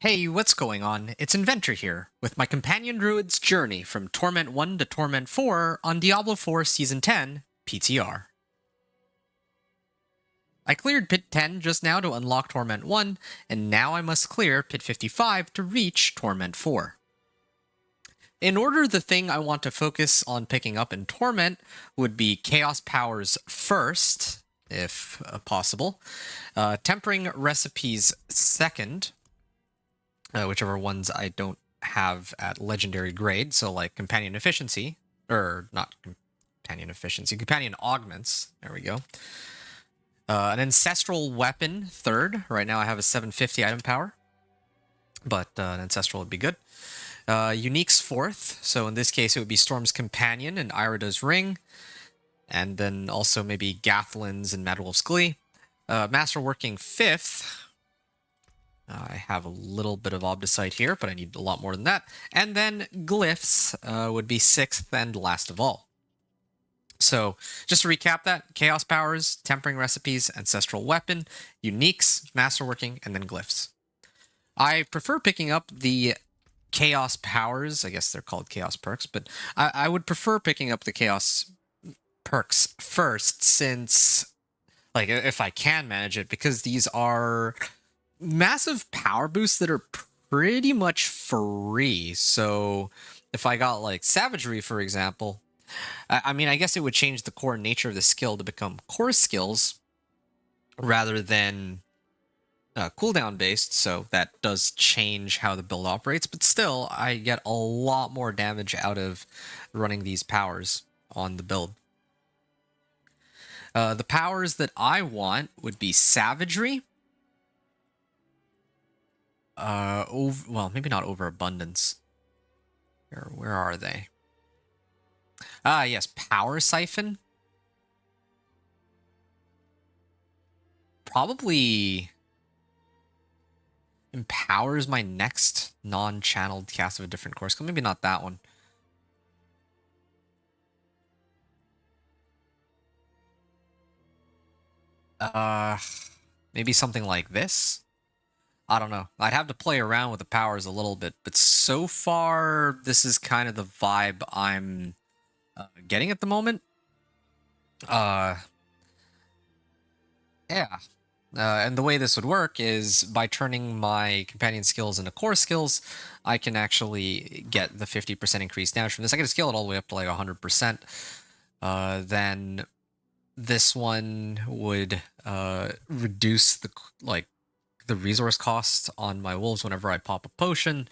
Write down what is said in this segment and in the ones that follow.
Hey, what's going on? It's Inventor here, with my Companion Druid's journey from Torment 1 to Torment 4 on Diablo 4 Season 10, PTR. I cleared Pit 10 just now to unlock Torment 1, and now I must clear Pit 55 to reach Torment 4. In order, the thing I want to focus on picking up in Torment would be Chaos Powers first, if possible, Tempering Recipes second, whichever ones I don't have at legendary grade, so like Companion Efficiency, or not Companion Efficiency, Companion Augments, there we go. An Ancestral Weapon third, right now I have a 750 item power, but an Ancestral would be good. Uniques fourth, so in this case it would be Storm's Companion and Irida's Ring, and then also maybe Gathlin's and Madwolf's Glee. Masterworking fifth, I have a little bit of Obdicite here, but I need a lot more than that. And then Glyphs would be sixth and last of all. So just to recap that, Chaos Powers, Tempering Recipes, Ancestral Weapon, Uniques, Masterworking, and then Glyphs. I prefer picking up the Chaos Powers. I guess they're called Chaos Perks, but I would prefer picking up the Chaos Perks first since, like, if I can manage it, because these are massive power boosts that are pretty much free. So if I got like Savagery, for example, I mean, I guess it would change the core nature of the skill to become core skills rather than cooldown based. So that does change how the build operates, but still I get a lot more damage out of running these powers on the build. The powers that I want would be Savagery, well, maybe not Overabundance. Where are they? Yes, Power Siphon. Probably empowers my next non-channeled cast of a different core skill. Maybe not that one. Maybe something like this. I don't know. I'd have to play around with the powers a little bit, but so far, this is kind of the vibe I'm getting at the moment. Yeah. And the way this would work is by turning my companion skills into core skills, I can actually get the 50% increased damage from this. I can scale it all the way up to like 100%. Then this one would reduce the resource cost on my wolves whenever I pop a potion,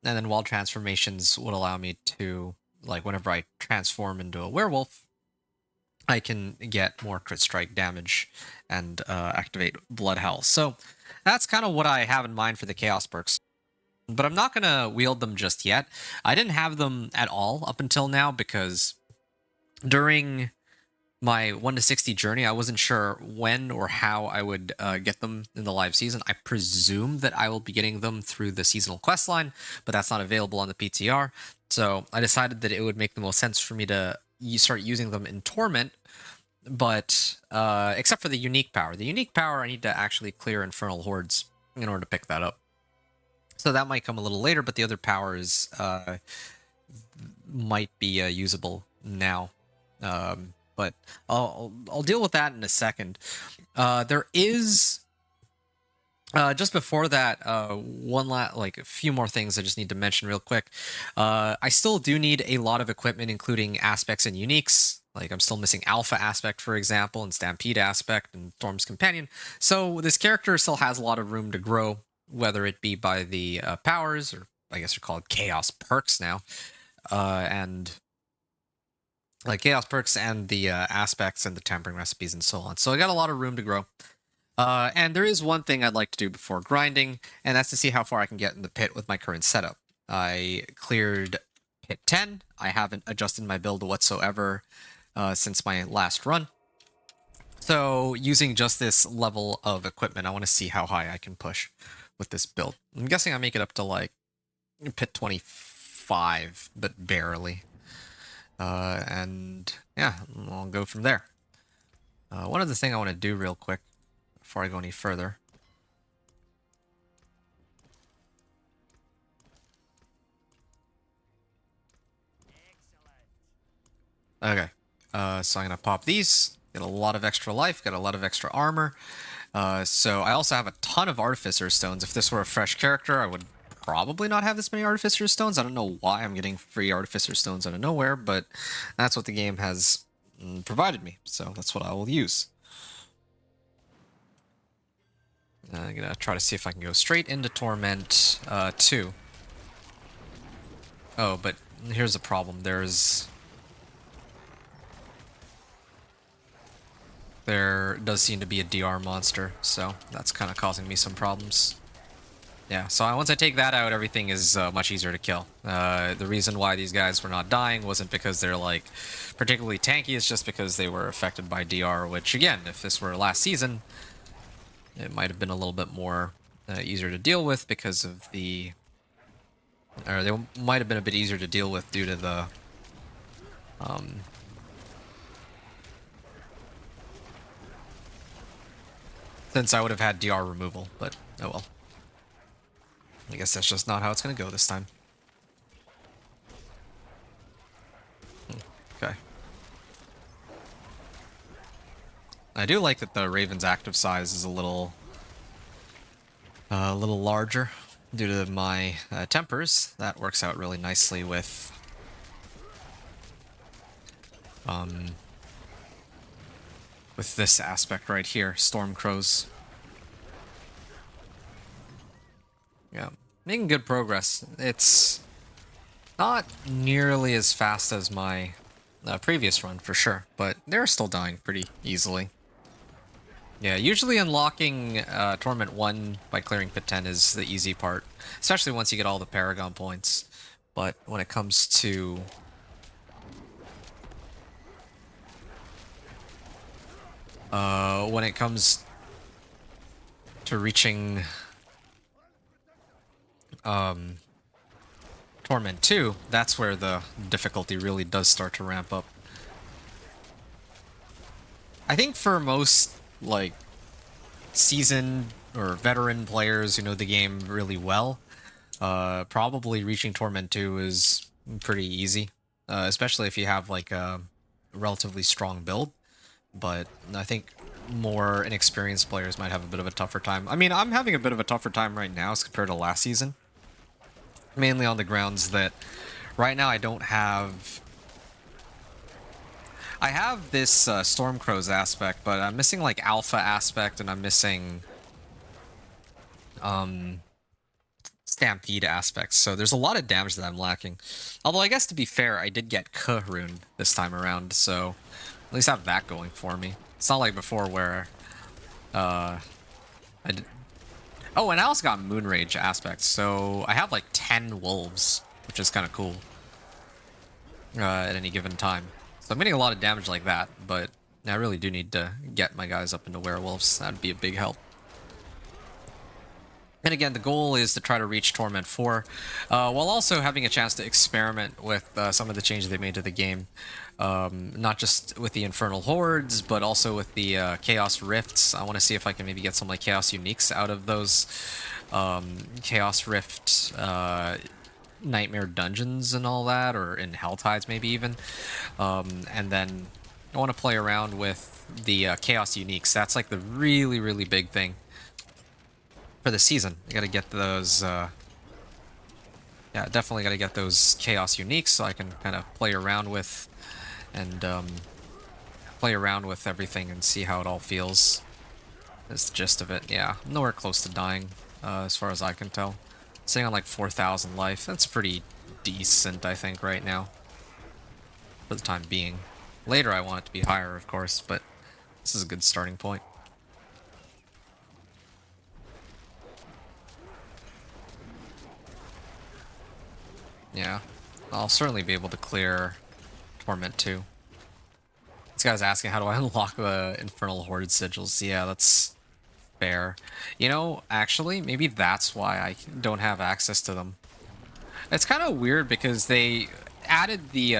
and then wild transformations would allow me to, like, whenever I transform into a werewolf, I can get more crit strike damage and activate Blood Hell. So that's kind of what I have in mind for the Chaos perks. But I'm not going to wield them just yet. I didn't have them at all up until now because during my 1 to 60 journey, I wasn't sure when or how I would get them in the live season. I presume that I will be getting them through the seasonal quest line, but that's not available on the PTR. So I decided that it would make the most sense for me to start using them in Torment, but except for the unique power. The unique power, I need to actually clear Infernal hordes in order to pick that up. So that might come a little later, but the other powers might be usable now. But I'll deal with that in a second. There is just before that, a few more things I just need to mention real quick. I still do need a lot of equipment, including aspects and uniques. Like, I'm still missing Alpha aspect, for example, and Stampede aspect, and Storm's Companion. So this character still has a lot of room to grow, whether it be by the powers, or I guess they're called Chaos perks now, and like Chaos perks and the aspects and the Tempering recipes and so on. So I got a lot of room to grow. And there is one thing I'd like to do before grinding, and that's to see how far I can get in the pit with my current setup. I cleared pit 10. I haven't adjusted my build whatsoever since my last run. So using just this level of equipment, I want to see how high I can push with this build. I'm guessing I make it up to like pit 25, but barely. And yeah, I'll go from there. One other thing I want to do real quick before I go any further Okay. So I'm gonna pop these. Get a lot of extra life. Get a lot of extra armor. So I also have a ton of Artificer Stones. If this were a fresh character, I would probably not have this many Artificer Stones. I don't know why I'm getting free Artificer Stones out of nowhere, but that's what the game has provided me. So that's what I will use. I'm gonna try to see if I can go straight into Torment 2. Oh, but here's the problem. There does seem to be a DR monster, so that's kind of causing me some problems. Yeah, so once I take that out, everything is much easier to kill. The reason why these guys were not dying wasn't because they're like particularly tanky, it's just because they were affected by DR, which again, if this were last season, it might have been a little bit more easier to deal with because of the... Or they might have been a bit easier to deal with due to the... since I would have had DR removal, but oh well. I guess that's just not how it's going to go this time. Okay. I do like that the Raven's active size is a little larger due to my tempers. That works out really nicely with this aspect right here, Storm Crows. Yeah, making good progress. It's not nearly as fast as my previous run, for sure, but they're still dying pretty easily. Yeah, usually unlocking Torment 1 by clearing Pit 10 is the easy part, especially once you get all the Paragon points. But when it comes to... when it comes to reaching Torment 2, that's where the difficulty really does start to ramp up. I think for most, like, seasoned or veteran players who know the game really well, probably reaching Torment 2 is pretty easy, especially if you have, like, a relatively strong build. But I think more inexperienced players might have a bit of a tougher time. I mean, I'm having a bit of a tougher time right now as compared to last season. Mainly on the grounds that right now I don't have... I have this Storm Crows aspect, but I'm missing like Alpha aspect, and I'm missing Stampede aspects. So there's a lot of damage that I'm lacking. Although I guess to be fair, I did get K rune this time around, so at least I have that going for me. It's not like before where I did... Oh, and I also got Moonrage aspects, so I have like 10 wolves, which is kind of cool at any given time. So I'm getting a lot of damage like that, but I really do need to get my guys up into werewolves. That'd be a big help. And again, the goal is to try to reach Torment 4, while also having a chance to experiment with some of the changes they made to the game. Not just with the Infernal Hordes, but also with the Chaos Rifts. I want to see if I can maybe get some like Chaos Uniques out of those Chaos Rift Nightmare Dungeons and all that, or in Helltides maybe even. And then I want to play around with the Chaos Uniques. That's like the really, really big thing for the season. You gotta get those, yeah, definitely gotta get those Chaos Uniques so I can kind of play around with and play around with everything and see how it all feels. That's the gist of it. Yeah, I'm nowhere close to dying, as far as I can tell. Sitting on like 4,000 life. That's pretty decent, I think, right now. For the time being. Later I want it to be higher, of course, but this is a good starting point. Yeah, I'll certainly be able to clear Torment 2. This guy's asking, how do I unlock the Infernal Horde sigils? Yeah, that's fair. You know, actually, maybe that's why I don't have access to them. It's kind of weird because they added the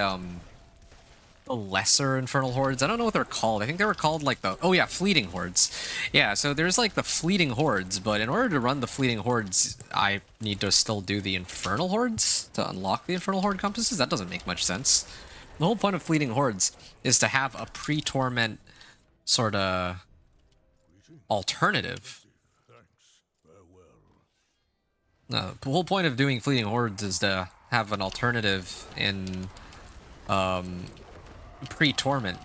lesser Infernal Hordes. I don't know what they're called. I think they were called like the... Oh yeah, Fleeting Hordes. Yeah, so there's like the Fleeting Hordes, but in order to run the Fleeting Hordes, I need to still do the Infernal Hordes to unlock the Infernal Horde compasses? That doesn't make much sense. The whole point of Fleeting Hordes is to have a pre-Torment sort of alternative. No, the whole point of doing Fleeting Hordes is to have an alternative in pre-Torment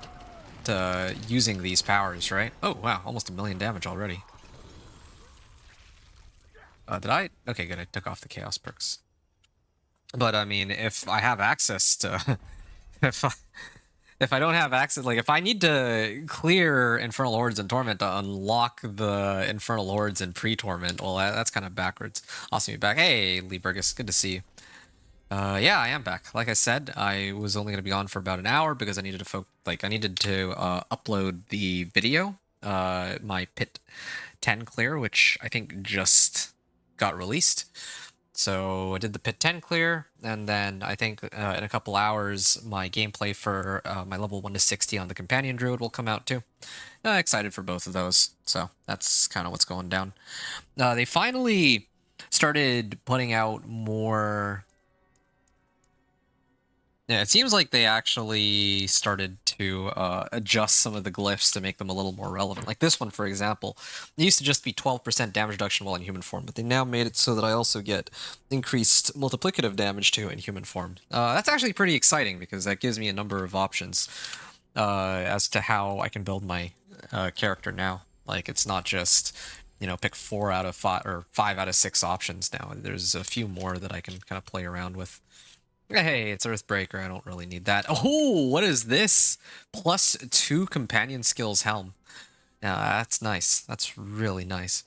to using these powers, right? Oh, wow, almost 1,000,000 damage already. Did I? Okay, good, I took off the Chaos perks. But, I mean, if I have access to... if I don't have access, like, if I need to clear Infernal Hordes and Torment to unlock the Infernal Hordes in pre-Torment, well, that's kind of backwards. Awesome, you're back. Hey, Lee Burgess, good to see you. Yeah, I am back. Like I said, I was only going to be on for about an hour because I needed to upload the video, my Pit 10 clear, which I think just got released. So I did the Pit 10 clear, and then I think in a couple hours my gameplay for my level 1 to 60 on the Companion Druid will come out too. Excited for both of those, so that's kind of what's going down. They finally started putting out more... Yeah, it seems like they actually started to adjust some of the glyphs to make them a little more relevant. Like this one, for example, it used to just be 12% damage reduction while in human form, but they now made it so that I also get increased multiplicative damage too in human form. That's actually pretty exciting because that gives me a number of options as to how I can build my character now. Like it's not just, you know, pick 4 out of 5 or 5 out of 6 options now. There's a few more that I can kind of play around with. Hey, it's Earthbreaker. I don't really need that. Oh, what is this? +2 companion skills helm. Yeah, that's nice. That's really nice.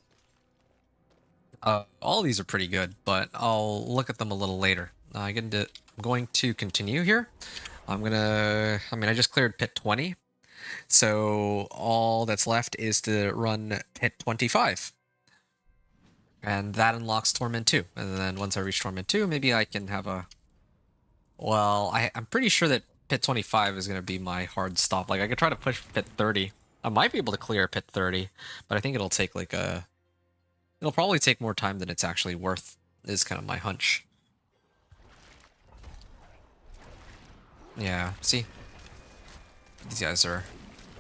All these are pretty good, but I'll look at them a little later. I'm going to continue here. I just cleared Pit 20. So all that's left is to run Pit 25. And that unlocks Torment 2. And then once I reach Torment 2, maybe I can have a... Well, I'm pretty sure that Pit 25 is going to be my hard stop. Like, I could try to push Pit 30. I might be able to clear Pit 30, but I think it'll take like a... It'll probably take more time than it's actually worth, is kind of my hunch. Yeah, see? These guys are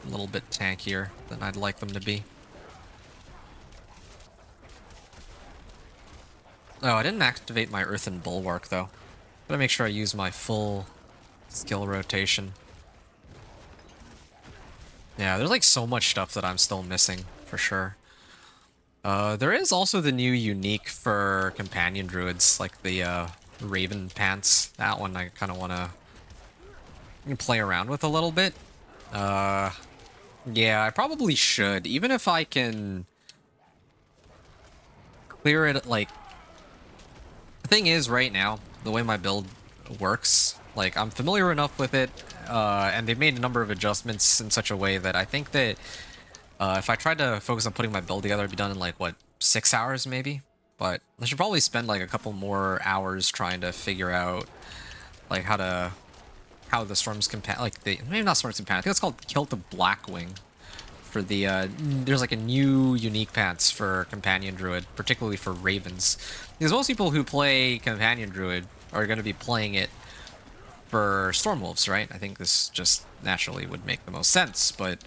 a little bit tankier than I'd like them to be. Oh, I didn't activate my Earthen Bulwark, though. Gotta make sure I use my full skill rotation. Yeah, there's like so much stuff that I'm still missing, for sure. There is also the new unique for Companion Druids, like the Raven Pants. That one I kind of want to play around with a little bit. Yeah, I probably should. Even if I can clear it, like... The thing is, right now, the way my build works, like, I'm familiar enough with it, and they've made a number of adjustments in such a way that I think that if I tried to focus on putting my build together, it'd be done in, like, what, 6 hours, maybe? But I should probably spend, like, a couple more hours trying to figure out, like, how the Storm's Companion, like, maybe not Storm's Companion, I think it's called Kilt of Blackwing. For the, there's like a new unique pants for Companion Druid, particularly for Ravens. Because most people who play Companion Druid are going to be playing it for Stormwolves, right? I think this just naturally would make the most sense, but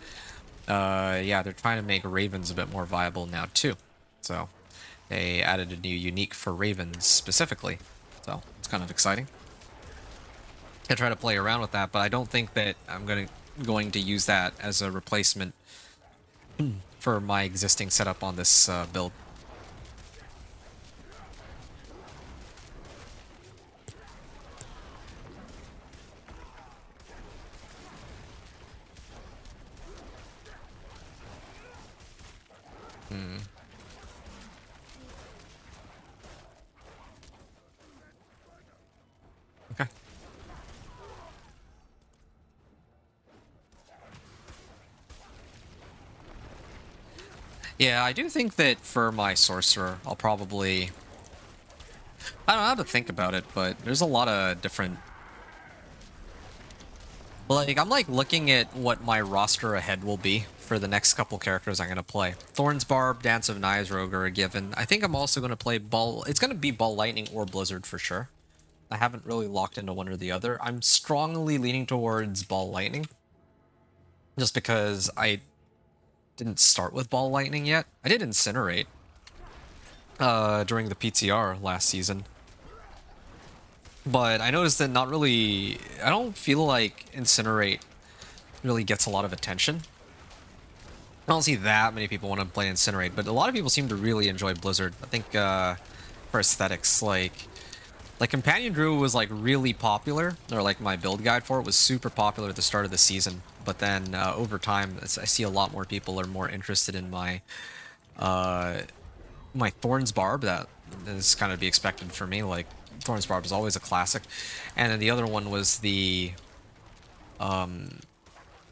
yeah, they're trying to make Ravens a bit more viable now too. So they added a new unique for Ravens specifically, so it's kind of exciting. I try to play around with that, but I don't think that I'm going to use that as a replacement for my existing setup on this build. Okay. Yeah, I do think that for my sorcerer, I'll probably... I don't know how to think about it, but there's a lot of different... Like, I'm like looking at what my roster ahead will be for the next couple characters I'm going to play. Thorn's Barb, Dance of Knives, Rogue are a given. I think I'm also going to play Ball... It's going to be Ball Lightning or Blizzard for sure. I haven't really locked into one or the other. I'm strongly leaning towards Ball Lightning, just because I didn't start with Ball Lightning yet. I did Incinerate during the PTR last season, but I noticed that not really. I don't feel like Incinerate really gets a lot of attention. I don't see that many people want to play Incinerate, but a lot of people seem to really enjoy Blizzard. I think for aesthetics, like Companion Druid was like really popular, or like my build guide for it was super popular at the start of the season. But then over time, I see a lot more people are more interested in my Thorn's Barb. That is kind of to be expected for me. Like Thorn's Barb is always a classic, and then the other one was the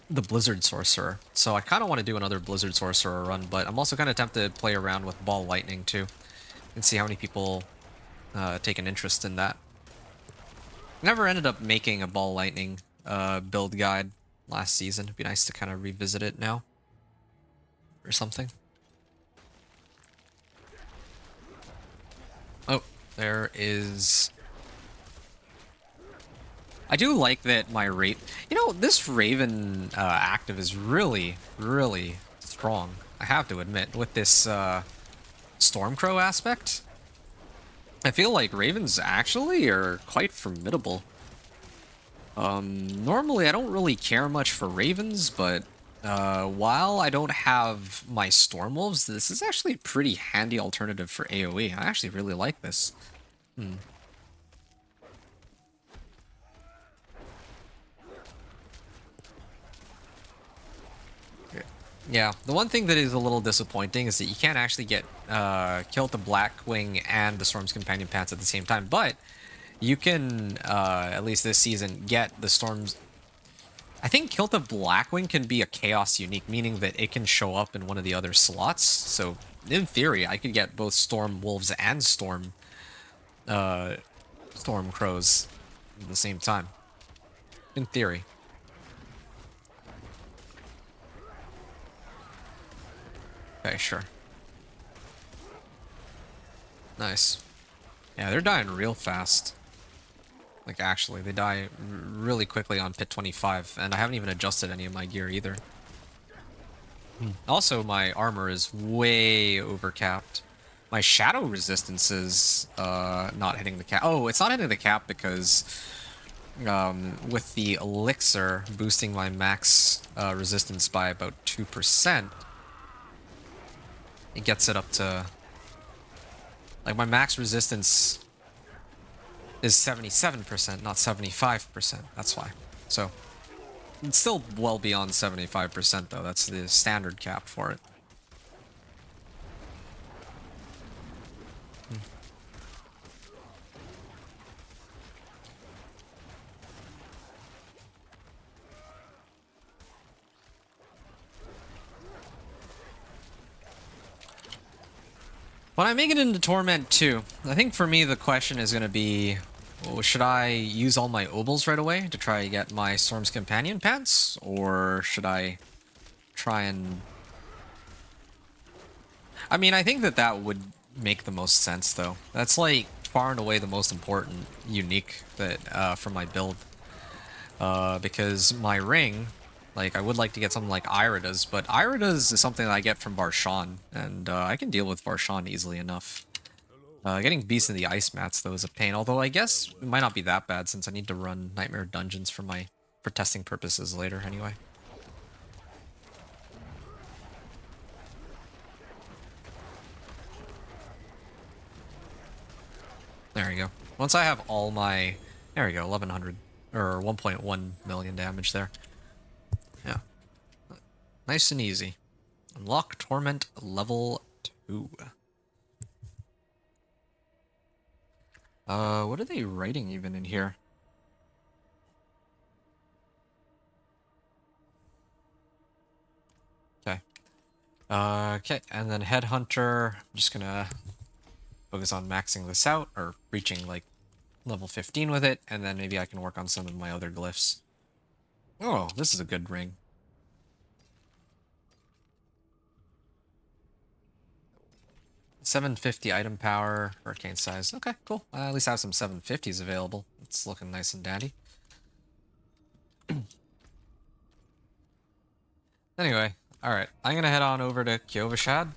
Blizzard Sorcerer. So I kind of want to do another Blizzard Sorcerer run, but I'm also kind of tempted to play around with Ball Lightning too, and see how many people take an interest in that. Never ended up making a Ball Lightning build guide last season. It'd be nice to kind of revisit it now or something. Oh, there is... I do like that my rate... You know, this Raven active is really, really strong. I have to admit, with this Stormcrow aspect. I feel like Ravens actually are quite formidable. Normally I don't really care much for Ravens, but while I don't have my Stormwolves, this is actually a pretty handy alternative for AoE. I actually really like this. Yeah, the one thing that is a little disappointing is that you can't actually get kill the Blackwing and the Storm's Companion Pants at the same time, but you can, at least this season, get the Storm's... I think Kill the Blackwing can be a Chaos unique, meaning that it can show up in one of the other slots. So, in theory, I could get both Storm Wolves and Storm Crows at the same time. In theory. Okay, sure. Nice. Yeah, they're dying real fast. Like, actually, they die really quickly on Pit 25, and I haven't even adjusted any of my gear either. Also, my armor is way overcapped. My shadow resistance is not hitting the cap. Oh, it's not hitting the cap because with the elixir boosting my max resistance by about 2%, it gets it up to... Like, my max resistance is 77%, not 75%. That's why. So, it's still well beyond 75%, though. That's the standard cap for it. When I make it into Torment 2, I think for me the question is going to be, well, should I use all my Obels right away to try to get my Storm's Companion Pants? Or should I try and... I mean, I think that that would make the most sense, though. That's, like, far and away the most important unique that for my build. Because my ring... Like, I would like to get something like Irida's, but Irida's is something that I get from Barshan, and I can deal with Barshan easily enough. Getting Beast in the Ice Mats, though, is a pain, although I guess it might not be that bad since I need to run Nightmare Dungeons for testing purposes later, anyway. There you go. Once I have all my... There we go, 1100, or 1.1 million damage there. Yeah. Nice and easy. Unlock Torment level 2. What are they writing even in here? Okay. Okay, and then Headhunter, I'm just gonna focus on maxing this out, or reaching, like, level 15 with it, and then maybe I can work on some of my other glyphs. Oh, this is a good ring. 750 item power, hurricane size. Okay, cool. At least I have some 750s available. It's looking nice and dandy. Anyway, alright. I'm going to head on over to Kyovashad.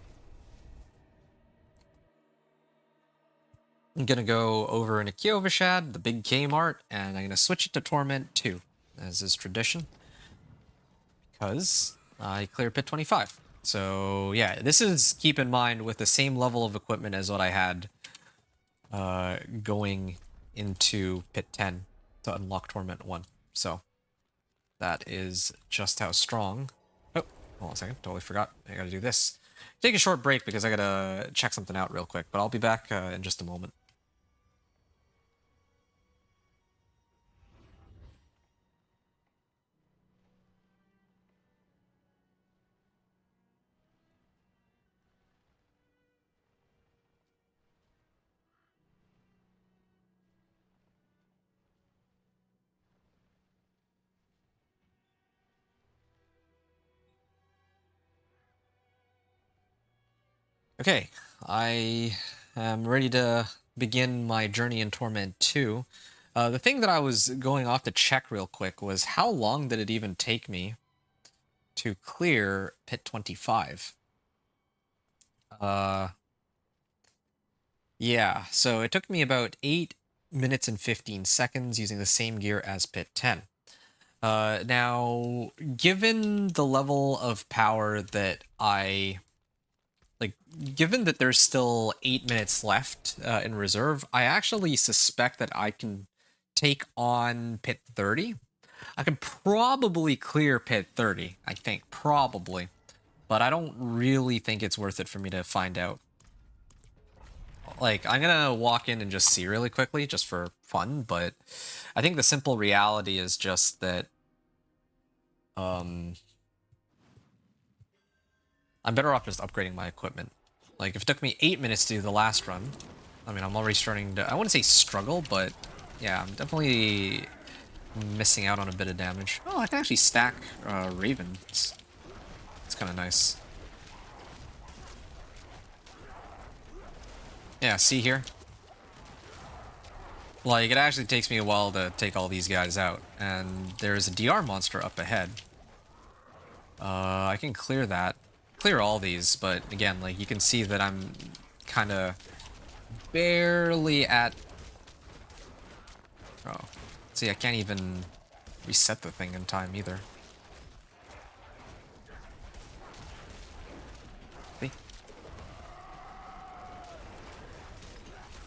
I'm going to go over into Kyovashad, the big Kmart, and I'm going to switch it to Torment II, as is tradition, because I clear Pit 25. So yeah, this is, keep in mind, with the same level of equipment as what I had going into Pit 10 to unlock Torment 1. So that is just how strong. Oh, hold on a second. Totally forgot. I gotta do this. Take a short break because I gotta check something out real quick, but I'll be back in just a moment. Okay, I am ready to begin my journey in Torment 2. The thing that I was going off to check real quick was how long did it even take me to clear Pit 25? Yeah, so it took me about 8 minutes and 15 seconds using the same gear as Pit 10. Now, given the level of power that like, given that there's still 8 minutes left in reserve, I actually suspect that I can take on Pit 30. I can probably clear Pit 30, I think, probably. But I don't really think it's worth it for me to find out. Like, I'm gonna walk in and just see really quickly, just for fun, but I think the simple reality is just that, I'm better off just upgrading my equipment. Like, if it took me 8 minutes to do the last run, I mean, I'm already starting to, I wouldn't say struggle, but yeah, I'm definitely missing out on a bit of damage. Oh, I can actually stack Ravens. It's kind of nice. Yeah, see here? Like, it actually takes me a while to take all these guys out, and there's a DR monster up ahead. I can clear that. Clear all these, but again, like, you can see that I'm kind of barely at... Oh. See, I can't even reset the thing in time either. See?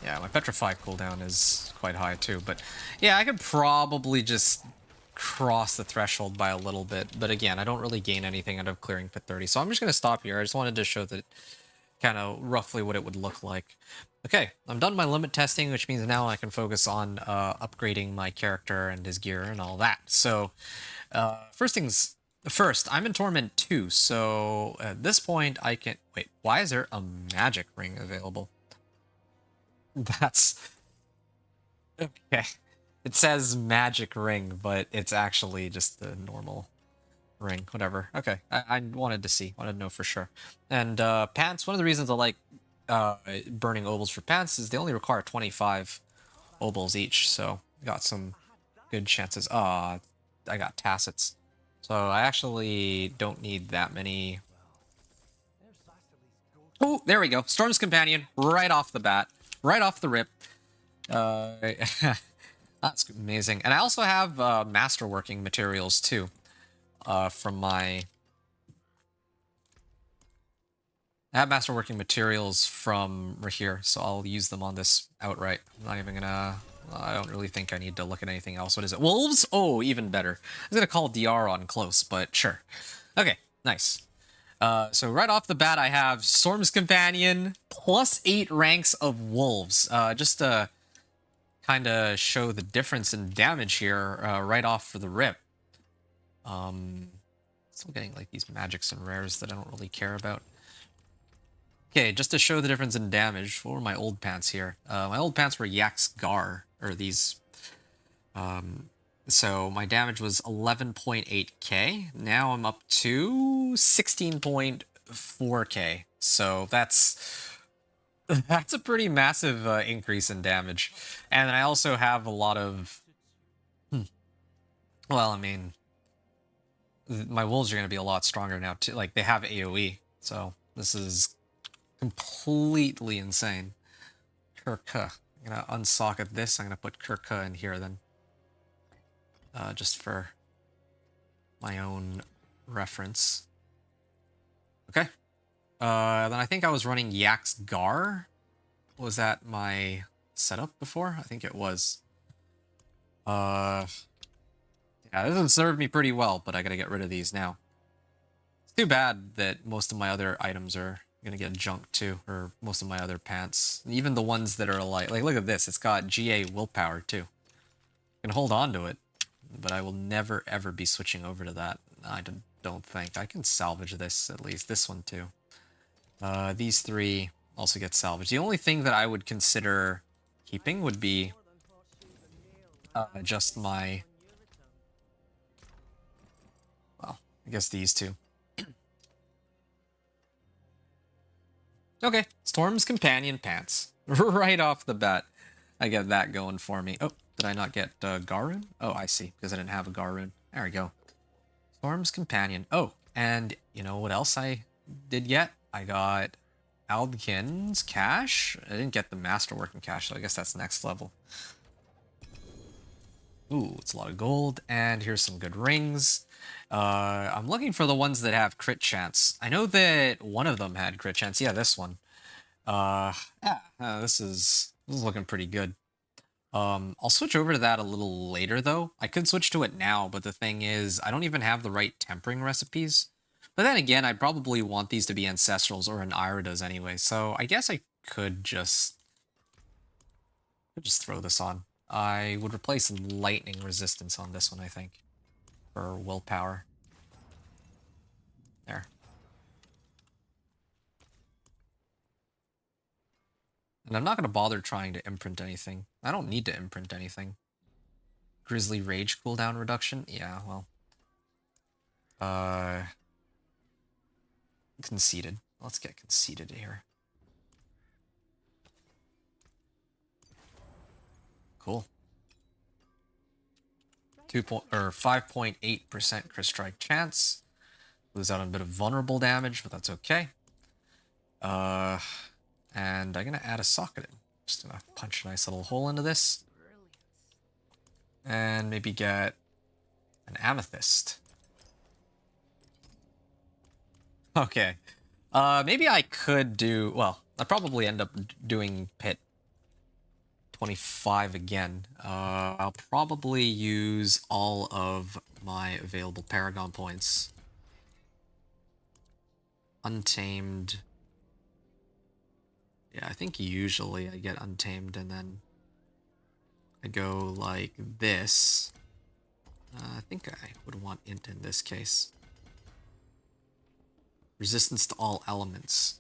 Yeah, my Petrify cooldown is quite high too, but yeah, I could probably just cross the threshold by a little bit, but again, I don't really gain anything out of clearing Pit 30, so I'm just going to stop here. I just wanted to show that kind of roughly what it would look like. Okay, I'm done my limit testing, which means now I can focus on upgrading my character and his gear and all that. So, first things first, I'm in Torment 2, so at this point I can... Wait, why is there a magic ring available? That's... Okay. It says magic ring, but it's actually just a normal ring. Whatever. Okay. I wanted to see. Wanted to know for sure. And pants, one of the reasons I like burning obols for pants is they only require 25 obols each, so got some good chances. I got tacits. So I actually don't need that many. Oh, there we go. Storm's Companion, right off the bat. Right off the rip. That's amazing. And I also have masterworking materials too, from my... I have masterworking materials from right here, so I'll use them on this outright. I'm not even gonna... I don't really think I need to look at anything else. What is it? Wolves? Oh, even better. I was gonna call DR on close, but sure. Okay, nice. So right off the bat, I have Storm's Companion, +8 ranks of Wolves. Just to kind of show the difference in damage here right off for the rip. Still getting like these magics and rares that I don't really care about. Okay, just to show the difference in damage, what were my old pants here? My old pants were Yak's Gar, or these. So my damage was 11.8k. Now I'm up to 16.4k. So that's That's a pretty massive increase in damage. And I also have a lot of... Well, I mean, my wolves are going to be a lot stronger now, too. Like, they have AoE. So, this is completely insane. Kirka. I'm going to unsocket this. I'm going to put Kirka in here, then. Just for my own reference. Okay. Then I think I was running Yak's Gar. Was that my setup before? I think it was. Yeah, this has served me pretty well, but I gotta get rid of these now. It's too bad that most of my other items are gonna get junked too, or most of my other pants. Even the ones that are like look at this, it's got GA willpower too. I can hold on to it, but I will never ever be switching over to that. I don't think. I can salvage this, at least this one too. These three also get salvaged. The only thing that I would consider keeping would be just my... Well, I guess these two. Okay, Storm's Companion pants. Right off the bat, I get that going for me. Oh, did I not get Garun? Oh, I see, because I didn't have a Garun. There we go. Storm's Companion. Oh, and you know what else I did yet? I got Aldkin's Cash. I didn't get the Masterworking Cash, so I guess that's next level. Ooh, it's a lot of gold, and here's some good rings. I'm looking for the ones that have crit chance. I know that one of them had crit chance. Yeah, this one. This is looking pretty good. I'll switch over to that a little later, though. I could switch to it now, but the thing is, I don't even have the right tempering recipes. But then again, I probably want these to be Ancestrals or an Iridas anyway, so I guess I could just throw this on. I would replace lightning resistance on this one, I think, for willpower. There. And I'm not going to bother trying to imprint anything. I don't need to imprint anything. Grizzly Rage cooldown reduction? Yeah, well. Conceited. Let's get conceited here. Cool. 5.8% crit strike chance. Lose out on a bit of vulnerable damage, but that's okay. And I'm gonna add a socket in. Just gonna punch a nice little hole into this. And maybe get an amethyst. Okay. Maybe I could do... Well, I'd probably end up doing pit 25 again. I'll probably use all of my available Paragon points. Untamed. Yeah, I think usually I get Untamed and then I go like this. I think I would want Int in this case. Resistance to all elements.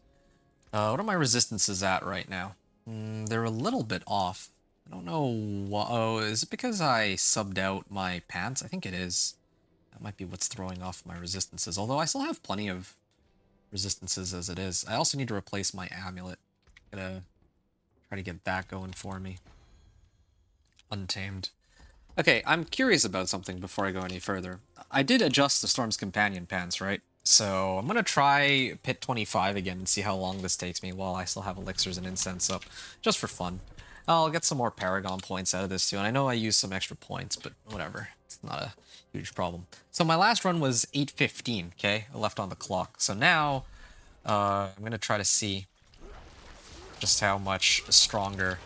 What are my resistances at right now? They're a little bit off. I don't know what... Oh, is it because I subbed out my pants? I think it is. That might be what's throwing off my resistances. Although I still have plenty of resistances as it is. I also need to replace my amulet. Gotta try to get that going for me. Untamed. Okay, I'm curious about something before I go any further. I did adjust the Storm's Companion pants, right? So I'm gonna try pit 25 again and see how long this takes me while I still have elixirs and incense up, just for fun. I'll get some more Paragon points out of this too, and I know I used some extra points, but whatever. It's not a huge problem. So my last run was 8:15, okay? I left on the clock. So now, I'm gonna try to see just how much stronger...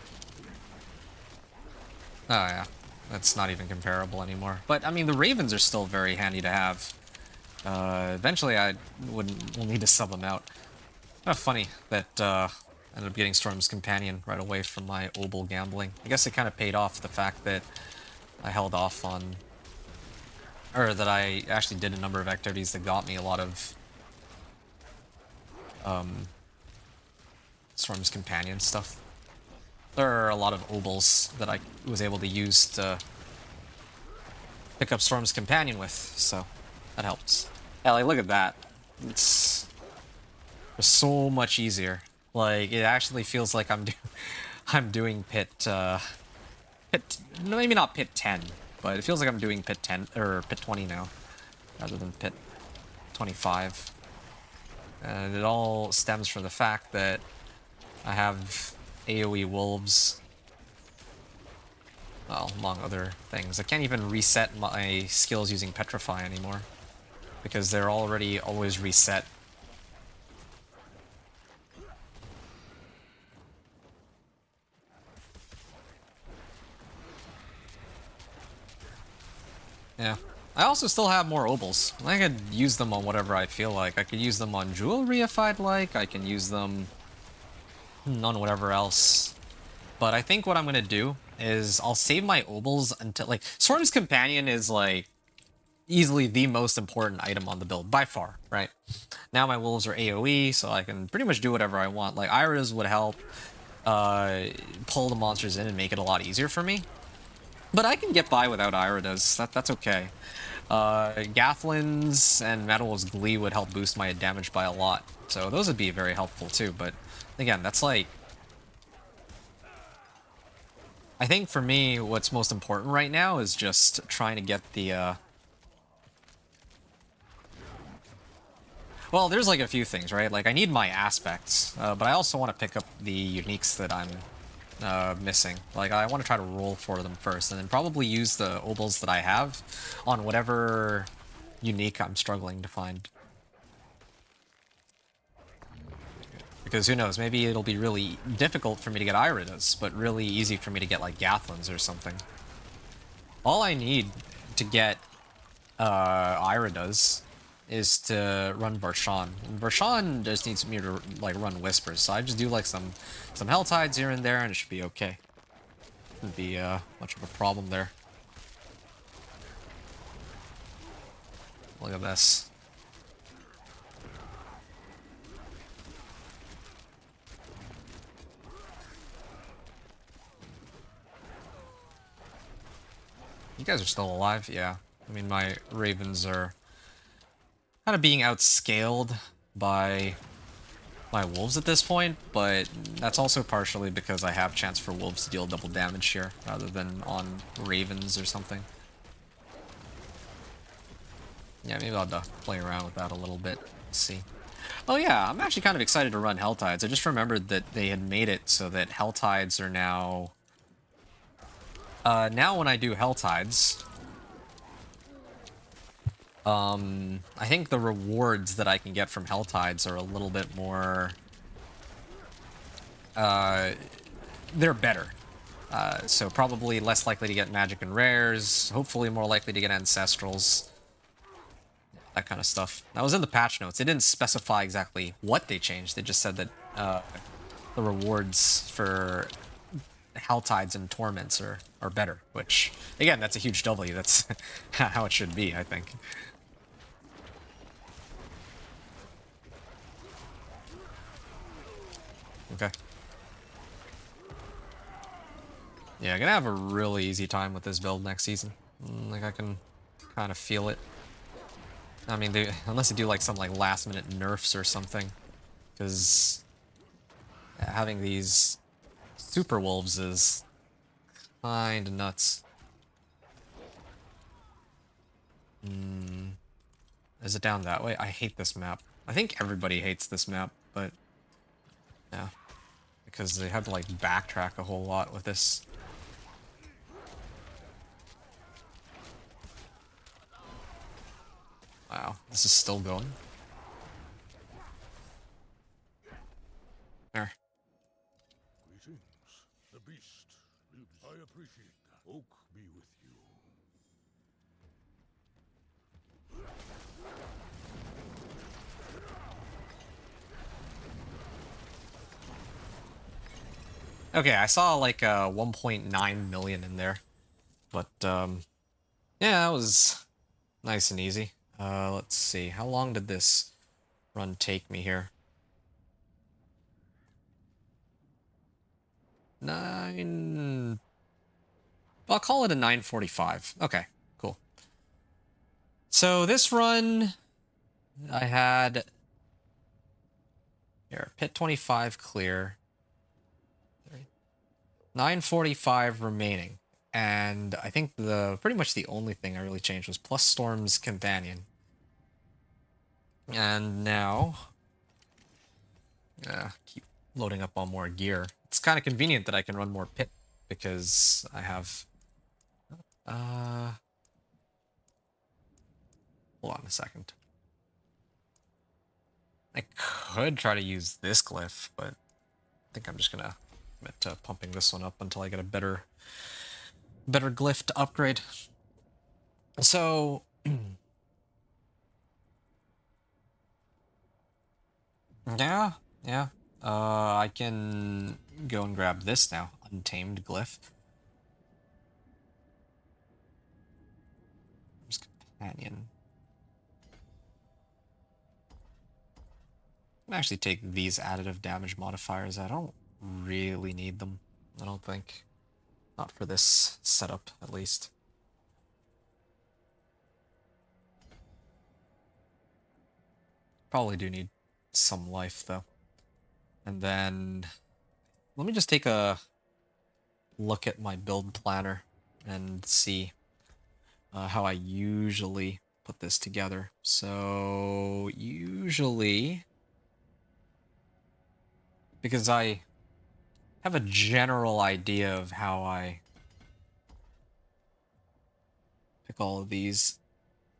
Oh yeah, that's not even comparable anymore. But, I mean, the Ravens are still very handy to have. Eventually I will need to sub them out. Kind of funny that I ended up getting Storm's Companion right away from my Obel gambling. I guess it kind of paid off the fact that I held off on... Or that I actually did a number of activities that got me a lot of... Storm's Companion stuff. There are a lot of Obels that I was able to use to pick up Storm's Companion with, so that helps. Yeah, like, look at that. It's so much easier. Like, it actually feels like I'm doing pit, maybe not pit 10, but it feels like I'm doing pit 10 or pit 20 now, rather than pit 25. And it all stems from the fact that I have AoE wolves, well, among other things. I can't even reset my skills using Petrify anymore, because they're already always reset. Yeah. I also still have more obols. I could use them on whatever I feel like. I could use them on jewelry if I'd like. I can use them on whatever else. But I think what I'm gonna do is I'll save my obols until, like, Storm's Companion is like easily the most important item on the build by far, right? Now my wolves are AoE, so I can pretty much do whatever I want. Like, Iras would help pull the monsters in and make it a lot easier for me. But I can get by without Iridas. That's okay. Gathlins and Metal's Glee would help boost my damage by a lot. So those would be very helpful too. But again, that's like... I think for me, what's most important right now is just trying to get the... Well, there's like a few things, right? Like, I need my aspects, but I also want to pick up the uniques that I'm missing. Like, I want to try to roll for them first, and then probably use the obols that I have on whatever unique I'm struggling to find. Because who knows, maybe it'll be really difficult for me to get Iridas, but really easy for me to get, like, Gathlins or something. All I need to get Iridas is to run Varshan. And Varshan just needs me to, like, run Whispers, so I just do, like, some Helltides here and there, and it should be okay. Shouldn't be much of a problem there. Look at this. You guys are still alive? Yeah. I mean, my ravens are kind of being outscaled by my wolves at this point, but that's also partially because I have chance for wolves to deal double damage here, rather than on ravens or something. Yeah, maybe I'll have to play around with that a little bit. Let's see. Oh yeah, I'm actually kind of excited to run Helltides. I just remembered that they had made it so that Helltides are now... now when I do Helltides... I think the rewards that I can get from Helltides are a little bit more... they're better. So probably less likely to get magic and rares, hopefully more likely to get ancestrals. That kind of stuff. That was in the patch notes. They didn't specify exactly what they changed. They just said that the rewards for Helltides and Torments are better, which, again, that's a huge W. That's how it should be, I think. Okay. Yeah, I'm gonna have a really easy time with this build next season. Like, I can kind of feel it. I mean, unless they do like some like last-minute nerfs or something, because having these super wolves is kind of nuts. Is it down that way? I hate this map. I think everybody hates this map, but yeah, because they have to like backtrack a whole lot with this. Wow, this is still going. There. Greetings. The beast lives. I appreciate that. Oak be with you. Okay, I saw like 1.9 million in there, but yeah, that was nice and easy. Let's see, how long did this run take me here? 9... I'll call it a 9:45. Okay, cool. So this run, I had Here, pit 25 clear. 945 remaining. And I think pretty much the only thing I really changed was plus Storm's Companion. And now, keep loading up on more gear. It's kind of convenient that I can run more pit because I have, hold on a second. I could try to use this glyph, but I think I'm just gonna commit to pumping this one up until I get a better glyph to upgrade. So yeah. I can go and grab this now. Untamed glyph. There's Companion. I'm gonna actually take these additive damage modifiers. I don't really need them. I don't think. Not for this setup, at least. Probably do need some life, though. And then let me just take a look at my build planner and see how I usually put this together. So usually, because I have a general idea of how I pick all of these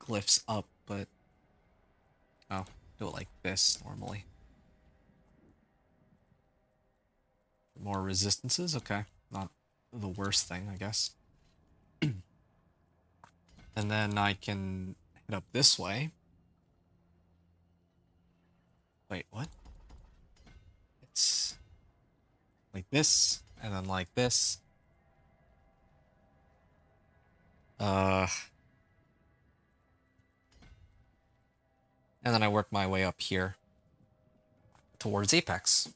glyphs up, but I'll do it like this normally. More resistances, okay. Not the worst thing, I guess. And then I can head up this way. Wait, what? It's like this, and then like this. And then I work my way up here towards Apex.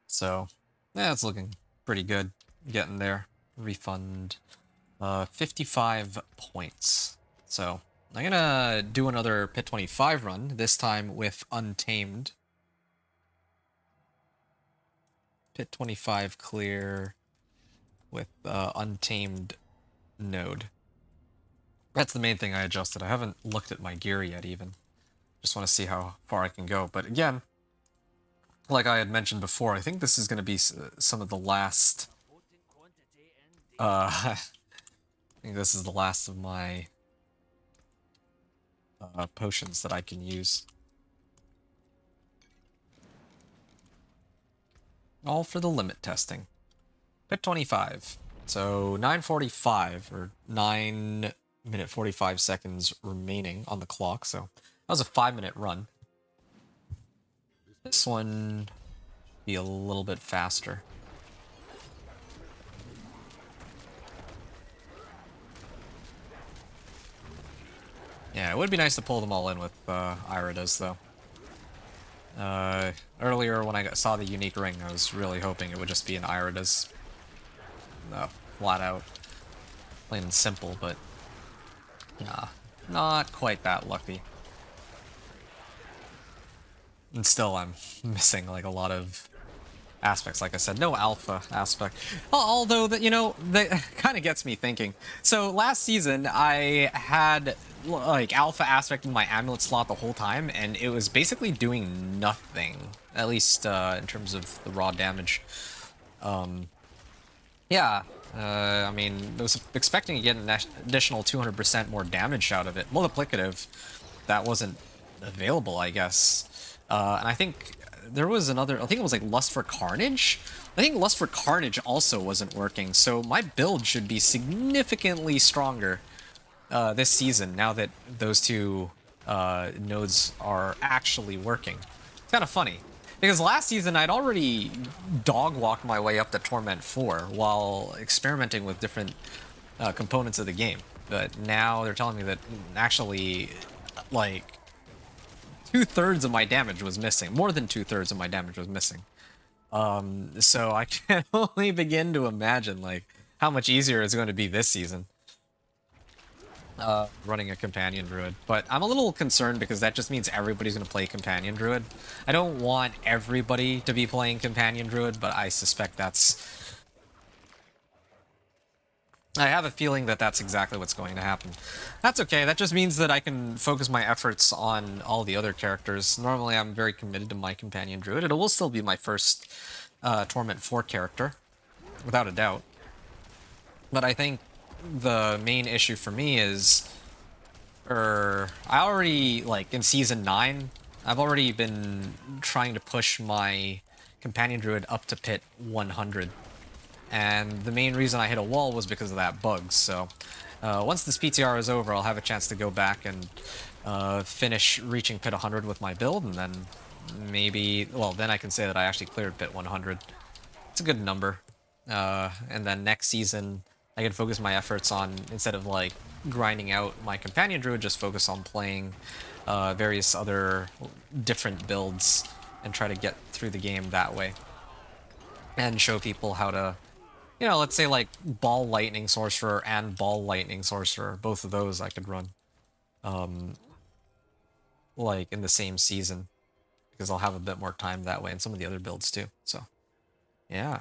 So, yeah, it's looking pretty good. Getting there. Refund 55 points. So, I'm gonna do another Pit 25 run, this time with Untamed. Pit 25 clear with Untamed node. That's the main thing I adjusted. I haven't looked at my gear yet, even. Just want to see how far I can go. But again, like I had mentioned before, I think this is going to be some of the last... I think this is the last of my potions that I can use. All for the limit testing. Pit 25. So 9:45 or 9 minute 45 seconds remaining on the clock. So that was a 5-minute run. This one be a little bit faster. Yeah, it would be nice to pull them all in with Iridas, though. Earlier when I saw the unique ring, I was really hoping it would just be an Iridas. Flat out. Plain and simple, but... nah, not quite that lucky. And still, I'm missing, like, a lot of aspects. Like I said, no alpha aspect. Although, that, you know, that kind of gets me thinking. So, last season, I had, like, alpha aspect in my amulet slot the whole time, and it was basically doing nothing. At least, in terms of the raw damage. Yeah, I mean, I was expecting to get an additional 200% more damage out of it. Multiplicative, that wasn't available, I guess. And I think there was another, I think it was like Lust for Carnage? I think Lust for Carnage also wasn't working, so my build should be significantly stronger this season, now that those two nodes are actually working. It's kind of funny. Because last season, I'd already dog-walked my way up to Torment 4 while experimenting with different components of the game. But now they're telling me that actually, like, 2/3 of my damage was missing. More than 2/3 of my damage was missing. So I can only begin to imagine, like, how much easier it's going to be this season. running a Companion Druid. But I'm a little concerned because that just means everybody's going to play Companion Druid. I don't want everybody to be playing Companion Druid, but I suspect that's... I have a feeling that that's exactly what's going to happen. That's okay. That just means that I can focus my efforts on all the other characters. Normally, I'm very committed to my Companion Druid. It will still be my first Torment 4 character, without a doubt. But I think the main issue for me is... I already, like, in Season 9, I've already been trying to push my Companion Druid up to pit 100. And the main reason I hit a wall was because of that bug, so... once this PTR is over, I'll have a chance to go back and finish reaching pit 100 with my build, and then maybe... Well, then I can say that I actually cleared pit 100. It's a good number. And then next season, I can focus my efforts on, instead of like grinding out my Companion Druid, just focus on playing various other different builds and try to get through the game that way. And show people how to, you know, let's say like Ball Lightning Sorcerer and Ball Lightning Sorcerer, both of those I could run like in the same season, because I'll have a bit more time that way, and some of the other builds too. So yeah.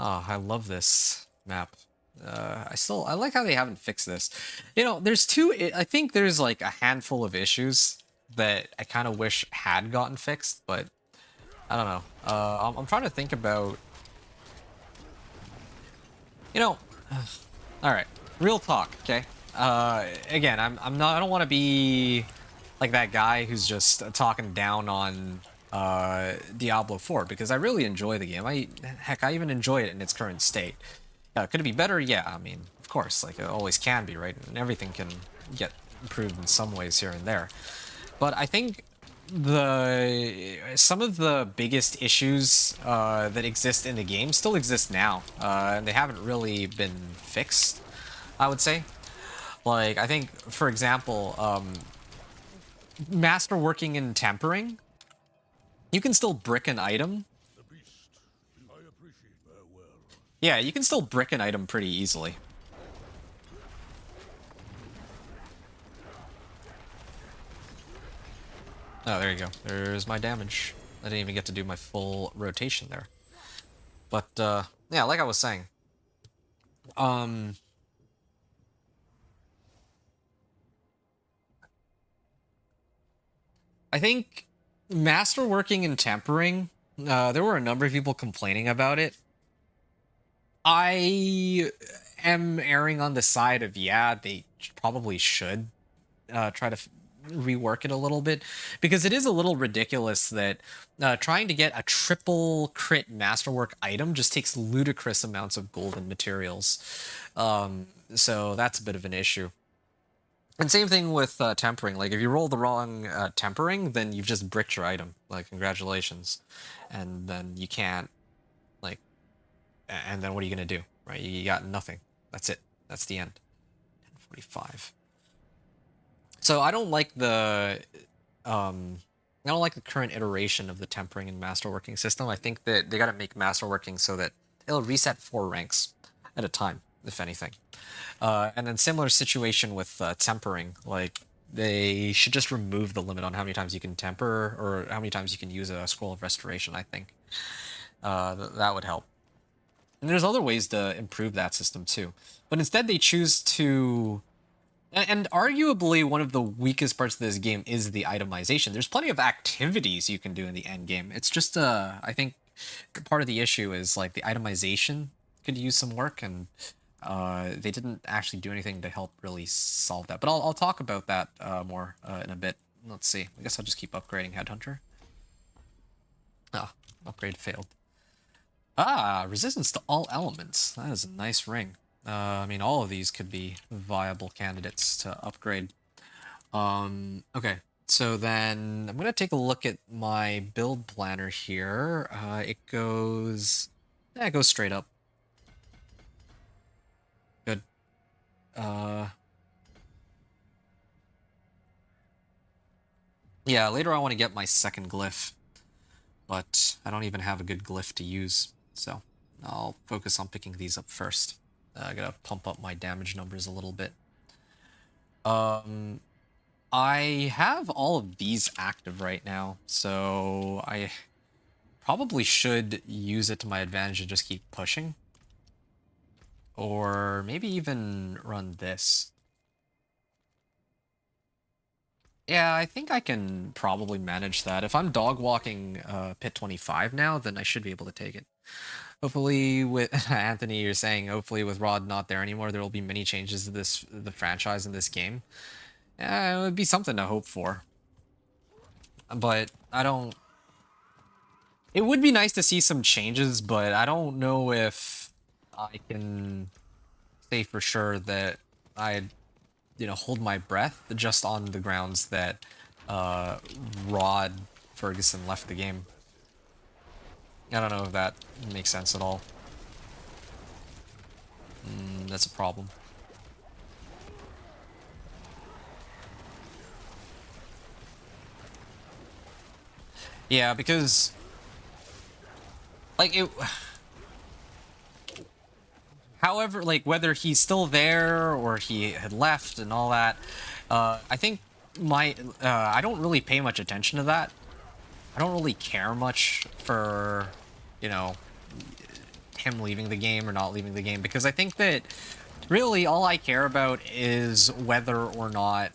Oh, I love this map. I like how they haven't fixed this. You know, I think there's like a handful of issues that I kind of wish had gotten fixed, but I don't know. I'm trying to think about, you know, all right, real talk, okay? Again, I don't want to be like that guy who's just talking down on Diablo 4, because I really enjoy the game. I even enjoy it in its current state. Could it be better? Yeah, I mean, of course, like it always can be, right? And everything can get improved in some ways here and there. But I think some of the biggest issues that exist in the game still exist now, and they haven't really been fixed, I would say. Like, I think, for example, masterworking and tempering, you can still brick an item. The beast. I appreciate farewell. Yeah, you can still brick an item pretty easily. Oh, there you go. There's my damage. I didn't even get to do my full rotation there. But, yeah, like I was saying. I think masterworking and tempering, there were a number of people complaining about it. I am erring on the side of, yeah, they probably should try to rework it a little bit, because it is a little ridiculous that trying to get a triple crit masterwork item just takes ludicrous amounts of gold and materials. So that's a bit of an issue. And same thing with tempering. Like, if you roll the wrong tempering, then you've just bricked your item. Like, congratulations. And then you can't, like, and then what are you going to do, right? You got nothing. That's it. That's the end. 10:45. So I don't like the current iteration of the tempering and masterworking system. I think that they got to make masterworking so that it'll reset 4 ranks at a time, if anything. And then similar situation with tempering. Like, they should just remove the limit on how many times you can temper, or how many times you can use a scroll of restoration, I think. That would help. And there's other ways to improve that system too. But instead they choose to... And arguably one of the weakest parts of this game is the itemization. There's plenty of activities you can do in the end game. It's just, I think part of the issue is, like, the itemization could use some work, and they didn't actually do anything to help really solve that. But I'll talk about that more in a bit. Let's see. I guess I'll just keep upgrading Headhunter. Ah, upgrade failed. Ah, resistance to all elements. That is a nice ring. I mean, all of these could be viable candidates to upgrade. Okay, so then I'm going to take a look at my build planner here. It goes straight up. Good. Yeah, later I want to get my second glyph, but I don't even have a good glyph to use, so I'll focus on picking these up first. I gotta pump up my damage numbers a little bit. I have all of these active right now, so I probably should use it to my advantage and just keep pushing. Or maybe even run this. Yeah, I think I can probably manage that. If I'm dog walking pit 25 now, then I should be able to take it. Hopefully with Anthony, you're saying hopefully with Rod not there anymore, there will be many changes to the franchise in this game. It would be something to hope for. But I don't... It would be nice to see some changes, but I don't know if I can say for sure that I'd, hold my breath just on the grounds that Rod Ferguson left the game. I don't know if that makes sense at all. That's a problem. Yeah, because like it however, like whether he's still there or he had left and all that, I think I don't really pay much attention to that. I don't really care much for, you know, him leaving the game or not leaving the game, because I think that really all I care about is whether or not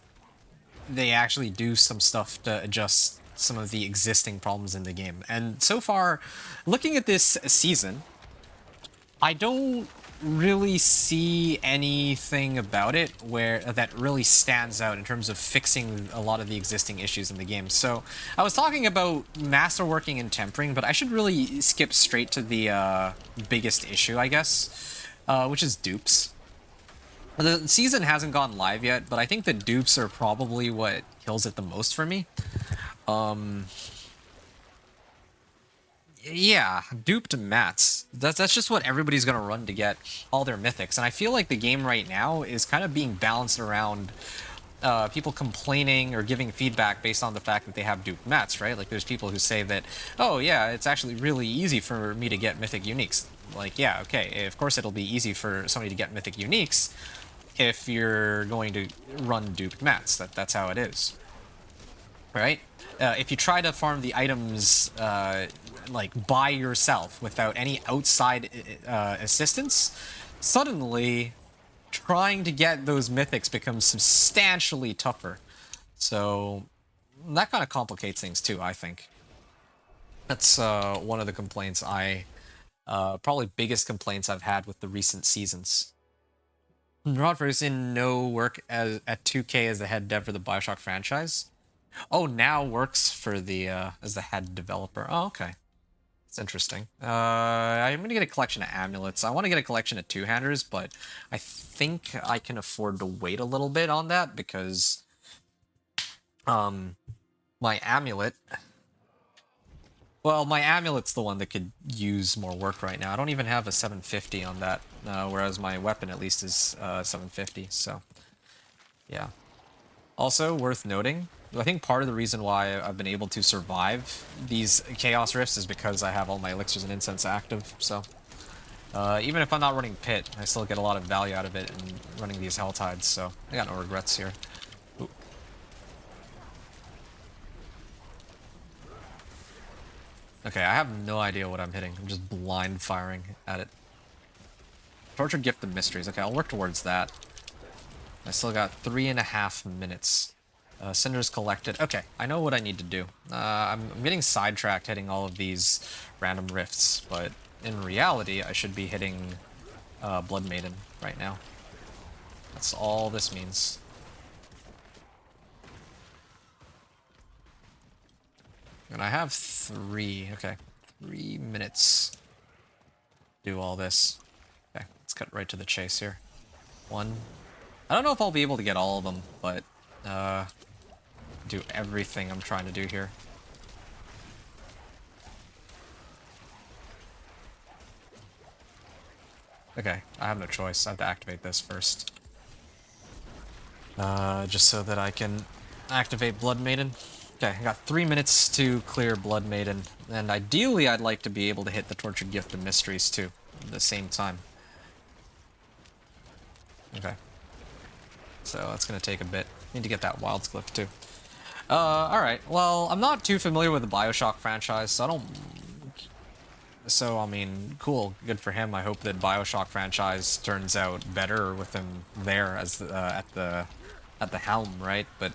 they actually do some stuff to adjust some of the existing problems in the game. And so far, looking at this season, I don't really see anything about it where that really stands out in terms of fixing a lot of the existing issues in the game. So I was talking about masterworking and tempering, but I should really skip straight to the biggest issue, I guess, which is dupes. The season hasn't gone live yet, but I think the dupes are probably what kills it the most for me. Yeah, duped mats. That's just what everybody's gonna run to get all their mythics, and I feel like the game right now is kind of being balanced around people complaining or giving feedback based on the fact that they have duped mats, right? Like there's people who say that, oh yeah, it's actually really easy for me to get mythic uniques. Like yeah, okay, of course it'll be easy for somebody to get mythic uniques if you're going to run duped mats. That's how it is, right? If you try to farm the items like by yourself without any outside assistance, suddenly trying to get those mythics becomes substantially tougher. So that kind of complicates things too, I think. That's one of the complaints probably biggest complaints I've had with the recent seasons. Rod Ferguson, no work at 2K as the head dev for the Bioshock franchise. Oh, now works for the as the head developer. Oh, okay. It's interesting. I'm gonna get a collection of amulets. I want to get a collection of two-handers, but I think I can afford to wait a little bit on that because my amulet. Well, my amulet's the one that could use more work right now. I don't even have a 750 on that, whereas my weapon at least is 750. So, yeah. Also, worth noting, I think part of the reason why I've been able to survive these Chaos Rifts is because I have all my elixirs and incense active, so... even if I'm not running Pit, I still get a lot of value out of it in running these Hell Tides, so I got no regrets here. Ooh. Okay, I have no idea what I'm hitting. I'm just blind firing at it. Tortured Gift of Mysteries. Okay, I'll work towards that. I still got 3.5 minutes. Cinders collected. Okay, I know what I need to do. I'm getting sidetracked hitting all of these random rifts, but in reality, I should be hitting Blood Maiden right now. That's all this means. And I have 3 minutes to do all this. Okay, let's cut right to the chase here. 1. I don't know if I'll be able to get all of them, but do everything I'm trying to do here. Okay, I have no choice. I have to activate this first. Just so that I can activate Blood Maiden. Okay, I got 3 minutes to clear Blood Maiden, and ideally I'd like to be able to hit the Tortured Gift of Mysteries too, at the same time. Okay. so that's gonna take a bit. Need to get that wild glyph too. Alright, well, I'm not too familiar with the Bioshock franchise, so I don't... So, I mean, cool, good for him. I hope that Bioshock franchise turns out better with him there as at the helm, right? But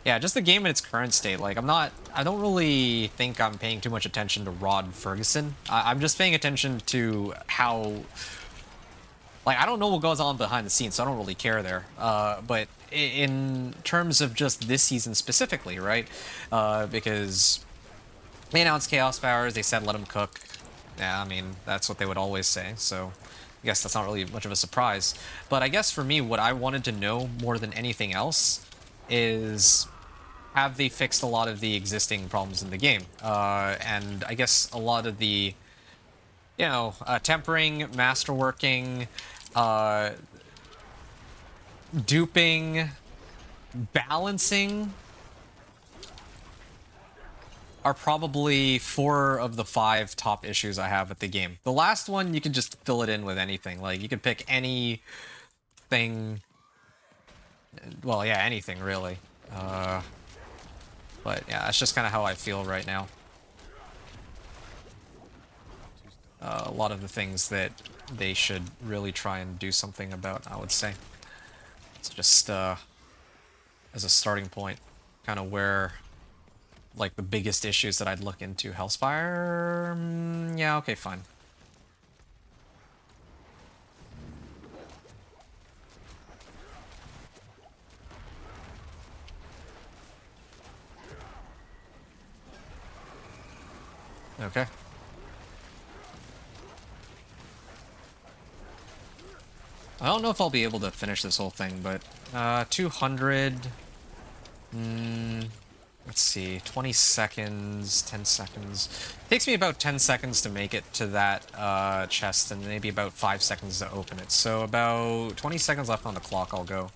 yeah, just the game in its current state. Like, I don't really think I'm paying too much attention to Rod Ferguson. I'm just paying attention to how, like, I don't know what goes on behind the scenes, so I don't really care there. But in terms of just this season specifically, right? Because they announced Chaos Powers, they said let him cook. Yeah, I mean, that's what they would always say, so I guess that's not really much of a surprise. But I guess for me, what I wanted to know more than anything else is, have they fixed a lot of the existing problems in the game? And I guess a lot of the, tempering, masterworking, uh, duping, balancing are probably 4 of the 5 top issues I have with the game. The last one, you can just fill it in with anything. Like, you could pick anything. Well, yeah, anything, really. But, yeah, that's just kind of how I feel right now. A lot of the things that they should really try and do something about, I would say. So just, as a starting point, kind of where... like the biggest issues that I'd look into. Hellspire? Yeah, okay, fine. Okay. I don't know if I'll be able to finish this whole thing, but 200. Let's see, 20 seconds, 10 seconds. Takes me about 10 seconds to make it to that chest, and maybe about 5 seconds to open it. So about 20 seconds left on the clock, I'll go.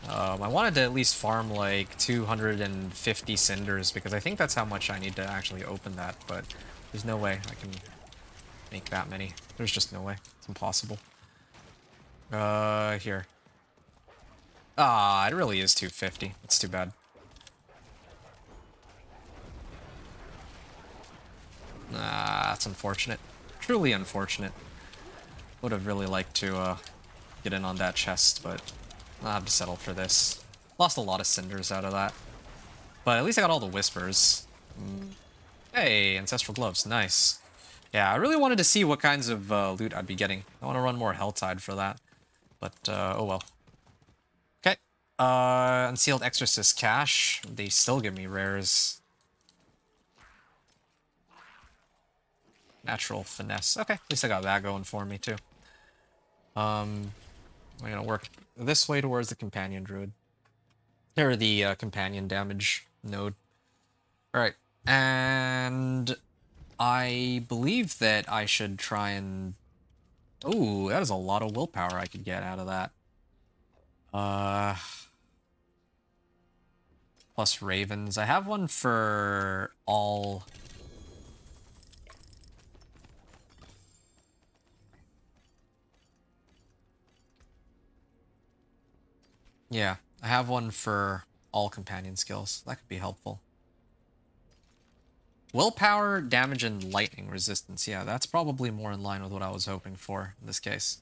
I wanted to at least farm like 250 cinders, because I think that's how much I need to actually open that, but there's no way I can make that many. There's just no way. It's impossible. Here. Ah, it really is 250. It's too bad. Ah, that's unfortunate. Truly unfortunate. Would have really liked to get in on that chest, but I'll have to settle for this. Lost a lot of cinders out of that. But at least I got all the whispers. Hey, ancestral gloves, nice. Yeah, I really wanted to see what kinds of loot I'd be getting. I want to run more Helltide for that. But, oh well. Okay. Unsealed Exorcist Cache. They still give me rares. Natural Finesse. Okay, at least I got that going for me, too. I'm gonna work this way towards the Companion Druid. Or the Companion damage node. Alright, and I believe that I should try and... Ooh, that is a lot of willpower I could get out of that. Plus Ravens. I have one for all... Yeah, I have one for all companion skills. That could be helpful. Willpower, damage, and lightning resistance. Yeah, that's probably more in line with what I was hoping for in this case.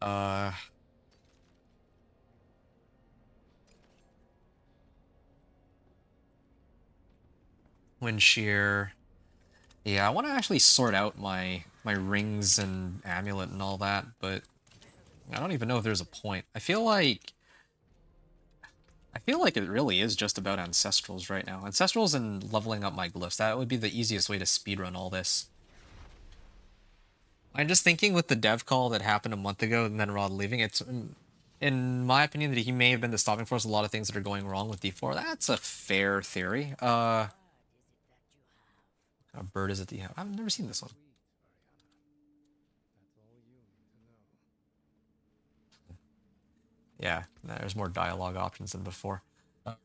Wind shear. Yeah, I want to actually sort out my rings and amulet and all that, but I don't even know if there's a point. I feel like it really is just about ancestrals right now. Ancestrals and leveling up my glyphs. That would be the easiest way to speedrun all this. I'm just thinking with the dev call that happened a month ago and then Rod leaving, it's, in my opinion, that he may have been the stopping force of a lot of things that are going wrong with D4. That's a fair theory. A bird is it that you have? I've never seen this one. Yeah, there's more dialogue options than before.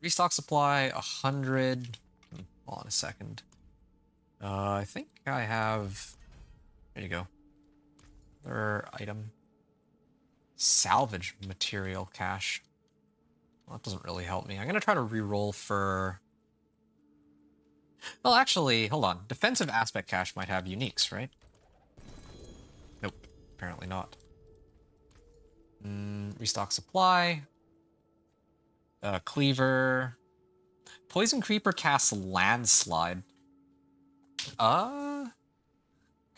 Restock supply, 100. Hold on a second. I think I have... There you go. Other item. Salvage material cache. Well, that doesn't really help me. I'm going to try to reroll for... Well, actually, hold on. Defensive aspect cache might have uniques, right? Nope, apparently not. Restock supply. Cleaver. Poison Creeper casts Landslide. Kind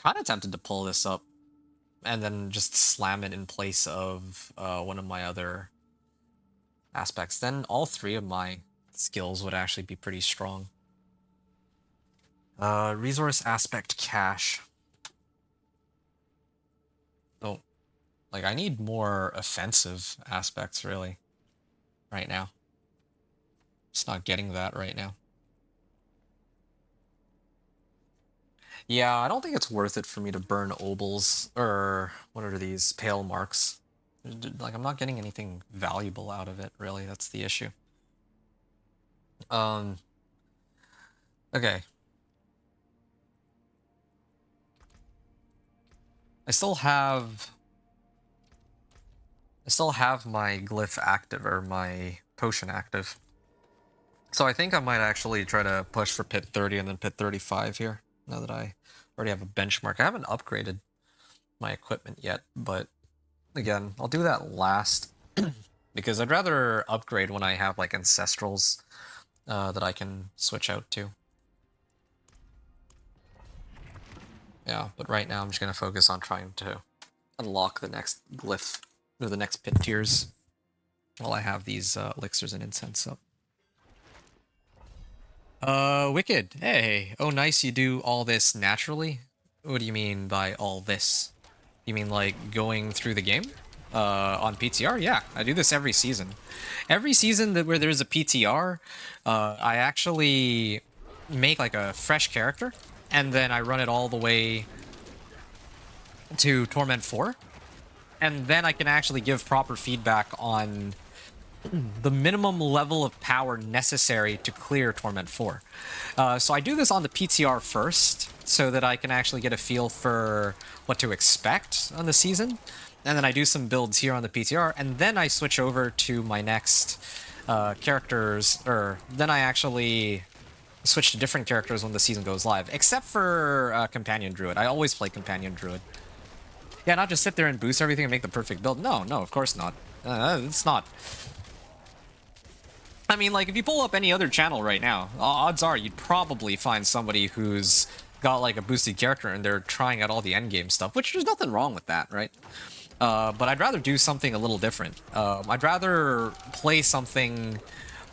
of tempted to pull this up and then just slam it in place of one of my other aspects. Then all three of my skills would actually be pretty strong. Resource aspect cache. Oh, like I need more offensive aspects really right now. Just not getting that right now. Yeah, I don't think it's worth it for me to burn obols, or what are these, pale marks. Like, I'm not getting anything valuable out of it, really. That's the issue. Okay. I still have my glyph active, or my potion active. So I think I might actually try to push for pit 30 and then pit 35 here, now that I already have a benchmark. I haven't upgraded my equipment yet, but again, I'll do that last because I'd rather upgrade when I have like ancestrals that I can switch out to. Yeah, but right now I'm just gonna focus on trying to unlock the next glyph, or the next pit tiers, while I have these elixirs and incense up. Wicked. Hey. Oh, nice, you do all this naturally? What do you mean by all this? You mean like going through the game? On PTR? Yeah, I do this every season. Every season where there's a PTR, I actually make like a fresh character, and then I run it all the way to Torment 4, and then I can actually give proper feedback on the minimum level of power necessary to clear Torment 4. So I do this on the PTR first, so that I can actually get a feel for what to expect on the season. And then I do some builds here on the PTR, and then I switch over to my next characters, or then I actually switch to different characters when the season goes live, except for Companion Druid. I always play Companion Druid. Yeah, not just sit there and boost everything and make the perfect build. No, of course not. It's not. I mean, like, if you pull up any other channel right now, odds are you'd probably find somebody who's got, like, a boosted character and they're trying out all the endgame stuff, which there's nothing wrong with that, right? But I'd rather do something a little different. I'd rather play something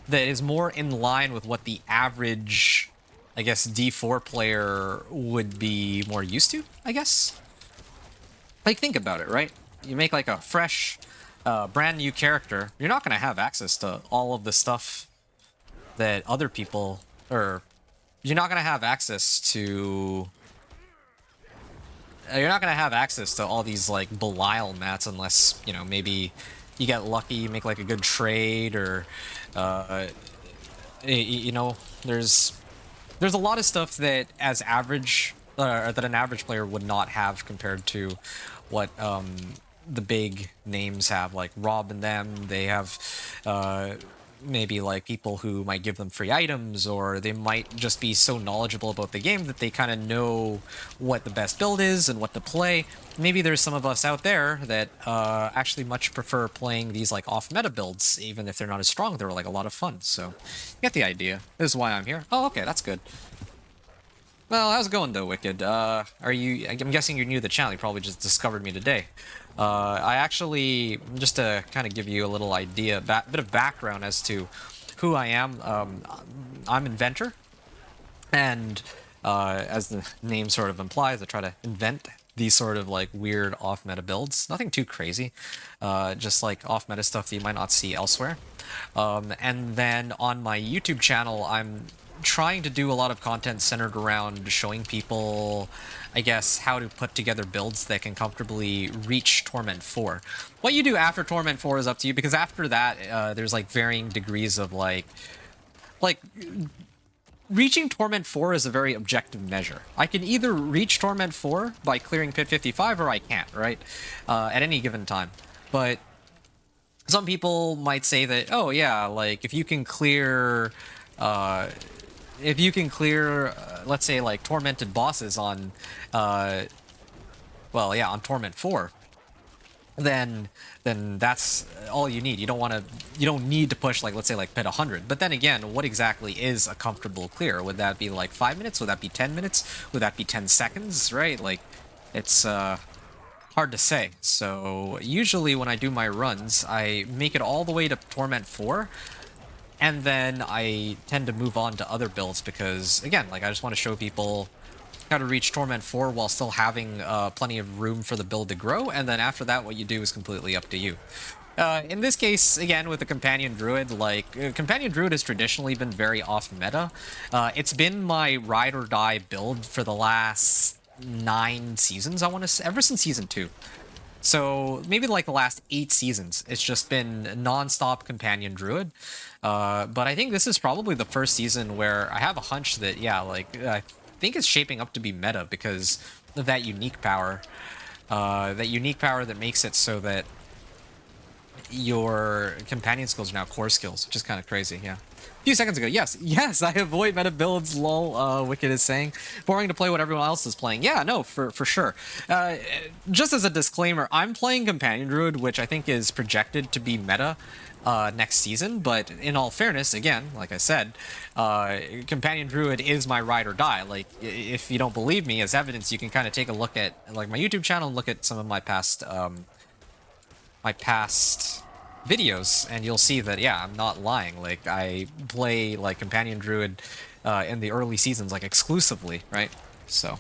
that is more in line with what the average, I guess, D4 player would be more used to, I guess? Like, think about it, right? You make, like, a fresh... brand new character, you're not going to have access to all of the stuff that other people, or you're not going to have access to all these like Belial mats unless, you know, maybe you get lucky, you make like a good trade, or you know, there's a lot of stuff that as average that an average player would not have compared to what the big names have, like Rob and them. They have maybe like people who might give them free items, or they might just be so knowledgeable about the game that they kind of know what the best build is and what to play. Maybe there's some of us out there that actually much prefer playing these like off-meta builds, even if they're not as strong. They're like a lot of fun. So you get the idea. This is why I'm here. Oh, okay, that's good. Well, how's it going though, Wicked? I'm guessing you're new to the channel. You probably just discovered me today. I actually, just to kind of give you a little idea, bit of background as to who I am. I'm Inventor, and as the name sort of implies, I try to invent these sort of like weird off-meta builds. Nothing too crazy, just like off-meta stuff that you might not see elsewhere. And then on my YouTube channel, I'm trying to do a lot of content centered around showing people, I guess, how to put together builds that can comfortably reach Torment 4. What you do after Torment 4 is up to you, because after that, there's like varying degrees of like reaching Torment 4 is a very objective measure. I can either reach Torment 4 by clearing Pit 55, or I can't, right? At any given time. But some people might say that, oh yeah, like if you can clear, let's say like tormented bosses on, well, yeah, on Torment 4, then that's all you need. You don't need to push, like, let's say like pit 100. But then again, what exactly is a comfortable clear? Would that be like 5 minutes? Would that be 10 minutes? Would that be 10 seconds? Right? Like, it's hard to say. So usually when I do my runs, I make it all the way to Torment 4, and then I tend to move on to other builds because, again, like, I just want to show people how to reach Torment 4 while still having plenty of room for the build to grow, and then after that, what you do is completely up to you. In this case, again, with the Companion Druid, like, Companion Druid has traditionally been very off-meta. It's been my ride-or-die build for the last 9 seasons, I want to say, ever since Season 2. So maybe like the last 8 seasons, it's just been non-stop Companion Druid. But I think this is probably the first season where I have a hunch that, yeah, like, I think it's shaping up to be meta because of that unique power. That unique power that makes it so that your companion skills are now core skills, which is kind of crazy, yeah. A few seconds ago, yes, I avoid meta builds, lol, Wicked is saying. Boring to play what everyone else is playing. Yeah, no, for sure. Just as a disclaimer, I'm playing Companion Druid, which I think is projected to be meta next season, but in all fairness, again, like I said, Companion Druid is my ride or die. Like, if you don't believe me, as evidence, you can kind of take a look at, like, my YouTube channel and look at some of my past videos, and you'll see that, yeah, I'm not lying. Like, I play like Companion Druid in the early seasons, like, exclusively, right? So,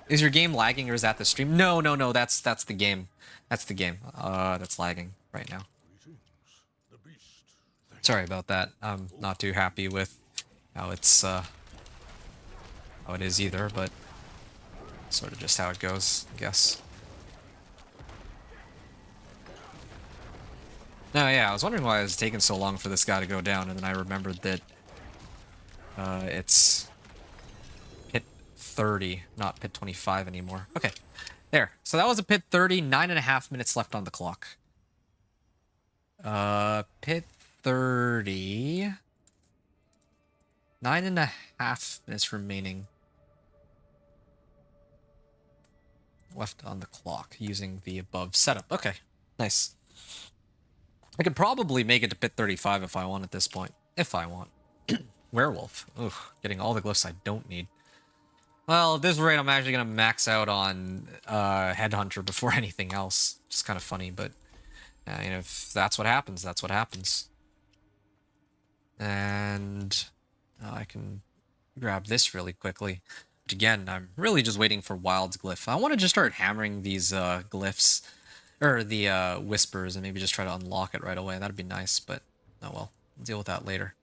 is your game lagging or is that the stream? No, that's the game. That's the game. That's lagging right now. The beast. Sorry about that. I'm not too happy with how it's how it is either, but sort of just how it goes, I guess. No, yeah, I was wondering why it was taking so long for this guy to go down, and then I remembered that it's pit 30, not pit 25 anymore. Okay, there. So that was a pit 30, 9.5 minutes left on the clock. Pit 30, 9.5 minutes remaining left on the clock using the above setup. Okay, nice. I could probably make it to pit 35 if I want at this point. If I want. Werewolf. Ugh, getting all the glyphs I don't need. Well, at this rate, I'm actually going to max out on Headhunter before anything else. Just kind of funny, but you know, if that's what happens, that's what happens. And I can grab this really quickly. Which, again, I'm really just waiting for Wild's glyph. I want to just start hammering these glyphs, or the whispers, and maybe just try to unlock it right away. That'd be nice, but oh well. We'll deal with that later.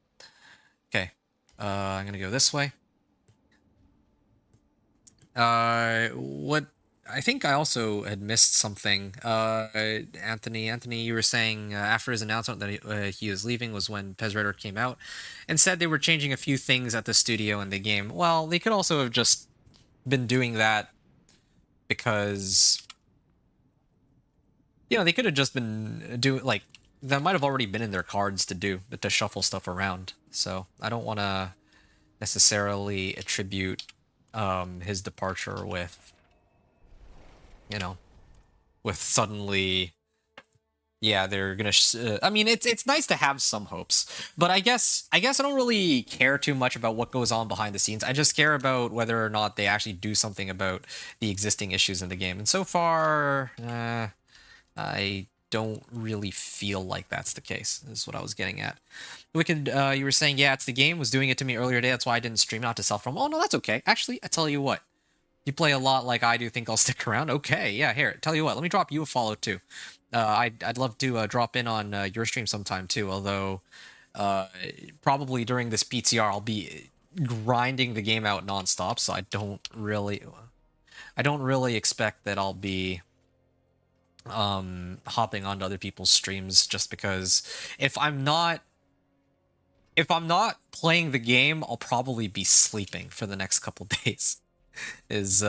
Okay, I'm going to go this way. What I think I also had missed something. Anthony, you were saying after his announcement that he was leaving was when Pez Rider came out and said they were changing a few things at the studio and the game. Well, they could also have just been doing that because, you know, they could have just been doing, like, that might have already been in their cards to do, but to shuffle stuff around. So I don't want to necessarily attribute his departure with, you know, with suddenly, yeah, they're gonna. I mean, it's nice to have some hopes, but I guess I don't really care too much about what goes on behind the scenes. I just care about whether or not they actually do something about the existing issues in the game. And so far, I don't really feel like that's the case. Is what I was getting at. Wicked, you were saying, yeah, it's the game was doing it to me earlier today. That's why I didn't stream, not to self-promo. Oh no, that's okay. Actually, I tell you what. You play a lot like I do, think I'll stick around? Okay, yeah, here, tell you what, let me drop you a follow too. I'd love to drop in on your stream sometime too, although probably during this PTR I'll be grinding the game out nonstop, so I don't really expect that I'll be hopping onto other people's streams, just because if I'm not playing the game, I'll probably be sleeping for the next couple days. is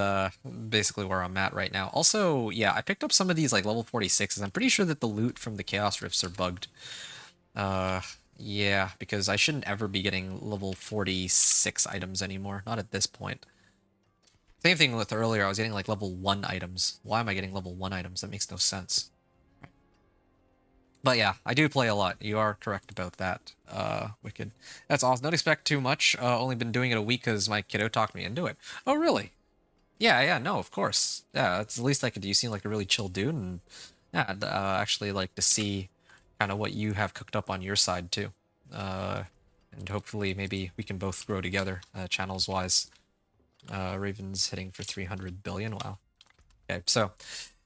basically where I'm at right now. Also, yeah, I picked up some of these like level 46s. I'm pretty sure that the loot from the Chaos Rifts are bugged. Yeah, because I shouldn't ever be getting level 46 items anymore. Not at this point. Same thing with earlier, I was getting like level 1 items. Why am I getting level 1 items? That makes no sense. But yeah, I do play a lot. You are correct about that, Wicked. That's awesome. Don't expect too much. Only been doing it a week because my kiddo talked me into it. Oh, really? Yeah, yeah, no, of course. Yeah, that's the least I could do. You seem like a really chill dude, and yeah, I'd actually like to see kind of what you have cooked up on your side too. Uh, and hopefully maybe we can both grow together, channels-wise. Raven's hitting for 300 billion. Wow. Okay, so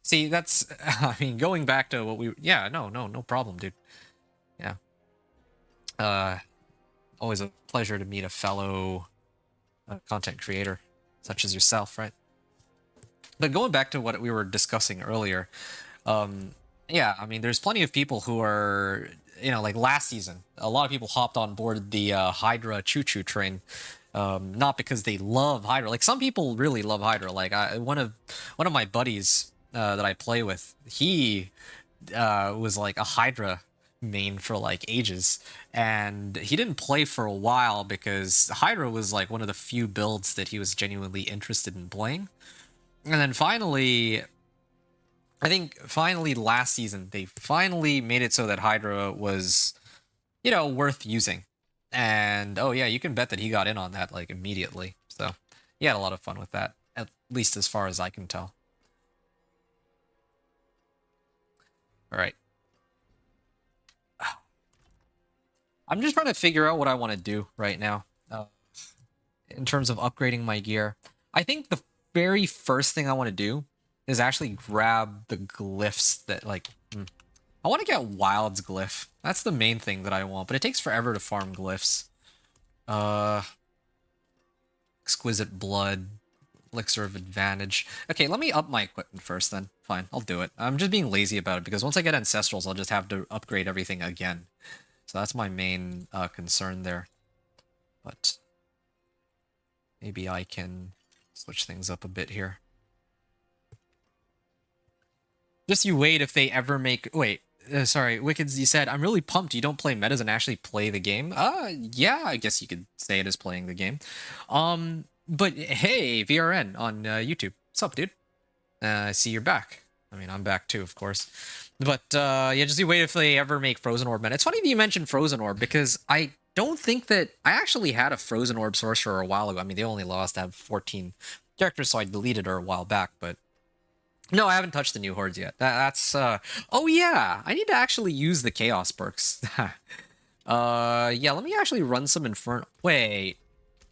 see, that's I mean, going back to what we yeah, no problem, dude. Yeah. Uh Always a pleasure to meet a fellow content creator such as yourself, right? But going back to what we were discussing earlier, yeah, I mean, there's plenty of people who are, like last season, a lot of people hopped on board the Hydra choo-choo train, not because they love Hydra. Like some people really love Hydra. Like one of my buddies that I play with, he was like a Hydra main for like ages, and he didn't play for a while because Hydra was like one of the few builds that he was genuinely interested in playing. And then finally, I think finally last season, they finally made it so that Hydra was, worth using. And oh yeah, you can bet that he got in on that like immediately. So he had a lot of fun with that, at least as far as I can tell. All right. I'm just trying to figure out what I want to do right now in terms of upgrading my gear. I think the very first thing I want to do is actually grab the glyphs that like I want to get Wild's glyph. That's the main thing that I want, but it takes forever to farm glyphs. Exquisite blood, elixir of advantage. Okay, let me up my equipment first then. Fine, I'll do it. I'm just being lazy about it because once I get ancestrals, I'll just have to upgrade everything again. So that's my main concern there. But maybe I can switch things up a bit here. Just you wait if they ever make... Wait, sorry, Wickeds, you said, I'm really pumped you don't play metas and actually play the game. Yeah, I guess you could say it as playing the game. But hey, VRN on YouTube. What's up, dude? I see you're back. I mean, I'm back too, of course. But yeah, just you wait if they ever make Frozen Orb meta. It's funny that you mentioned Frozen Orb because I don't think that... I actually had a Frozen Orb Sorcerer a while ago. I mean, they only lost to have 14 characters, so I deleted her a while back, but... No, I haven't touched the new hordes yet. That's oh yeah, I need to actually use the chaos perks. Yeah, let me actually run some Infernal. Wait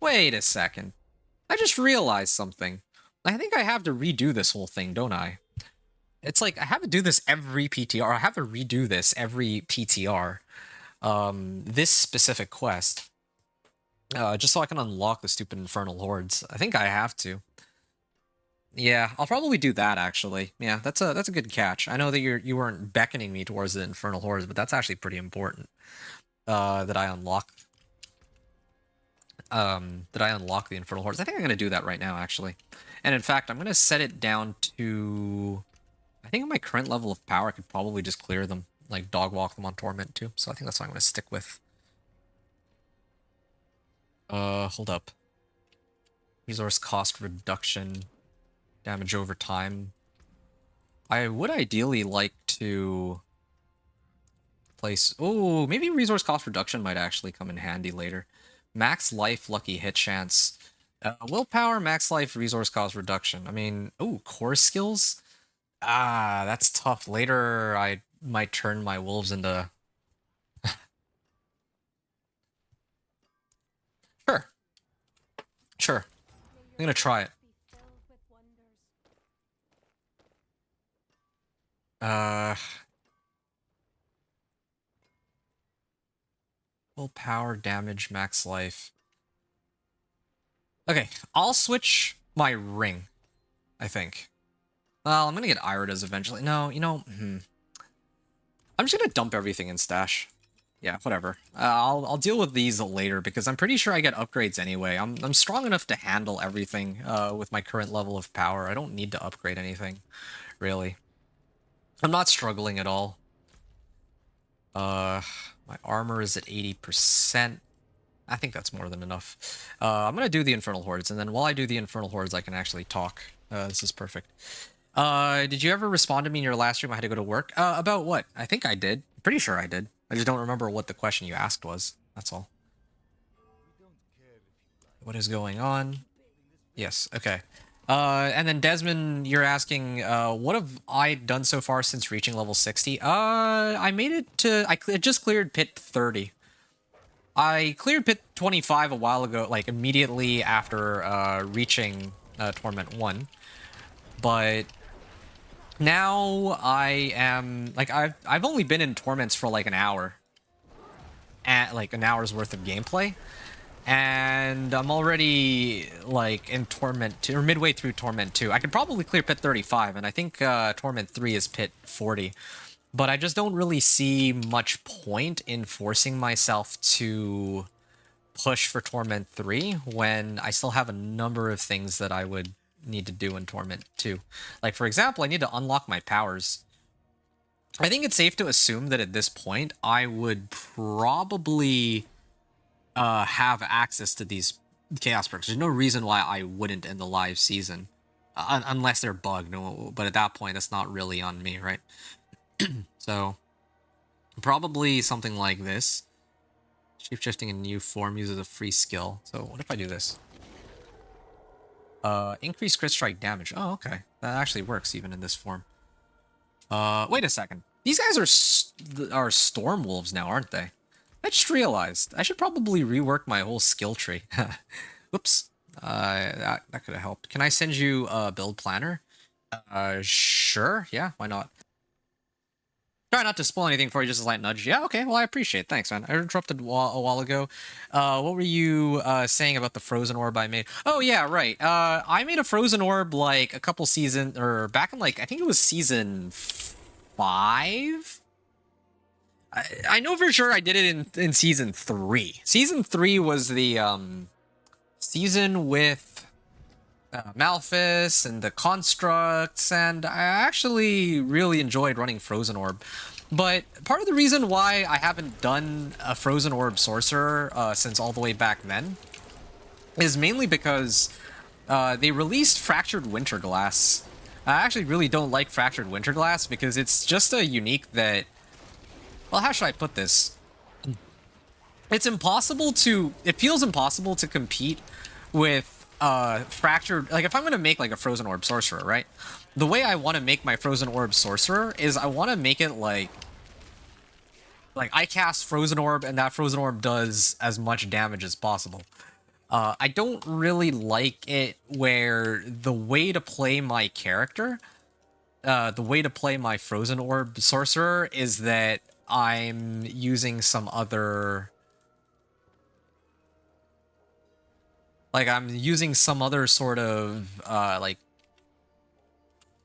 a second. I just realized something. I think I have to redo this whole thing, don't I? It's like I have to do this every PTR. I have to redo this every PTR. This specific quest. Just so I can unlock the stupid Infernal hordes. I think I have to. Yeah, I'll probably do that actually. Yeah, that's a good catch. I know that you weren't beckoning me towards the Infernal hordes, but that's actually pretty important. That I unlock the Infernal hordes. I think I'm gonna do that right now actually. And in fact, I'm gonna set it down to... I think at my current level of power, I could probably just clear them, like dog walk them on Torment II. So I think that's what I'm gonna stick with. Hold up. Resource cost reduction. Damage over time. I would ideally like to place... Oh, maybe resource cost reduction might actually come in handy later. Max life, lucky hit chance. Willpower, max life, resource cost reduction. I mean, oh, core skills? Ah, that's tough. Later, I might turn my wolves into... Sure. Sure. I'm gonna try it. Willpower, damage, max life. Okay, I'll switch my ring, I think. Well, I'm gonna get Iridas eventually. No, I'm just gonna dump everything in stash. Yeah, whatever. I'll deal with these later because I'm pretty sure I get upgrades anyway. I'm strong enough to handle everything with my current level of power. I don't need to upgrade anything, really. I'm not struggling at all. My armor is at 80%. I think that's more than enough. I'm gonna do the Infernal Hordes, and then while I do the Infernal Hordes, I can actually talk. This is perfect. Did you ever respond to me in your last stream? I had to go to work. About what? I think I did. Pretty sure I did. I just don't remember what the question you asked was. That's all. What is going on? Yes, okay. And then Desmond, you're asking, what have I done so far since reaching level 60? I made it to, I just cleared pit 30. I cleared pit 25 a while ago, like immediately after reaching Torment 1. But now I am, like, I've only been in Torments for like an hour. At like an hour's worth of gameplay. And I'm already like in Torment 2, or midway through Torment 2. I could probably clear pit 35, and I think Torment 3 is pit 40. But I just don't really see much point in forcing myself to push for Torment 3 when I still have a number of things that I would need to do in Torment 2. Like, for example, I need to unlock my powers. I think it's safe to assume that at this point, I would probably have access to these chaos perks. There's no reason why I wouldn't in the live season, unless they're bugged. No, but at that point, it's not really on me, right? So probably something like this. Shape-shifting in new form uses a free skill. So what if I do this? Increase crit strike damage. Oh, okay. That actually works even in this form. Wait a second. These guys are storm wolves now, aren't they? I just realized I should probably rework my whole skill tree. Whoops. That could have helped. Can I send you a build planner? Sure. Yeah, why not? Try not to spoil anything for you, just a slight nudge. Yeah, okay. Well, I appreciate it. Thanks, man. I interrupted a while ago. What were you saying about the frozen orb I made? Oh, yeah, right. I made a frozen orb like a couple seasons, or back in like, I think it was season 5? I know for sure I did it in season 3. Season 3 was the season with Malphus and the constructs, and I actually really enjoyed running Frozen Orb. But part of the reason why I haven't done a Frozen Orb Sorcerer since all the way back then is mainly because they released Fractured Winterglass. I actually really don't like Fractured Winterglass because it's just a unique that... Well, how should I put this? It's impossible to... It feels impossible to compete with Fractured... Like, if I'm going to make, like, a Frozen Orb Sorcerer, right? The way I want to make my Frozen Orb Sorcerer is I want to make it, like... Like, I cast Frozen Orb, and that Frozen Orb does as much damage as possible. I don't really like it where the way to play my character... the way to play my Frozen Orb Sorcerer is that I'm using some other... Like, I'm using some other sort of, like,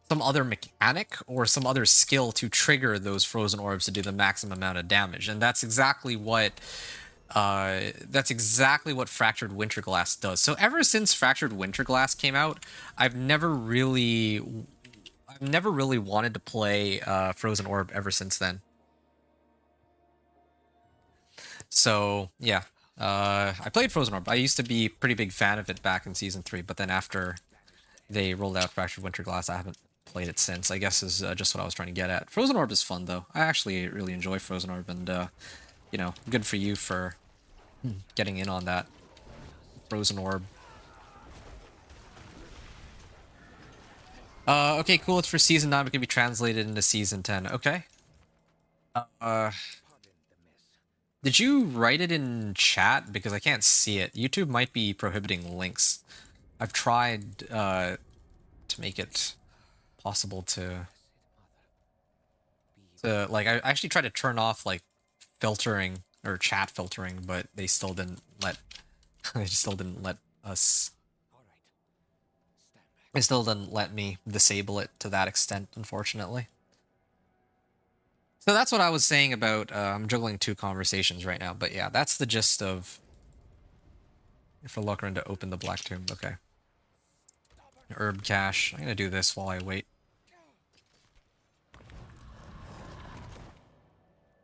some other mechanic or some other skill to trigger those frozen orbs to do the maximum amount of damage. And that's exactly what Fractured Winterglass does. So ever since Fractured Winterglass came out, I've never really wanted to play Frozen Orb ever since then. So, yeah. I played Frozen Orb. I used to be a pretty big fan of it back in Season 3, but then after they rolled out Fractured Winterglass, I haven't played it since, I guess is just what I was trying to get at. Frozen Orb is fun, though. I actually really enjoy Frozen Orb, and, you know, good for you for getting in on that. Frozen Orb. Okay, cool. It's for Season 9, but can be translated into Season 10. Okay. Did you write it in chat? Because I can't see it. YouTube might be prohibiting links. I've tried to make it possible to like, I actually tried to turn off like filtering or chat filtering, but they still didn't let they still didn't let us. They still didn't let me disable it to that extent, unfortunately. So that's what I was saying about I'm juggling two conversations right now, but yeah, that's the gist of if we're looking to open the Black Tomb. Okay. Herb cache. I'm gonna do this while I wait.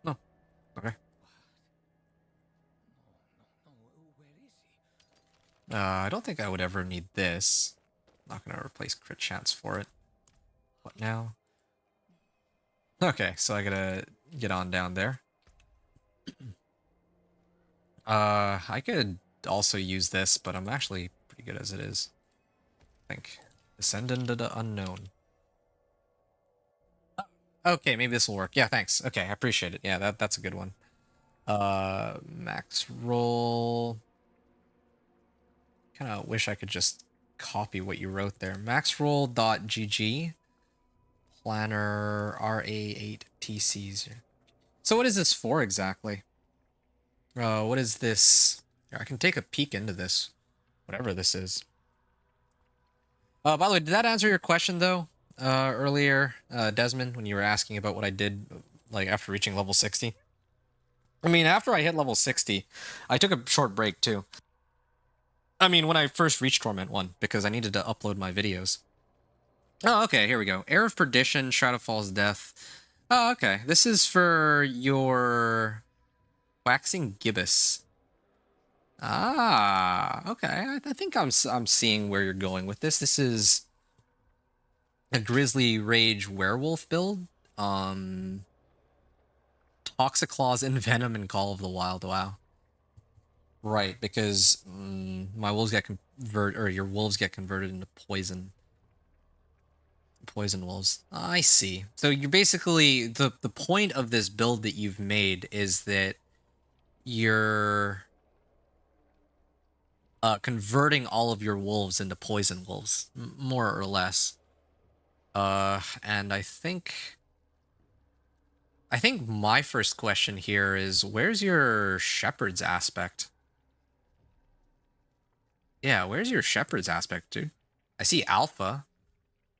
Oh, okay. I don't think I would ever need this. Not gonna replace crit chance for it. What now? Okay, so I gotta get on down there. I could also use this, but I'm actually pretty good as it is. I think. Descend into the unknown. Okay, maybe this will work. Yeah, thanks. Okay, I appreciate it. Yeah, that's a good one. Max roll. Kind of wish I could just copy what you wrote there. Maxroll.gg planner RA8TCs. So what is this for exactly? What is this? Here, I can take a peek into this, whatever this is. By the way, did that answer your question though? Earlier, Desmond, when you were asking about what I did, like after reaching level 60. I mean, after I hit level 60, I took a short break too. I mean, when I first reached Torment 1, because I needed to upload my videos. Oh, okay, here we go. Air of Perdition, Shroud of Fall's Death. Oh, okay. This is for your Waxing Gibbous. Ah, okay. I think I'm seeing where you're going with this. This is a Grizzly Rage Werewolf build. Toxiclaws, Envenom, and Call of the Wild. Wow. Right, because my wolves get converted, or your wolves get converted into poison. Poison wolves. I see. So you're basically the point of this build that you've made is that you're converting all of your wolves into poison wolves, more or less. And I think my first question here is, where's your shepherd's aspect? Yeah, where's your shepherd's aspect, dude? I see Alpha.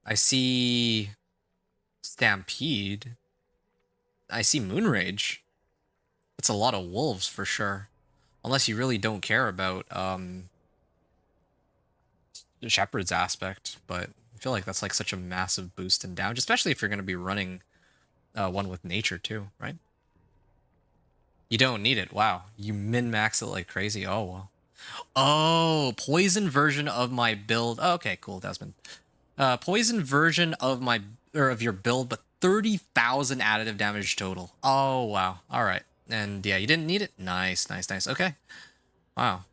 I see Stampede. I see Moonrage. That's a lot of wolves for sure. Unless you really don't care about the shepherd's aspect, but I feel like that's like such a massive boost in damage, especially if you're going to be running one with nature too, right? You don't need it. Wow, you min-max it like crazy. Oh, well. Oh, poison version of my build. Oh, okay, cool, Desmond. Poison version of my, or of your build, but 30,000 additive damage total. Oh, wow. All right. And yeah, you didn't need it. Nice, nice, nice. Okay. Wow.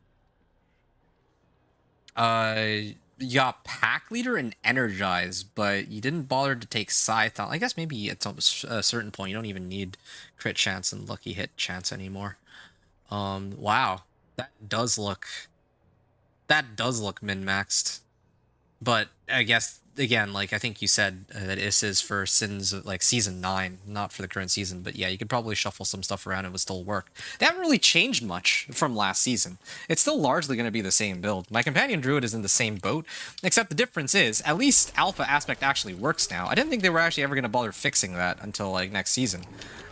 You got Pack Leader and Energize, but you didn't bother to take Scythe. I guess maybe at a certain point you don't even need crit chance and lucky hit chance anymore. Wow. That does look min-maxed. But I guess, again, like I think you said that this is for Sins of, like, Season 9, not for the current season. But yeah, you could probably shuffle some stuff around and it would still work. They haven't really changed much from last season. It's still largely going to be the same build. My Companion Druid is in the same boat, except the difference is, at least Alpha Aspect actually works now. I didn't think they were actually ever going to bother fixing that until, like, next season.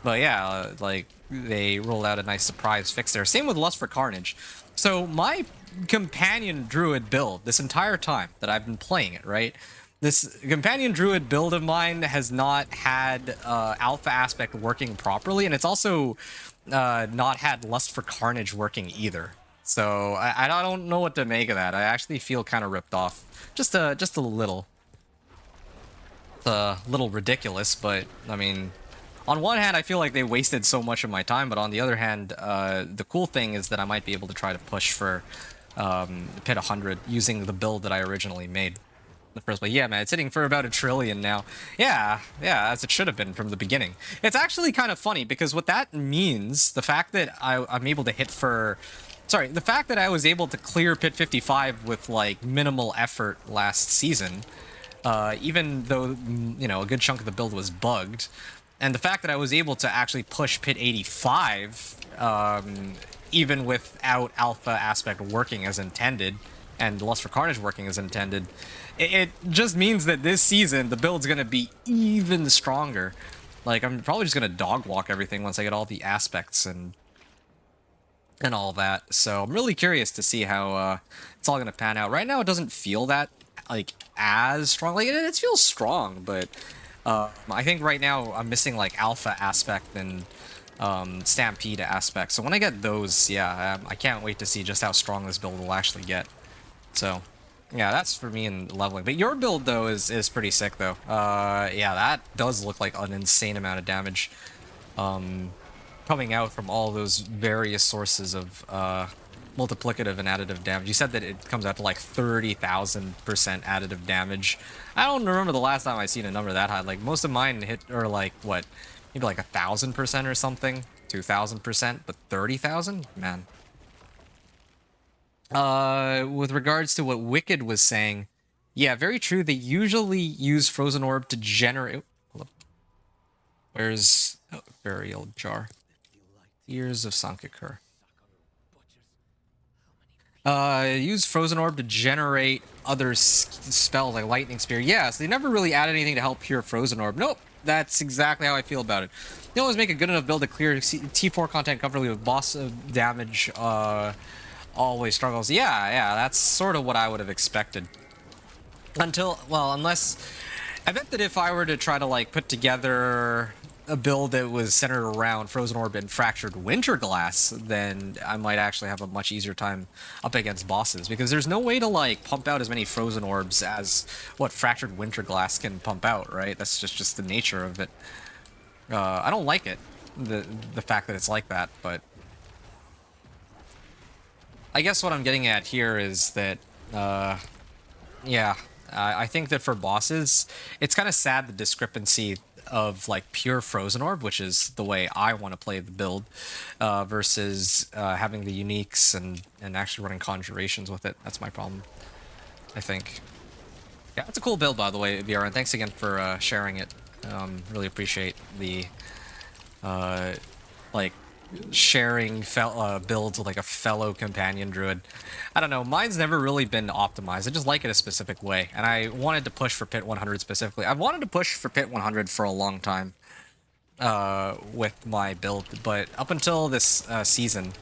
But yeah, like, they rolled out a nice surprise fix there. Same with Lust for Carnage. So my Companion Druid build this entire time that I've been playing it, right? This Companion Druid build of mine has not had Alpha Aspect working properly, and it's also not had Lust for Carnage working either. So I don't know what to make of that. I actually feel kind of ripped off. Just a little. It's a little ridiculous, but I mean, on one hand, I feel like they wasted so much of my time, but on the other hand, the cool thing is that I might be able to try to push for Pit 100 using the build that I originally made in the first place. Yeah, man, it's hitting for about 1 trillion now. Yeah, as it should have been from the beginning. It's actually kind of funny because what that means, the fact that I'm able to hit for... Sorry, the fact that I was able to clear Pit 55 with, like, minimal effort last season, even though, you know, a good chunk of the build was bugged, and the fact that I was able to actually push Pit 85, even without Alpha Aspect working as intended, and Lust for Carnage working as intended, it just means that this season, the build's going to be even stronger. Like, I'm probably just gonna dog walk everything once I get all the aspects and all that. So I'm really curious to see how it's all gonna pan out. Right now, it doesn't feel that like as strong. Like it feels strong, but I think right now I'm missing like alpha aspect and stampede aspect. So when I get those, yeah, I can't wait to see just how strong this build will actually get. So yeah, that's for me in leveling. But your build though is pretty sick though. Yeah, that does look like an insane amount of damage. Coming out from all those various sources of multiplicative and additive damage. You said that it comes out to like 30,000% additive damage. I don't remember the last time I seen a number that high. Like most of mine hit or like what, maybe like 1,000% or something, 2,000%, but 30,000, man. With regards to what Wicked was saying, yeah, very true. They usually use Frozen Orb to generate. Hold up. Where's Burial Jar? Years of Sankakure. Use Frozen Orb to generate other spells like Lightning Spear. Yeah, so they never really add anything to help pure Frozen Orb. Nope, that's exactly how I feel about it. They always make a good enough build to clear T4 content comfortably with boss damage. Always struggles. Yeah, that's sort of what I would have expected. Until, well, unless... I bet that if I were to try to, like, put together a build that was centered around Frozen Orb and Fractured Winterglass, then I might actually have a much easier time up against bosses. Because there's no way to, like, pump out as many Frozen Orbs as what Fractured Winterglass can pump out, right? That's just the nature of it. I don't like it, the fact that it's like that, but... I guess what I'm getting at here is that, yeah... I think that for bosses, it's kind of sad the discrepancy of like pure Frozen Orb, which is the way I want to play the build, versus having the uniques and actually running conjurations with it. That's my problem, I think. Yeah, it's a cool build, by the way, VR, and thanks again for sharing it. Really appreciate the like sharing builds with like a fellow companion druid. I don't know, mine's never really been optimized. I just like it a specific way, and I wanted to push for Pit 100 specifically. I've wanted to push for Pit 100 for a long time with my build, but up until this season,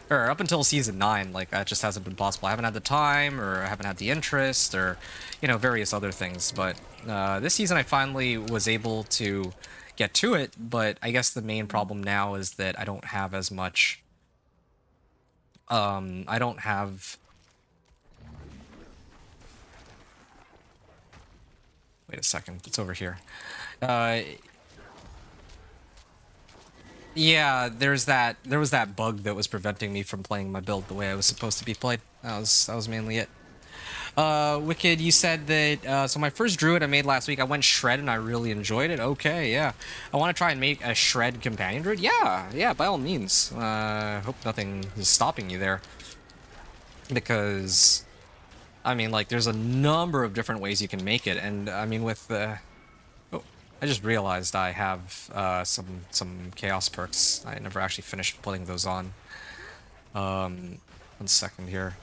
or up until season 9, like that just hasn't been possible. I haven't had the time, or I haven't had the interest, or you know, various other things. But this season I finally was able to get to it, but I guess the main problem now is that I don't have as much I don't have wait a second, it's over here. Yeah, there was that bug that was preventing me from playing my build the way I was supposed to be played. That was mainly it. Wicked, you said that, so my first druid I made last week, I went shred and I really enjoyed it. Okay, yeah. I want to try and make a shred companion druid. Yeah, by all means. Hope nothing is stopping you there. Because, I mean, like, there's a number of different ways you can make it. And, I mean, with the... Oh, I just realized I have, some chaos perks. I never actually finished putting those on. 1 second here.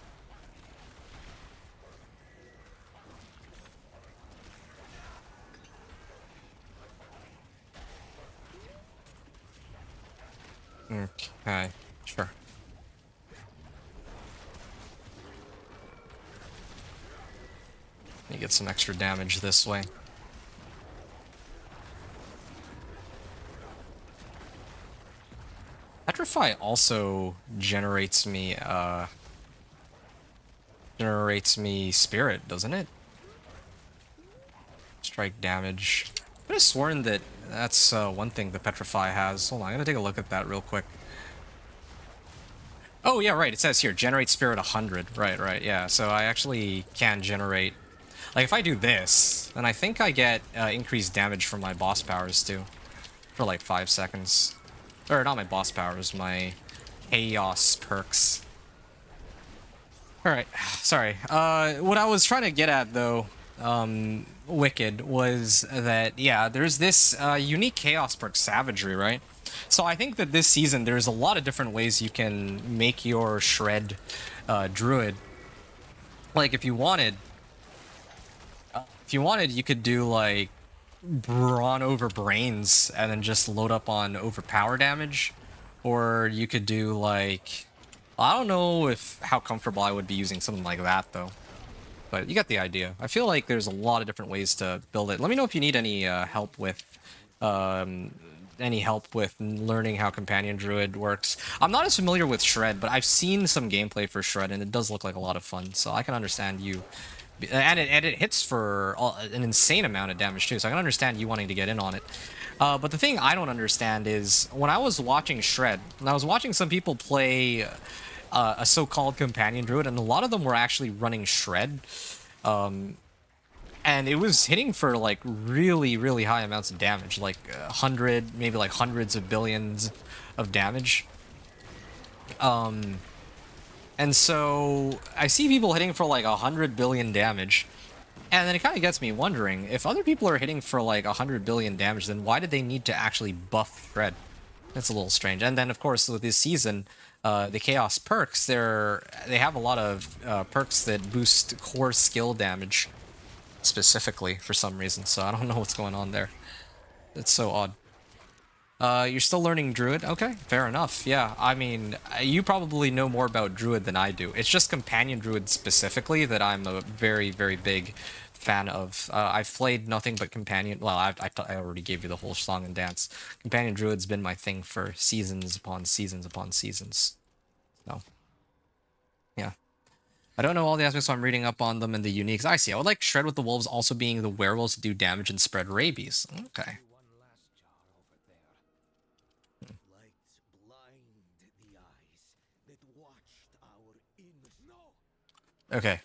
Okay, sure. Let me get some extra damage this way. Petrify also generates me spirit, doesn't it? Strike damage. I could have sworn that that's one thing the Petrify has. Hold on, I'm gonna take a look at that real quick. Oh yeah, right. It says here generate spirit 100. Right. Yeah. So I actually can generate. Like if I do this, then I think I get increased damage from my boss powers too, for like 5 seconds. Or not my boss powers, my chaos perks. All right. Sorry. What I was trying to get at though, Wicked, was that yeah, there's this unique chaos perk, Savagery, right? So I think that this season there's a lot of different ways you can make your shred druid. Like if you wanted, you could do like brawn over brains and then just load up on overpower damage, or you could do like, I don't know if how comfortable I would be using something like that though, but you get the idea. I feel like there's a lot of different ways to build it. Let me know if you need um, any help with learning how Companion Druid works. I'm not as familiar with Shred, but I've seen some gameplay for Shred, and it does look like a lot of fun. So I can understand you, and it hits for an insane amount of damage too. So I can understand you wanting to get in on it. But the thing I don't understand is when I was watching Shred, and I was watching some people play a so-called Companion Druid, and a lot of them were actually running Shred. And it was hitting for like really, really high amounts of damage, like 100, maybe like hundreds of billions of damage. And so I see people hitting for like 100 billion damage, and then it kind of gets me wondering, if other people are hitting for like 100 billion damage, then why did they need to actually buff Shred? That's a little strange. And then of course with this season, the Chaos perks, they have a lot of perks that boost core skill damage specifically for some reason, so I don't know what's going on there. It's so odd. You're still learning Druid? Okay, fair enough. Yeah, I mean, you probably know more about Druid than I do. It's just Companion Druid specifically that I'm a very, very big fan of. I've played nothing but Companion. Well, I already gave you the whole song and dance. Companion Druid's been my thing for seasons upon seasons upon seasons. So, yeah. I don't know all the aspects, so I'm reading up on them and the uniques. I see. I would like Shred with the Wolves also being the werewolves to do damage and spread rabies. Okay. Okay.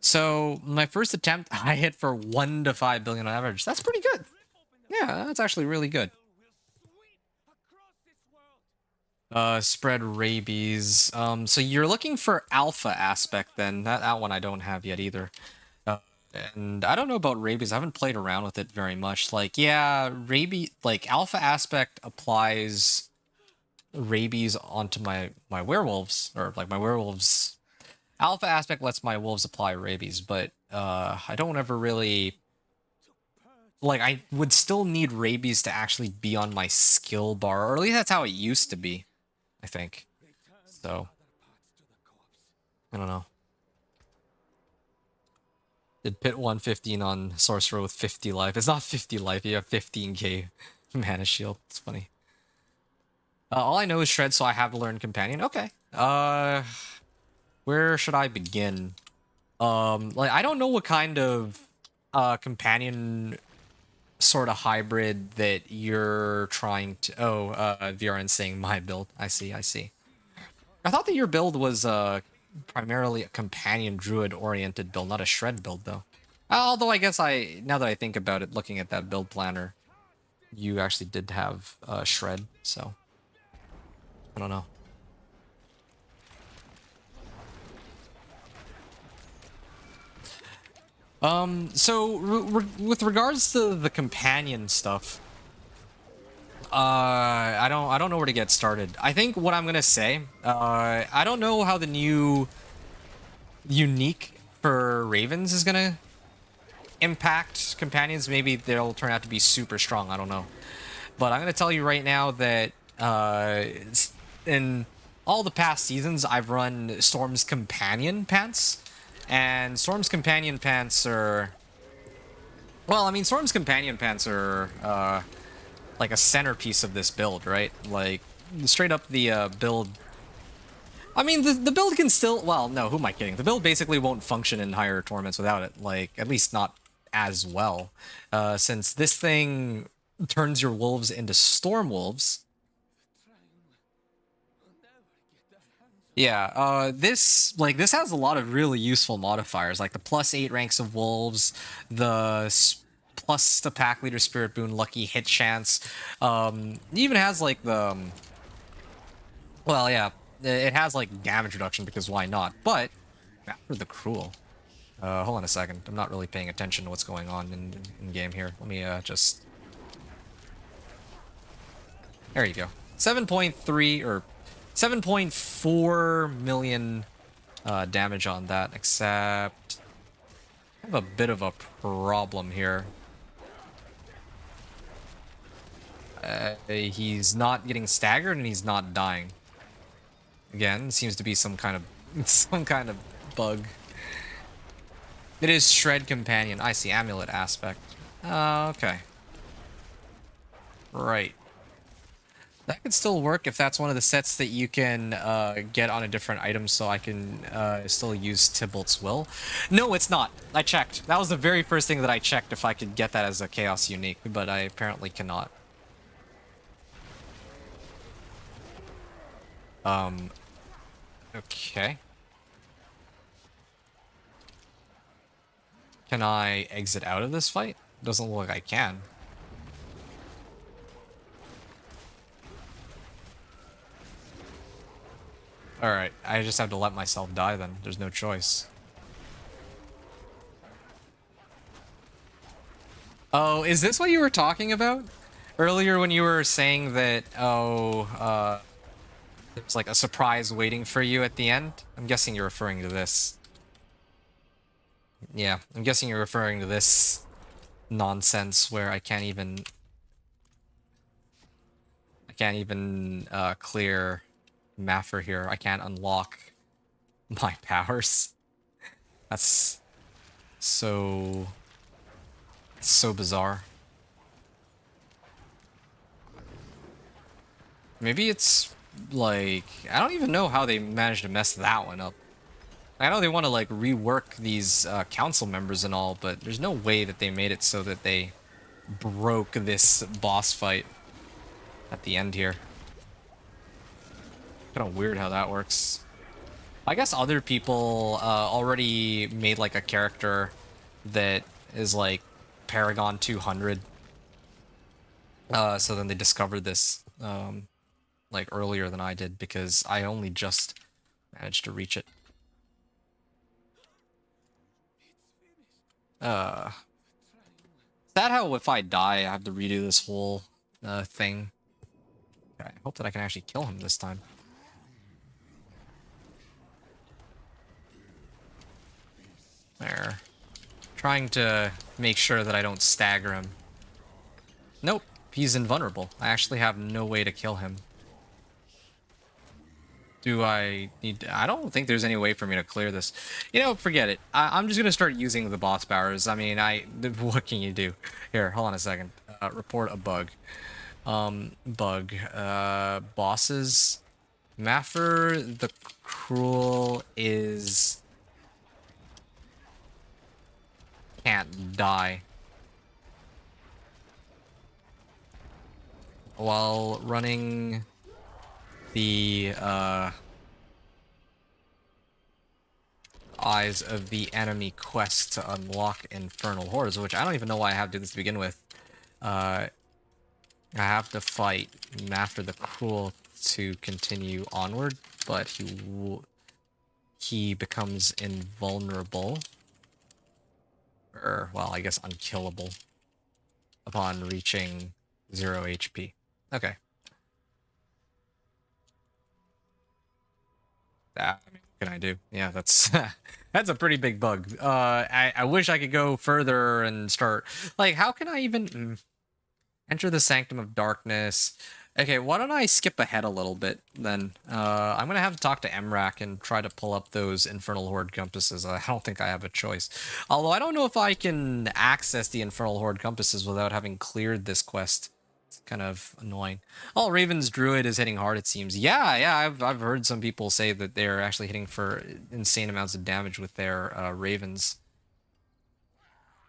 So my first attempt, I hit for 1 to 5 billion on average. That's pretty good. Yeah, that's actually really good. Spread rabies. So you're looking for alpha aspect then. That one I don't have yet either. And I don't know about rabies. I haven't played around with it very much. Like, yeah, rabies, like alpha aspect applies rabies onto my werewolves, or like my werewolves. Alpha aspect lets my wolves apply rabies, but I don't ever really like. I would still need rabies to actually be on my skill bar, or at least that's how it used to be, I think. So I don't know. Did pit 115 on sorcerer with 50 life. It's not 50 life, you have 15k mana shield. It's funny. All I know is Shred, so I have to learn Companion. Okay. Where should I begin? Like, I don't know what kind of Companion sort of hybrid that you're trying to... Oh, VRN saying my build. I see, I see. I thought that your build was primarily a Companion Druid-oriented build, not a Shred build, though. Although I guess now that I think about it, looking at that build planner, you actually did have Shred, so I don't know. So with regards to the companion stuff, I don't know where to get started. I think what I'm gonna say, I don't know how the new unique for Ravens is gonna impact companions. Maybe they'll turn out to be super strong. I don't know. But I'm going to tell you right now that in all the past seasons, I've run Storm's Companion pants. And Storm's Companion pants are... Well, I mean, Storm's Companion pants are like a centerpiece of this build, right? Like, straight up the build... I mean, the build can still... Well, no, who am I kidding? The build basically won't function in higher torments without it. Like, at least not as well. Since this thing turns your wolves into storm wolves. Yeah, this has a lot of really useful modifiers, like the +8 ranks of wolves, the plus the pack leader spirit boon, lucky hit chance. It even has like the well, yeah, it has like damage reduction because why not? But after the cruel. Hold on a second. I'm not really paying attention to what's going on in game here. Let me just... There you go. 7.3 or 7.4 million damage on that, except I have a bit of a problem here. He's not getting staggered and he's not dying. Again, seems to be some kind of some kind of bug. It is Shred Companion. I see amulet aspect. Okay. Right. That could still work if that's one of the sets that you can get on a different item, so I can still use Tybalt's Will. No, it's not. I checked. That was the very first thing that I checked if I could get that as a Chaos Unique, but I apparently cannot. Okay. Can I exit out of this fight? Doesn't look like I can. Alright, I just have to let myself die then. There's no choice. Oh, is this what you were talking about? Earlier when you were saying that, there's like a surprise waiting for you at the end? I'm guessing you're referring to this. Yeah, I'm guessing you're referring to this nonsense where I can't even clear Maffer here. I can't unlock my powers. That's so bizarre. Maybe it's like I don't even know how they managed to mess that one up. I know they want to like rework these council members and all, but there's no way that they made it so that they broke this boss fight at the end here. Kind of weird how that works. I guess other people already made like a character that is like Paragon 200. So then they discovered this like earlier than I did because I only just managed to reach it. Is that how if I die, I have to redo this whole thing? Okay, I hope that I can actually kill him this time. There. Trying to make sure that I don't stagger him. Nope, he's invulnerable. I actually have no way to kill him. Do I need to, I don't think there's any way for me to clear this. You know, forget it. I'm just gonna start using the boss powers. I mean, what can you do? Here, hold on a second. Report a bug. Bug. Bosses. Maffer the Cruel is... can't die. While running the, Eyes of the Enemy quest to unlock Infernal Hordes, which I don't even know why I have to do this to begin with. I have to fight Maffer the Cruel to continue onward, but he becomes invulnerable. Or, well, I guess unkillable upon reaching 0 HP. Okay. I mean, what can I do? Yeah, that's that's a pretty big bug. I wish I could go further and start... Like, how can I even... Enter the Sanctum of Darkness. Okay, why don't I skip ahead a little bit, then? I'm gonna have to talk to Emrak and try to pull up those Infernal Horde compasses. I don't think I have a choice. Although, I don't know if I can access the Infernal Horde compasses without having cleared this quest. It's kind of annoying. Oh, Raven's Druid is hitting hard, it seems. Yeah, I've heard some people say that they're actually hitting for insane amounts of damage with their Ravens.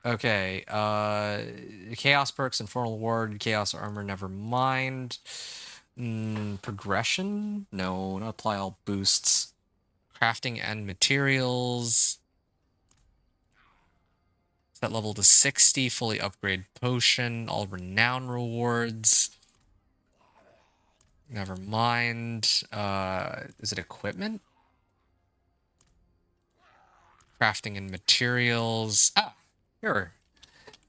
Okay, Chaos perks, Infernal Ward, Chaos Armor, never mind. Progression? No, not apply all boosts. Crafting and materials. Set level to 60, fully upgrade potion, all renown rewards. Never mind. Is it equipment? Crafting and materials. Ah, here.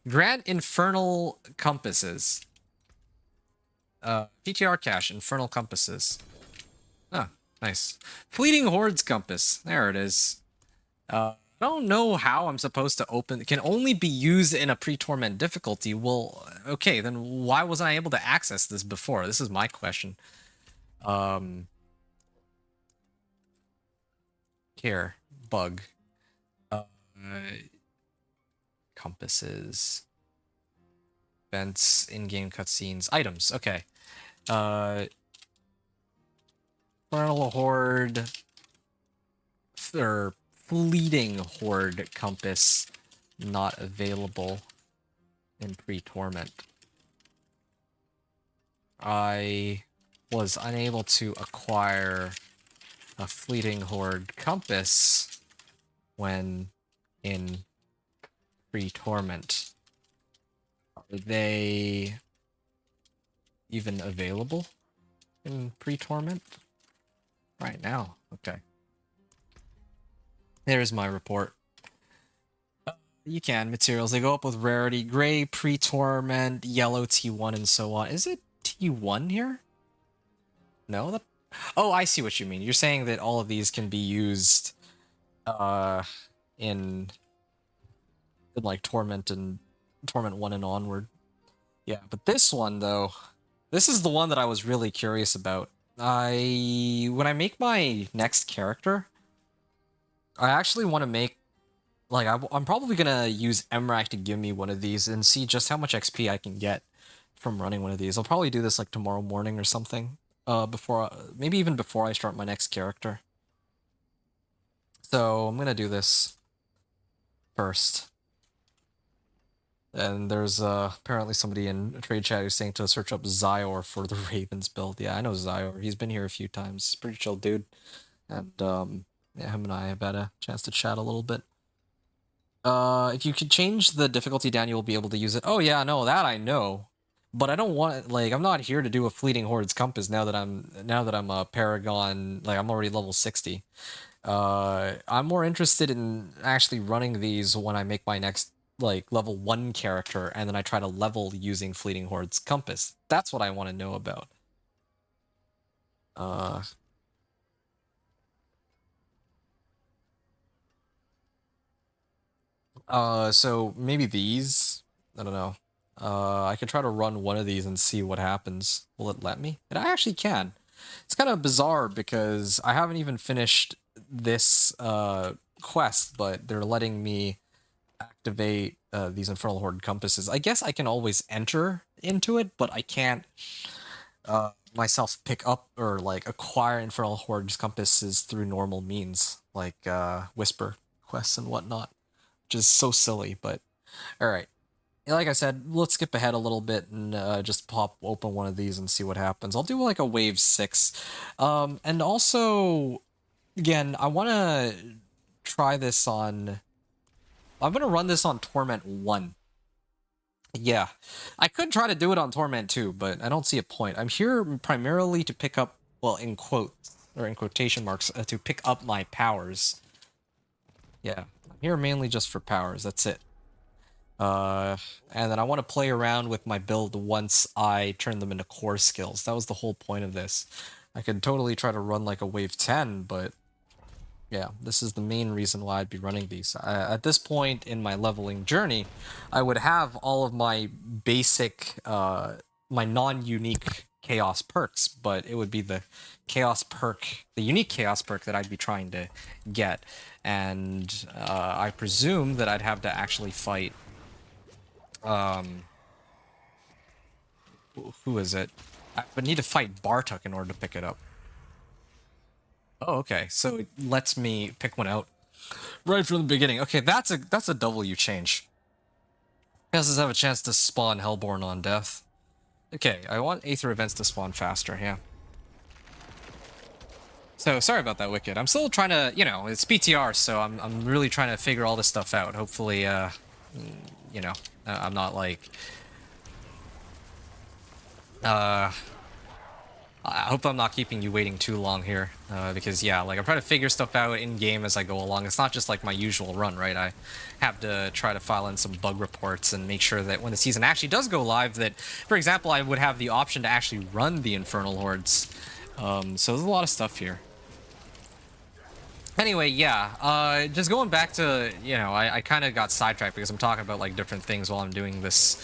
Grant Infernal Compasses. PTR cache, Infernal Compasses. Oh, nice. Fleeting Hordes Compass. There it is. I don't know how I'm supposed to open. It can only be used in a pre-torment difficulty. Well, okay, then why wasn't I able to access this before? This is my question. Here, bug. Uh, compasses, events, in-game cutscenes, items. Okay. Infernal horde or fleeting horde compass not available in pre-torment. I was unable to acquire a fleeting horde compass when in pre-torment. Are they even available in pre-torment? Right now. Okay. There's my report. You can. Materials. They go up with rarity. Gray, pre-torment, yellow, T1, and so on. Is it T1 here? No? That... Oh, I see what you mean. You're saying that all of these can be used in like Torment and Torment 1 and onward. Yeah, but this one, though, this is the one that I was really curious about. When I make my next character, I actually want to make, like, I'm probably gonna use Emrak to give me one of these and see just how much XP I can get from running one of these. I'll probably do this like tomorrow morning or something, maybe even before I start my next character. So I'm gonna do this first. And there's apparently somebody in a trade chat who's saying to search up Zyor for the Ravens build. Yeah, I know Zyor. He's been here a few times. Pretty chill dude. And yeah, him and I have had a chance to chat a little bit. If you could change the difficulty down, you will be able to use it. Oh yeah, no, that I know. But I don't want, like, I'm not here to do a fleeting hordes compass now that I'm a Paragon, like I'm already level 60. I'm more interested in actually running these when I make my next like level 1 character and then I try to level using Fleeting Horde's compass. That's what I want to know about. So maybe these? I don't know. I could try to run one of these and see what happens. Will it let me? It actually can. It's kind of bizarre because I haven't even finished this quest, but they're letting me activate these Infernal Horde compasses. I guess I can always enter into it, but I can't myself pick up or like acquire Infernal Horde's compasses through normal means, like Whisper quests and whatnot, which is so silly, but alright. Like I said, let's skip ahead a little bit and just pop open one of these and see what happens. I'll do like a wave 6. And also, again, I want to try this on... I'm going to run this on Torment 1. Yeah, I could try to do it on Torment 2, but I don't see a point. I'm here primarily to pick up, well, in quotes, or in quotation marks, to pick up my powers. Yeah, I'm here mainly just for powers, that's it. And then I want to play around with my build once I turn them into core skills. That was the whole point of this. I could totally try to run like a wave 10, but yeah, this is the main reason why I'd be running these. At this point in my leveling journey, I would have all of my basic, my non-unique chaos perks, but it would be the chaos perk, the unique chaos perk that I'd be trying to get. And I presume that I'd have to actually fight who is it? I would need to fight Bartuk in order to pick it up. Oh, okay. So it lets me pick one out right from the beginning. Okay, that's a W change. Does have a chance to spawn Hellborn on death. Okay, I want Aether events to spawn faster, yeah. So sorry about that, Wicked. I'm still trying to, you know, it's PTR, so I'm really trying to figure all this stuff out. Hopefully, you know, I'm not like I hope I'm not keeping you waiting too long here, because yeah, like I'm trying to figure stuff out in game as I go along. It's not just like my usual run, right? I have to try to file in some bug reports and make sure that when the season actually does go live, that, for example, I would have the option to actually run the Infernal Hordes. So there's a lot of stuff here. Anyway, yeah, just going back to, I kind of got sidetracked because I'm talking about like different things while I'm doing this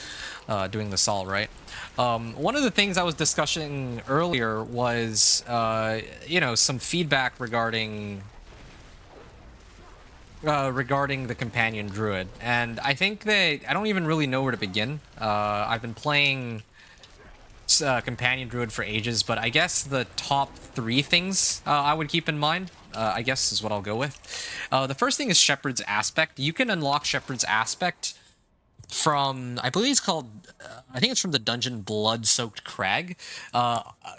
all, right? One of the things I was discussing earlier was, some feedback regarding the Companion Druid, and I think that I don't even really know where to begin. I've been playing Companion Druid for ages, but I guess the top three things I would keep in mind, I guess, is what I'll go with. The first thing is Shepherd's Aspect. You can unlock Shepherd's Aspect from, I believe it's called, I think it's from the dungeon Blood-Soaked Crag.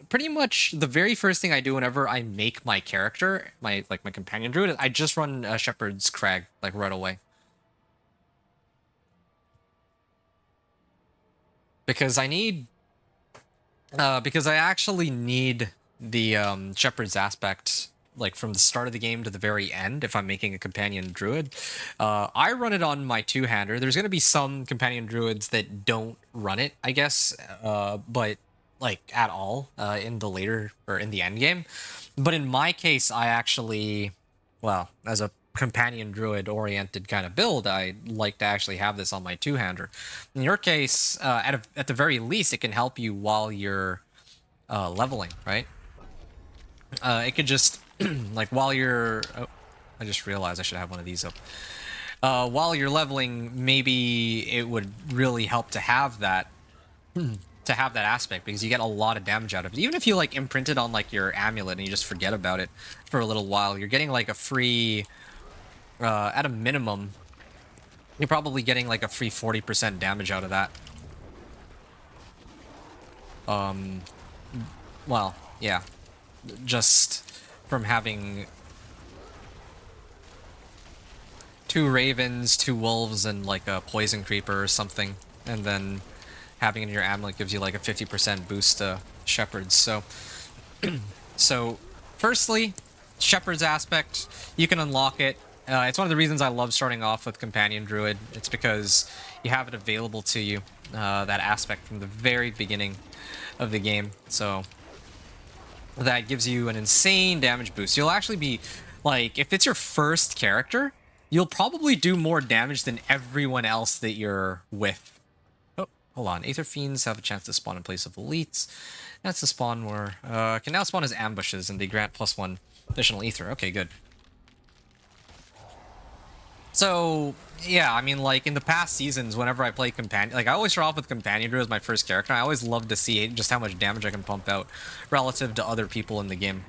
Pretty much the very first thing I do whenever I make my character, my Companion Druid, I just run Shepherd's Crag, like, right away. Because I actually need the Shepherd's Aspect, like, from the start of the game to the very end if I'm making a Companion Druid. I run it on my two-hander. There's going to be some Companion Druids that don't run it, I guess, but, like, at all in the later, or in the end game. But in my case, I actually, well, as a Companion Druid oriented kind of build, I like to actually have this on my two-hander. In your case, at the very least, it can help you while you're leveling, right? It could just, like, while you're... Oh, I just realized I should have one of these up. While you're leveling, maybe it would really help to have that aspect, because you get a lot of damage out of it. Even if you, like, imprint it on, like, your amulet and you just forget about it for a little while, you're getting, like, a free... at a minimum, you're probably getting, like, a free 40% damage out of that. Well, yeah. Just from having 2 ravens, 2 wolves, and like a poison creeper or something, and then having it in your amulet gives you like a 50% boost to shepherds. So firstly, Shepherd's Aspect, you can unlock it. It's one of the reasons I love starting off with Companion Druid. It's because you have it available to you, that aspect, from the very beginning of the game. So that gives you an insane damage boost. You'll actually be, like, if it's your first character, you'll probably do more damage than everyone else that you're with. Oh, hold on. Aether Fiends have a chance to spawn in place of elites. That's the spawn where, can now spawn as ambushes, and they grant +1 additional ether. Okay, good. So, yeah, I mean, like, in the past seasons, whenever I play Companion... Like, I always start off with Companion Druid as my first character. I always love to see just how much damage I can pump out relative to other people in the game.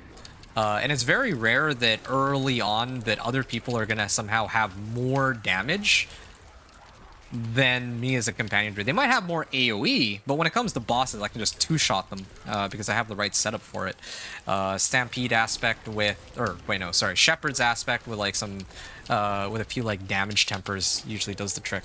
And it's very rare that early on that other people are going to somehow have more damage than me as a Companion Druid. They might have more AoE, but when it comes to bosses, I can just two-shot them because I have the right setup for it. Stampede aspect with... Or, wait, no, sorry. Shepherd's aspect with, like, some... with a few, like, damage tempers usually does the trick.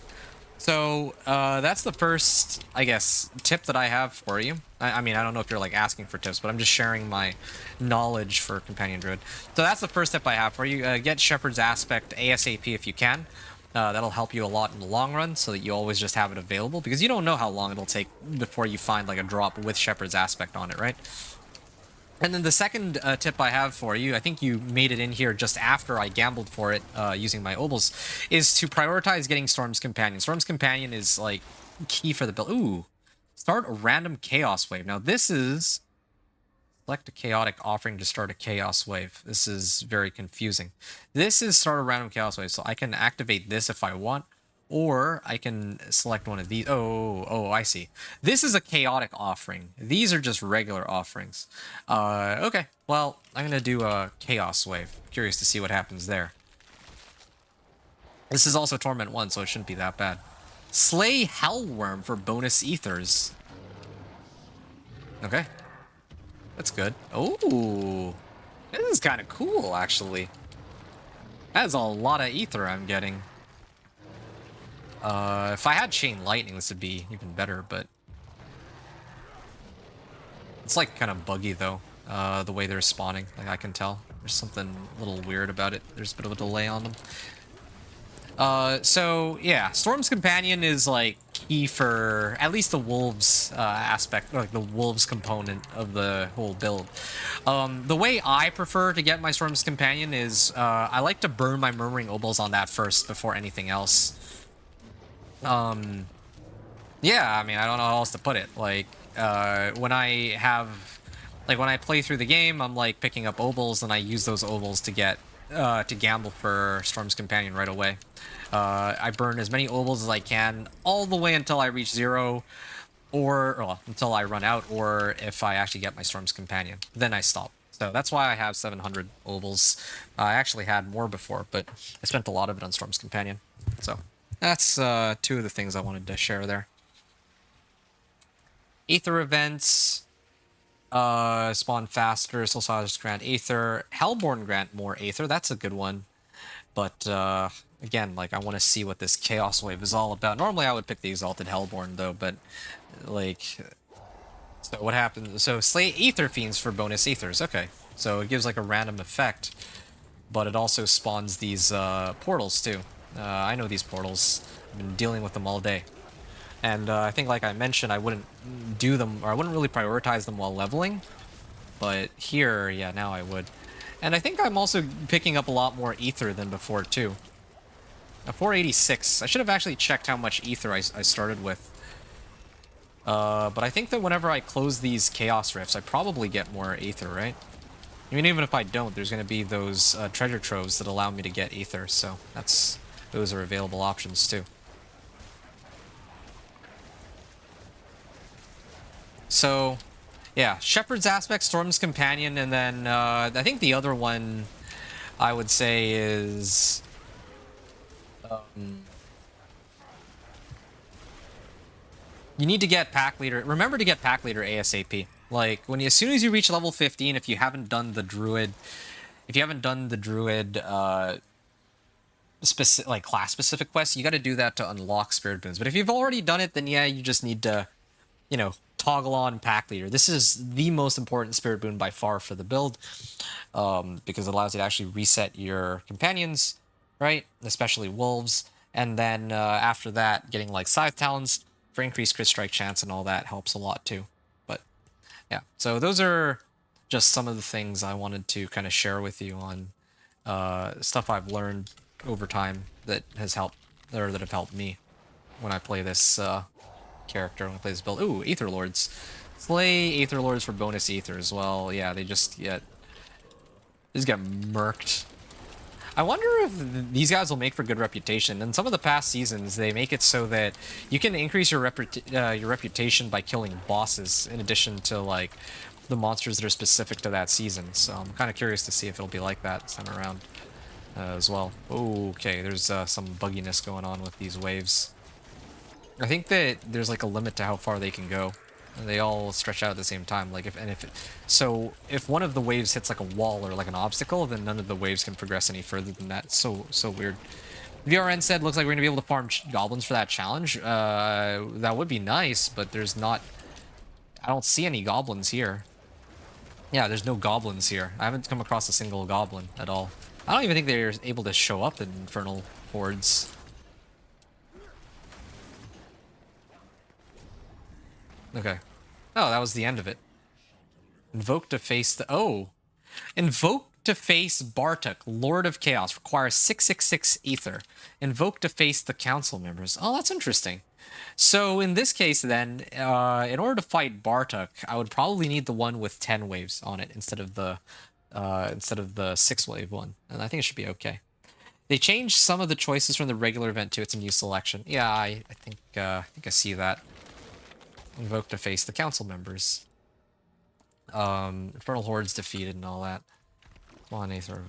So, that's the first, I guess, tip that I have for you. I mean, I don't know if you're, like, asking for tips, but I'm just sharing my knowledge for Companion Druid. So that's the first tip I have for you. Get Shepherd's Aspect ASAP if you can. That'll help you a lot in the long run, so that you always just have it available, because you don't know how long it'll take before you find, like, a drop with Shepherd's Aspect on it, right? And then the second tip I have for you, I think you made it in here just after I gambled for it using my obols, is to prioritize getting Storm's Companion. Storm's Companion is, like, key for the build. Ooh, start a random Chaos Wave. Now this is... Select a chaotic offering to start a chaos wave. This is very confusing. This is start a random chaos wave, so I can activate this if I want, or I can select one of these. Oh, I see. This is a chaotic offering. These are just regular offerings. Okay, well, I'm gonna do a chaos wave. Curious to see what happens there. This is also Torment 1, so it shouldn't be that bad. Slay Hellworm for bonus ethers. Okay. That's good. Oh, this is kind of cool, actually. That's a lot of ether I'm getting. If I had Chain Lightning, this would be even better, but... It's, like, kind of buggy, though, the way they're spawning. Like, I can tell. There's something a little weird about it. There's a bit of a delay on them. So, yeah. Storm's Companion is, like... key for at least the wolves aspect, like the wolves component of the whole build. The way I prefer to get my Storm's Companion is I like to burn my Murmuring Obols on that first before anything else. Yeah, I mean, I don't know how else to put it. Like, when I have, like, when I play through the game, I'm like picking up obols, and I use those obols to get, to gamble for Storm's Companion right away. I burn as many obols as I can, all the way until I reach 0, or well, until I run out, or if I actually get my Storm's Companion. Then I stop. So that's why I have 700 obols. I actually had more before, but I spent a lot of it on Storm's Companion. So that's two of the things I wanted to share there. Aether events spawn faster. Soul Saws grant Aether. Hellborn grant more Aether. That's a good one. But again, like, I want to see what this Chaos Wave is all about. Normally I would pick the Exalted Hellborn though, but like, so what happens? So slay Aether Fiends for bonus Aethers. Okay, so it gives like a random effect, but it also spawns these portals too. I know these portals. I've been dealing with them all day. And I think, like I mentioned, I wouldn't do them, or I wouldn't really prioritize them while leveling. But here, yeah, now I would. And I think I'm also picking up a lot more Ether than before, too. 486. I should have actually checked how much Ether I started with. But I think that whenever I close these Chaos Rifts, I probably get more Ether, right? I mean, even if I don't, there's going to be those treasure troves that allow me to get Ether, so those are available options, too. So, yeah, Shepherd's Aspect, Storm's Companion, and then I think the other one I would say is... you need to get Pack Leader. Remember to get Pack Leader ASAP. Like, as soon as you reach level 15, if you haven't done the Druid... like class-specific quests, you got to do that to unlock Spirit Boons. But if you've already done it, then yeah, you just need to, you know, toggle on Pack Leader. This is the most important Spirit Boon by far for the build, because it allows you to actually reset your companions, right? Especially wolves. And then after that, getting like Scythe Talons for increased crit strike chance and all that helps a lot too. But yeah, so those are just some of the things I wanted to kind of share with you on stuff I've learned over time that has helped, or that have helped me when I play this character, when I play this build. Ooh, Aether Lords. Slay Aether Lords for bonus Aether as well. Yeah, they just get murked. I wonder if these guys will make for good reputation. In some of the past seasons, they make it so that you can increase your reputation by killing bosses, in addition to like the monsters that are specific to that season. So I'm kind of curious to see if it'll be like that this time around as well. Okay, there's some bugginess going on with these waves. I think that there's like a limit to how far they can go. And they all stretch out at the same time. Like if one of the waves hits like a wall or like an obstacle, then none of the waves can progress any further than that. So weird. VRN said, looks like we're gonna be able to farm goblins for that challenge. That would be nice, but there's not. I don't see any goblins here. Yeah, there's no goblins here. I haven't come across a single goblin at all. I don't even think they're able to show up in Infernal hordes. Okay. Oh, that was the end of it. Invoke to face the... Oh! Invoke to face Bartok, Lord of Chaos. Requires 666 Ether. Invoke to face the council members. Oh, that's interesting. So in this case, then, in order to fight Bartok, I would probably need the one with 10 waves on it instead of the 6-wave one. And I think it should be okay. They changed some of the choices from the regular event to its new selection. Yeah, I think I see that. Invoke to face the council members. Infernal hordes defeated and all that. Come on, Aether.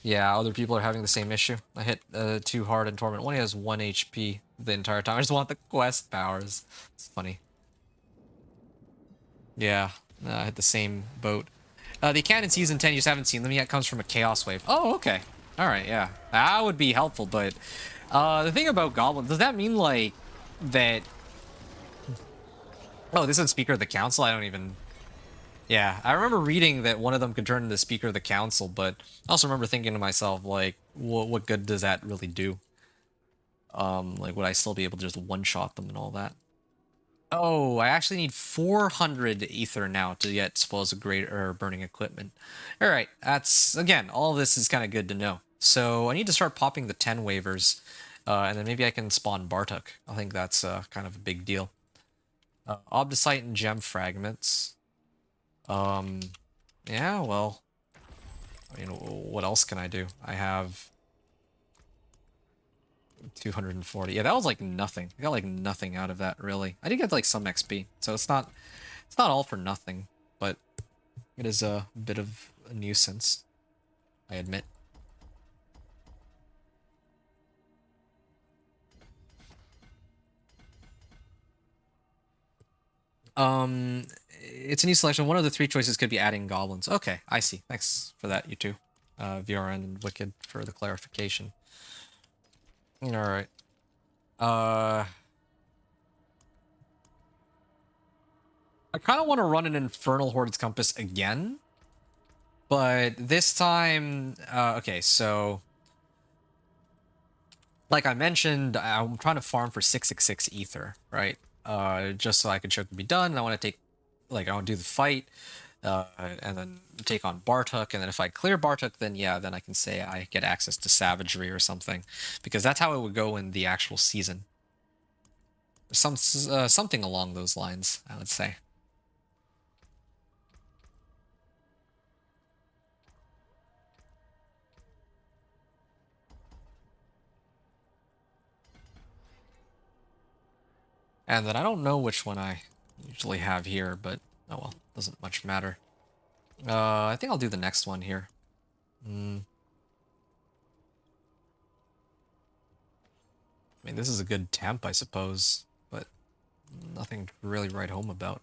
Yeah, other people are having the same issue. I hit too hard in Torment. One has 1 HP the entire time. I just want the quest powers. It's funny. Yeah, I hit the same boat. The canon season 10, you just haven't seen them yet, comes from a Chaos Wave. Oh, okay. Alright, yeah. That would be helpful, but the thing about goblins, does that mean like that... Oh, this is Speaker of the Council? I don't even... Yeah, I remember reading that one of them could turn into Speaker of the Council, but I also remember thinking to myself, like, what good does that really do? Like, would I still be able to just one-shot them and all that? Oh, I actually need 400 ether now to get spoils of great or burning equipment. All right, that's again, all of this is kind of good to know. So I need to start popping the 10 waivers, and then maybe I can spawn Bartok. I think that's kind of a big deal. Obdicite and gem fragments. Um, yeah, well, I mean, what else can I do? I have 240. Yeah, that was like nothing. I got like nothing out of that, really. I did get like some XP, so it's not all for nothing, but it is a bit of a nuisance, I admit. It's a new selection. One of the three choices could be adding goblins. Okay, I see. Thanks for that, you two. VRN and Wicked for the clarification. All right. I kind of want to run an Infernal Hordes Compass again, but this time, okay, so like I mentioned, I'm trying to farm for 666 ether, right? Just so I can show it can be done. I want to take, like, I want to do the fight, and then take on Bartok, and then if I clear Bartok, then yeah, then I can say I get access to Savagery or something, because that's how it would go in the actual season. Something along those lines, I would say. And then I don't know which one I usually have here, but oh well, doesn't much matter. I think I'll do the next one here. I mean, this is a good temp, I suppose, but nothing to really write home about.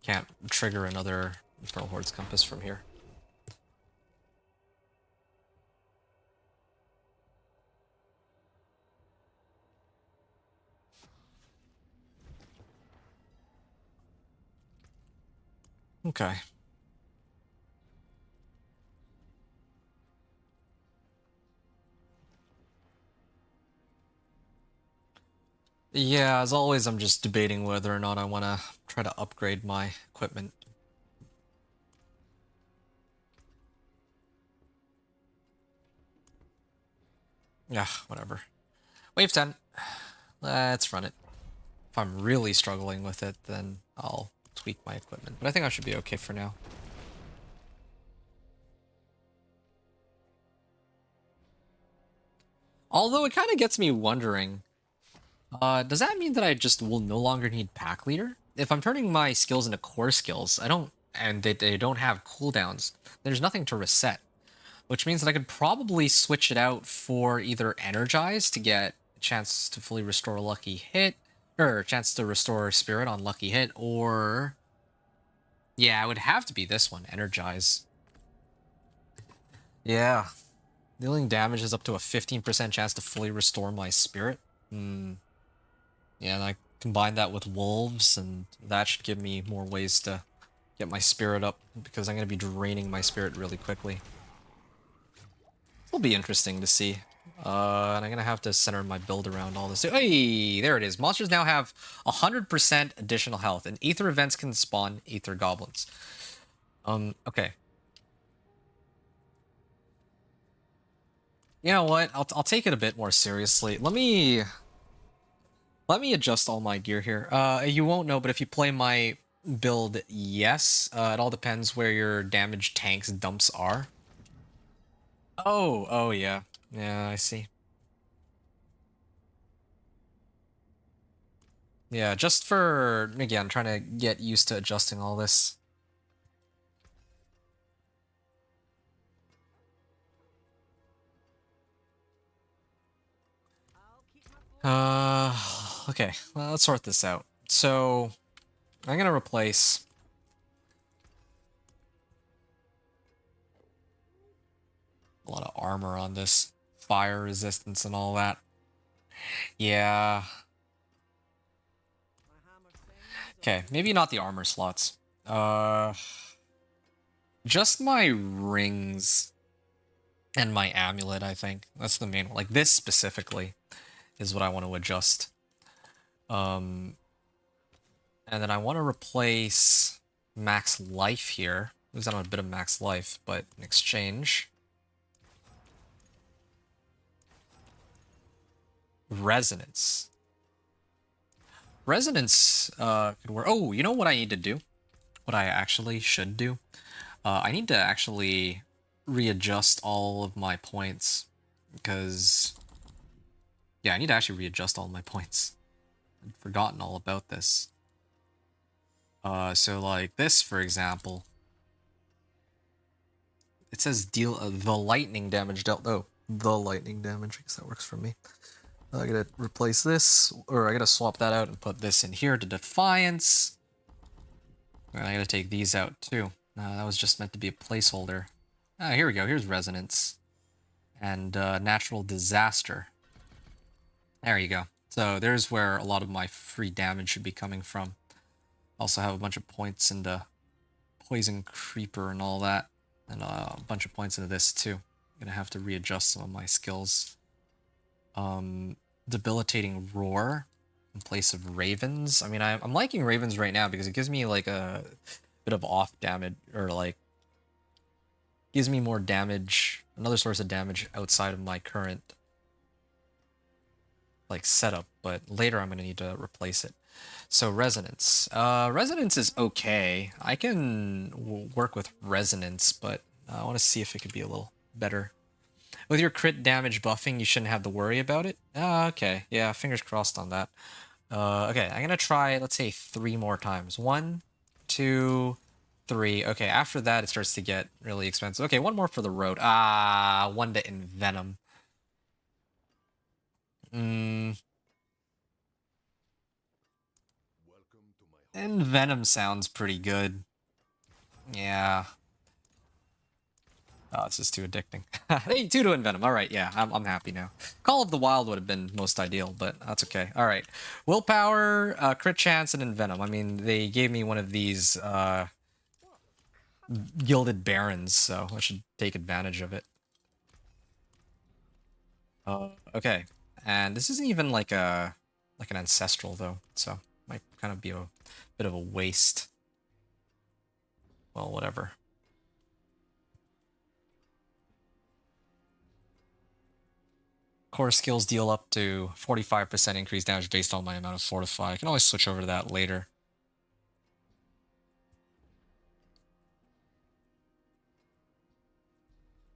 Can't trigger another Infernal Hordes Compass from here. Okay. Yeah, as always, I'm just debating whether or not I want to try to upgrade my equipment. Yeah, whatever. Wave 10. Let's run it. If I'm really struggling with it, then I'll tweak my equipment. But I think I should be okay for now. Although it kind of gets me wondering, does that mean that I just will no longer need Pack Leader? If I'm turning my skills into core skills, and they don't have cooldowns, there's nothing to reset. Which means that I could probably switch it out for either Energize to get a chance to fully restore Lucky Hit, or a chance to restore Spirit on Lucky Hit, or... Yeah, it would have to be this one, Energize. Yeah. Dealing damage is up to a 15% chance to fully restore my Spirit. Yeah, and I combine that with Wolves, and that should give me more ways to get my Spirit up, because I'm going to be draining my Spirit really quickly. It'll be interesting to see. And I'm gonna have to center my build around all this. Hey, there it is. Monsters now have 100% additional health, and Aether events can spawn Aether goblins. Okay. You know what? I'll take it a bit more seriously. Let me adjust all my gear here. You won't know, but if you play my build, yes, it all depends where your damage tanks dumps are. Oh, yeah. Yeah, I see. Yeah, just for, again, trying to get used to adjusting all this. Okay, well, let's sort this out. So, I'm gonna replace a lot of armor on this, fire resistance and all that. Yeah. Okay, maybe not the armor slots. Just my rings. And my amulet, I think. That's the main one. Like, this specifically is what I want to adjust. And then I want to replace max life here. Lose out on a bit of max life, but in exchange... Resonance. Resonance could work. Oh, you know what I need to do? What I actually should do? I need to actually readjust all of my points. Because... yeah, I need to actually readjust all my points. I'd forgotten all about this. So like this, for example. It says deal the lightning damage dealt. Oh, the lightning damage. I guess that works for me. I gotta replace this, or I gotta swap that out and put this in here to Defiance. And I gotta take these out too. That was just meant to be a placeholder. Ah, here we go. Here's Resonance. And Natural Disaster. There you go. So there's where a lot of my free damage should be coming from. Also have a bunch of points into Poison Creeper and all that. And a bunch of points into this too. I'm gonna have to readjust some of my skills. Debilitating Roar in place of Ravens. I mean, I'm liking Ravens right now because it gives me like a bit of off damage, or like gives me more damage, another source of damage outside of my current like setup, but later I'm going to need to replace it. So Resonance. Resonance is okay. I can work with Resonance, but I want to see if it could be a little better. With your crit damage buffing, you shouldn't have to worry about it. Okay. Yeah, fingers crossed on that. Okay, I'm gonna try, let's say, 3 more times. 1, 2, 3. Okay, after that, it starts to get really expensive. Okay, 1 more for the road. Ah, 1 to Envenom. Envenom sounds pretty good. Yeah. Oh, this is too addicting. Hey, 2 to Envenom. All right, yeah, I'm happy now. Call of the Wild would have been most ideal, but that's okay. All right. Willpower, crit chance, and Envenom. I mean, they gave me one of these Gilded Barons, so I should take advantage of it. Okay. And this isn't even like an ancestral, though, so might kind of be a bit of a waste. Well, whatever. Core skills deal up to 45% increased damage based on my amount of Fortify. I can always switch over to that later.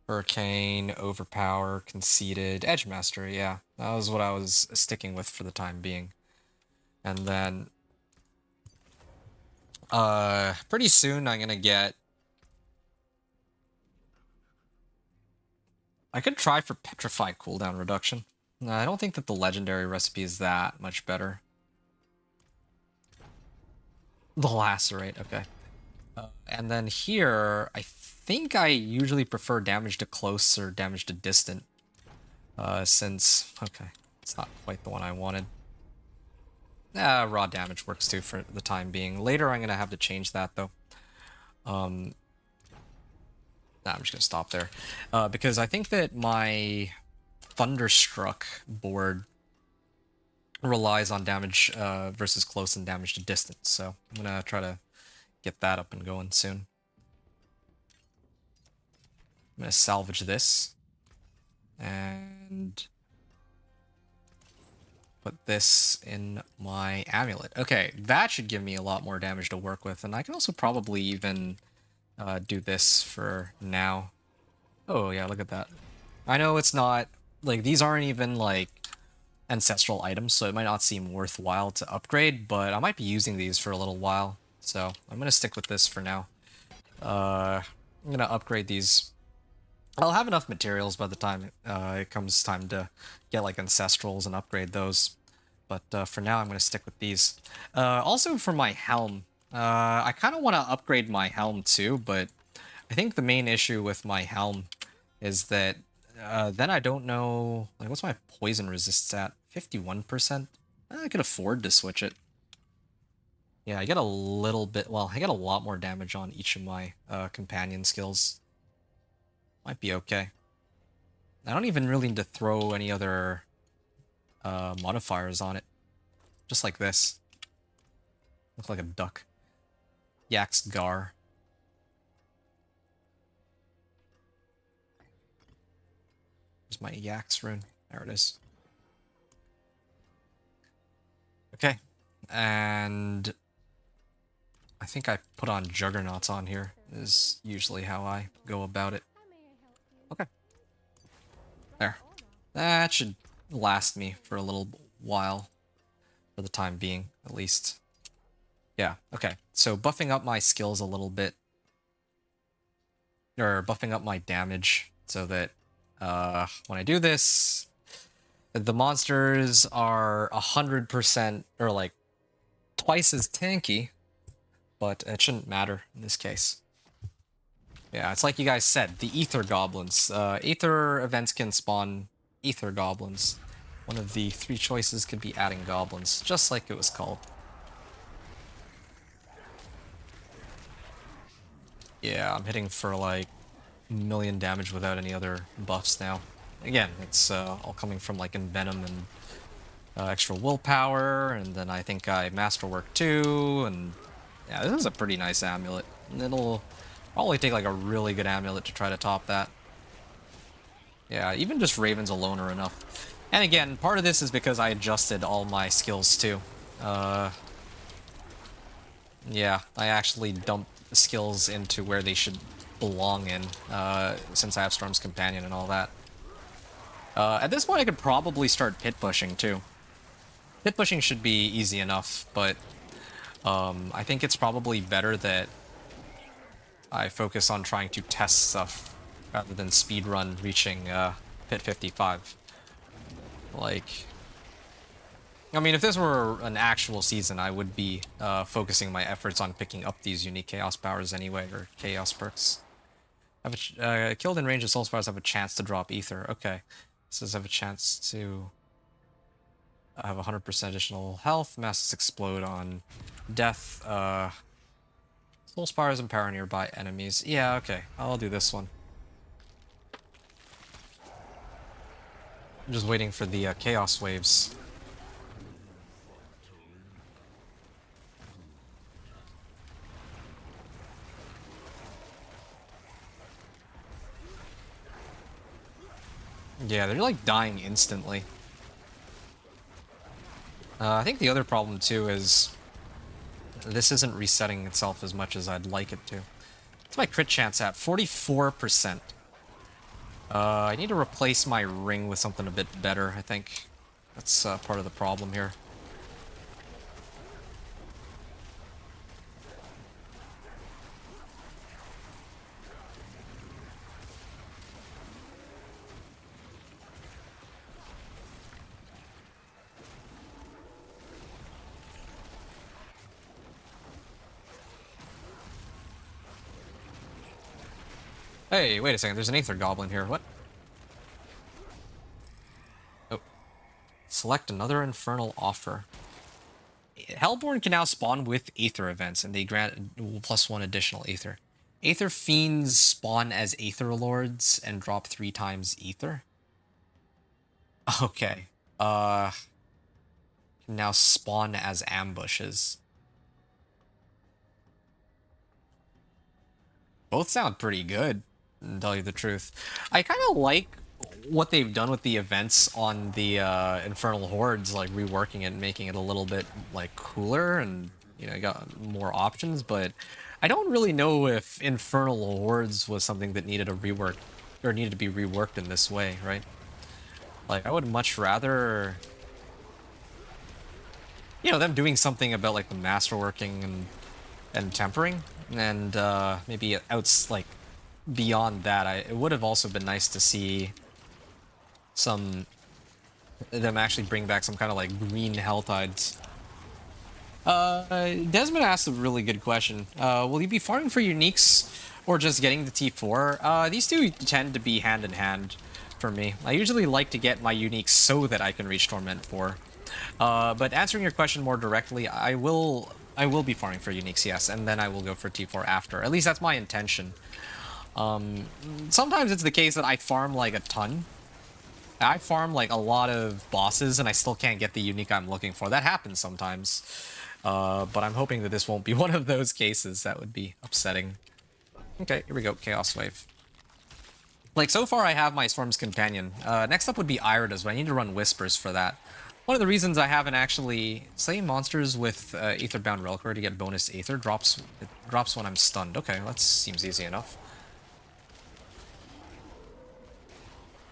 Hurricane, Overpower, Conceited, Edgemaster, yeah. That was what I was sticking with for the time being. And then... pretty soon I'm gonna get... I could try for Petrify cooldown reduction. I don't think that the legendary recipe is that much better. The Lacerate, okay. And then here, I think I usually prefer damage to close or damage to distant. Since, okay, it's not quite the one I wanted. Raw damage works too for the time being. Later I'm going to have to change that though. I'm just going to stop there. Because I think that my Thunderstruck board relies on damage versus close and damage to distance. So I'm going to try to get that up and going soon. I'm going to salvage this. And put this in my amulet. Okay, that should give me a lot more damage to work with. And I can also probably even do this for now. Oh, yeah, look at that. I know it's not... like, these aren't even, like, ancestral items, so it might not seem worthwhile to upgrade, but I might be using these for a little while. So I'm going to stick with this for now. I'm going to upgrade these. I'll have enough materials by the time it comes time to get like ancestrals and upgrade those. But for now, I'm going to stick with these. Also for my helm, I kind of want to upgrade my helm too, but I think the main issue with my helm is that then I don't know, like, what's my poison resist at? 51%? I could afford to switch it. Yeah, I get a little bit, well, I get a lot more damage on each of my companion skills. Might be okay. I don't even really need to throw any other modifiers on it. Just like this. Looks like a duck. Yax Gar. Where's my Yax rune? There it is. Okay. And I think I put on Juggernauts on here. Is usually how I go about it. Okay. There. That should last me for a little while. For the time being, at least. Yeah, okay. So buffing up my skills a little bit. Or buffing up my damage so that when I do this, the monsters are 100% or like twice as tanky, but it shouldn't matter in this case. Yeah, it's like you guys said, the Ether Goblins. Aether events can spawn Ether Goblins. One of the 3 choices could be adding goblins, just like it was called. Yeah, I'm hitting for like a million damage without any other buffs now. Again, it's all coming from like Envenom and extra willpower, and then I think I Masterwork too, and yeah, this is a pretty nice amulet. And it'll probably take like a really good amulet to try to top that. Yeah, even just Ravens alone are enough. And again, part of this is because I adjusted all my skills too. Yeah, I actually dumped the skills into where they should belong in, since I have Storm's Companion and all that. At this point, I could probably start pit pushing too. Pit pushing should be easy enough, but I think it's probably better that I focus on trying to test stuff rather than speedrun reaching pit 55. Like, I mean, if this were an actual season, I would be focusing my efforts on picking up these unique chaos powers anyway, or chaos perks. Killed in range of soul spires have a chance to drop ether. Okay, this does have a chance to have 100% additional health. Masses explode on death. Soul spires empower nearby enemies. Yeah, okay, I'll do this one. I'm just waiting for the chaos waves. Yeah, they're like dying instantly. I think the other problem too is this isn't resetting itself as much as I'd like it to. What's my crit chance at? 44%. I need to replace my ring with something a bit better, I think. That's part of the problem here. Hey, wait a second, there's an Aether Goblin here, what? Oh. Select another Infernal offer. Hellborn can now spawn with Aether events, and they grant +1 additional Aether. Aether Fiends spawn as Aether Lords and drop 3 times Aether? Okay. Can now spawn as ambushes. Both sound pretty good, to tell you the truth. I kind of like what they've done with the events on the Infernal Hordes, like reworking it and making it a little bit like cooler, and you know, you got more options, but I don't really know if Infernal Hordes was something that needed a rework or needed to be reworked in this way, right? Like, I would much rather, you know, them doing something about like the masterworking and tempering, and maybe outs like beyond that. It would have also been nice to see them actually bring back some kind of like green hell tides. Desmond asked a really good question. Will you be farming for uniques or just getting the T4? These two tend to be hand in hand for me. I usually like to get my uniques so that I can reach Torment 4. But answering your question more directly, I will be farming for uniques, yes, and then I will go for T4 after. At least that's my intention. Sometimes it's the case that I farm like a ton, I farm like a lot of bosses and I still can't get the unique I'm looking for. That happens sometimes. But I'm hoping that this won't be one of those cases. That would be upsetting. Okay, here we go. Chaos Wave. Like, so far I have my Storm's Companion. Next up would be Irida's, but I need to run Whispers for that. One of the reasons I haven't actually slaying monsters with Aetherbound Reliquary to get bonus Aether it drops when I'm stunned. Okay, that seems easy enough.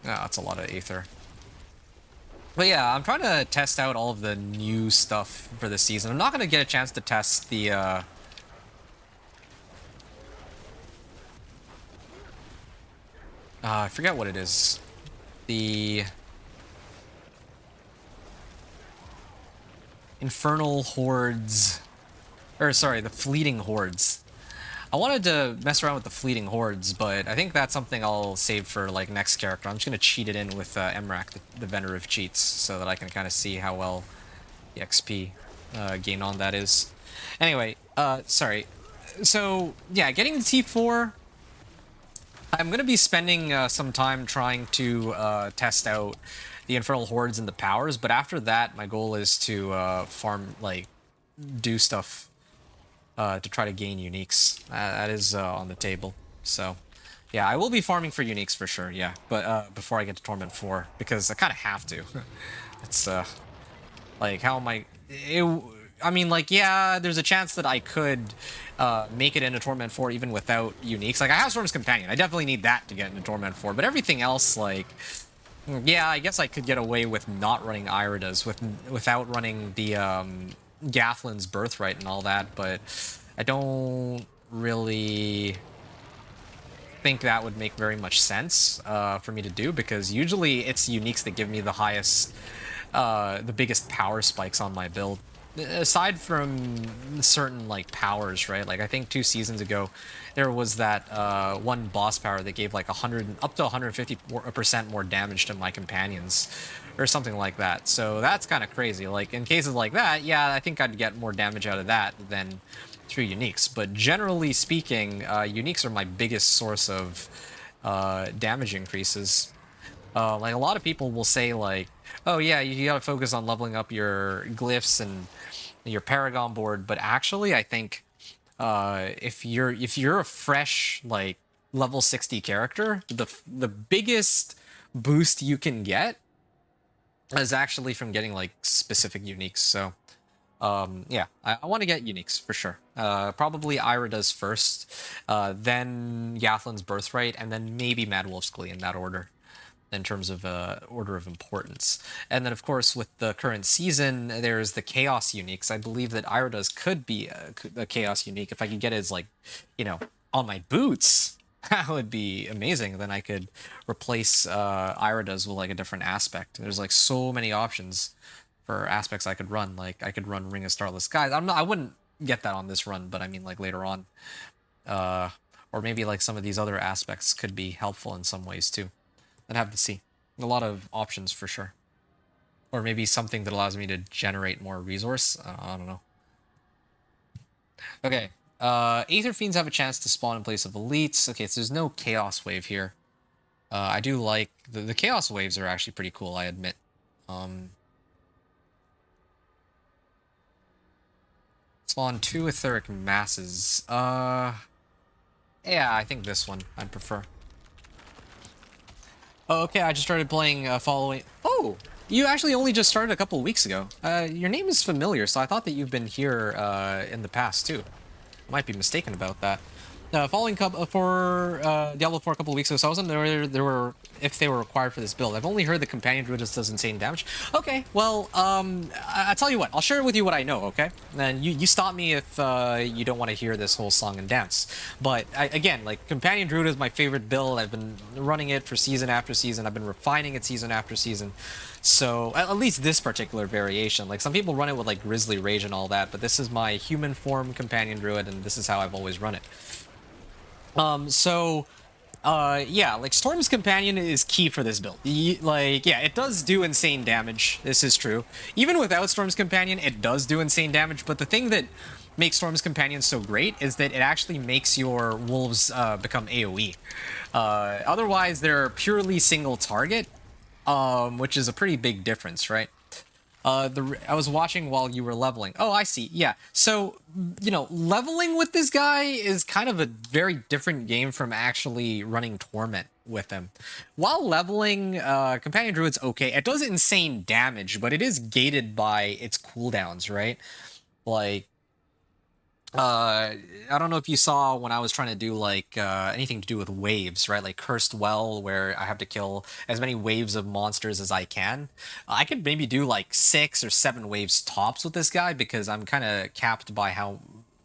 Ah, that's a lot of Aether. But yeah, I'm trying to test out all of the new stuff for this season. I'm not going to get a chance to test the I forget what it is. The Infernal hordes. Or sorry, the fleeting hordes. I wanted to mess around with the fleeting hordes, but I think that's something I'll save for like next character. I'm just gonna cheat it in with Emrak, the vendor of cheats, so that I can kind of see how well the XP gain on that is. Anyway, sorry. So yeah, getting the T4. I'm gonna be spending some time trying to test out the Infernal hordes and the powers, but after that, my goal is to farm like do stuff to try to gain uniques. That is on the table. So, yeah, I will be farming for uniques for sure, yeah. But before I get to Torment 4, because I kind of have to. It's, like, how am I... I mean, like, yeah, there's a chance that I could make it into Torment 4 even without uniques. Like, I have Storm's Companion. I definitely need that to get into Torment 4. But everything else, like... Yeah, I guess I could get away with not running Irida's, without running the Gathlin's Birthright and all that, but I don't really think that would make very much sense for me to do, because usually it's uniques that give me the highest, the biggest power spikes on my build. Aside from certain like powers, right? Like I think 2 seasons ago, there was that one boss power that gave like 100 up to 150% more damage to my companions, or something like that. So that's kind of crazy. Like in cases like that, yeah, I think I'd get more damage out of that than through uniques. But generally speaking, uniques are my biggest source of damage increases. Like a lot of people will say like, oh yeah, you gotta focus on leveling up your glyphs and your Paragon board, but actually I think if you're a fresh like level 60 character, the biggest boost you can get is actually from getting like specific uniques. So yeah, I want to get uniques for sure. Probably Ira does first, then Gathlin's Birthright, and then maybe Mad Wolf's Glee in that order, in terms of order of importance. And then, of course, with the current season, there's the Chaos uniques. I believe that Irida's could be a Chaos unique. If I could get it as, like, you know, on my boots, that would be amazing. Then I could replace Irida's with, like, a different aspect. There's, like, so many options for aspects I could run. Like, I could run Ring of Starless Skies. I wouldn't get that on this run, but I mean, like, later on. Or maybe, like, some of these other aspects could be helpful in some ways, too. I'd have to see. A lot of options for sure. Or maybe something that allows me to generate more resource. I don't know. Okay. Aether Fiends have a chance to spawn in place of elites. Okay, so there's no Chaos Wave here. I do like... The Chaos Waves are actually pretty cool, I admit. Spawn 2 Etheric Masses. Yeah, I think this one I'd prefer. Oh, okay, I just started playing following... Oh! You actually only just started a couple weeks ago. Your name is familiar, so I thought that you've been here in the past, too. Might be mistaken about that. Following for Diablo 4 a couple weeks ago, so I wasn't aware there were if they were required for this build. I've only heard the Companion Druid just does insane damage. Okay, well, I tell you what, I'll share with you what I know, okay? And you stop me if you don't want to hear this whole song and dance. But again, like, Companion Druid is my favorite build. I've been running it for season after season. I've been refining it season after season. So, at least this particular variation. Like, some people run it with, like, Grizzly Rage and all that, but this is my human form Companion Druid, and this is how I've always run it. Yeah, like, Storm's Companion is key for this build. Like, yeah, it does do insane damage. This is true. Even without Storm's Companion, it does do insane damage, but the thing that makes Storm's Companion so great is that it actually makes your wolves become AoE. Otherwise, they're purely single target, which is a pretty big difference, right? I was watching while you were leveling. Oh, I see. Yeah. So, leveling with this guy is kind of a very different game from actually running Torment with him. While leveling, Companion Druid's okay. It does insane damage, but it is gated by its cooldowns, right? Like, I don't know if you saw when I was trying to do like anything to do with waves, right? Like Cursed Well, where I have to kill as many waves of monsters as I can. I could maybe do like 6 or 7 waves tops with this guy because I'm kind of capped by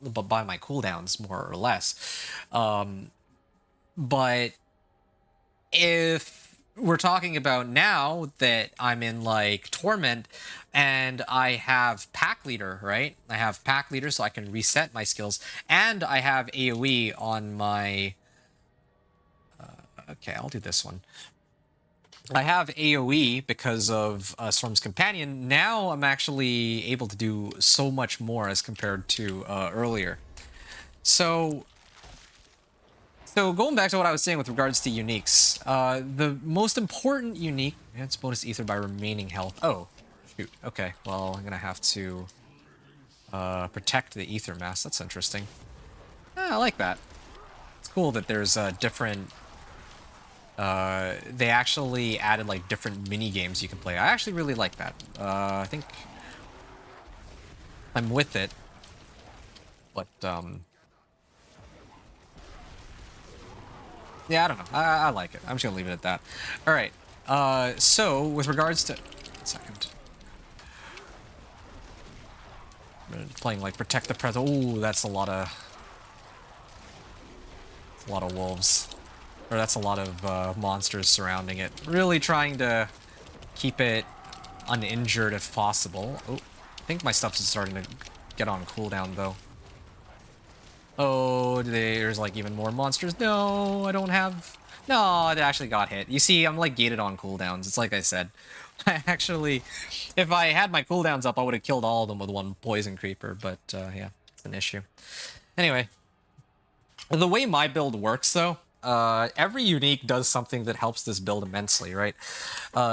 by my cooldowns more or less. But if we're talking about now that I'm in like Torment and I have Pack Leader, right? I have Pack Leader so I can reset my skills, and I have AoE on my. Okay, I'll do this one. I have AoE because of Storm's Companion. Now I'm actually able to do so much more as compared to earlier. So going back to what I was saying with regards to uniques, the most important unique, it's bonus ether by remaining health. Oh, shoot. Okay, well, I'm gonna have to protect the ether mass. That's interesting. I like that. It's cool that there's different. They actually added like different mini games you can play. I actually really like that. I think I'm with it, but yeah, I don't know. I like it. I'm just gonna leave it at that. All right. So with regards to, 1 second. Playing like Protect the Predator. Ooh, that's a lot of wolves. Or that's a lot of monsters surrounding it. Really trying to keep it uninjured if possible. Oh, I think my stuff is starting to get on cooldown though. Oh, there's like even more monsters. No, I don't have. No, it actually got hit. You see, I'm like gated on cooldowns. It's like I said. I actually, if I had my cooldowns up, I would have killed all of them with one poison creeper. But yeah, it's an issue. Anyway, the way my build works, though, every unique does something that helps this build immensely, right?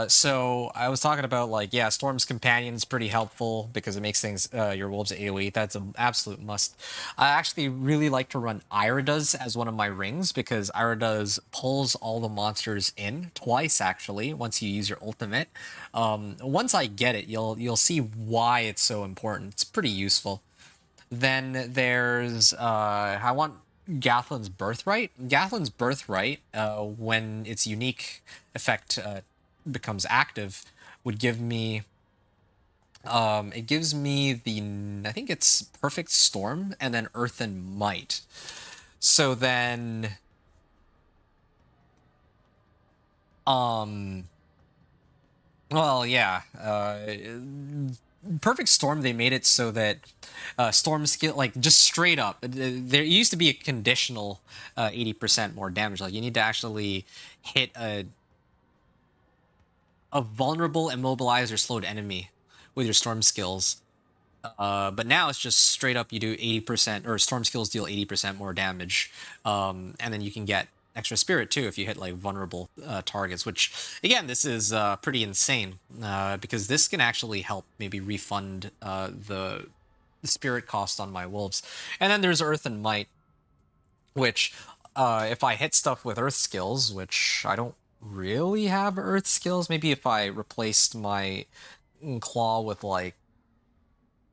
So I was talking about, like, yeah, Storm's Companion is pretty helpful because it makes things, your wolves AoE. That's an absolute must. I actually really like to run Irida's as one of my rings because Irida's pulls all the monsters in twice, actually, once you use your ultimate. Once I get it, you'll see why it's so important. It's pretty useful. Then there's I want Gathlin's Birthright. Gathlin's Birthright, when its unique effect becomes active, would give me. It gives me the, I think it's Perfect Storm and then Earth and Might. So then, well, yeah. Perfect Storm, they made it so that Storm skill, like just straight up, there used to be a conditional 80% more damage. Like you need to actually hit a vulnerable, immobilized, or slowed enemy with your Storm skills. But now it's just straight up you do 80%, or Storm skills deal 80% more damage. And then you can get extra spirit too if you hit like vulnerable targets, which again, this is pretty insane because this can actually help maybe refund the spirit cost on my wolves. And then there's Earth and Might, which if I hit stuff with Earth skills, which I don't really have Earth skills, maybe if I replaced my claw with like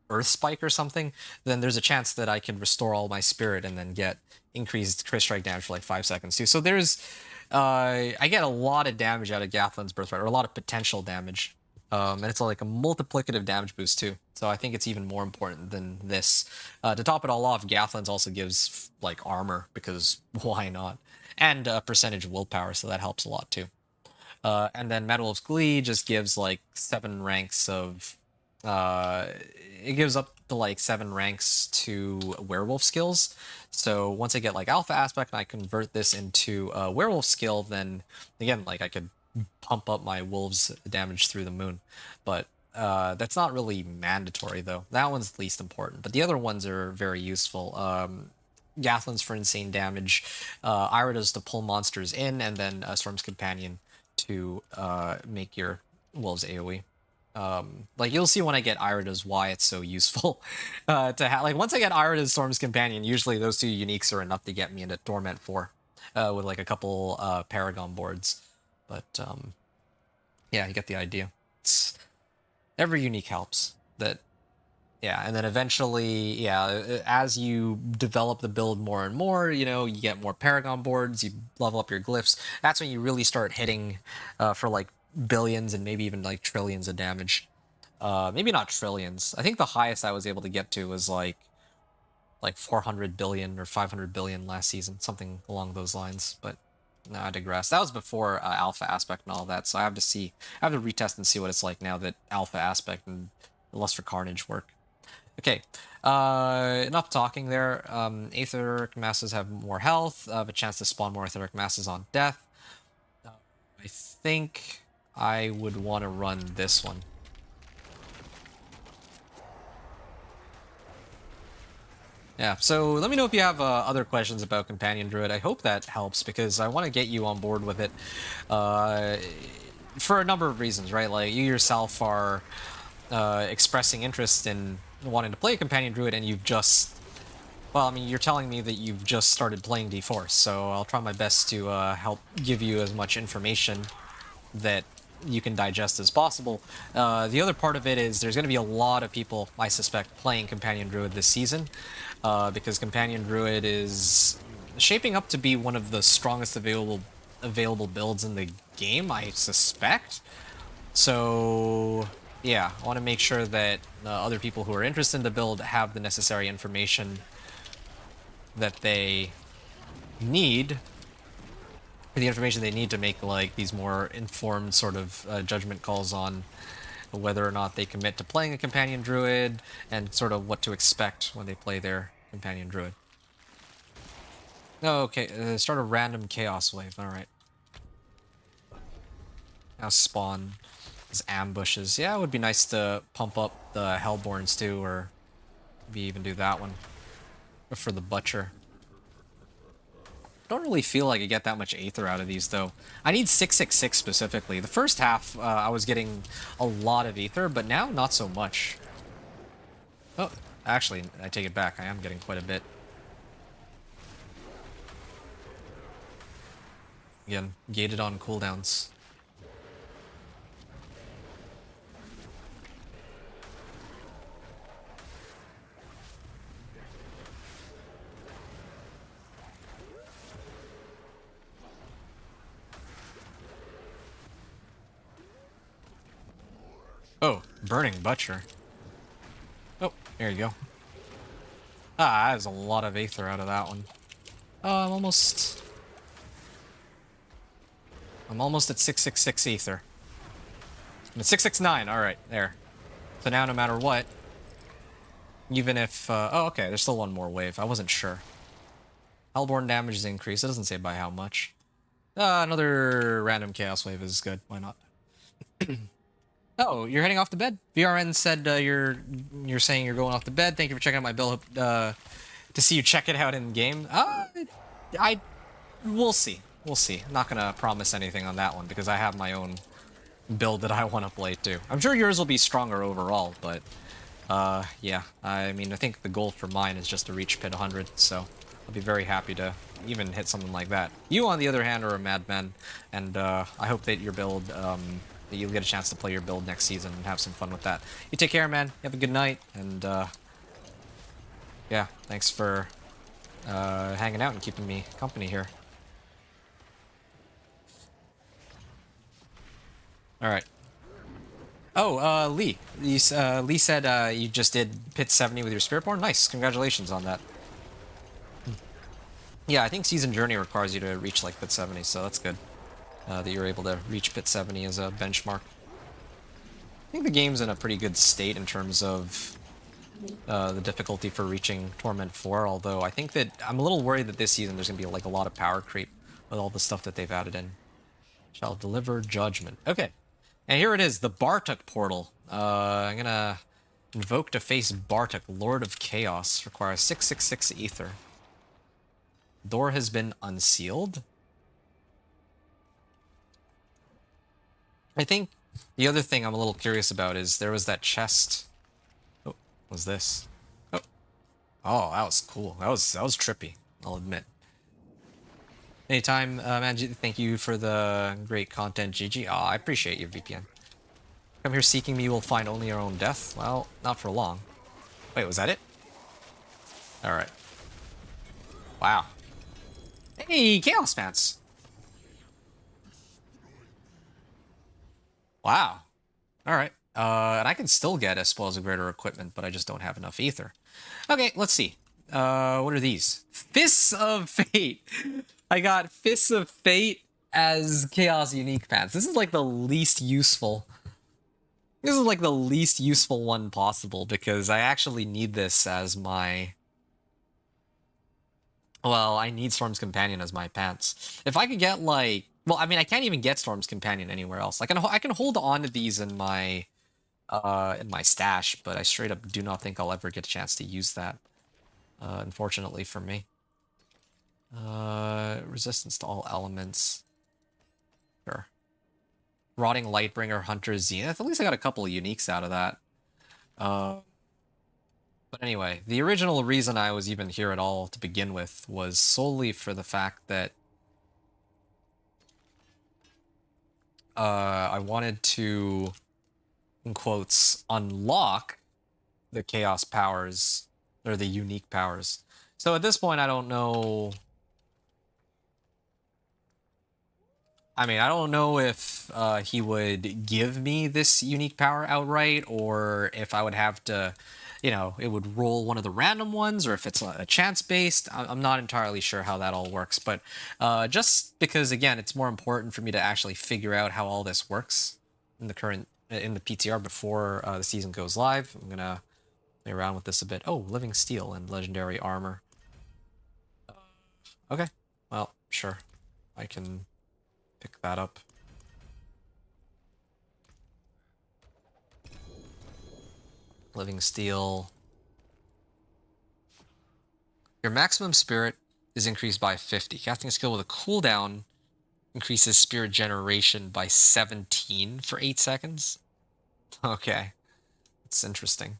Earth Spike or something, then there's a chance that I can restore all my spirit and then get increased crit strike damage for like 5 seconds too. So there's, I get a lot of damage out of Gathlin's Birthright, or a lot of potential damage. And it's like a multiplicative damage boost too. So I think it's even more important than this. To top it all off, Gathlin's also gives like armor because why not? And a percentage of willpower, so that helps a lot too. And then Mad Wolf's Glee just gives like 7 ranks of uh, it gives up to like 7 ranks to werewolf skills. So once I get like alpha aspect and I convert this into a werewolf skill, then again, like I could pump up my wolves damage through the moon. But that's not really mandatory though. That one's least important, but the other ones are very useful. Gathlin's for insane damage, Irida's to pull monsters in, and then Storm's Companion to make your wolves AoE. Like you'll see when I get Irida's why it's so useful to have. Like once I get Irida's Storm's Companion, usually those two uniques are enough to get me into Torment 4 with like a couple Paragon boards. But yeah, you get the idea. Every unique helps. Yeah, and then eventually, yeah, as you develop the build more and more, you know, you get more Paragon boards, you level up your glyphs. That's when you really start hitting for like billions and maybe even like trillions of damage. Maybe not trillions. I think the highest I was able to get to was like 400 billion or 500 billion last season, something along those lines. But no, I digress. That was before Alpha Aspect and all that, so I have to retest and see what it's like now that Alpha Aspect and Lust for Carnage work. Okay, enough talking there. Aetheric masses have more health, have a chance to spawn more Aetheric masses on death. I think I would want to run this one. Yeah, so let me know if you have other questions about Companion Druid. I hope that helps because I want to get you on board with it for a number of reasons, right? Like you yourself are expressing interest in wanting to play Companion Druid and you've just, well, I mean, you're telling me that you've just started playing D4, so I'll try my best to help give you as much information that you can digest as possible. The other part of it is there's going to be a lot of people, I suspect, playing Companion Druid this season because Companion Druid is shaping up to be one of the strongest available builds in the game, I suspect. So yeah, I want to make sure that other people who are interested in the build have the necessary information that they need, the information they need to make like these more informed sort of judgment calls on whether or not they commit to playing a Companion Druid and sort of what to expect when they play their Companion Druid. Oh, okay, start a random Chaos Wave, alright. Now spawn as ambushes. Yeah, it would be nice to pump up the Hellborns too, or maybe even do that one for the Butcher. Don't really feel like I get that much Aether out of these, though. I need 666 specifically. The first half, I was getting a lot of Aether, but now not so much. Oh, actually, I take it back. I am getting quite a bit. Again, gated on cooldowns. Oh, Burning Butcher. Oh, there you go. Ah, that is a lot of Aether out of that one. I'm almost at 666 Aether. I'm at 669, alright, there. So now no matter what, even if, oh, okay, there's still one more wave. I wasn't sure. Hellborn damage is increased. It doesn't say by how much. Another random Chaos Wave is good. Why not? Oh, you're heading off to bed? VRN said you're saying you're going off to bed. Thank you for checking out my build. To see you check it out in game. We'll see. We'll see. I'm not gonna promise anything on that one because I have my own build that I want to play too. I'm sure yours will be stronger overall, but yeah. I mean, I think the goal for mine is just to reach pit 100, so I'll be very happy to even hit something like that. You, on the other hand, are a madman, and I hope that your build, that you'll get a chance to play your build next season and have some fun with that. You take care, man. You have a good night, and yeah, thanks for hanging out and keeping me company here. All right. Oh, Lee. Lee said you just did pit 70 with your Spiritborn. Nice. Congratulations on that. Yeah, I think Season Journey requires you to reach like pit 70, so that's good. That you're able to reach pit 70 as a benchmark. I think the game's in a pretty good state in terms of the difficulty for reaching Torment 4, although I think that I'm a little worried that this season there's going to be like a lot of power creep with all the stuff that they've added in. Shall deliver judgment. Okay. And here it is, the Bartok portal. I'm going to invoke to face Bartok, Lord of Chaos. Requires 666 Ether. Door has been unsealed. I think the other thing I'm a little curious about is there was that chest. Oh, what was this? Oh, oh, that was cool. That was trippy, I'll admit. Anytime, man, thank you for the great content, GG. Oh, I appreciate you, VPN. Come here seeking me, you will find only your own death. Well, not for long. Wait, was that it? Alright. Wow. Hey, Chaos Pants. Wow. Alright. And I can still get Spoils of Greater Equipment, but I just don't have enough ether. Okay, let's see. What are these? Fists of Fate. I got Fists of Fate as Chaos Unique Pants. This is like the least useful. This is like the least useful one possible because I actually need this as my... Well, I need Storm's Companion as my pants. If I could get like... Well, I mean, I can't even get Storm's Companion anywhere else. I can hold on to these in my stash, but I straight up do not think I'll ever get a chance to use that. Unfortunately for me. Resistance to all elements. Sure. Rotting Lightbringer, Hunter Zenith. At least I got a couple of uniques out of that. But anyway, the original reason I was even here at all to begin with was solely for the fact that I wanted to, in quotes, unlock the chaos powers, or the unique powers. So at this point, I don't know... I mean, I don't know if he would give me this unique power outright, or if I would have to, you know, it would roll one of the random ones, or if it's a chance-based. I'm not entirely sure how that all works, but just because, again, it's more important for me to actually figure out how all this works in the PTR before the season goes live. I'm gonna play around with this a bit. Oh, Living Steel and Legendary Armor. Okay, well, sure. I can pick that up. Living Steel. Your maximum spirit is increased by 50. Casting a skill with a cooldown increases spirit generation by 17 for 8 seconds. Okay, it's interesting.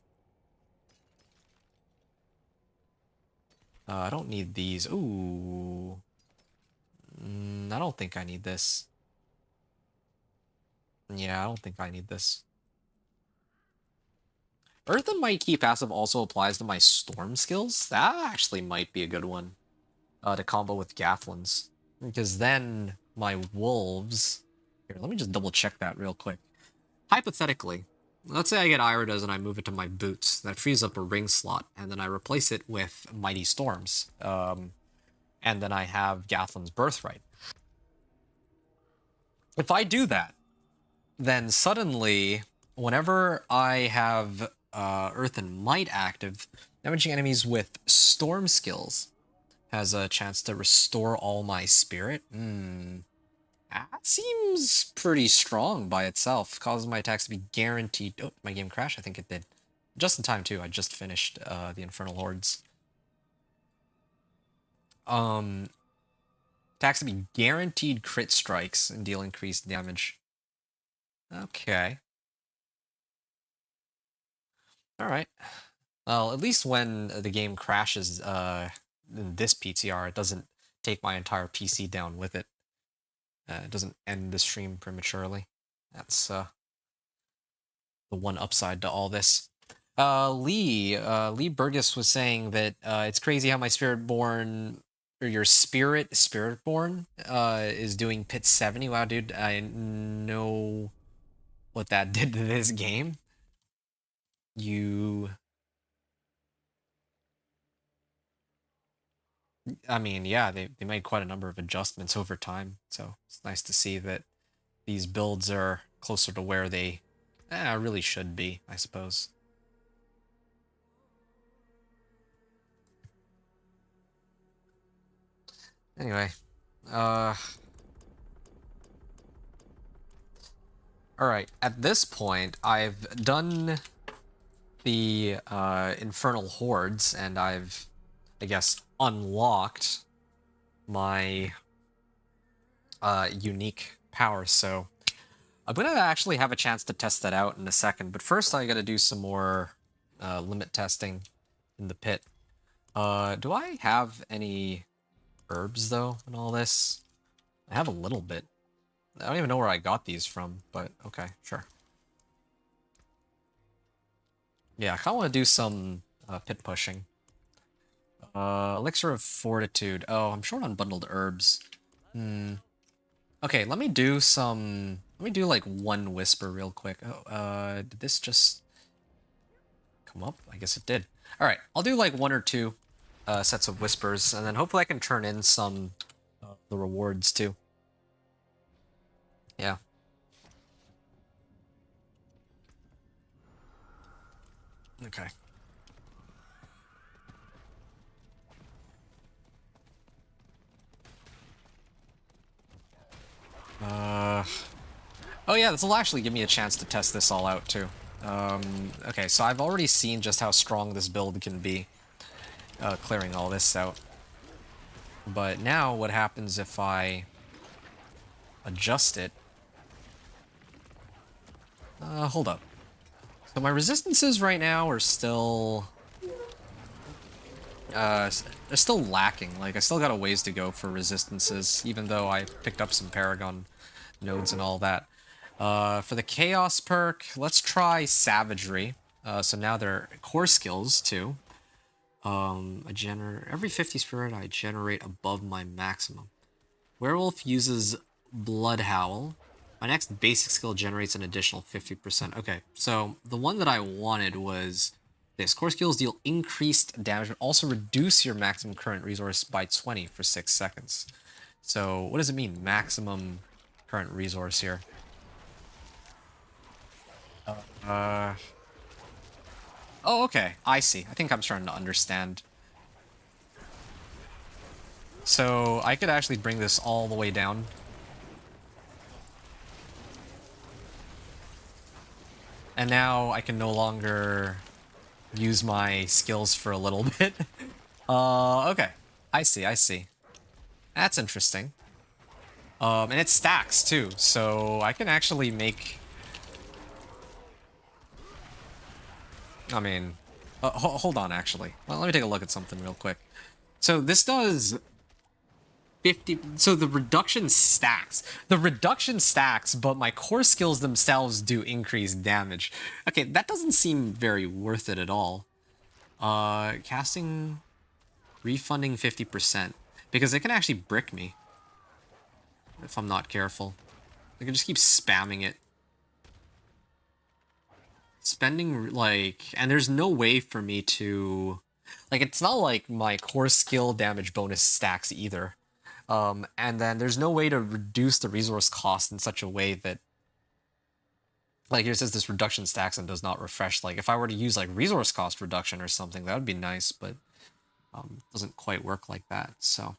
I don't need these. Ooh. I don't think I need this. Yeah, I don't think I need this. Earth and Might Key passive also applies to my Storm skills. That actually might be a good one to combo with Gathlins. Because then my Wolves... Here, let me just double check that real quick. Hypothetically, let's say I get Iridas and I move it to my boots. That frees up a ring slot, and then I replace it with Mighty Storms. And then I have Gathlin's Birthright. If I do that, then suddenly, whenever I have Earth and Might active, damaging enemies with Storm skills has a chance to restore all my spirit. That seems pretty strong by itself. Causes my attacks to be guaranteed. Oh, my game crashed? I think it did. Just in time, too. I just finished the Infernal Hordes. Attacks to be guaranteed crit strikes and deal increased damage. Okay. Alright. Well, at least when the game crashes in this PTR, it doesn't take my entire PC down with it. It doesn't end the stream prematurely. That's the one upside to all this. Lee Burgess was saying that it's crazy how my Spiritborn, or your Spiritborn, is doing Pit 70. Wow, dude, I know what that did to this game. I mean, yeah, they made quite a number of adjustments over time, so it's nice to see that these builds are closer to where they really should be, I suppose. Anyway, alright, at this point, I've done the Infernal Hordes, and I've, I guess, unlocked my unique powers, so I'm gonna actually have a chance to test that out in a second, but first I gotta do some more limit testing in the pit. Do I have any herbs though in all this? I have a little bit. I don't even know where I got these from, but okay, sure. Yeah, I kinda wanna do some pit pushing. Elixir of Fortitude. Oh, I'm short on bundled herbs. Okay, let me do some... Let me do, like, one whisper real quick. Oh, did this just come up? I guess it did. Alright, I'll do, like, one or two sets of whispers, and then hopefully I can turn in some the rewards, too. Yeah. Okay. Oh yeah, this will actually give me a chance to test this all out, too. Okay, so I've already seen just how strong this build can be, clearing all this out. But now, what happens if I adjust it? Hold up. So my resistances right now are still... they're still lacking. Like, I still got a ways to go for resistances, even though I picked up some Paragon nodes and all that. For the Chaos perk, let's try Savagery. So now they're core skills, too. Every 50 spirit I generate above my maximum. Werewolf uses Blood Howl. My next basic skill generates an additional 50%. Okay, so the one that I wanted was this. Core skills deal increased damage, but also reduce your maximum current resource by 20 for 6 seconds. So what does it mean, maximum current resource here? Oh, okay, I see. I think I'm starting to understand. So I could actually bring this all the way down. And now I can no longer use my skills for a little bit. Okay. I see, I see. That's interesting. And it stacks too, so I can actually make... I mean... hold on, actually. Well, let me take a look at something real quick. So this does 50... So the reduction stacks. The reduction stacks, but my core skills themselves do increase damage. Okay, that doesn't seem very worth it at all. Casting... Refunding 50%. Because it can actually brick me. If I'm not careful. I can just keep spamming it. Spending, like... And there's no way for me to... Like, it's not like my core skill damage bonus stacks either. And then there's no way to reduce the resource cost in such a way that... Like, here it says this reduction stacks and does not refresh. Like, if I were to use, like, resource cost reduction or something, that would be nice, but... doesn't quite work like that, so...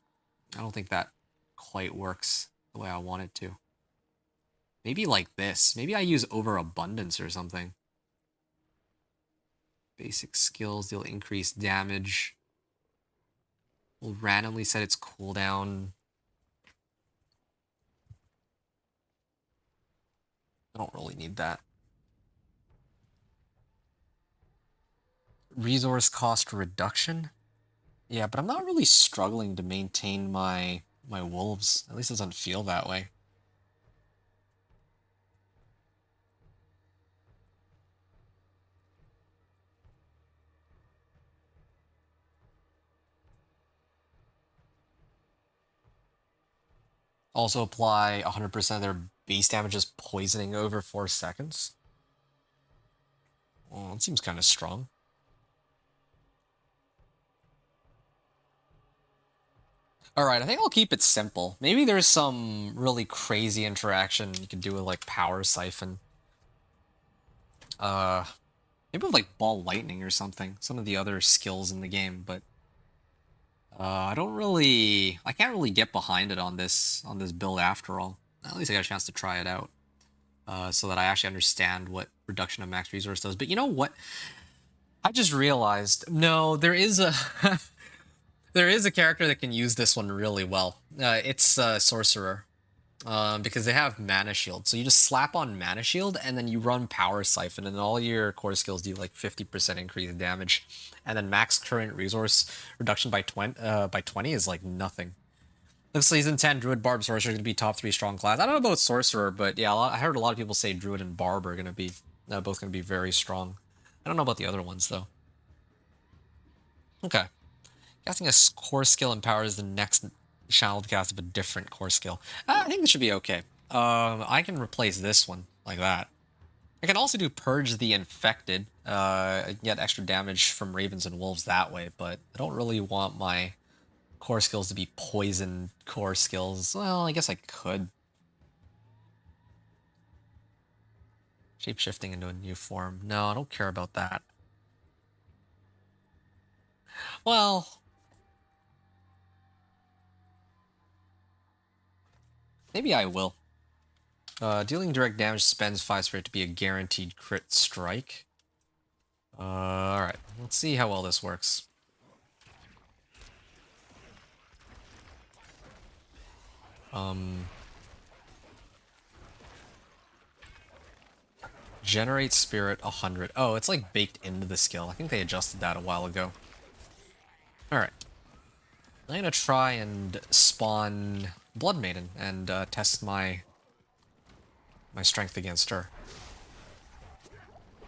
I don't think that quite works the way I want it to. Maybe like this. Maybe I use overabundance or something. Basic skills deal increased damage. We'll randomly set its cooldown. I don't really need that. Resource cost reduction? Yeah, but I'm not really struggling to maintain my wolves. At least it doesn't feel that way. Also apply 100% of their base damage as poisoning over 4 seconds. Well, it seems kind of strong. Alright, I think I'll keep it simple. Maybe there's some really crazy interaction you can do with, like, Power Siphon. Maybe with, like, Ball Lightning or something. Some of the other skills in the game, but... I can't really get behind it on this build after all. At least I got a chance to try it out. So that I actually understand what reduction of max resource does. But you know what? I just realized, no, there is a... There is a character that can use this one really well. It's Sorcerer. because they have Mana Shield. So you just slap on Mana Shield and then you run Power Siphon, and all your core skills do like 50% increase in damage. And then max current resource reduction by 20 is like nothing. Looks season 10 Druid Barb Sorcerer are going to be top 3 strong class. I don't know about Sorcerer, but yeah, I heard a lot of people say Druid and Barb are going to be both going to be very strong. I don't know about the other ones though. Okay. Casting a core skill empowers the next child cast of a different core skill. I think this should be okay. I can replace this one like that. I can also do Purge the Infected, get extra damage from Ravens and Wolves that way, but I don't really want my core skills to be poison core skills. Well, I guess I could. Shape-shifting into a new form. No, I don't care about that. Well, maybe I will. Dealing direct damage spends 5 spirit to be a guaranteed crit strike. Alright, let's see how well this works. Generate spirit 100. Oh, it's like baked into the skill. I think they adjusted that a while ago. Alright. I'm gonna try and spawn Blood Maiden and test my strength against her.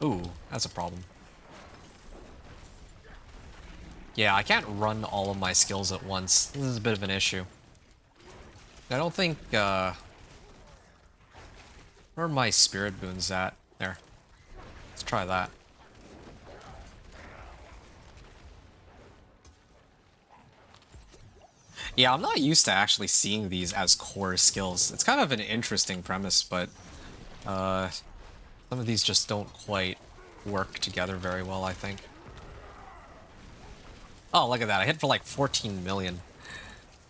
Ooh, that's a problem. Yeah, I can't run all of my skills at once. This is a bit of an issue. I don't think, where are my spirit boons at? There. Let's try that. Yeah, I'm not used to actually seeing these as core skills. It's kind of an interesting premise, but some of these just don't quite work together very well, I think. Oh, look at that. I hit for like 14 million.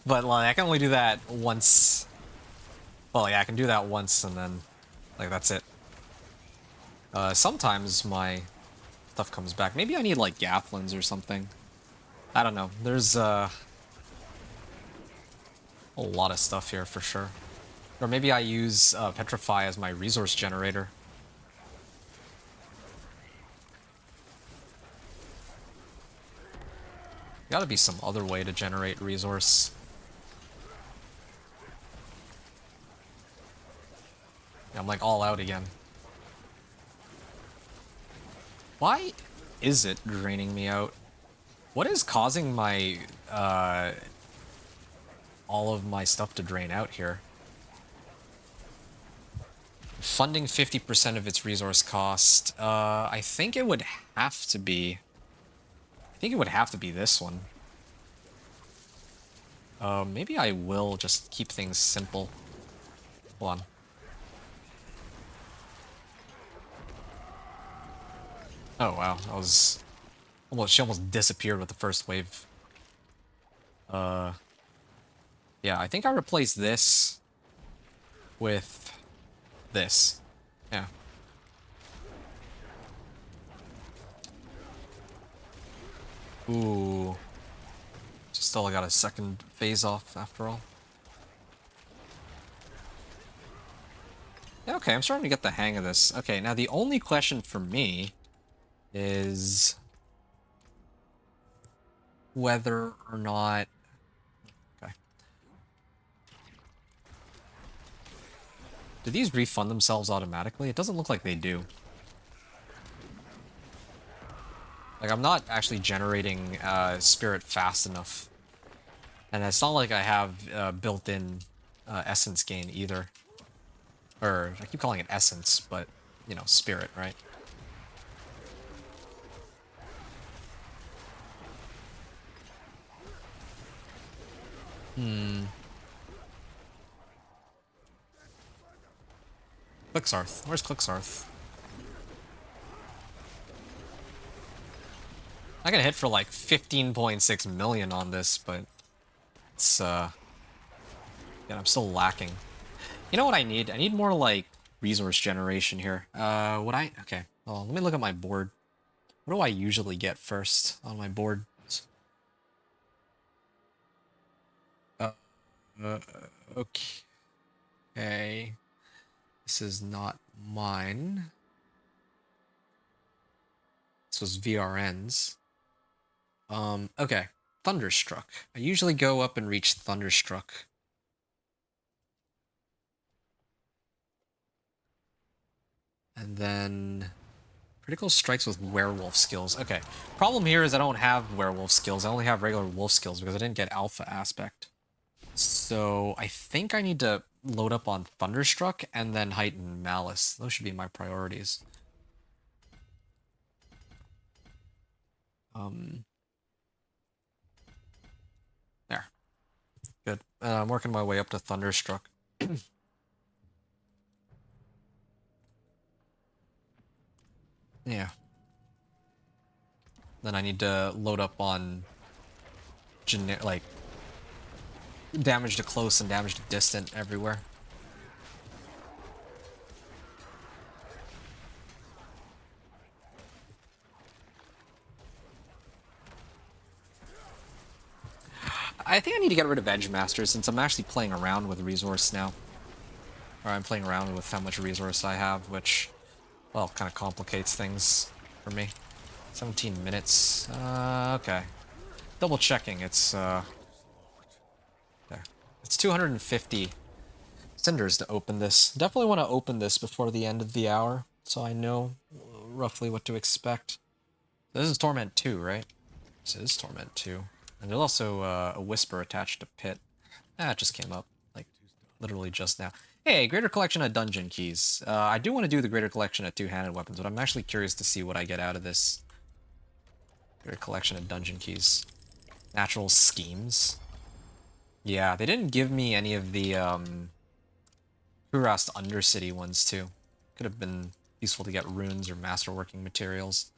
But like, I can only do that once. Well, yeah, I can do that once and then, like, that's it. Sometimes my stuff comes back. Maybe I need like Gaplins or something. I don't know. There's a lot of stuff here for sure. Or maybe I use Petrify as my resource generator. Gotta be some other way to generate resource. Yeah, I'm like all out again. Why is it draining me out? What is causing my all of my stuff to drain out here? Funding 50% of its resource cost. I think it would have to be. I think it would have to be this one. Maybe I will just keep things simple. Hold on. Oh wow, that was she almost disappeared with the first wave. Yeah, I think I replaced this with this. Yeah. Ooh. Still, I got a second phase off after all. Yeah, okay, I'm starting to get the hang of this. Okay, now the only question for me is whether or not... Okay. Do these refund themselves automatically? It doesn't look like they do. Like, I'm not actually generating spirit fast enough. And it's not like I have built-in essence gain either. Or, I keep calling it essence, but, you know, spirit, right? Clixarth. Where's Clixarth? I got hit for like 15.6 million on this, but it's, yeah, I'm still lacking. You know what I need? I need more, like, resource generation here. Okay, well, let me look at my board. What do I usually get first on my board? Uh, okay. Okay. This is not mine. This was VRN's. Okay. Thunderstruck. I usually go up and reach Thunderstruck. And then critical strikes with werewolf skills. Okay. Problem here is I don't have werewolf skills. I only have regular wolf skills because I didn't get alpha aspect. So I think I need to load up on Thunderstruck and then heighten Malice. Those should be my priorities. There. Good. I'm working my way up to Thunderstruck. Yeah. Then I need to load up on like damage to close and damage to distant everywhere. I think I need to get rid of Edge Master since I'm actually playing around with resource now. Or I'm playing around with how much resource I have, which, well, kind of complicates things for me. 17 minutes. Okay. Double checking. It's, there. It's 250 cinders to open this. Definitely want to open this before the end of the hour, so I know roughly what to expect. This is Torment 2, right? This is Torment 2. And there's also a Whisper attached to Pit. Ah, it just came up, like, literally just now. Hey, Greater Collection of Dungeon Keys. I do want to do the Greater Collection of Two-Handed Weapons, but I'm actually curious to see what I get out of this Greater Collection of Dungeon Keys. Natural Schemes. Yeah, they didn't give me any of the, Kurast Undercity ones, too. Could have been useful to get runes or masterworking materials.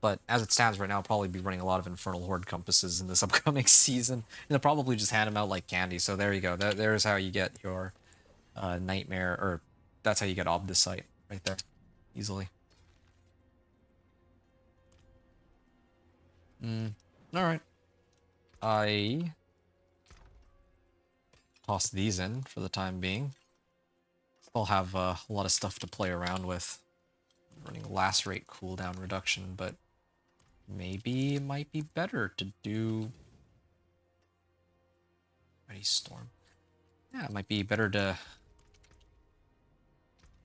But as it stands right now, I'll probably be running a lot of Infernal Horde compasses in this upcoming season. And they'll probably just hand them out like candy. So there you go. There's how you get your Nightmare, or that's how you get Obdicite right there. Easily. Alright. I toss these in for the time being. I'll have a lot of stuff to play around with. Running Lacerate cooldown reduction, but maybe it might be better to do Ready Storm. Yeah, it might be better to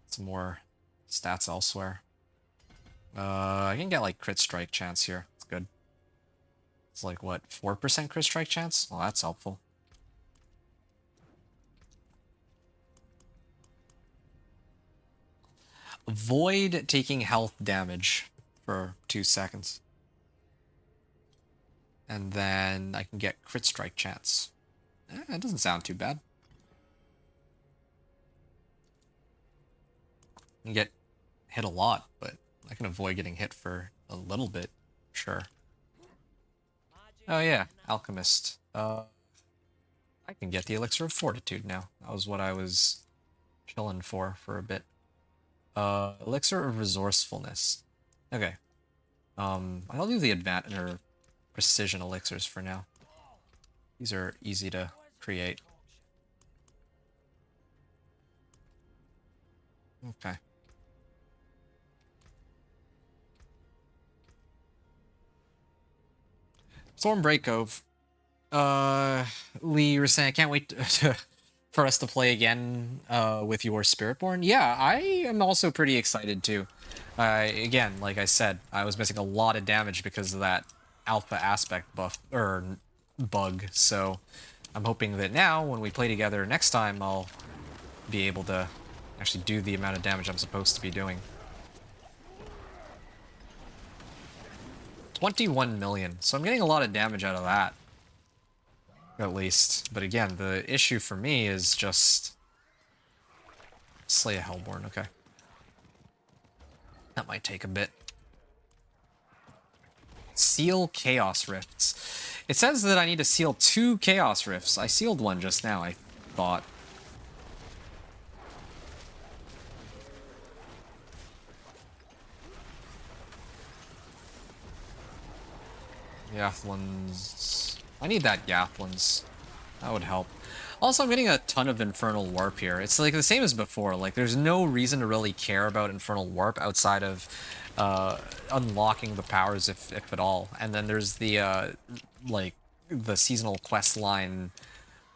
get some more stats elsewhere. I can get like crit strike chance here. It's good. It's like what, 4% crit strike chance? Well, that's helpful. Avoid taking health damage for 2 seconds. And then I can get crit strike chance. It doesn't sound too bad. I can get hit a lot, but I can avoid getting hit for a little bit. Sure. Oh yeah, Alchemist. I can get the Elixir of Fortitude now. That was what I was chilling for a bit. Elixir of Resourcefulness. Okay. I'll do the advanced or precision elixirs for now. These are easy to create. Okay. Stormbreak Cove. Lee, you were saying I can't wait for us to play again with your Spiritborn. Yeah, I am also pretty excited too. Again, like I said, I was missing a lot of damage because of that alpha aspect buff or bug. So I'm hoping that now, when we play together next time, I'll be able to actually do the amount of damage I'm supposed to be doing. 21 million. So I'm getting a lot of damage out of that. At least. But again, the issue for me is just slay a Hellborn. Okay. That might take a bit. Seal Chaos Rifts. It says that I need to seal 2 Chaos Rifts. I sealed one just now, I thought. Yathlins. I need that Yathlins. That would help. Also, I'm getting a ton of Infernal Warp here. It's like the same as before. Like, there's no reason to really care about Infernal Warp outside of unlocking the powers, if at all. And then there's the, like, the seasonal quest line.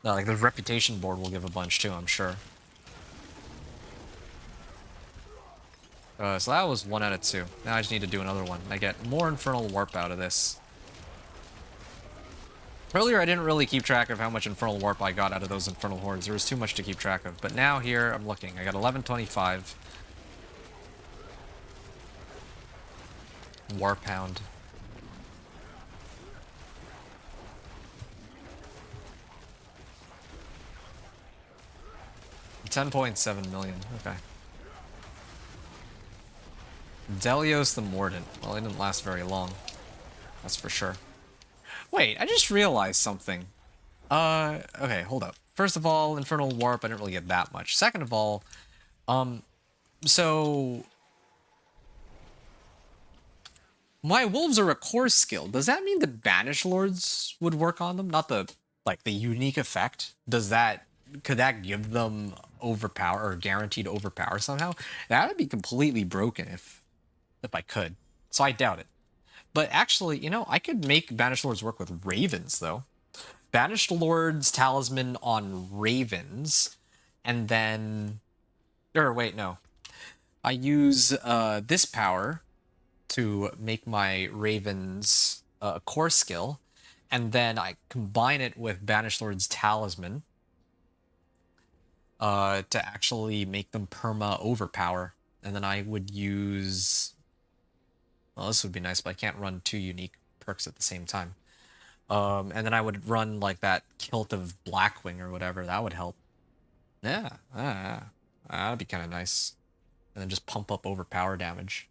Like, the reputation board will give a bunch, too, I'm sure. So that was 1 out of 2. Now I just need to do another one. I get more Infernal Warp out of this. Earlier, I didn't really keep track of how much Infernal Warp I got out of those Infernal Hordes. There was too much to keep track of. But now here, I'm looking. I got 1125. Warpound. $10.7 million. Okay. Delios the Mordant. Well, it didn't last very long. That's for sure. Wait, I just realized something. Okay, hold up. First of all, Infernal Warp, I didn't really get that much. Second of all, so my wolves are a core skill. Does that mean the Banished Lords would work on them? Not the, like, the unique effect? Could that give them overpower, or guaranteed overpower somehow? That would be completely broken if I could. So I doubt it. But actually, you know, I could make Banished Lords work with Ravens, though. Banished Lord's Talisman on Ravens, and then... Or, wait, no. I use this power to make my Ravens a core skill, and then I combine it with Banished Lord's Talisman to actually make them perma overpower. And then I would use... Well, this would be nice, but I can't run 2 unique perks at the same time. And then I would run, like, that Kilt of Blackwing or whatever. That would help. Yeah, that'd be kind of nice. And then just pump up overpower damage.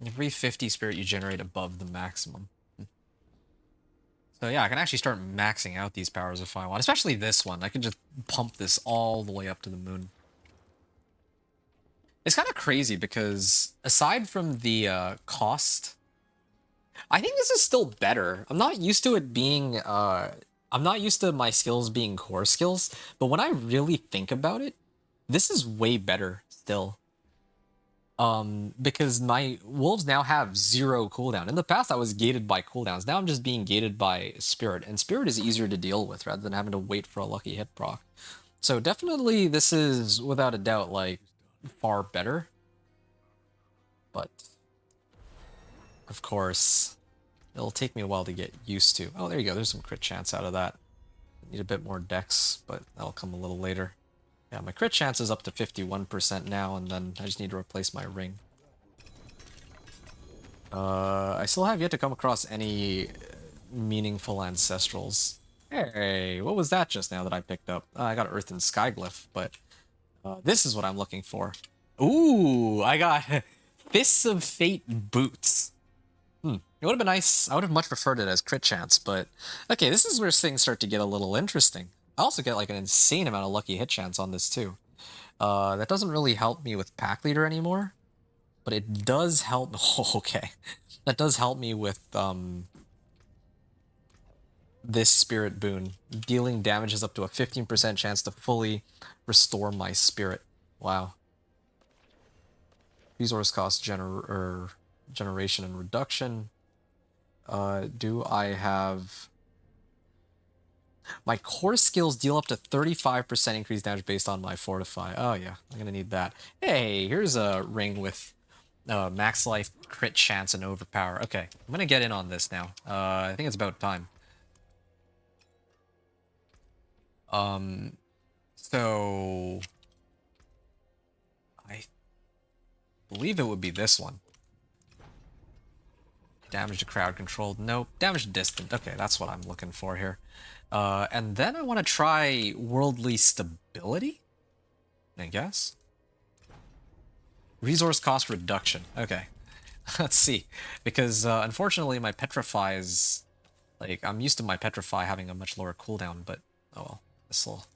Every 50 spirit you generate above the maximum. So yeah, I can actually start maxing out these powers if I want. Especially this one. I can just pump this all the way up to the moon. It's kind of crazy because aside from the cost, I think this is still better. I'm not used to it being I'm not used to my skills being core skills, but when I really think about it, this is way better still. Because my wolves now have 0 cooldown. In the past, I was gated by cooldowns. Now I'm just being gated by spirit, and spirit is easier to deal with rather than having to wait for a lucky hit proc. So definitely, this is without a doubt like far better. But of course, it'll take me a while to get used to. Oh, there you go. There's some crit chance out of that. Need a bit more dex, but that'll come a little later. Yeah, my crit chance is up to 51% now, and then I just need to replace my ring. I still have yet to come across any meaningful ancestrals. Hey, what was that just now that I picked up? I got Earth and Sky Glyph, but this is what I'm looking for. Ooh, I got Fists of Fate boots. It would have been nice. I would have much preferred it as crit chance, but okay, this is where things start to get a little interesting. I also get like an insane amount of lucky hit chance on this too. That doesn't really help me with Pack Leader anymore, but it does help. Oh, okay, that does help me with this Spirit boon. Dealing damage is up to a 15% chance to fully restore my spirit. Wow. Resource cost generation and reduction. Do I have... My core skills deal up to 35% increased damage based on my fortify. Oh yeah, I'm gonna need that. Hey, here's a ring with max life, crit chance, and overpower. Okay, I'm gonna get in on this now. I think it's about time. So I believe it would be this one. Damage to crowd controlled. Nope. Damage to distant. Okay, that's what I'm looking for here. And then I want to try worldly stability, I guess. Resource cost reduction. Okay. Let's see. Because unfortunately my Petrify is... Like, I'm used to my Petrify having a much lower cooldown, but oh well. This'll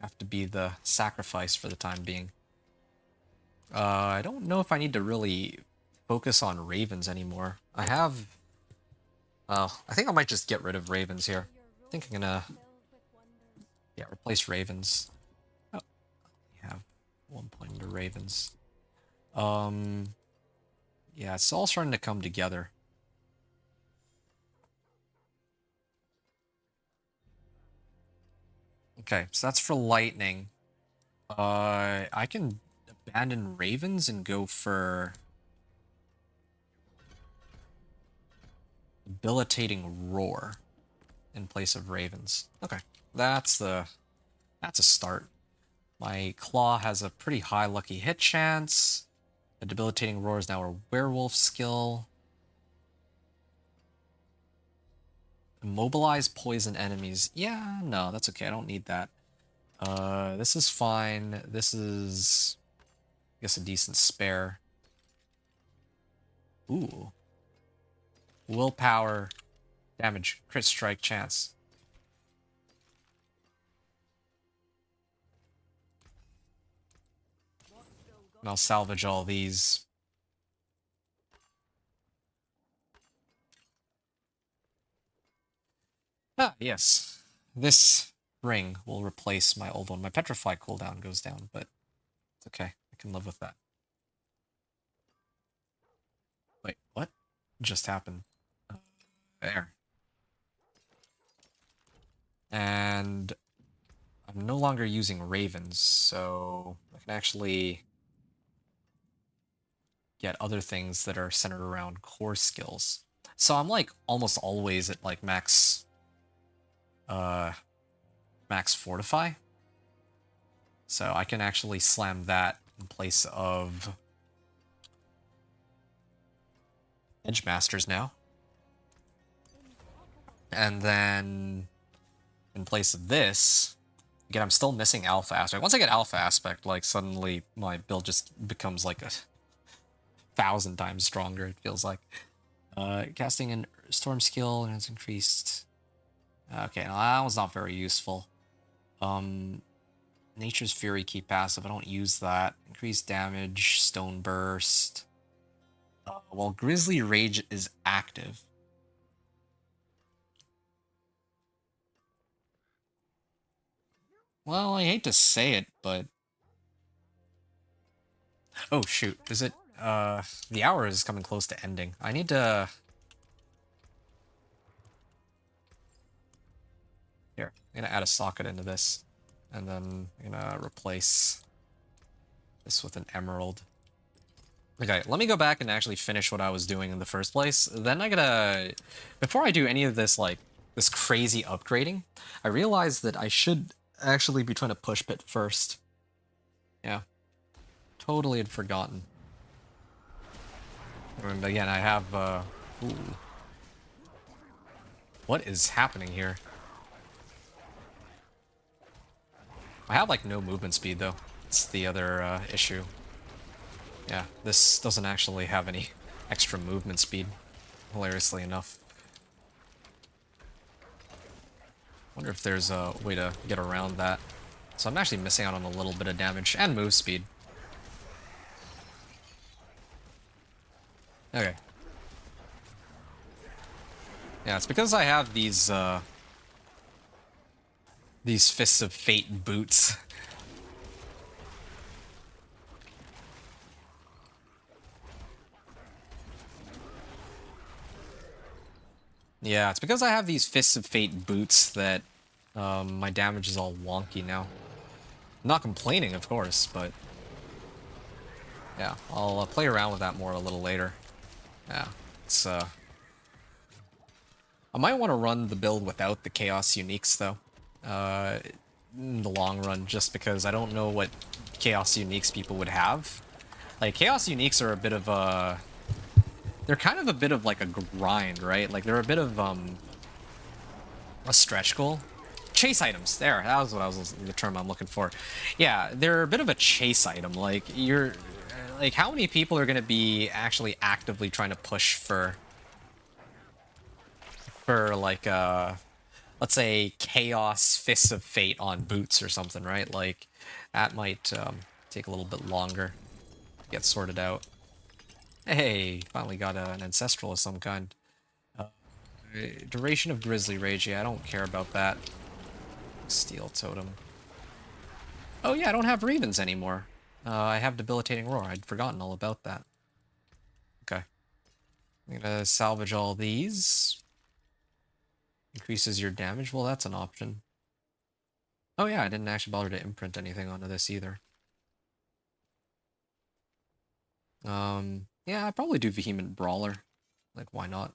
have to be the sacrifice for the time being. I don't know if I need to really focus on ravens anymore. I have... I think I might just get rid of ravens here. I think I'm gonna... Yeah, replace ravens. Oh, we have 1 point into ravens. Yeah, it's all starting to come together. Okay, so that's for lightning. I can abandon ravens and go for debilitating roar in place of ravens. Okay, that's a start. My claw has a pretty high lucky hit chance. The debilitating roar is now a werewolf skill. Immobilize poison enemies. Yeah, no, that's okay. I don't need that. This is fine. This is, I guess, a decent spare. Ooh. Willpower, damage, crit strike chance. And I'll salvage all these. Ah, yes. This ring will replace my old one. My petrify cooldown goes down, but it's okay. I can live with that. Wait, what just happened? There. And I'm no longer using ravens, so I can actually get other things that are centered around core skills. So I'm like almost always at like max fortify. So I can actually slam that in place of Edge Masters now. And then in place of this, again, I'm still missing Alpha Aspect. Once I get Alpha Aspect, like suddenly my build just becomes like 1,000 times stronger, it feels like. Casting an Storm skill and it's increased. Okay, now that one's not very useful. Nature's Fury key passive, I don't use that. Increased damage, Stone Burst. Well, Grizzly Rage is active. Well, I hate to say it, but... Oh, shoot. Is it... the hour is coming close to ending. I need to... Here, I'm gonna add a socket into this. And then I'm gonna replace this with an emerald. Okay, let me go back and actually finish what I was doing in the first place. Then I gotta... Before I do any of this, like, this crazy upgrading, I realized that I should actually be trying to push pit first. Yeah. Totally had forgotten. And again, I have, ooh. What is happening here? I have, like, no movement speed, though. It's the other, issue. Yeah, this doesn't actually have any extra movement speed, hilariously enough. Wonder if there's a way to get around that. So I'm actually missing out on a little bit of damage and move speed. Okay. Yeah, it's because I have these Fists of Fate boots. Yeah, it's because I have these Fists of Fate boots that my damage is all wonky now. I'm not complaining, of course, but yeah, I'll play around with that more a little later. Yeah, it's I might want to run the build without the Chaos Uniques though, in the long run, just because I don't know what Chaos Uniques people would have. Like Chaos Uniques are a bit of a they're kind of a bit of like a grind, right? Like they're a bit of a stretch goal. Chase items. There, that was what I was the term I'm looking for. Yeah, they're a bit of a chase item. Like you're like how many people are going to be actually actively trying to push for like let's say Chaos Fists of Fate on boots or something, right? Like that might take a little bit longer. get sorted out. Hey, finally got an ancestral of some kind. Duration of Grizzly Rage, yeah, I don't care about that. Steel Totem. Oh yeah, I don't have Ravens anymore. I have Debilitating Roar. I'd forgotten all about that. Okay. I'm gonna salvage all these. Increases your damage. Well, that's an option. Oh yeah, I didn't actually bother to imprint anything onto this either. Yeah, I'd probably do Vehement Brawler. Like, why not?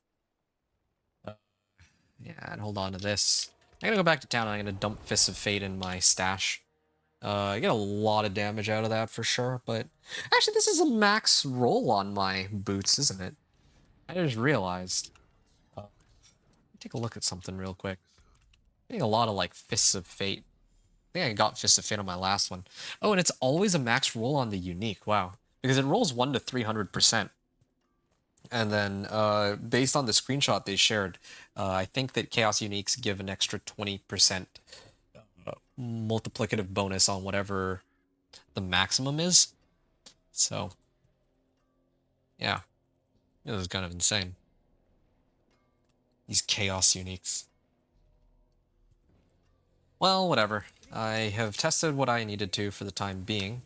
Uh, yeah, and hold on to this. I'm gonna go back to town and I'm gonna dump Fists of Fate in my stash. I get a lot of damage out of that for sure, but actually this is a max roll on my boots, isn't it? I just realized. Take a look at something real quick. I think a lot of like Fists of Fate. I think I got Fists of Fate on my last one. Oh, and it's always a max roll on the unique. Wow. Because it rolls 1 to 300%. And then, based on the screenshot they shared, I think that Chaos Uniques give an extra 20% multiplicative bonus on whatever the maximum is. So, yeah. It was kind of insane. These Chaos Uniques. Well, whatever. I have tested what I needed to for the time being.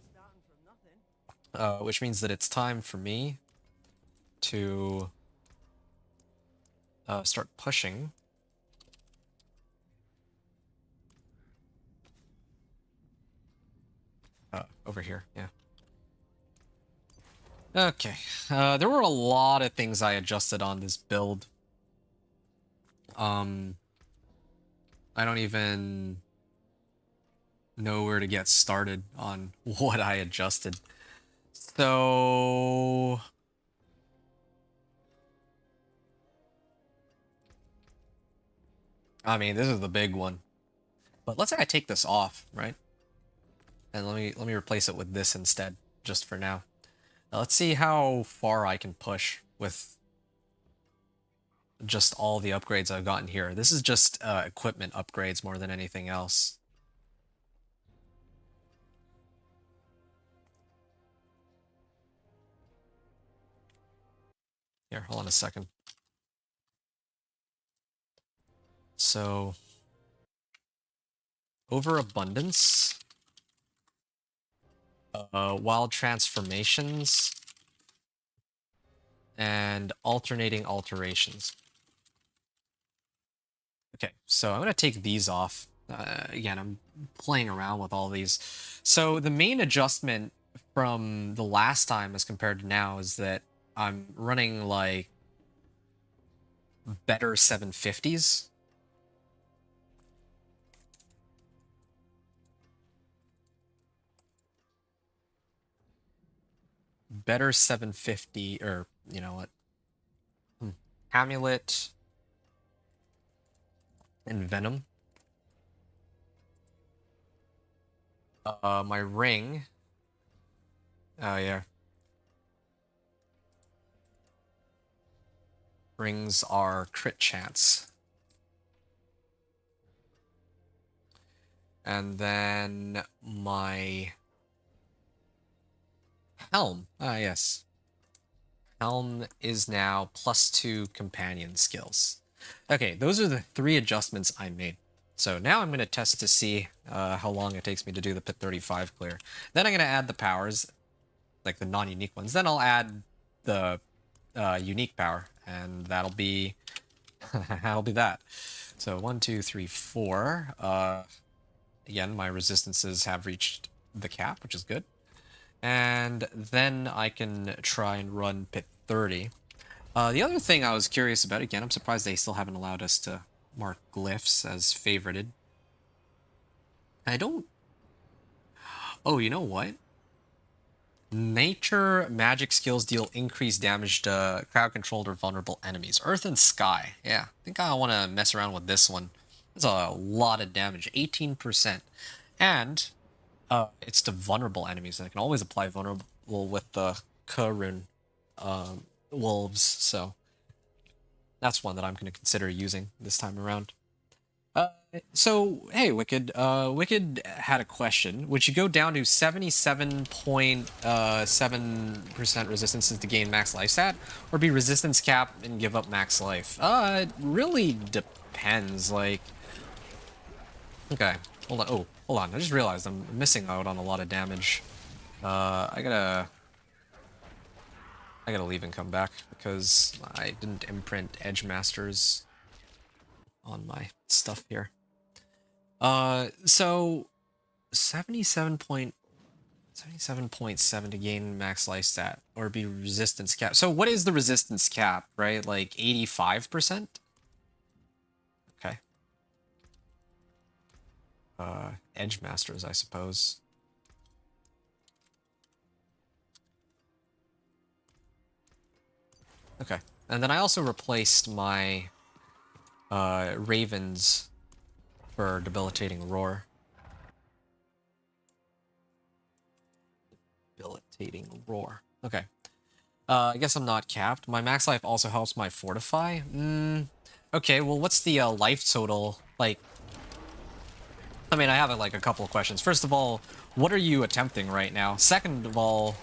Which means that it's time for me to start pushing. Over here, yeah. Okay, there were a lot of things I adjusted on this build. I don't even know where to get started on what I adjusted. So... I mean, this is the big one. But let's say I take this off, right? And let me replace it with this instead, just for now. Now let's see how far I can push with just all the upgrades I've gotten here. This is just equipment upgrades more than anything else. Here, hold on a second. So, overabundance, wild transformations, and alternating alterations. Okay, so I'm going to take these off. Again, I'm playing around with all these. So the main adjustment from the last time as compared to now is that I'm running like better 750s. Better 750, or you know what? Amulet and Venom. My ring. Oh yeah. Rings are crit chance. And then my helm. Ah, yes. Helm is now +2 companion skills. Okay, those are the 3 adjustments I made. So now I'm going to test to see how long it takes me to do the Pit 35 clear. Then I'm going to add the powers, like the non-unique ones. Then I'll add the unique power, and that'll be that'll be that. So 1, 2, 3, 4. Again, my resistances have reached the cap, which is good. And then I can try and run Pit 30. The other thing I was curious about, again, I'm surprised they still haven't allowed us to mark glyphs as favorited. I don't... Oh, you know what? Nature magic skills deal increased damage to crowd-controlled or vulnerable enemies. Earth and Sky. Yeah, I think I want to mess around with this one. That's a lot of damage, 18%. And it's to vulnerable enemies, and I can always apply vulnerable with the Karun wolves, so that's one that I'm going to consider using this time around. So hey, Wicked. Wicked had a question. Would you go down to 77.7% resistances to gain max life stat, or be resistance cap and give up max life? It really depends. Like, okay, hold on. Oh, hold on. I just realized I'm missing out on a lot of damage. I gotta leave and come back because I didn't imprint Edge Masters on my stuff here. So 77.7 to gain max life stat or be resistance cap. So what is the resistance cap, right? Like 85%? Okay. Edge Masters, I suppose. Okay. And then I also replaced my Ravens for Debilitating Roar. Debilitating Roar. Okay. I guess I'm not capped. My max life also helps my Fortify. Okay, well, what's the life total? Like, I mean, I have like a couple of questions. First of all, what are you attempting right now? Second of all,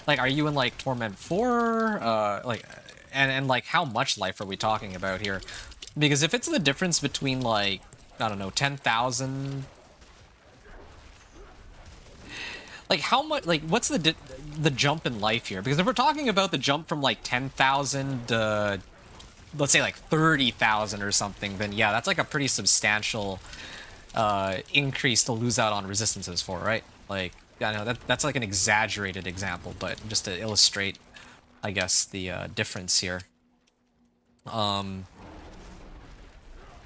like, are you in like Torment 4? And like, how much life are we talking about here? Because if it's the difference between like, I don't know, 10,000. Like, how much, like, what's the jump in life here? Because if we're talking about the jump from like 10,000 to, let's say like 30,000 or something, then yeah, that's like a pretty substantial increase to lose out on resistances for, right? Like, I know that's like an exaggerated example, but just to illustrate, I guess, the difference here.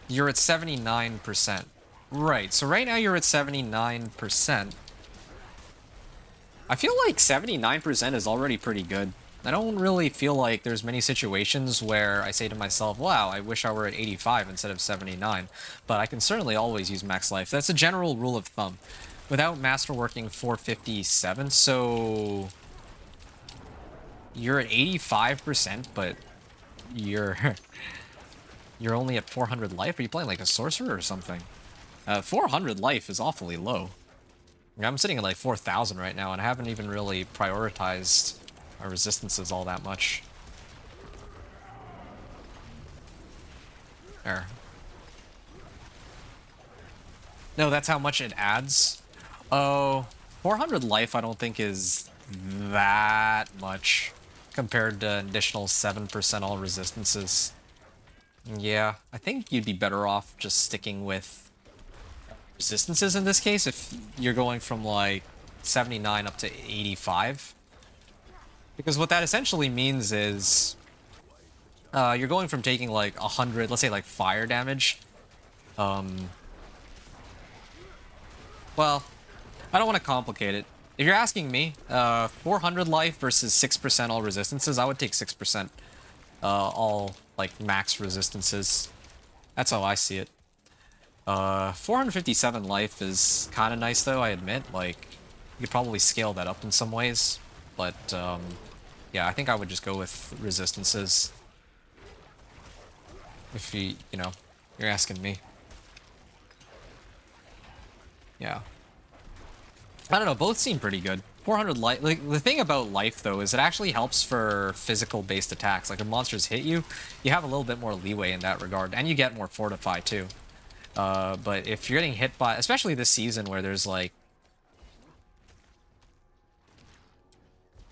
You're at 79%. Right, so right now you're at 79%. I feel like 79% is already pretty good. I don't really feel like there's many situations where I say to myself, wow, I wish I were at 85 instead of 79, but I can certainly always use max life. That's a general rule of thumb. Without masterworking 457, so you're at 85%, but you're you're only at 400 life? Are you playing like a sorcerer or something? 400 life is awfully low. I'm sitting at like 4,000 right now, and I haven't even really prioritized my resistances all that much. There. No, that's how much it adds. Oh, 400 life I don't think is that much compared to an additional 7% all resistances. Yeah, I think you'd be better off just sticking with resistances in this case if you're going from like 79 up to 85. Because what that essentially means is you're going from taking like 100, let's say like fire damage. Well, I don't want to complicate it. If you're asking me, 400 life versus 6% all resistances, I would take 6% all like max resistances. That's how I see it. 457 life is kind of nice though, I admit. Like, you could probably scale that up in some ways. But, yeah, I think I would just go with resistances. If you know, you're asking me. Yeah. I don't know, both seem pretty good. 400 life, like, the thing about life, though, is it actually helps for physical-based attacks. Like, if monsters hit you, you have a little bit more leeway in that regard, and you get more fortify, too. But if you're getting hit by, especially this season where there's, like...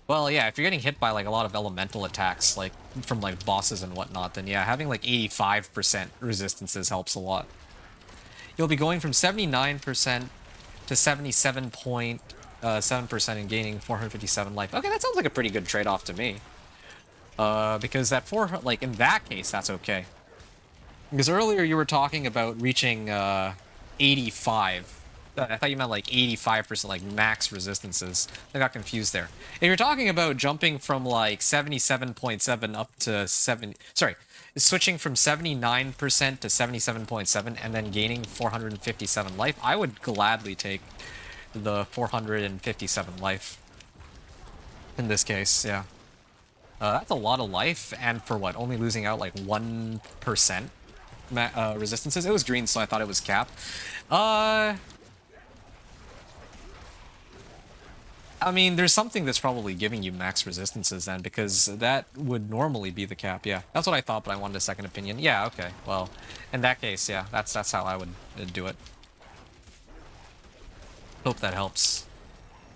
Well, yeah, if you're getting hit by, like, a lot of elemental attacks, like, from, like, bosses and whatnot, then, yeah, having, like, 85% resistances helps a lot. You'll be going from 79% to 77.7% and gaining 457 life. Okay, that sounds like a pretty good trade-off to me. Because that like, in that case, that's okay. Because earlier you were talking about reaching 85. I thought you meant like 85%, like max resistances. I got confused there. If you're talking about jumping from like 77.7 up to 7, sorry, switching from 79% to 77.7 and then gaining 457 life, I would gladly take the 457 life. In this case, yeah. That's a lot of life, and for what? Only losing out like 1%? resistances. It was green, so I thought it was cap. I mean, there's something that's probably giving you max resistances then, because that would normally be the cap. Yeah, that's what I thought, but I wanted a second opinion. Yeah, okay. Well, in that case, yeah, that's how I would do it. Hope that helps.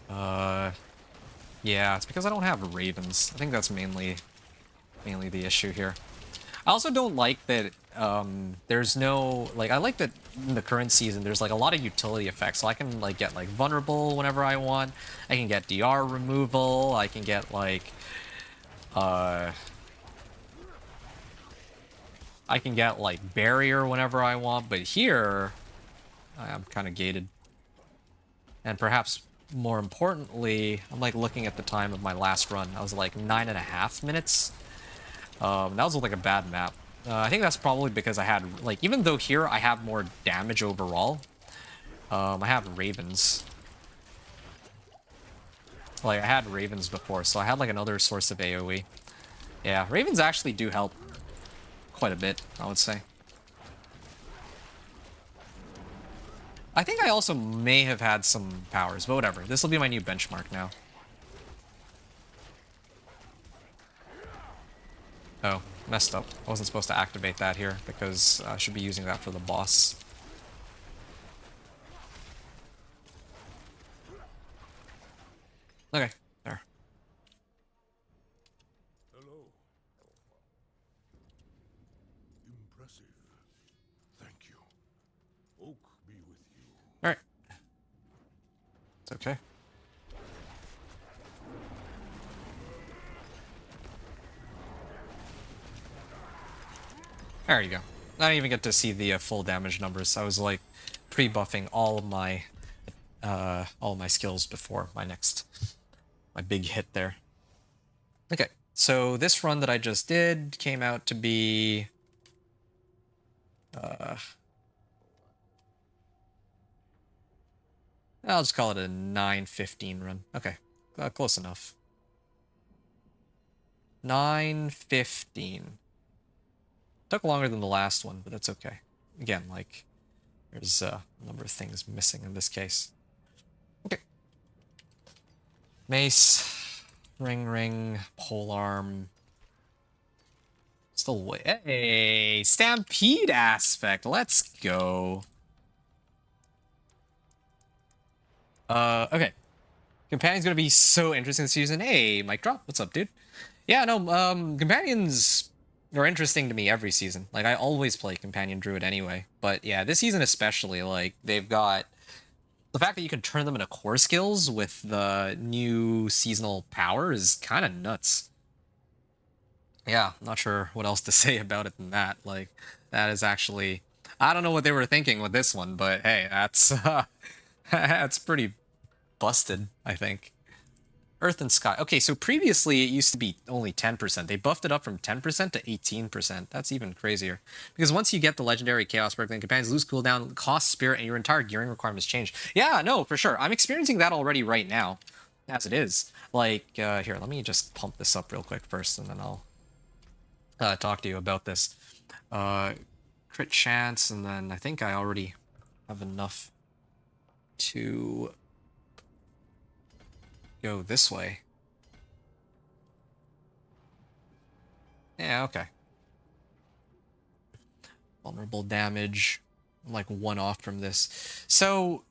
Yeah, it's because I don't have ravens. I think that's mainly the issue here. I also don't like that there's no, like, I like that in the current season there's like a lot of utility effects, so I can like get like vulnerable whenever I want. I can get DR removal. I can get like I can get like barrier whenever I want, but here I'm kind of gated. And perhaps more importantly, I'm like looking at the time of my last run. I was like 9.5 minutes. That was like a bad map. I think that's probably because I had, like, even though here I have more damage overall, I have ravens. Like, I had ravens before, so I had like another source of AoE. Yeah, ravens actually do help quite a bit, I would say. I think I also may have had some powers, but whatever. This will be my new benchmark now. Oh, messed up. I wasn't supposed to activate that here because I should be using that for the boss. Okay, there. Hello. Impressive. Thank you. Oak be with you. All right. It's okay. There you go. I didn't even get to see the full damage numbers. I was like pre-buffing all of my skills before my big hit there. Okay, so this run that I just did came out to be I'll just call it a 9:15 run. Okay, close enough. 9:15. Took longer than the last one, but that's okay. Again, like, there's a number of things missing in this case. Okay. Mace, ring, polearm. Still way. Hey, stampede aspect. Let's go. Okay. Companion's gonna be so interesting this season. Hey, mic drop. What's up, dude? Yeah, no, companions are interesting to me every season. Like, I always play Companion Druid anyway. But yeah, this season especially, like, they've got the fact that you can turn them into core skills with the new seasonal power is kind of nuts. Yeah, not sure what else to say about it than that. Like, that is actually, I don't know what they were thinking with this one, but hey, that's that's pretty busted, I think. Earth and Sky. Okay, so previously it used to be only 10%. They buffed it up from 10% to 18%. That's even crazier. Because once you get the legendary Chaos perk, then companions lose cooldown, cost spirit, and your entire gearing requirements change. Yeah, no, for sure. I'm experiencing that already right now, as it is. Like, here, let me just pump this up real quick first, and then I'll talk to you about this. Crit chance, and then I think I already have enough to go this way. Yeah, okay. Vulnerable damage. I'm like one off from this. So,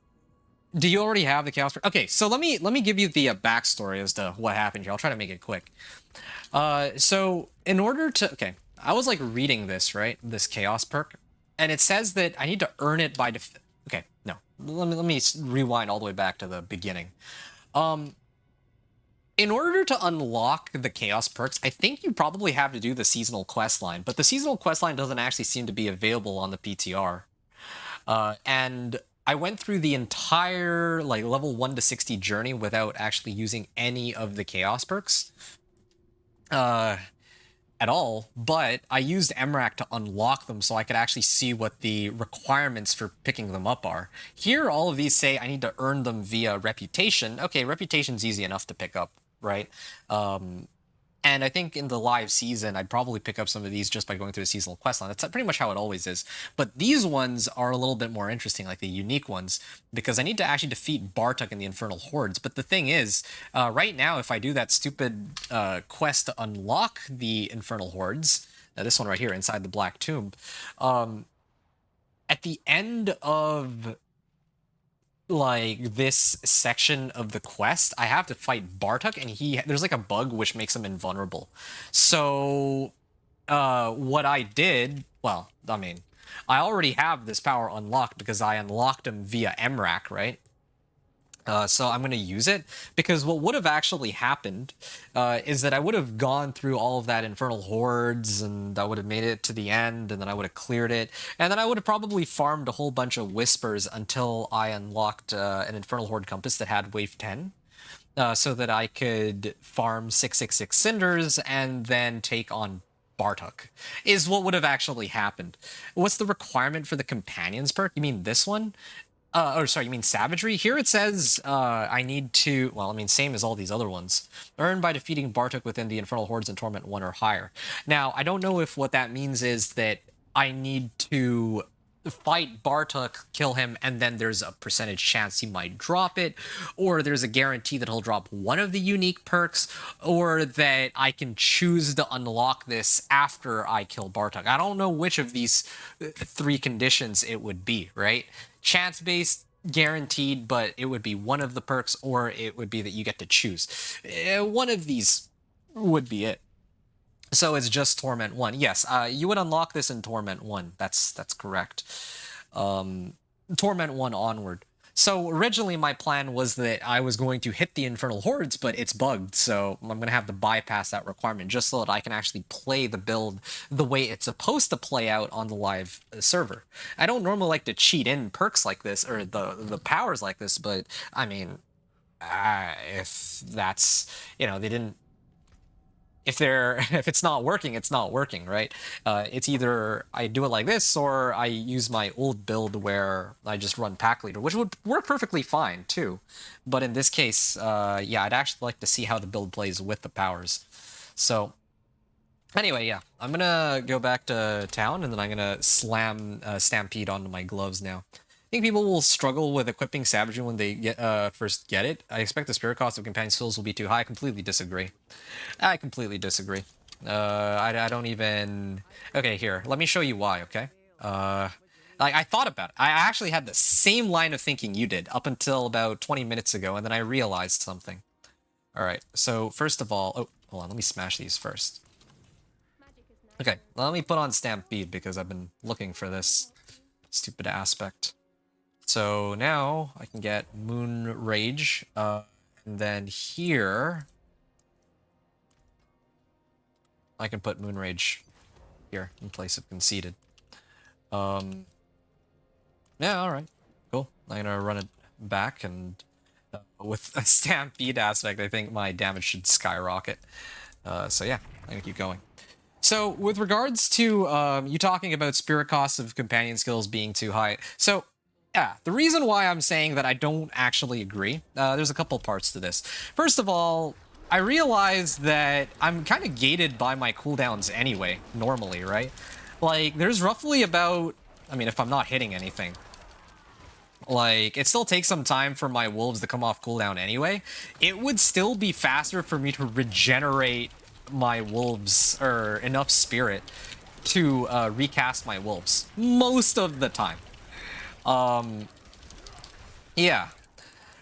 do you already have the chaos? Okay, so let me give you the backstory as to what happened here. I'll try to make it quick. So in order to, okay, I was like reading this, right? This chaos perk, and it says that I need to earn it by okay, no. Let me rewind all the way back to the beginning. In order to unlock the chaos perks, I think you probably have to do the seasonal quest line, but the seasonal quest line doesn't actually seem to be available on the PTR. And I went through the entire like level 1 to 60 journey without actually using any of the chaos perks at all, but I used MRAC to unlock them so I could actually see what the requirements for picking them up are. Here, all of these say I need to earn them via reputation. Okay, reputation's easy enough to pick up, right? And I think in the live season, I'd probably pick up some of these just by going through the seasonal quest line. That's pretty much how it always is. But these ones are a little bit more interesting, like the unique ones, because I need to actually defeat Bartok in the Infernal Hordes. But the thing is, right now, if I do that stupid quest to unlock the Infernal Hordes, this one right here, inside the Black Tomb, at the end of like this section of the quest, I have to fight Bartok, and there's like a bug which makes him invulnerable. So what I did, well, I mean, I already have this power unlocked because I unlocked him via MRAC, right? So I'm going to use it, because what would have actually happened is that I would have gone through all of that Infernal Hordes, and I would have made it to the end, and then I would have cleared it, and then I would have probably farmed a whole bunch of Whispers until I unlocked an Infernal Horde Compass that had Wave 10. So that I could farm 666 Cinders and then take on Bartok, is what would have actually happened. What's the requirement for the Companions perk? You mean this one? Or sorry, you mean Savagery? Here it says I need to, well, I mean, same as all these other ones. Earn by defeating Bartok within the Infernal Hordes in Torment 1 or higher. Now, I don't know if what that means is that I need to fight Bartok, kill him, and then there's a percentage chance he might drop it, or there's a guarantee that he'll drop one of the unique perks, or that I can choose to unlock this after I kill Bartok. I don't know which of these three conditions it would be, right? Chance-based, guaranteed, but it would be one of the perks, or it would be that you get to choose. One of these would be it. So it's just Torment 1. Yes, you would unlock this in Torment 1. That's correct. Torment 1 onward. So originally my plan was that I was going to hit the Infernal Hordes, but it's bugged, so I'm going to have to bypass that requirement just so that I can actually play the build the way it's supposed to play out on the live server. I don't normally like to cheat in perks like this, or the powers like this, but I mean, if that's, they didn't, if it's not working, it's not working, right? It's either I do it like this, or I use my old build where I just run Pack Leader, which would work perfectly fine too. But in this case, yeah, I'd actually like to see how the build plays with the powers. So anyway, yeah, I'm gonna go back to town, and then I'm gonna slam Stampede onto my gloves now. I think people will struggle with equipping Savagery when they first get it. I expect the spirit cost of Companion skills will be too high. I completely disagree. I completely disagree. I don't even... Okay, here. Let me show you why, okay? I thought about it. I actually had the same line of thinking you did up until about 20 minutes ago, and then I realized something. Alright, so first of all... Oh, hold on. Let me smash these first. Okay, let me put on Stampede, because I've been looking for this stupid aspect. So now I can get Moon Rage, and then here I can put Moon Rage here in place of Conceited. Yeah, alright, cool. I'm gonna run it back, and with a Stampede aspect, I think my damage should skyrocket. So yeah, I'm gonna keep going. So with regards to you talking about spirit costs of companion skills being too high, so yeah, the reason why I'm saying that I don't actually agree, there's a couple parts to this. First of all, I realize that I'm kind of gated by my cooldowns anyway, normally, right? Like, there's roughly about, I mean, if I'm not hitting anything, like, it still takes some time for my wolves to come off cooldown anyway. It would still be faster for me to regenerate my wolves, or enough spirit to recast my wolves most of the time. Yeah,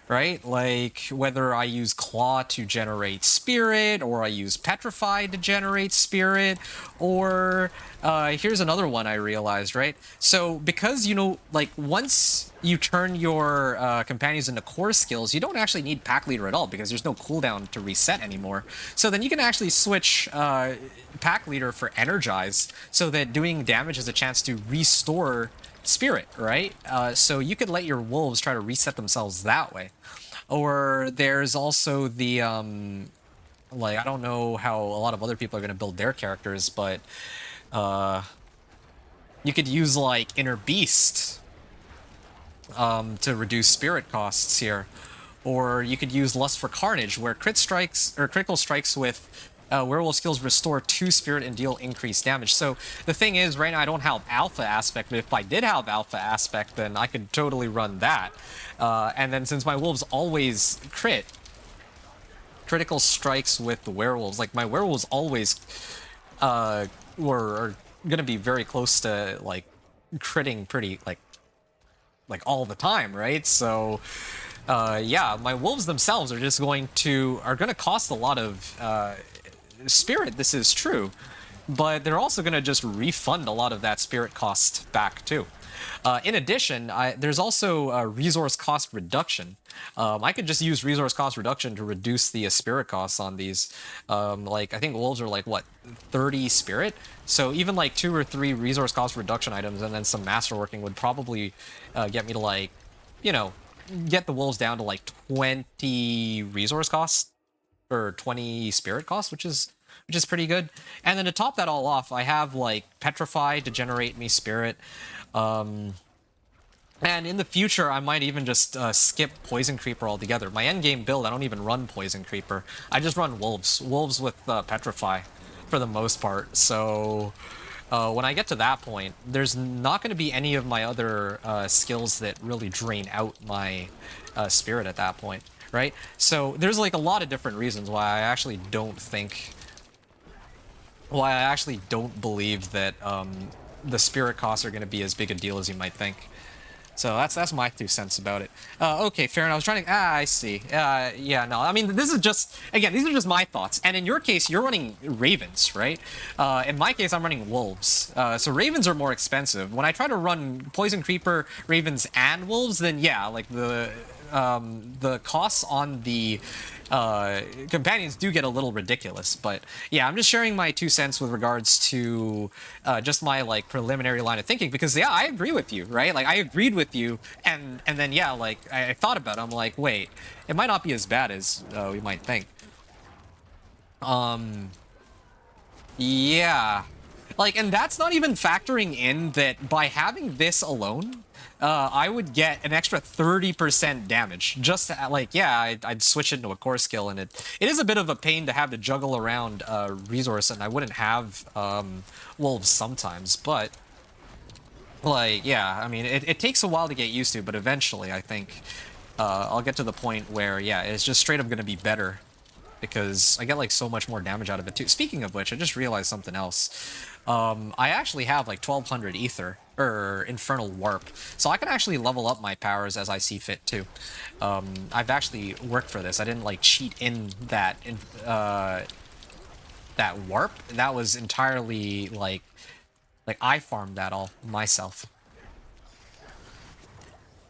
right? Like, whether I use Claw to generate Spirit, or I use Petrify to generate Spirit, or, here's another one I realized, right? So, because, like, once you turn your companions into core skills, you don't actually need Pack Leader at all, because there's no cooldown to reset anymore. So then you can actually switch Pack Leader for Energize, so that doing damage has a chance to restore spirit, right? So you could let your wolves try to reset themselves that way. Or there's also the, like, I don't know how a lot of other people are going to build their characters, but you could use, like, Inner Beast to reduce spirit costs here. Or you could use Lust for Carnage, where crit strikes, or critical strikes with werewolf skills restore 2 spirit and deal increased damage. So the thing is, right now I don't have alpha aspect, but if I did have alpha aspect, then I could totally run that. And then since my wolves always critical strikes with the werewolves, like my werewolves always are gonna be very close to like critting pretty like all the time, right? So yeah, my wolves themselves are just gonna cost a lot of spirit. This is true, but they're also gonna just refund a lot of that spirit cost back too. In addition, there's also resource cost reduction. I could just use resource cost reduction to reduce the spirit costs on these. Like, I think wolves are like, what, 30 spirit? So even like 2 or 3 resource cost reduction items and then some masterworking would probably get me to like, you know, get the wolves down to like 20 resource costs or 20 spirit costs, which is pretty good. And then to top that all off, I have like Petrify to generate me spirit. And in the future, I might even just skip Poison Creeper altogether. My endgame build, I don't even run Poison Creeper. I just run Wolves. Wolves with Petrify for the most part. So when I get to that point, there's not going to be any of my other skills that really drain out my spirit at that point, right? So there's like a lot of different reasons why I actually don't believe that the spirit costs are going to be as big a deal as you might think. So that's my 2 cents about it. Okay, fair enough. I was trying to... I see. Yeah, no, I mean, this is just... Again, these are just my thoughts. And in your case, you're running Ravens, right? In my case, I'm running Wolves. So Ravens are more expensive. When I try to run Poison Creeper, Ravens, and Wolves, then yeah, like the costs on the companions do get a little ridiculous. But yeah, I'm just sharing my 2 cents with regards to just my like preliminary line of thinking, because yeah, I agree with you, right? Like I agreed with you, and then yeah, like I thought about it. I'm like, wait, it might not be as bad as we might think. Yeah. Like, and that's not even factoring in that by having this alone, I would get an extra 30% damage. Just to, like, yeah, I'd switch it into a core skill, and it is a bit of a pain to have to juggle around resource, and I wouldn't have wolves sometimes, but like, yeah, I mean, it takes a while to get used to, but eventually, I think I'll get to the point where, yeah, it's just straight up going to be better because I get like so much more damage out of it too. Speaking of which, I just realized something else. I actually have like 1200 ether or infernal warp, so I can actually level up my powers as I see fit too. I've actually worked for this. I didn't like cheat in that that warp. That was entirely like I farmed that all myself.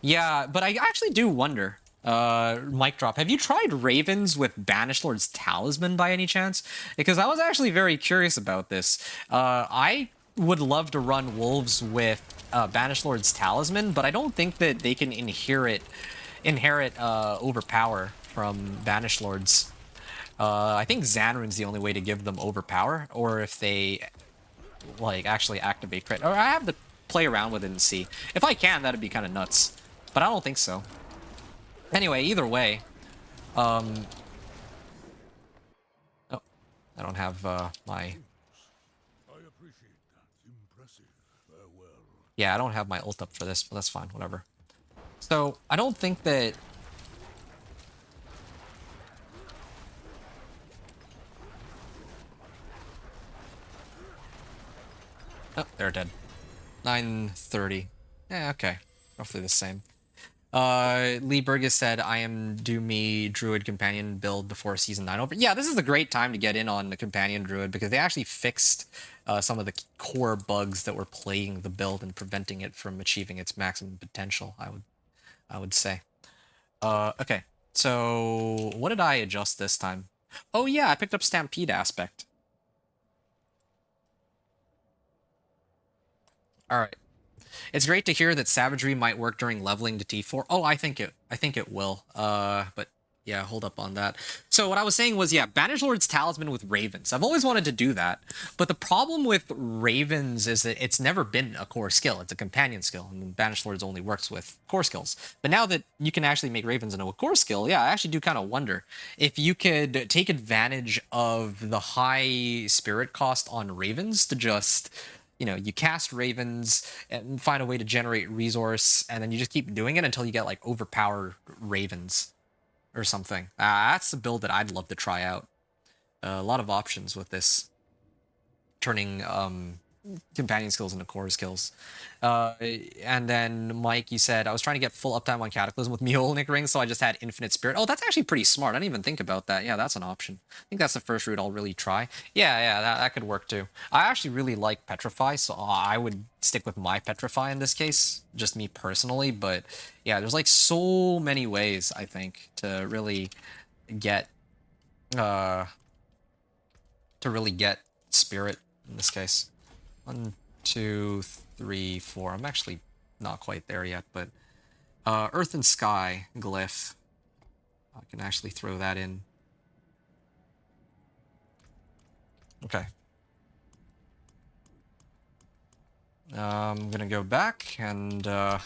Yeah, but I actually do wonder. Mic drop. Have you tried Ravens with Banished Lord's Talisman by any chance? Because I was actually very curious about this. I would love to run Wolves with Banished Lord's Talisman, but I don't think that they can inherit overpower from Banished Lords. I think Xanrune's the only way to give them overpower, or if they like actually activate crit. Or I have to play around with it and see. If I can, that'd be kind of nuts. But I don't think so. Anyway, either way, oh, I don't have my. I appreciate that. Impressive. Farewell. Yeah, I don't have my ult up for this, but that's fine. Whatever. So I don't think that. Oh, they're dead. 930. Yeah, okay. Roughly the same. Lee Burgess said, I am do me Druid Companion build before Season 9 over. Yeah, this is a great time to get in on the Companion Druid because they actually fixed some of the core bugs that were plaguing the build and preventing it from achieving its maximum potential, I would say. Okay, so what did I adjust this time? Oh yeah, I picked up Stampede Aspect. Alright. It's great to hear that Savagery might work during leveling to T4. Oh, I think it will. But Yeah, hold up on that. So what I was saying was, yeah, Banish Lord's Talisman with Ravens. I've always wanted to do that, but the problem with Ravens is that it's never been a core skill. It's a companion skill, and Banish Lords only works with core skills. But now that you can actually make Ravens into a core skill, yeah, I actually do kind of wonder if you could take advantage of the high spirit cost on Ravens to just, you cast Ravens and find a way to generate resource, and then you just keep doing it until you get like overpowered Ravens or something. That's the build that I'd love to try out. A lot of options with this, turning companion skills into core skills. And then Mike, you said I was trying to get full uptime on Cataclysm with Mjolnir Ring, so I just had Infinite Spirit. Oh, that's actually pretty smart. I didn't even think about that. Yeah, that's an option. I think that's the first route I'll really try. Yeah, that could work too. I actually really like Petrify, so I would stick with my Petrify in this case, just me personally. But yeah, there's like so many ways, I think, to really get spirit in this case. 1, 2, 3, 4. I'm actually not quite there yet, but Earth and Sky glyph. I can actually throw that in. Okay. I'm gonna go back and I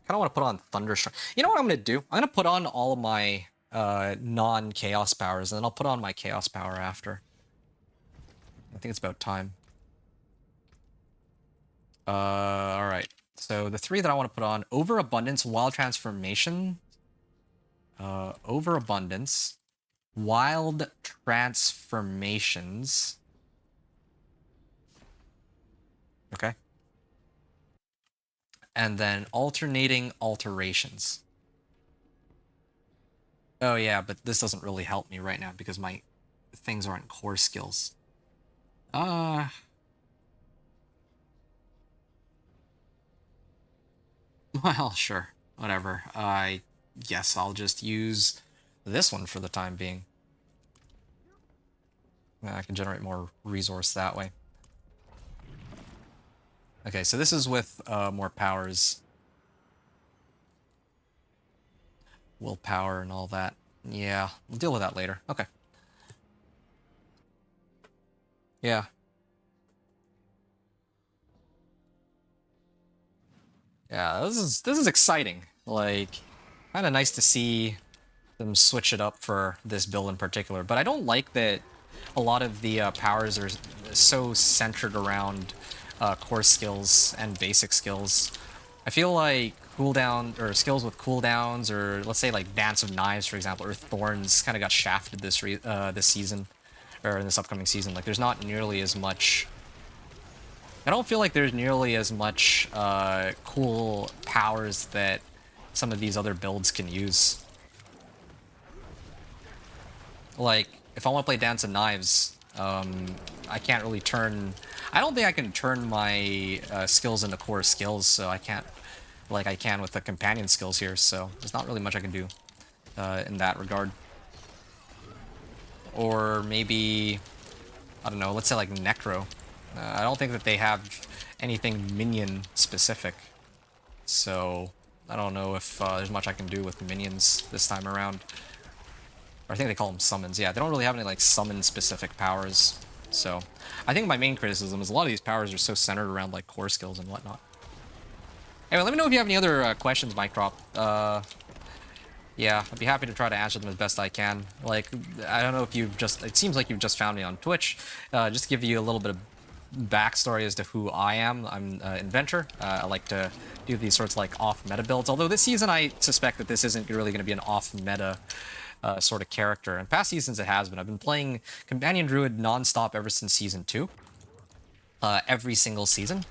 kind of want to put on Thunderstruck. You know what I'm gonna do? I'm gonna put on all of my non-chaos powers, and then I'll put on my chaos power after. I think it's about time. All right. So the 3 that I want to put on: Overabundance, Wild Transformation, Overabundance, Wild Transformations. Okay. And then Alternating Alterations. Oh yeah, but this doesn't really help me right now because my things aren't core skills. Well, sure. Whatever. I guess I'll just use this one for the time being. I can generate more resource that way. Okay, so this is with more powers. Willpower and all that. Yeah, we'll deal with that later. Okay. Yeah. Yeah, this is exciting. Like, kind of nice to see them switch it up for this build in particular. But I don't like that a lot of the powers are so centered around core skills and basic skills. I feel like cooldown or skills with cooldowns, or let's say like Dance of Knives, for example, or Thorns, kind of got shafted this season, or in this upcoming season. Like, there's not nearly as much. I don't feel like there's nearly as much cool powers that some of these other builds can use. Like, if I want to play Dance of Knives, I can't really turn. I don't think I can turn my skills into core skills, so I can't, like I can with the companion skills here. So there's not really much I can do in that regard. Or maybe, I don't know. Let's say like Necro. I don't think that they have anything minion specific, so I don't know if there's much I can do with minions this time around. Or I think they call them summons. Yeah, they don't really have any like summon specific powers. So I think my main criticism is a lot of these powers are so centered around like core skills and whatnot. Anyway, let me know if you have any other questions, Mycrop. Yeah, I'd be happy to try to answer them as best I can. Like, I don't know if you've just, it seems like you've just found me on Twitch. Just to give you a little bit of backstory as to who I am. I'm an inventor. I like to do these sorts of like off-meta builds, although this season I suspect that this isn't really going to be an off-meta sort of character. In past seasons it has been. I've been playing Companion Druid non-stop ever since Season 2. Every single season.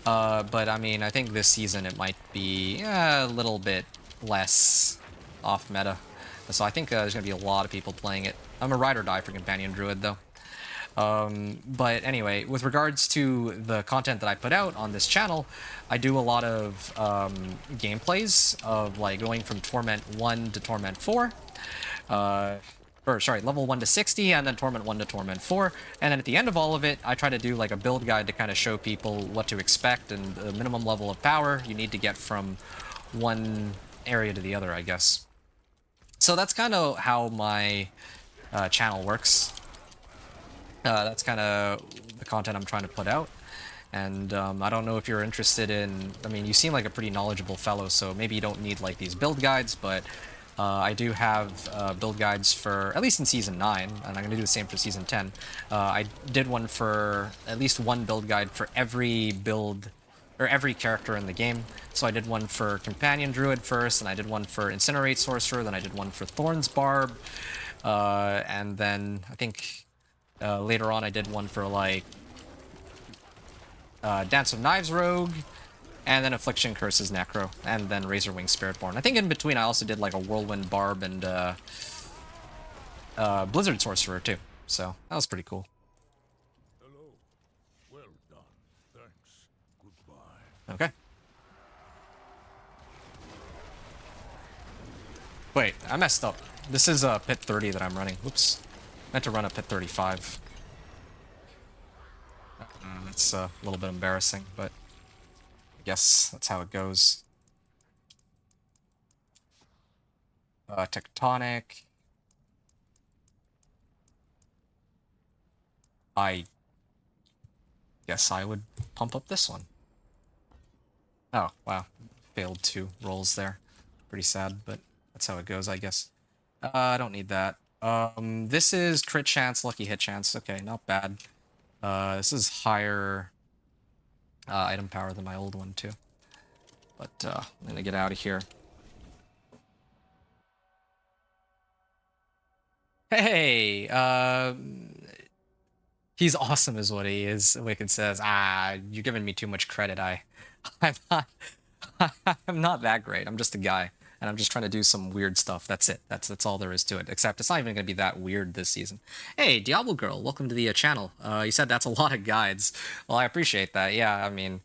But I mean, I think this season it might be a little bit less off-meta. So I think there's going to be a lot of people playing it. I'm a ride or die for Companion Druid, though. But anyway, with regards to the content that I put out on this channel, I do a lot of gameplays of like going from Torment 1 to Torment 4. Level 1 to 60, and then Torment 1 to Torment 4. And then at the end of all of it, I try to do like a build guide to kind of show people what to expect and the minimum level of power you need to get from one area to the other, I guess. So that's kind of how my channel works. That's kind of the content I'm trying to put out. And I don't know if you're interested in, I mean, you seem like a pretty knowledgeable fellow, so maybe you don't need like these build guides, but I do have build guides for, at least in Season 9, and I'm going to do the same for Season 10. I did one for, at least one build guide for every build, or every character in the game. So I did one for Companion Druid first, and I did one for Incinerate Sorcerer, then I did one for Thorn's Barb, and then I think later on I did one for like Dance of Knives Rogue, and then Affliction Curses Necro, and then Razorwing Spiritborn. I think in between I also did like a Whirlwind Barb and Blizzard Sorcerer too. So that was pretty cool. Hello. Well done. Thanks. Goodbye. Okay. Wait, I messed up. This is pit 30 that I'm running. Whoops. Meant to run a pit 35. That's a little bit embarrassing, but I guess that's how it goes. Tectonic. I guess I would pump up this one. Oh, wow. Failed 2 rolls there. Pretty sad, but that's how it goes, I guess. I don't need that. This is crit chance, lucky hit chance. Okay, not bad. This is higher item power than my old one, too. But I'm gonna get out of here. Hey, he's awesome is what he is. Wicked says, you're giving me too much credit. I'm not, I'm not that great. I'm just a guy, and I'm just trying to do some weird stuff. That's it. That's all there is to it. Except it's not even going to be that weird this season. Hey, Diablo Girl, welcome to the channel. You said that's a lot of guides. Well, I appreciate that. Yeah, I mean,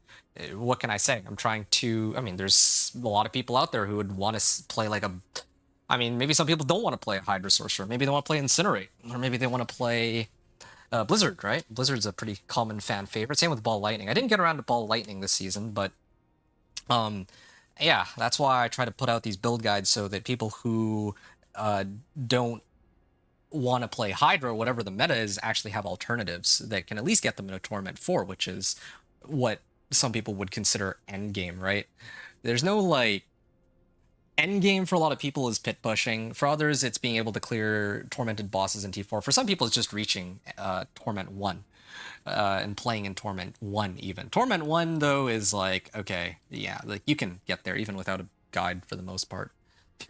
what can I say? I'm trying to. I mean, there's a lot of people out there who would want to play like a. I mean, maybe some people don't want to play Hydra Sorcerer. Maybe they want to play Incinerate, or maybe they want to play Blizzard, right? Blizzard's a pretty common fan favorite. Same with Ball Lightning. I didn't get around to Ball Lightning this season, but yeah, that's why I try to put out these build guides so that people who don't want to play Hydra, whatever the meta is, actually have alternatives that can at least get them into Torment 4, which is what some people would consider endgame, right? There's no like endgame for a lot of people is pit pushing. For others, it's being able to clear tormented bosses in T4. For some people, it's just reaching Torment 1 and playing in Torment 1 even. Torment 1, though, is like, okay, yeah, like you can get there even without a guide for the most part.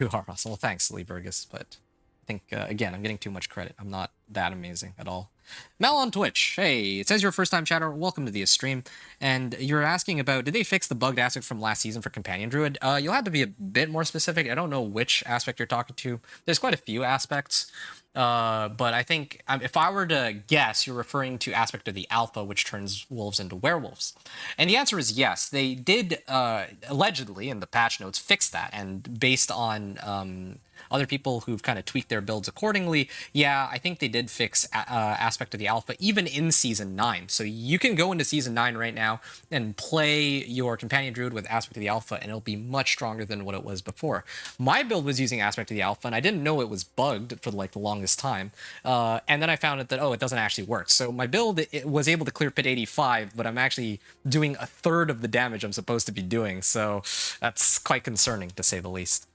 You are awesome. Well, thanks, Lee Burgess, but I think, again, I'm getting too much credit. I'm not that amazing at all. Mel on Twitch. Hey, it says you're a first-time chatter. Welcome to the stream. And you're asking about, did they fix the bugged aspect from last season for Companion Druid? You'll have to be a bit more specific. I don't know which aspect you're talking to. There's quite a few aspects. But I think if I were to guess, you're referring to aspect of the alpha, which turns wolves into werewolves. And the answer is yes. They did, allegedly, in the patch notes, fix that. And based on other people who've kind of tweaked their builds accordingly, yeah, I think they did fix aspect of the alpha, even in Season 9. So you can go into Season 9 right now and play your Companion Druid with aspect of the alpha, and it'll be much stronger than what it was before. My build was using aspect of the alpha, and I didn't know it was bugged for like the longest time. And then I found out that, oh, it doesn't actually work. So my build it was able to clear pit 85, but I'm actually doing a third of the damage I'm supposed to be doing. So that's quite concerning, to say the least.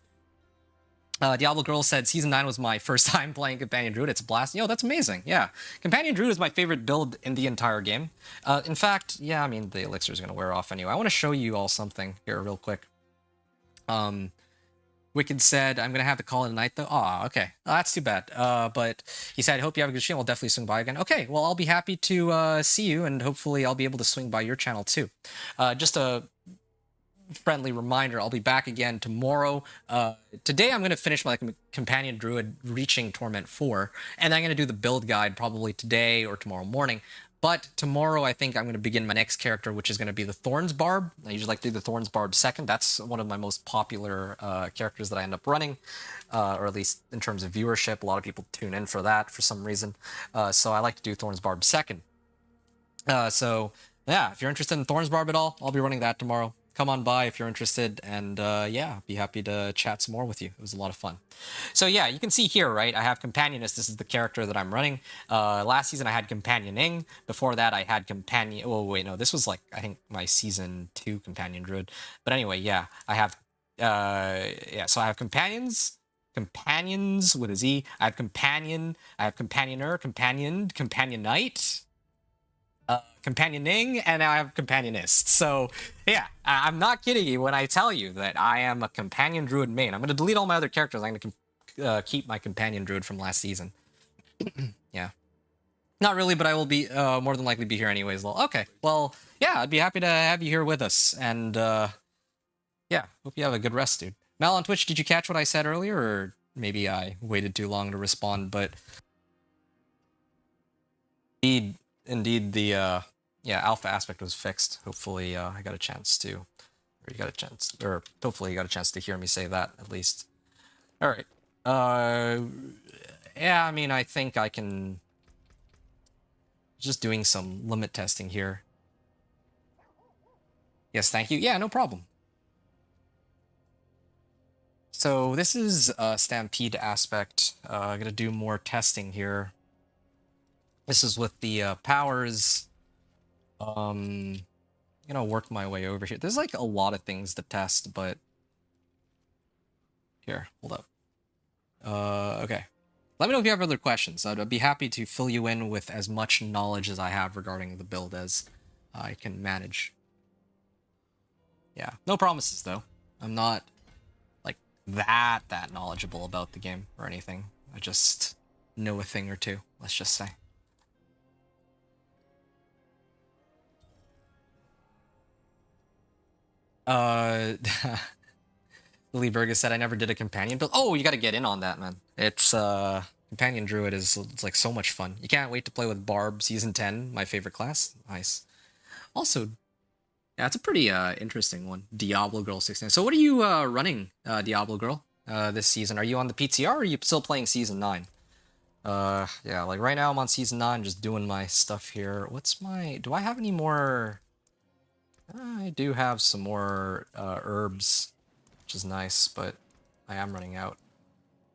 Diablo Girl said, Season 9 was my first time playing Companion Druid. It's a blast. Yo, that's amazing. Yeah. Companion Druid is my favorite build in the entire game. In fact, yeah, I mean, the elixir is going to wear off anyway. I want to show you all something here real quick. Wicked said, I'm going to have to call it a night, though. Aw, okay. That's too bad. But he said, I hope you have a good stream. I'll definitely swing by again. Okay, well, I'll be happy to see you, and hopefully I'll be able to swing by your channel, too. Just a friendly reminder, I'll be back again tomorrow. Today I'm going to finish my Companion Druid reaching Torment 4, and I'm going to do the build guide probably today or tomorrow morning. But tomorrow I think I'm going to begin my next character, which is going to be the Thorn's Barb. I usually like to do the Thorn's Barb second. That's one of my most popular characters that I end up running, or at least in terms of viewership. A lot of people tune in for that for some reason. So I like to do Thorn's Barb second. So yeah, if you're interested in Thorn's Barb at all, I'll be running that tomorrow. come on by if you're interested, and yeah, be happy to chat some more with you. It was a lot of fun. So yeah, you can see here, right? I have Companionist. This is the character that I'm running. Last season I had Companioning. Before that I had Companion. Oh wait, no, this was like I think my season 2 Companion Druid. But anyway, yeah, I have yeah. So I have companions with a Z. I have companion. I have companioner, companioned, companionite. Companioning, and now I have companionist. So yeah, I'm not kidding you when I tell you that I am a companion druid main. I'm going to delete all my other characters. I'm going to keep my companion druid from last season. Yeah, not really, but I will be more than likely be here anyways. Okay, well, yeah, I'd be happy to have you here with us, and yeah, hope you have a good rest, dude. Mal on Twitch, did you catch what I said earlier, or maybe I waited too long to respond? But indeed, the yeah, alpha aspect was fixed. Hopefully, I got a chance to, or you got a chance, or hopefully you got a chance to hear me say that at least. All right. Yeah, I mean, I think I can. Just doing some limit testing here. Yes, thank you. Yeah, no problem. So this is a Stampede aspect. I'm gonna do more testing here. This is with the powers. I'm gonna work my way over here. There's like a lot of things to test, but here, hold up. Okay. Let me know if you have other questions. I'd be happy to fill you in with as much knowledge as I have regarding the build as I can manage. Yeah, no promises though. I'm not like that knowledgeable about the game or anything. I just know a thing or two, let's just say. Lily Burgess said I never did a companion build. Oh, you got to get in on that, man. It's Companion Druid is it's like so much fun. You can't wait to play with Barb Season 10, my favorite class. Nice. Also, yeah, it's a pretty interesting one. Diablo Girl 16. So what are you running, Diablo Girl, this season? Are you on the PTR or are you still playing Season 9? Yeah, like right now I'm on Season 9, just doing my stuff here. What's my... Do I have any more... I do have some more herbs, which is nice, but I am running out.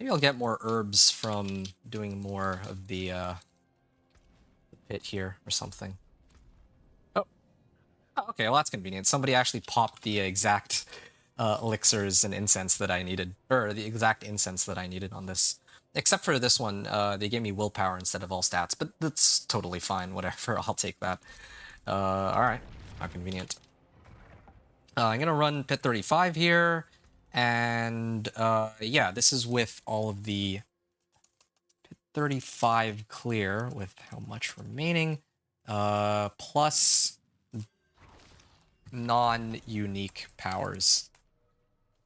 Maybe I'll get more herbs from doing more of the pit here or something. Oh, okay, well that's convenient. Somebody actually popped the exact elixirs and incense that I needed, or the exact incense that I needed on this. Except for this one, they gave me willpower instead of all stats, but that's totally fine, whatever, I'll take that. Alright, how convenient. I'm gonna run pit 35 here, and yeah, this is with all of the pit 35 clear with how much remaining, plus non-unique powers.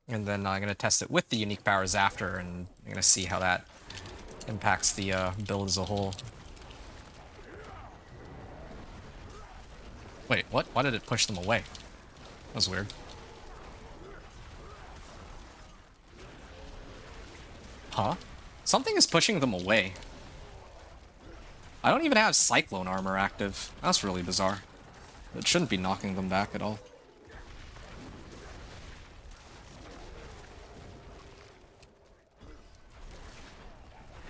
And then I'm gonna test it with the unique powers after, and I'm gonna see how that impacts the build as a whole. Wait, what? Why did it push them away? That was weird. Huh? Something is pushing them away. I don't even have Cyclone armor active. That's really bizarre. It shouldn't be knocking them back at all.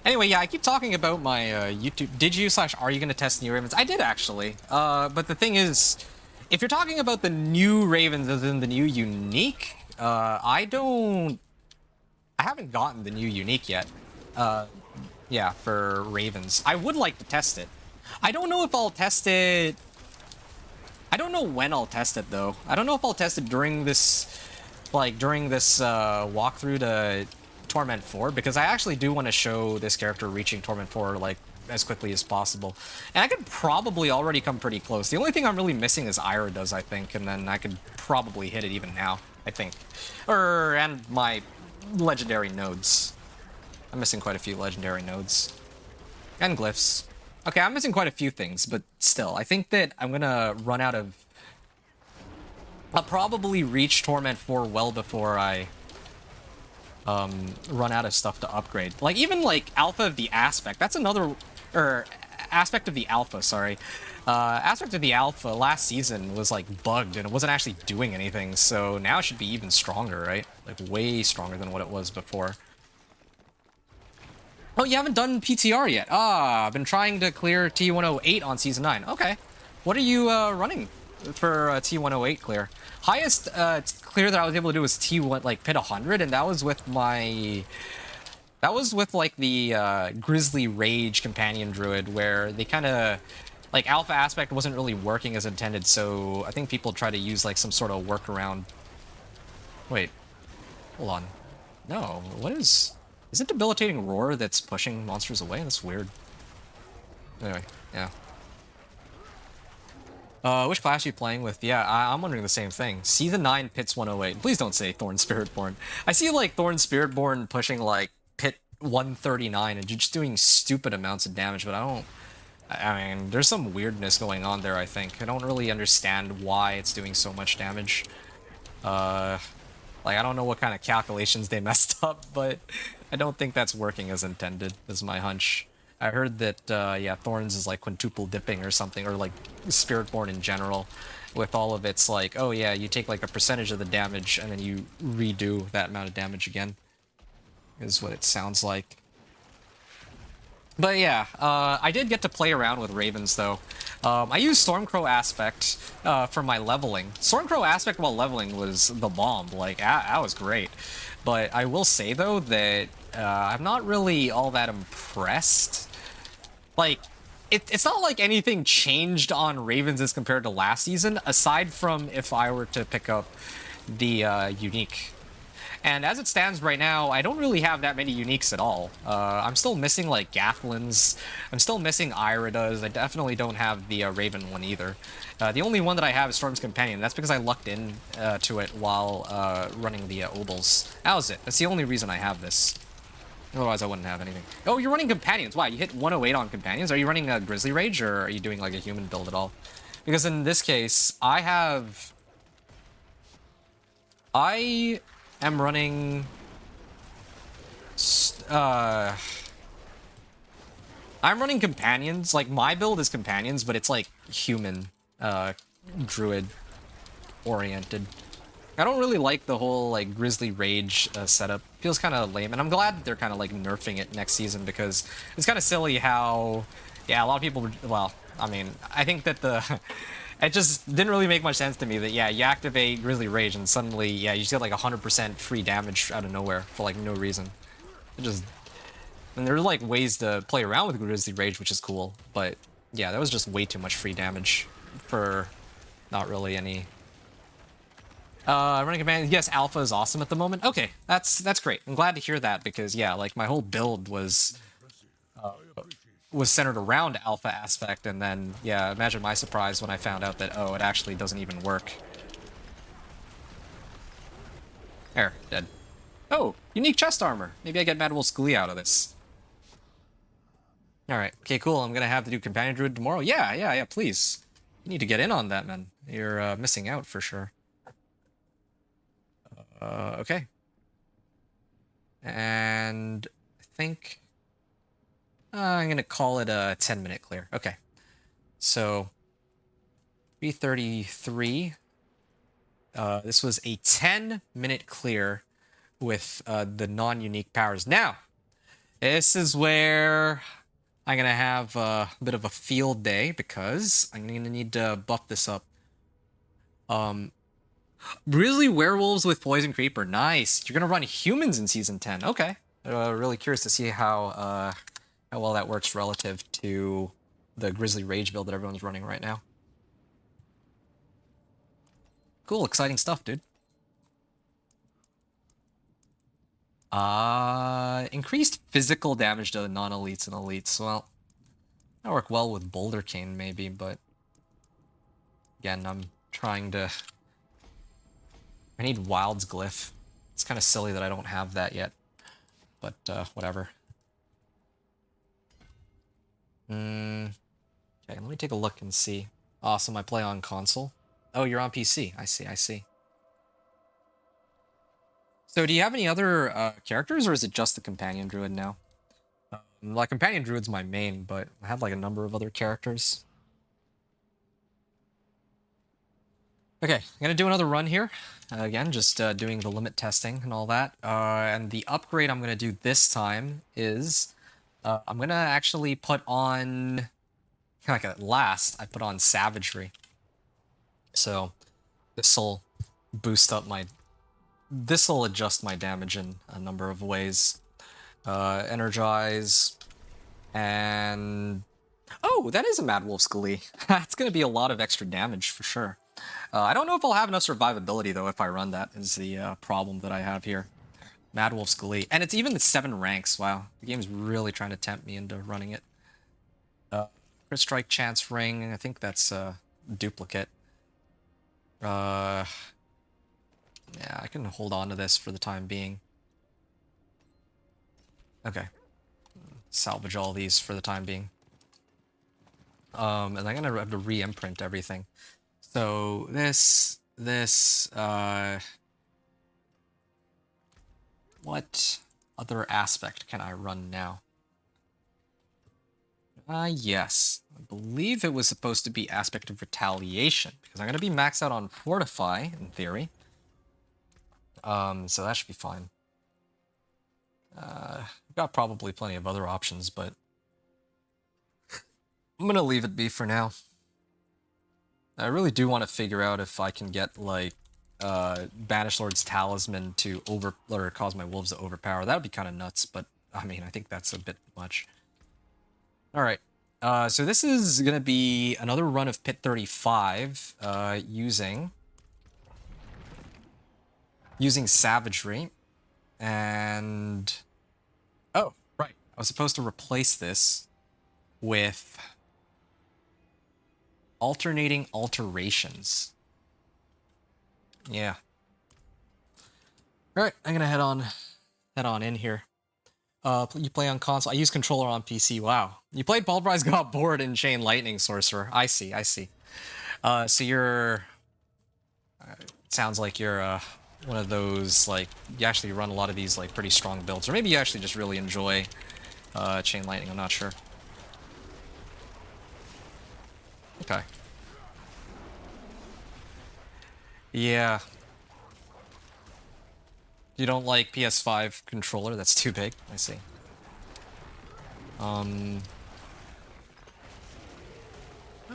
Anyway, yeah, I keep talking about my YouTube. Did you / are you going to test new Ravens? I did actually. But the thing is, if you're talking about the new Ravens as in the new unique, I haven't gotten the new unique yet. Yeah, for Ravens. I would like to test it. I don't know if I'll test it. I don't know when I'll test it though. I don't know if I'll test it during this, walkthrough to Torment 4, because I actually do want to show this character reaching Torment 4 like as quickly as possible. And I could probably already come pretty close. The only thing I'm really missing is Ira does, I think, and then I could probably hit it even now, I think. And my legendary nodes. I'm missing quite a few legendary nodes. And glyphs. Okay, I'm missing quite a few things, but still, I think that I'm gonna run out of... I'll probably reach Torment 4 well before I run out of stuff to upgrade. Like, even, like, Alpha of the Aspect, that's another... Aspect of the Alpha, sorry. Aspect of the Alpha last season was like bugged and it wasn't actually doing anything, so now it should be even stronger, right? Like way stronger than what it was before. Oh, you haven't done PTR yet? Ah, I've been trying to clear T108 on Season 9. Okay. What are you running for T108 clear? Highest clear that I was able to do was T1, like, Pit 100, and that was with my... That was with, like, the Grizzly Rage Companion Druid, where they kind of... Like, Alpha Aspect wasn't really working as intended, so I think people try to use, like, some sort of workaround. Wait. Hold on. No, what is... Is it Debilitating Roar that's pushing monsters away? That's weird. Anyway, yeah. Which class are you playing with? Yeah, I'm wondering the same thing. Season 9 Pits 108. Please don't say Thorn Spiritborn. I see, like, Thorn Spiritborn pushing, like, Pit 139 and just doing stupid amounts of damage, but I don't... I mean, there's some weirdness going on there, I think. I don't really understand why it's doing so much damage. Like, I don't know what kind of calculations they messed up, but I don't think that's working as intended, is my hunch. I heard that, yeah, Thorns is like quintuple dipping or something, or like Spiritborn in general, with all of its like, oh yeah, you take like a percentage of the damage and then you redo that amount of damage again, is what it sounds like. But yeah, I did get to play around with Ravens, though. I used Stormcrow Aspect for my leveling. Stormcrow Aspect while leveling was the bomb. Like, that was great. But I will say, though, that I'm not really all that impressed. Like, it's not like anything changed on Ravens as compared to last season, aside from if I were to pick up the unique. And as it stands right now, I don't really have that many uniques at all. I'm still missing, like, Gathlins. I'm still missing Iridas. I definitely don't have the Raven one either. The only one that I have is Storm's Companion. That's because I lucked in to it while running the Obels. That was it. That's the only reason I have this. Otherwise, I wouldn't have anything. Oh, you're running Companions. Wow, you hit 108 on Companions. Are you running a Grizzly Rage, or are you doing, like, a human build at all? Because in this case, I am running... I'm running Companions. Like, my build is Companions, but it's, like, human, Druid oriented. I don't really like the whole, like, Grizzly Rage setup. Feels kind of lame, and I'm glad that they're kind of, like, nerfing it next season, because it's kind of silly how... Yeah, a lot of people... Well, I mean, I think that the... It just didn't really make much sense to me that, yeah, you activate Grizzly Rage and suddenly, yeah, you just get like 100% free damage out of nowhere for like no reason. It just... And there are like ways to play around with Grizzly Rage, which is cool, but yeah, that was just way too much free damage for not really any... Running Command, yes, Alpha is awesome at the moment. Okay, that's great. I'm glad to hear that because, yeah, like my whole build was centered around Alpha Aspect, and then, yeah, imagine my surprise when I found out that, oh, it actually doesn't even work. There, dead. Oh, unique chest armor. Maybe I get Mad Wolf's Glee out of this. Alright, okay, cool. I'm gonna have to do Companion Druid tomorrow. Yeah, please. You need to get in on that, man. You're missing out for sure. Okay. And I think... I'm gonna call it a 10-minute clear. Okay. So, 3:33. This was a 10-minute clear with the non-unique powers. Now, this is where I'm gonna have a bit of a field day because I'm gonna need to buff this up. Grizzly Werewolves with Poison Creeper. Nice. You're gonna run humans in Season 10. Okay. Really curious to see how well that works relative to the Grizzly Rage build that everyone's running right now. Cool, exciting stuff, dude. Increased physical damage to the non-elites and elites. Well, that work well with Boulder Cane, maybe, but... Again, I'm trying to... I need Wild's Glyph. It's kind of silly that I don't have that yet. But, whatever. Okay, let me take a look and see. Awesome, I play on console. Oh, you're on PC. I see. So do you have any other characters, or is it just the Companion Druid now? Like Companion Druid's my main, but I have like a number of other characters. Okay, I'm gonna do another run here. Again, just doing the limit testing and all that. And the upgrade I'm gonna do this time is I'm gonna actually put on, like at last, I put on Savagery. So this'll boost up my, this'll adjust my damage in a number of ways. Energize, and oh, that is a Mad Wolf's Glee. It's gonna be a lot of extra damage for sure. I don't know if I'll have enough survivability though if I run that, is the problem that I have here. Mad Wolf's Glee. And it's even the 7 ranks. Wow. The game's really trying to tempt me into running it. Crit Strike Chance Ring. I think that's a duplicate. Yeah, I can hold on to this for the time being. Okay. Salvage all these for the time being. And I'm gonna have to re-imprint everything. So what other aspect can I run now? Yes. I believe it was supposed to be Aspect of Retaliation, because I'm going to be maxed out on Fortify, in theory. So that should be fine. I've got probably plenty of other options, but I'm going to leave it be for now. I really do want to figure out if I can get, like, Banished Lord's Talisman to cause my wolves to overpower. That would be kind of nuts, but, I mean, I think that's a bit much. Alright, so this is going to be another run of Pit 35, using Savagery, and... Oh, right, I was supposed to replace this with Alternating Alterations. Yeah. Alright, I'm gonna head on in here. You play on console. I use controller on PC. Wow. You played Pulverize, got bored in Chain Lightning, Sorcerer. I see. So you're... sounds like you're one of those, like, you actually run a lot of these, like, pretty strong builds. Or maybe you actually just really enjoy Chain Lightning. I'm not sure. Okay. Yeah. You don't like PS5 controller? That's too big. I see. I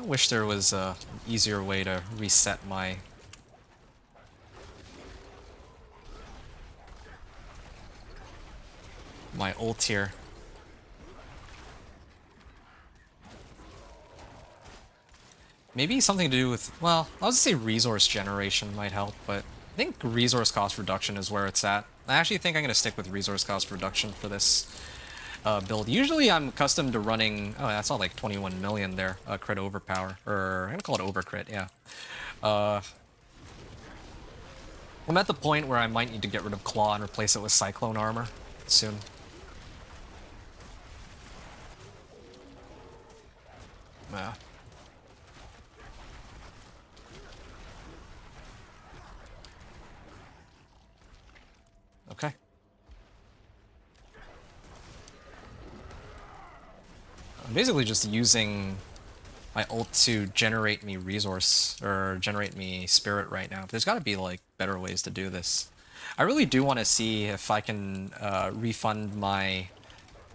wish there was an easier way to reset my... ult here. Maybe something to do with... Well, I was gonna say resource generation might help, but I think resource cost reduction is where it's at. I actually think I'm going to stick with resource cost reduction for this build. Usually I'm accustomed to running... Oh, that's all like 21 million there. Crit overpower. Or, I'm going to call it overcrit, yeah. I'm at the point where I might need to get rid of Claw and replace it with Cyclone Armor soon. Yeah. Okay. I'm basically just using my ult to generate me resource, or generate me spirit right now. But there's got to be, like, better ways to do this. I really do want to see if I can refund my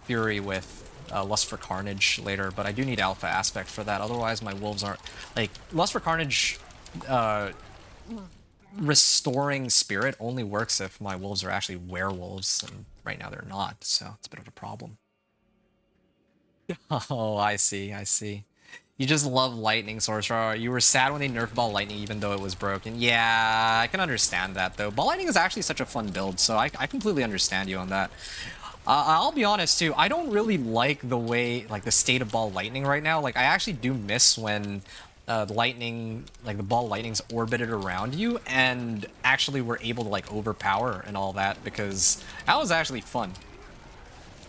Fury with Lust for Carnage later, but I do need Alpha Aspect for that. Otherwise, my wolves aren't... Like, Lust for Carnage... restoring spirit only works if my wolves are actually werewolves, and right now they're not, so it's a bit of a problem. Oh, I see. You just love Lightning, Sorcerer. You were sad when they nerfed Ball Lightning even though it was broken. Yeah, I can understand that, though. Ball Lightning is actually such a fun build, so I completely understand you on that. I'll be honest, too. I don't really like the way, like, the state of Ball Lightning right now. Like, I actually do miss when... the lightning, like the ball lightnings orbited around you and actually were able to like overpower and all that, because that was actually fun.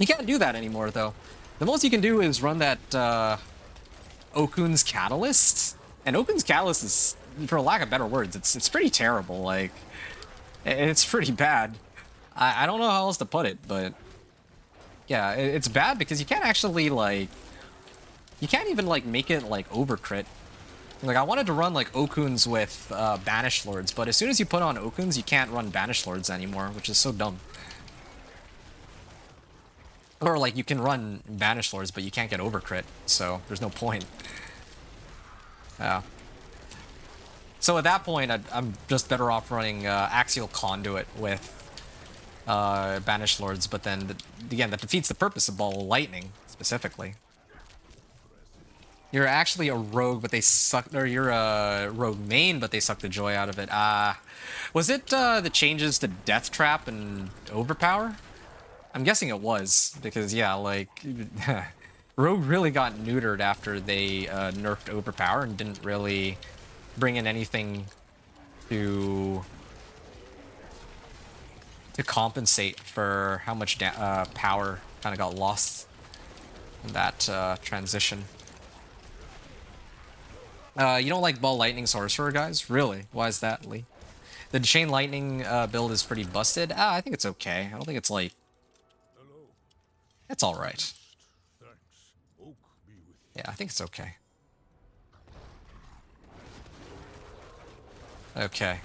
You can't do that anymore though. The most you can do is run that Okun's Catalyst, and Okun's Catalyst is, for lack of better words, it's pretty terrible. Like, it's pretty bad. I don't know how else to put it, but Yeah, it's bad because you can't actually, like... You can't even, like, make it, like, overcrit. Like, I wanted to run, like, Okuns with Banished Lords, but as soon as you put on Okuns, you can't run Banished Lords anymore, which is so dumb. Or, like, you can run Banished Lords, but you can't get overcrit, so there's no point. Yeah. So at that point, I'm just better off running Axial Conduit with Banished Lords, but then, again, that defeats the purpose of Ball of Lightning, specifically. You're actually a rogue, but they suck, or you're a rogue main, but they suck the joy out of it. Was it the changes to Death Trap and Overpower? I'm guessing it was, because yeah, like, rogue really got neutered after they nerfed Overpower and didn't really bring in anything to compensate for how much power kind of got lost in that transition. You don't like Ball Lightning Sorcerer, guys? Really? Why is that, Lee? The Chain Lightning build is pretty busted. I think it's okay. I don't think it's like... It's alright. Thanks. Oak be with you. Yeah, I think it's okay. Okay.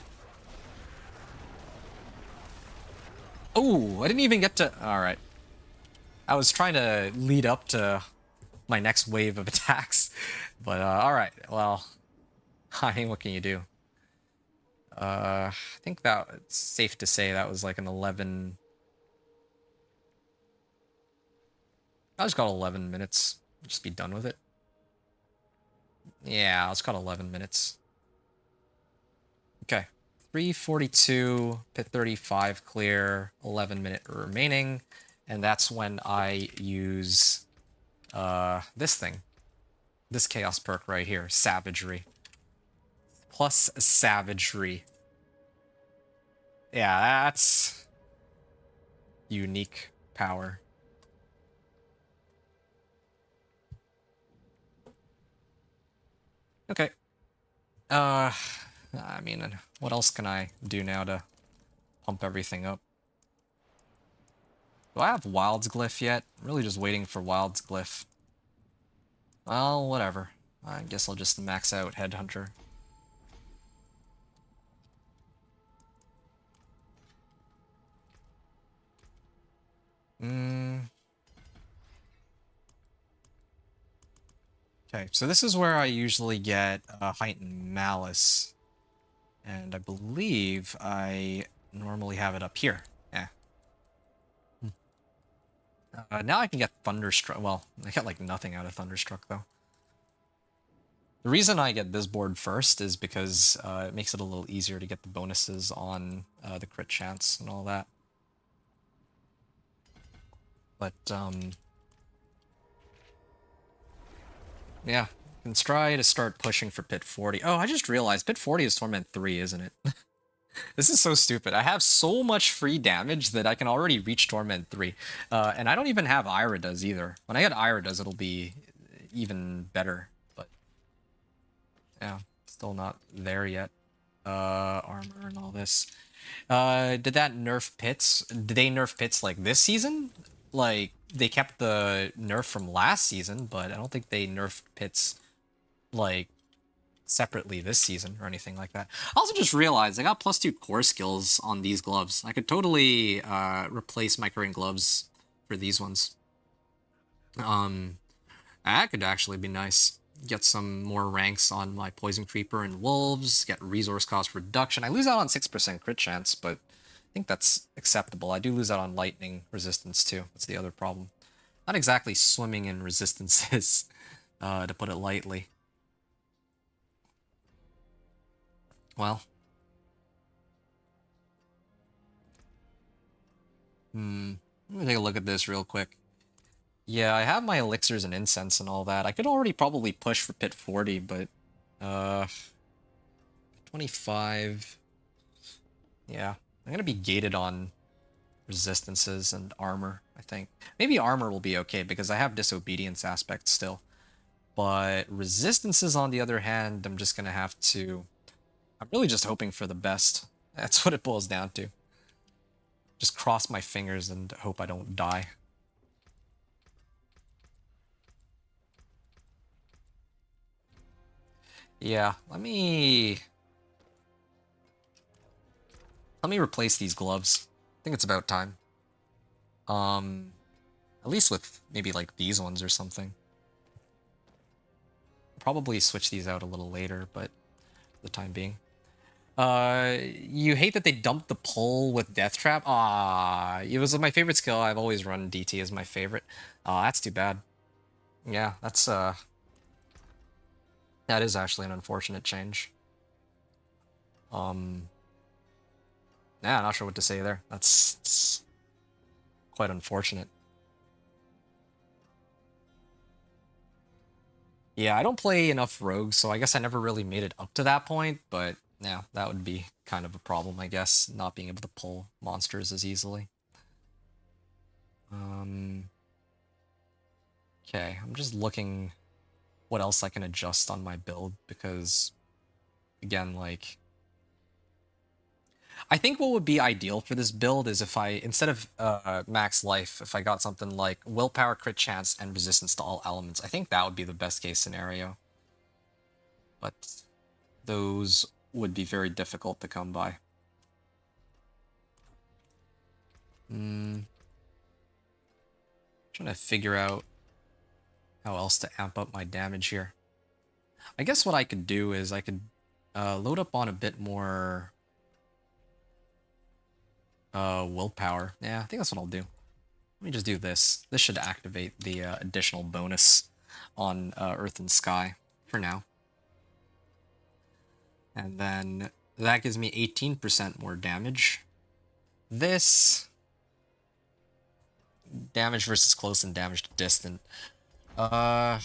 Oh, I didn't even get to... Alright. I was trying to lead up to my next wave of attacks. But, alright. Well, I mean, what can you do? I think that it's safe to say that was like an 11... I just got 11 minutes. Just be done with it. Yeah, I just got 11 minutes. Okay. 342, pit 35 clear, 11-minute remaining. And that's when I use this thing. This chaos perk right here, Savagery. Plus Savagery. Yeah, that's unique power. Okay. I mean, what else can I do now to pump everything up? Do I have Wild's Glyph yet? I'm really just waiting for Wild's Glyph. Well, whatever. I guess I'll just max out Headhunter. Okay, so this is where I usually get Heightened Malice. And I believe I normally have it up here. Yeah. Now I can get Thunderstruck. Well, I get like nothing out of Thunderstruck, though. The reason I get this board first is because it makes it a little easier to get the bonuses on the crit chance and all that. But, yeah, can try to start pushing for Pit 40. Oh, I just realized Pit 40 is Torment 3, isn't it? This is so stupid. I have so much free damage that I can already reach Torment 3. And I don't even have Iridas either. When I get Iridas, it'll be even better. But, yeah, still not there yet. Armor and all this. Did that nerf pits? Did they nerf pits like this season? Like, they kept the nerf from last season, but I don't think they nerfed pits, like, separately this season or anything like that. I also just realized I got +2 core skills on these gloves. I could totally replace my current gloves for these ones. That could actually be nice. Get some more ranks on my Poison Creeper and Wolves, get resource cost reduction. I lose out on 6% crit chance, but I think that's acceptable. I do lose out on lightning resistance too. That's the other problem. Not exactly swimming in resistances, to put it lightly. Well. Let me take a look at this real quick. Yeah, I have my elixirs and incense and all that. I could already probably push for pit 40, but 25. Yeah, I'm gonna be gated on resistances and armor, I think. Maybe armor will be okay because I have disobedience aspect still. But resistances, on the other hand, I'm just gonna have to... I'm really just hoping for the best. That's what it boils down to. Just cross my fingers and hope I don't die. Yeah, let me replace these gloves. I think it's about time. At least with maybe like these ones or something. Probably switch these out a little later, but for the time being. You hate that they dumped the pull with Death Trap? Ah, it was my favorite skill. I've always run DT as my favorite. That's too bad. Yeah, that is actually an unfortunate change. Yeah, not sure what to say there. That's quite unfortunate. Yeah, I don't play enough rogues, so I guess I never really made it up to that point, but yeah, that would be kind of a problem, I guess, not being able to pull monsters as easily. Okay, I'm just looking what else I can adjust on my build, because, again, like, I think what would be ideal for this build is if I, instead of max life, if I got something like willpower, crit chance, and resistance to all elements. I think that would be the best case scenario. But those would be very difficult to come by. Trying to figure out how else to amp up my damage here. I guess what I could do is I could load up on a bit more willpower. Yeah, I think that's what I'll do. Let me just do this. This should activate the additional bonus on Earth and Sky for now. And then that gives me 18% more damage. This damage versus close and damage to distant. I'm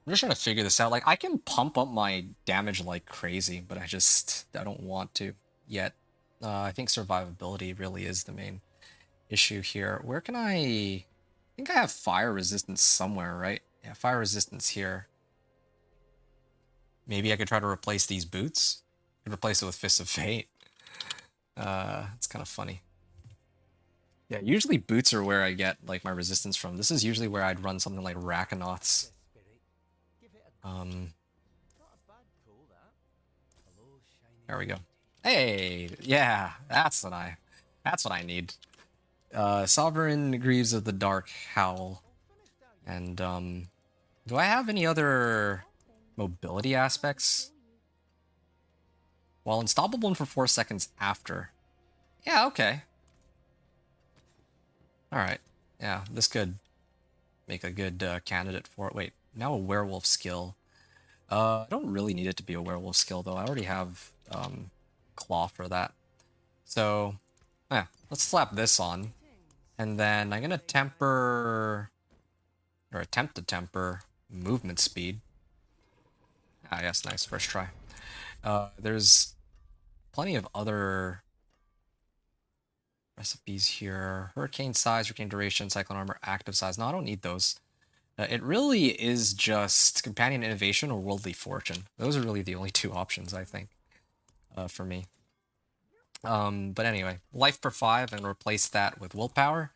just trying to figure this out. Like, I can pump up my damage like crazy, but I don't want to yet. I think survivability really is the main issue here. Where can I think I have fire resistance somewhere, right? Yeah, fire resistance here. Maybe I could try to replace these boots. I could replace it with Fists of Fate. It's kind of funny. Yeah, usually boots are where I get like my resistance from. This is usually where I'd run something like Rakanauts. There we go. Hey, yeah, that's what I need. Sovereign Greaves of the Dark Howl. And do I have any other mobility aspects? While unstoppable for 4 seconds after. Yeah, okay. Alright. Yeah, this could make a good candidate for it. Wait, now a werewolf skill. I don't really need it to be a werewolf skill, though. I already have claw for that. So, yeah, let's slap this on. And then I'm going to temper, or attempt to temper, movement speed. Ah, yes, nice, first try. There's plenty of other recipes here. Hurricane size, hurricane duration, cyclone armor, active size. No, I don't need those. It really is just companion innovation or worldly fortune. Those are really the only two options, I think, for me. But anyway, life per 5 and replace that with willpower.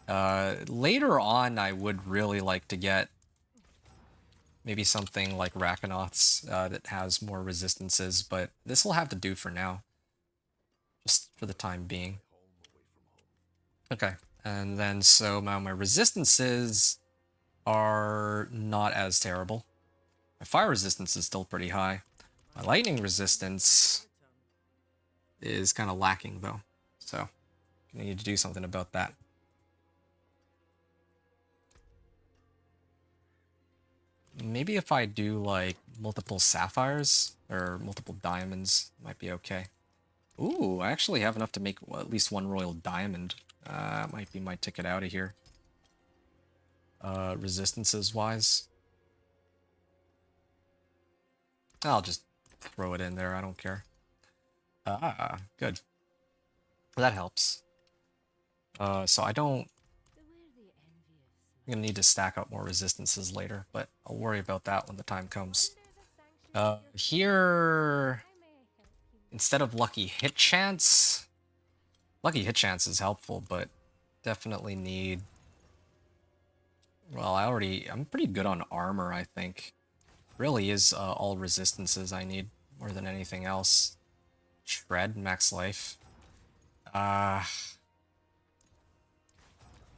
Later on, I would really like to get maybe something like Rakanauts that has more resistances, but this will have to do for now, just for the time being. Okay, and then so now my resistances are not as terrible. My fire resistance is still pretty high. My lightning resistance is kind of lacking, though, so I need to do something about that. Maybe if I do, like, multiple sapphires or multiple diamonds, might be okay. Ooh, I actually have enough to make at least one royal diamond. Might be my ticket out of here. Resistances-wise. I'll just throw it in there, I don't care. Good. That helps. So I don't... I'm gonna need to stack up more resistances later, but I'll worry about that when the time comes. Here... Instead of lucky hit chance... Lucky hit chance is helpful, but definitely need... Well, I'm pretty good on armor, I think. Really is all resistances I need more than anything else. Shred, max life. Yeah,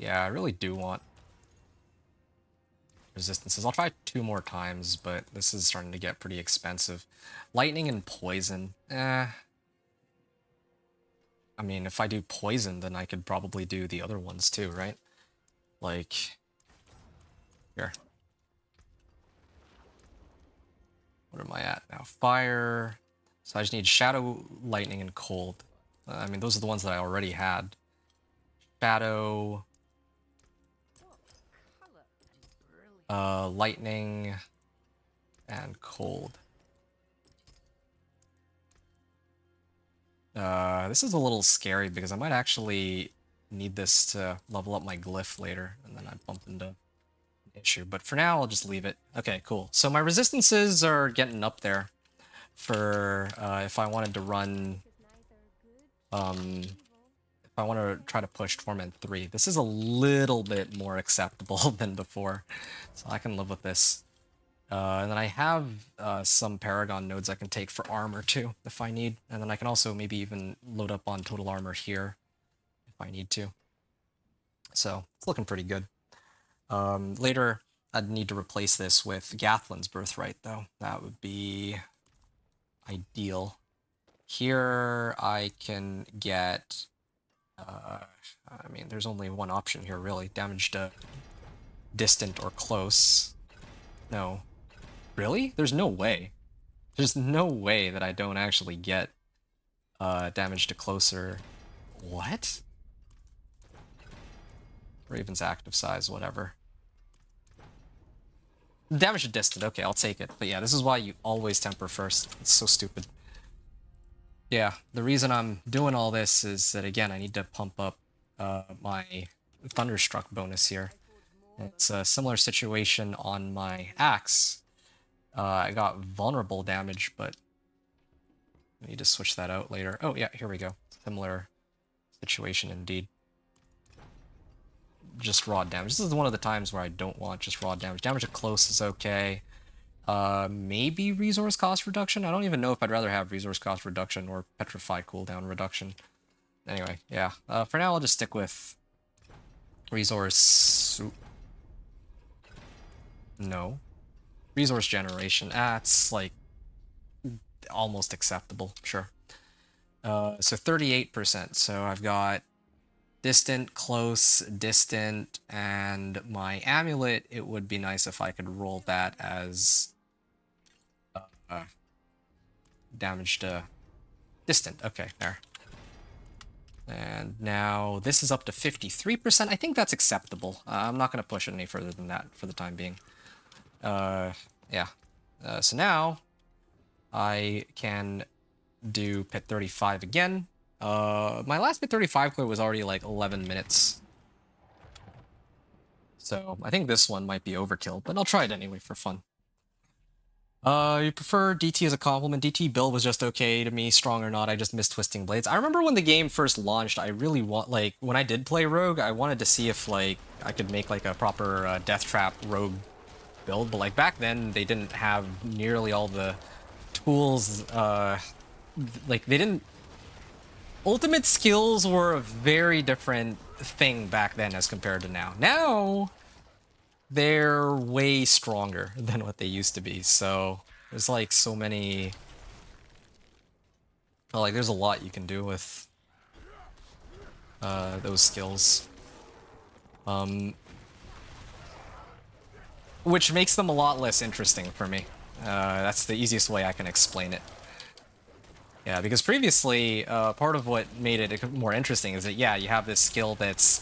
I really do want resistances. I'll try 2 more times, but this is starting to get pretty expensive. Lightning and poison. I mean, if I do poison, then I could probably do the other ones too, right? Like... Here. What am I at now? Fire. So I just need Shadow, Lightning, and Cold. I mean, those are the ones that I already had. Shadow... Lightning... and Cold. This is a little scary because I might actually need this to level up my glyph later, and then I bump into an issue. But for now, I'll just leave it. Okay, cool. So my resistances are getting up there for if I wanted to run... if I want to try to push Torment 3. This is a little bit more acceptable than before, so I can live with this. And then I have some Paragon nodes I can take for armor too, if I need. And then I can also maybe even load up on total armor here, if I need to. So, it's looking pretty good. Later, I'd need to replace this with Gathlin's Birthright, though. That would be ideal. Here, I can get... I mean, there's only one option here, really. Damage to distant or close. No. Really? There's no way. There's no way that I don't actually get damage to closer. What? Raven's active size, whatever. Damage to distant, okay, I'll take it. But yeah, this is why you always temper first. It's so stupid. Yeah, the reason I'm doing all this is that, again, I need to pump up my Thunderstruck bonus here. It's a similar situation on my axe. I got vulnerable damage, but I need to switch that out later. Oh, yeah, here we go. Similar situation indeed. Just raw damage. This is one of the times where I don't want just raw damage. Damage at close is okay. Maybe resource cost reduction? I don't even know if I'd rather have resource cost reduction or petrify cooldown reduction. Anyway, yeah. For now, I'll just stick with resource... No. Resource generation. It's like almost acceptable, sure. So 38%. So I've got distant, close, distant, and my amulet, it would be nice if I could roll that as damage to distant. Okay, there. And now this is up to 53%. I think that's acceptable. I'm not going to push it any further than that for the time being. Yeah. So now I can do pit 35 again. My last pit 35 clear was already like 11 minutes. So I think this one might be overkill, but I'll try it anyway for fun. You prefer DT as a compliment? DT build was just okay to me, strong or not, I just missed Twisting Blades. I remember when the game first launched, I really like, when I did play Rogue, I wanted to see if, like, I could make, like, a proper Death Trap Rogue build, but, like, back then, they didn't have nearly all the tools, like, they didn't... Ultimate skills were a very different thing back then as compared to now. Now... they're way stronger than what they used to be, so there's like so many... Well, like there's a lot you can do with those skills. Which makes them a lot less interesting for me. That's the easiest way I can explain it. Yeah, because previously, part of what made it more interesting is that, yeah, you have this skill that's...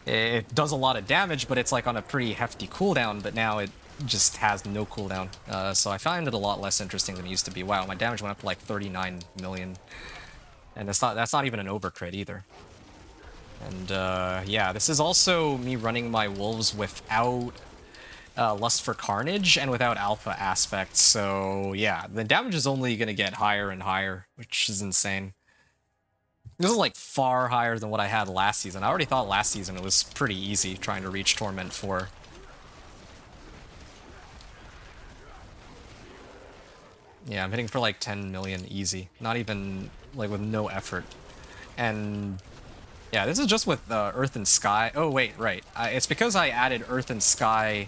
It does a lot of damage, but it's like on a pretty hefty cooldown, but now it just has no cooldown. So I find it a lot less interesting than it used to be. Wow, my damage went up to like 39 million. And that's not even an overcrit either. And yeah, this is also me running my wolves without Lust for Carnage and without alpha aspects. So yeah, the damage is only going to get higher and higher, which is insane. This is like far higher than what I had last season. I already thought last season it was pretty easy trying to reach Torment 4. Yeah, I'm hitting for like 10 million easy. Not even, like, with no effort. And yeah, this is just with Earth and Sky. Oh, wait, right. It's because I added Earth and Sky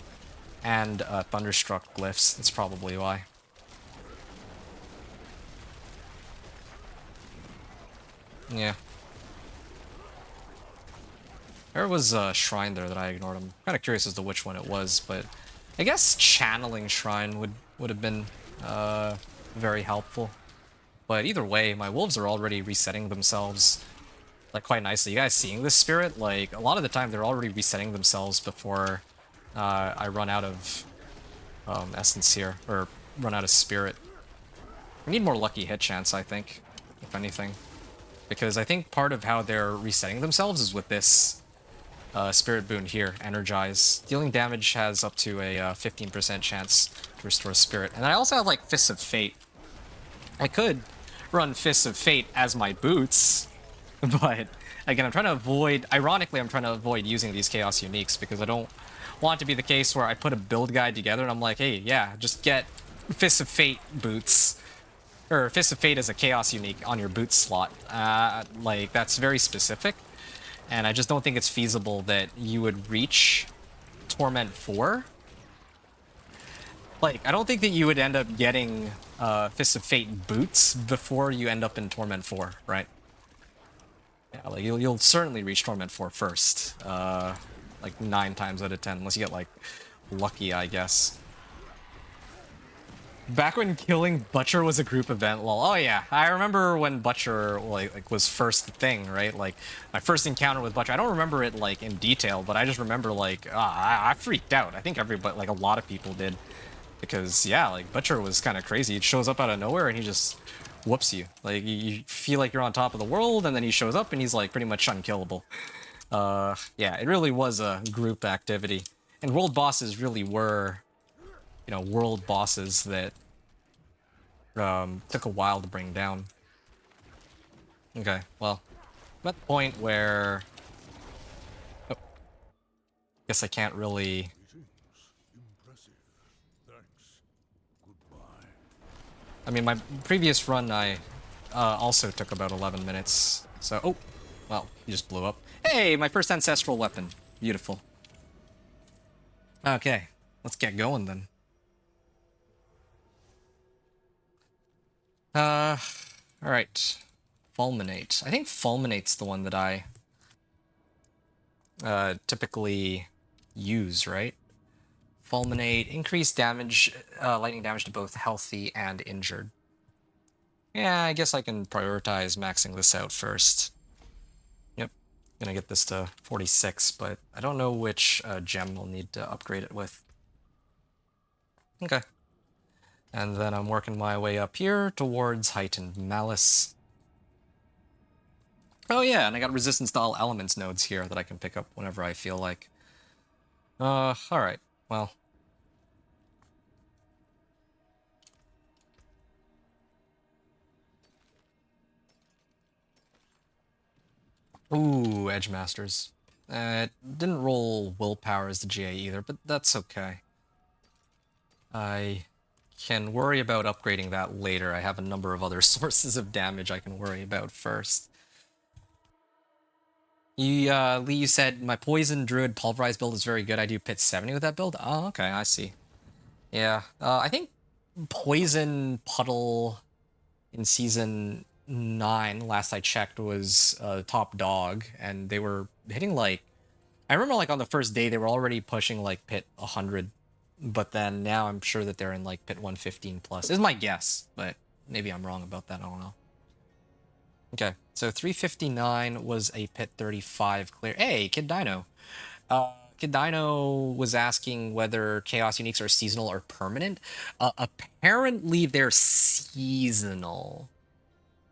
and Thunderstruck glyphs. That's probably why. Yeah. There was a shrine there that I ignored. I'm kind of curious as to which one it was, but I guess channeling shrine would have been very helpful. But either way, my wolves are already resetting themselves like quite nicely. You guys seeing this spirit? Like a lot of the time they're already resetting themselves before I run out of essence here, or run out of spirit. We need more lucky hit chance, I think, if anything. Because I think part of how they're resetting themselves is with this spirit boon here, Energize. Dealing damage has up to a 15% chance to restore spirit. And I also have like Fists of Fate. I could run Fists of Fate as my boots, but again, I'm trying to avoid, ironically, I'm trying to avoid using these Chaos Uniques because I don't want it to be the case where I put a build guide together and I'm like, hey, yeah, just get Fists of Fate boots, or Fists of Fate as a Chaos Unique on your boot slot. Like, that's very specific, and I just don't think it's feasible that you would reach Torment 4. Like, I don't think that you would end up getting Fists of Fate boots before you end up in Torment 4, right? Yeah, like you'll certainly reach Torment 4 first. Like 9 times out of 10, unless you get like lucky, I guess. Back when killing Butcher was a group event, lol. Oh yeah, I remember when Butcher like was first thing, right? Like my first encounter with Butcher. I don't remember it like in detail, but I just remember like I freaked out. I think everybody, like a lot of people did, because yeah, like Butcher was kind of crazy. He shows up out of nowhere and he just whoops you. Like you feel like you're on top of the world, and then he shows up and he's like pretty much unkillable. Yeah, it really was a group activity, and world bosses really were, you know, world bosses that took a while to bring down. Okay, well, I'm at the point where, oh, guess I can't really. Greetings. Impressive. Thanks. Goodbye. I mean, my previous run, I also took about 11 minutes. So, oh, well, he just blew up. Hey, my first ancestral weapon. Beautiful. Okay, let's get going then. All right. Fulminate. I think Fulminate's the one that I typically use, right? Fulminate, increase damage, lightning damage to both healthy and injured. Yeah, I guess I can prioritize maxing this out first. Yep, gonna get this to 46, but I don't know which gem we'll need to upgrade it with. Okay. And then I'm working my way up here towards Heightened Malice. Oh yeah, and I got resistance to all elements nodes here that I can pick up whenever I feel like. Alright, well. Ooh, Edge Masters. It didn't roll willpower as the GA either, but that's okay. I can worry about upgrading that later. I have a number of other sources of damage I can worry about first. You, Lee, you said my Poison Druid Pulverized build is very good. I do Pit 70 with that build? Oh, okay, I see. Yeah, I think Poison Puddle in Season 9, last I checked, was top dog, and they were hitting like... I remember like on the first day they were already pushing like Pit 100, but then now I'm sure that they're in like Pit 115 plus. Is my guess, but maybe I'm wrong about that, I don't know. Okay, so 359 was a Pit 35 clear. Hey, Kid Dino. Kid Dino was asking whether Chaos Uniques are seasonal or permanent. Apparently they're seasonal.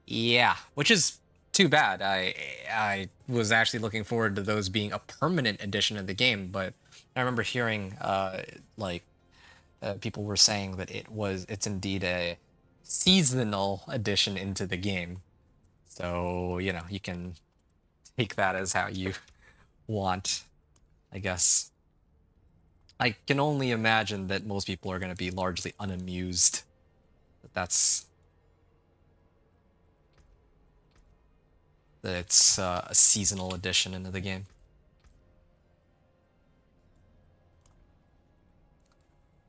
Yeah, which is too bad. I was actually looking forward to those being a permanent addition of the game, but I remember hearing people were saying that it's indeed a seasonal addition into the game. So, you know, you can take that as how you want, I guess. I can only imagine that most people are going to be largely unamused. That it's a seasonal addition into the game.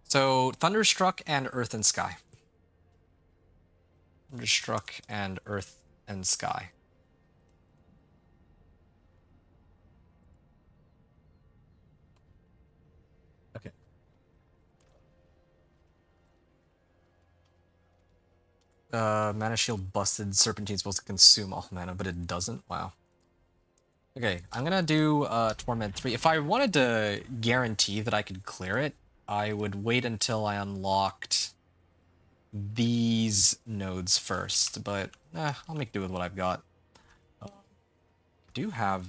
So, Thunderstruck and Earth and Sky. Thunderstruck and Earth and Sky. Okay. Mana Shield busted. Serpentine's supposed to consume all mana, but it doesn't. Wow. Okay, I'm gonna do Torment 3. If I wanted to guarantee that I could clear it, I would wait until I unlocked these nodes first, but I'll make do with what I've got. Do have...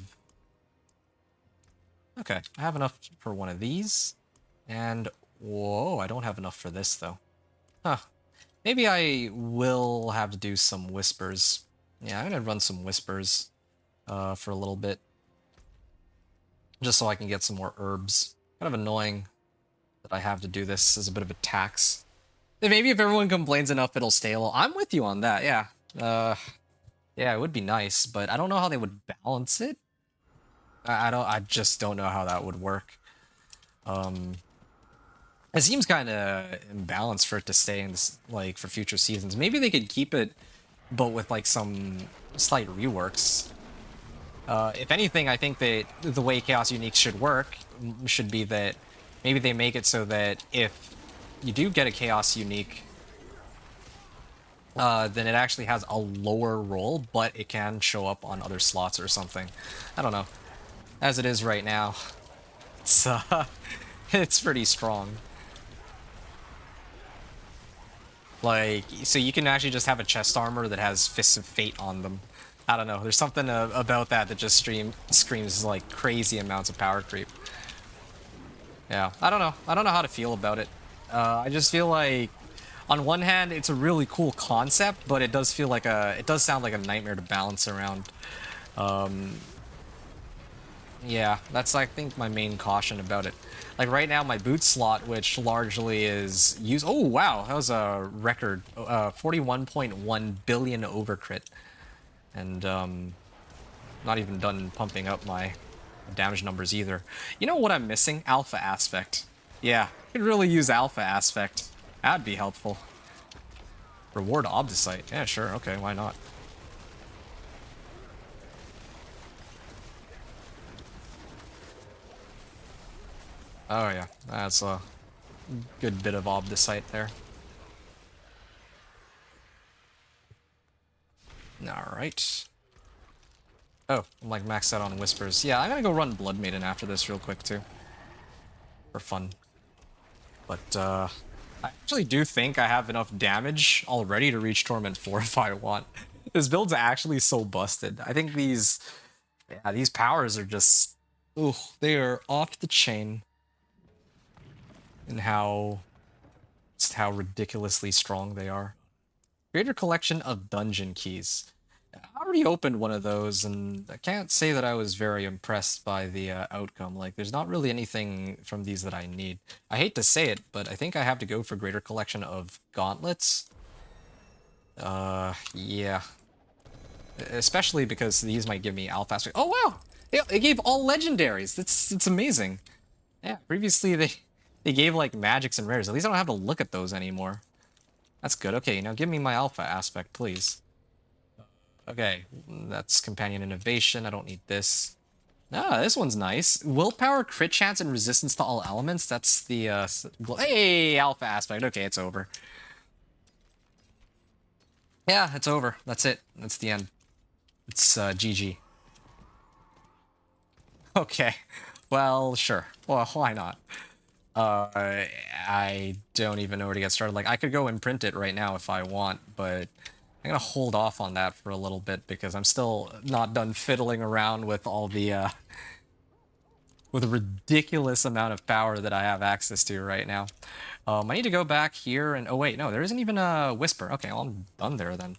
Okay, I have enough for one of these, and whoa, I don't have enough for this though. Huh. Maybe I will have to do some whispers. Yeah, I'm gonna run some whispers for a little bit, just so I can get some more herbs. Kind of annoying that I have to do this as a bit of a tax. Maybe if everyone complains enough, it'll stale. I'm with you on that, yeah. Yeah, it would be nice, but I don't know how they would balance it. I just don't know how that would work. It seems kind of imbalanced for it to stay in this, like, for future seasons. Maybe they could keep it, but with, like, some slight reworks. If anything, I think that the way Chaos Uniques should work should be that maybe they make it so that if you do get a Chaos Unique, then it actually has a lower roll, but it can show up on other slots or something. I don't know. As it is right now, it's, it's pretty strong. Like, so you can actually just have a chest armor that has Fists of Fate on them. I don't know. There's something about that that just screams like crazy amounts of power creep. Yeah, I don't know. I don't know how to feel about it. I just feel like, on one hand, it's a really cool concept, but it does feel like it does sound like a nightmare to balance around. Yeah, that's, I think, my main caution about it. Like, right now, my boot slot, which largely is used... Oh, wow, that was a record. 41.1 billion overcrit. And, not even done pumping up my damage numbers either. You know what I'm missing? Alpha Aspect. Yeah, could really use Alpha Aspect. That'd be helpful. Reward Obdicite. Yeah, sure, okay, why not? Oh yeah, that's a good bit of Obdicite there. Alright. Oh, I'm like maxed out on Whispers. Yeah, I'm gonna go run Blood Maiden after this real quick too. For fun. But, I actually do think I have enough damage already to reach Torment 4 if I want. This build's actually so busted. I think these powers are just... Ooh, they are off the chain. And just how ridiculously strong they are. Greater collection of dungeon keys. I already opened one of those, and I can't say that I was very impressed by the outcome. Like, there's not really anything from these that I need. I hate to say it, but I think I have to go for greater collection of gauntlets. Yeah. Especially because these might give me alpha aspect. Oh, wow! It gave all legendaries! It's amazing. Yeah, previously they gave, like, magics and rares. At least I don't have to look at those anymore. That's good. Okay, now give me my alpha aspect, please. Okay, that's Companion Innovation. I don't need this. Ah, this one's nice. Willpower, crit chance, and resistance to all elements. That's the, hey, alpha aspect. Okay, it's over. Yeah, it's over. That's it. That's the end. It's, GG. Okay. Well, sure. Well, why not? I don't even know where to get started. Like, I could go and print it right now if I want, but I'm gonna hold off on that for a little bit because I'm still not done fiddling around with all the, with a ridiculous amount of power that I have access to right now. I need to go back here and... Oh, wait, no, there isn't even a Whisper. Okay, well, I'm done there then.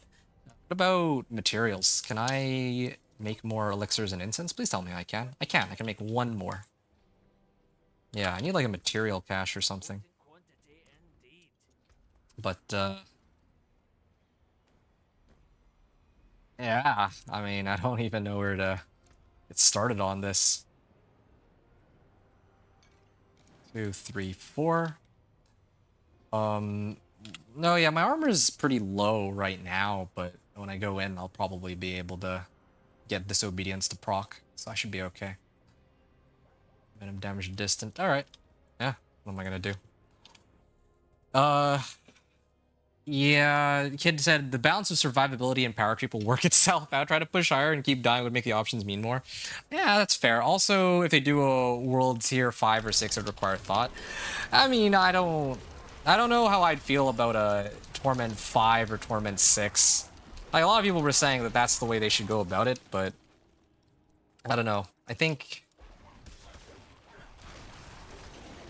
What about materials? Can I make more elixirs and incense? Please tell me I can. I can. I can make one more. Yeah, I need like a material cache or something. But, yeah, I mean, I don't even know where to get started on this. 2, 3, 4. No, yeah, my armor is pretty low right now, but when I go in, I'll probably be able to get disobedience to proc, so I should be okay. Venom damage distant. All right. Yeah. What am I gonna do? Yeah. Kid said the balance of survivability and power creep will work itself out. Try to push higher and keep dying would make the options mean more. Yeah, that's fair. Also, if they do a world tier 5 or 6, it would require thought. I mean, I don't know how I'd feel about a Torment 5 or Torment 6. Like, a lot of people were saying that that's the way they should go about it, but I don't know. I think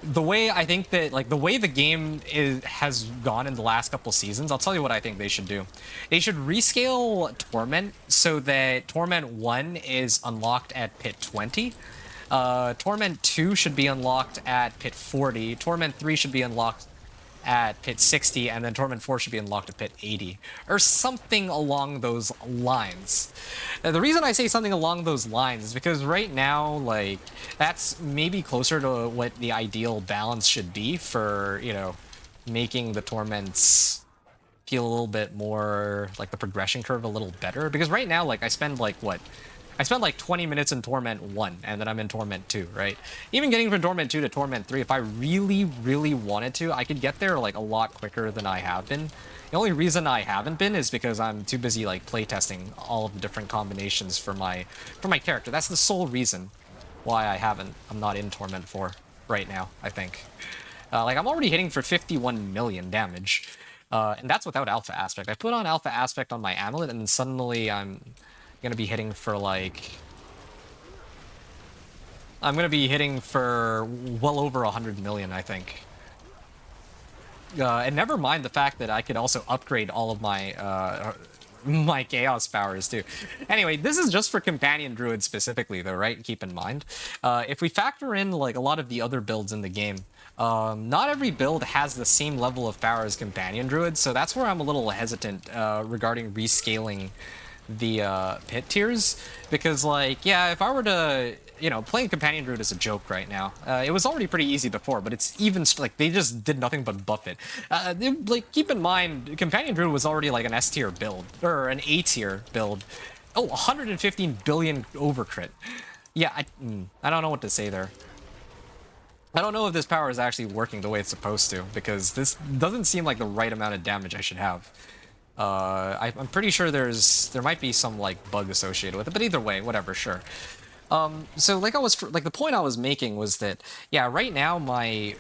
the way the way the game has gone in the last couple seasons, I'll tell you what I think they should do. They should rescale Torment so that Torment 1 is unlocked at pit 20. Torment 2 should be unlocked at pit 40. Torment 3 should be unlocked at pit 60, and then Torment 4 should be unlocked at pit 80, or something along those lines. Now, the reason I say something along those lines is because right now, like, that's maybe closer to what the ideal balance should be for, you know, making the Torments feel a little bit more like the progression curve a little better. Because right now, like, I spend like what? I spent like 20 minutes in Torment 1, and then I'm in Torment 2, right? Even getting from Torment 2 to Torment 3, if I really, really wanted to, I could get there like a lot quicker than I have been. The only reason I haven't been is because I'm too busy like playtesting all of the different combinations for my character. That's the sole reason why I'm not in Torment 4 right now, I think. Like, I'm already hitting for 51 million damage. And that's without Alpha Aspect. I put on Alpha Aspect on my Amulet, and then suddenly I'm gonna be hitting for like... I'm gonna be hitting for well over 100 million, I think. And never mind the fact that I could also upgrade all of my my chaos powers too. Anyway, this is just for Companion Druid specifically though, right? Keep in mind. If we factor in like a lot of the other builds in the game, not every build has the same level of power as Companion Druid, so that's where I'm a little hesitant regarding rescaling the pit tiers, because like, yeah, if I were to, you know, playing Companion Druid is a joke right now. It was already pretty easy before, but it's even like they just did nothing but buff it. Like, keep in mind, Companion Druid was already like an S tier build or an A tier build. Oh, 115 billion overcrit. Yeah, I don't know what to say there. I don't know if this power is actually working the way it's supposed to, because this doesn't seem like the right amount of damage I should have. I'm pretty sure there might be some like bug associated with it, but either way, whatever, sure. So like the point I was making was that, yeah, right now my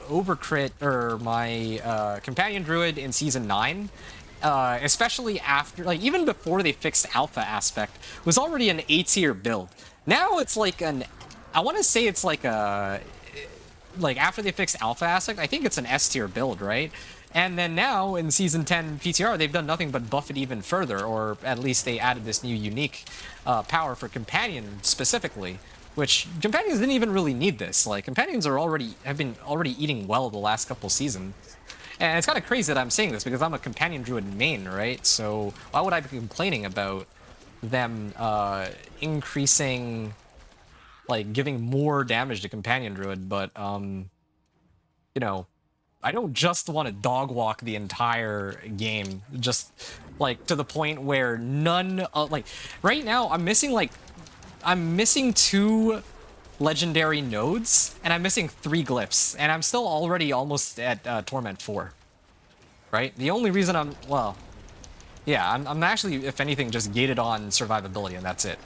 overcrit or my companion druid in season 9, especially after, like, even before they fixed alpha aspect, was already an A tier build. Now it's like I want to say it's like like after they fixed alpha aspect, I think it's an S tier build, right? And then now in season 10 PTR, they've done nothing but buff it even further, or at least they added this new unique power for companion specifically, which companions didn't even really need this. Like, companions have been already eating well the last couple seasons. And it's kind of crazy that I'm saying this because I'm a companion druid main, right? So why would I be complaining about them increasing, like, giving more damage to companion druid? But you know, I don't just want to dog walk the entire game, just like to the point where like, right now I'm missing 2 legendary nodes, and I'm missing 3 glyphs, and I'm still already almost at Torment 4, right? The only reason well, yeah, I'm actually, if anything, just gated on survivability, and that's it.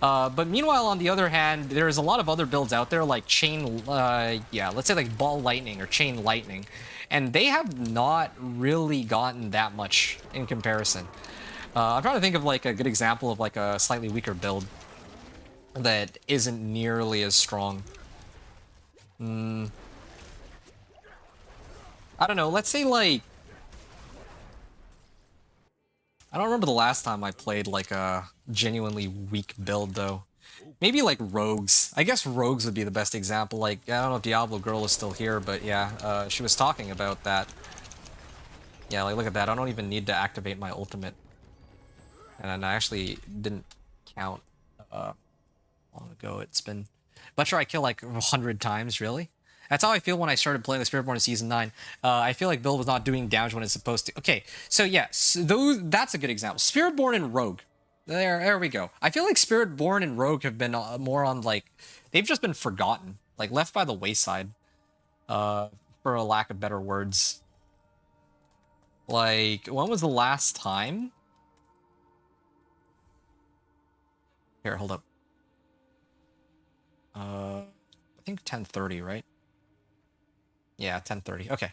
But meanwhile, on the other hand, there's a lot of other builds out there, like yeah, let's say like Ball Lightning or Chain Lightning, and they have not really gotten that much in comparison. I'm trying to think of like a good example of like a slightly weaker build that isn't nearly as strong. I don't know, let's say like... I don't remember the last time I played like a genuinely weak build though. Maybe like rogues. I guess rogues would be the best example. Like, I don't know if Diablo Girl is still here, but yeah, she was talking about that. Yeah, like look at that. I don't even need to activate my ultimate. And I actually didn't count how long ago it's been. But sure, I kill like 100 times, really? That's how I feel when I started playing the Spiritborn in Season 9. I feel like Build was not doing damage when it's supposed to. Okay, so yeah, that's a good example. Spiritborn and Rogue. There we go. I feel like Spiritborn and Rogue have been more on like... They've just been forgotten. Like, left by the wayside. For a lack of better words. Like, when was the last time? Here, hold up. I think 10:30, right? Yeah, 10:30. Okay.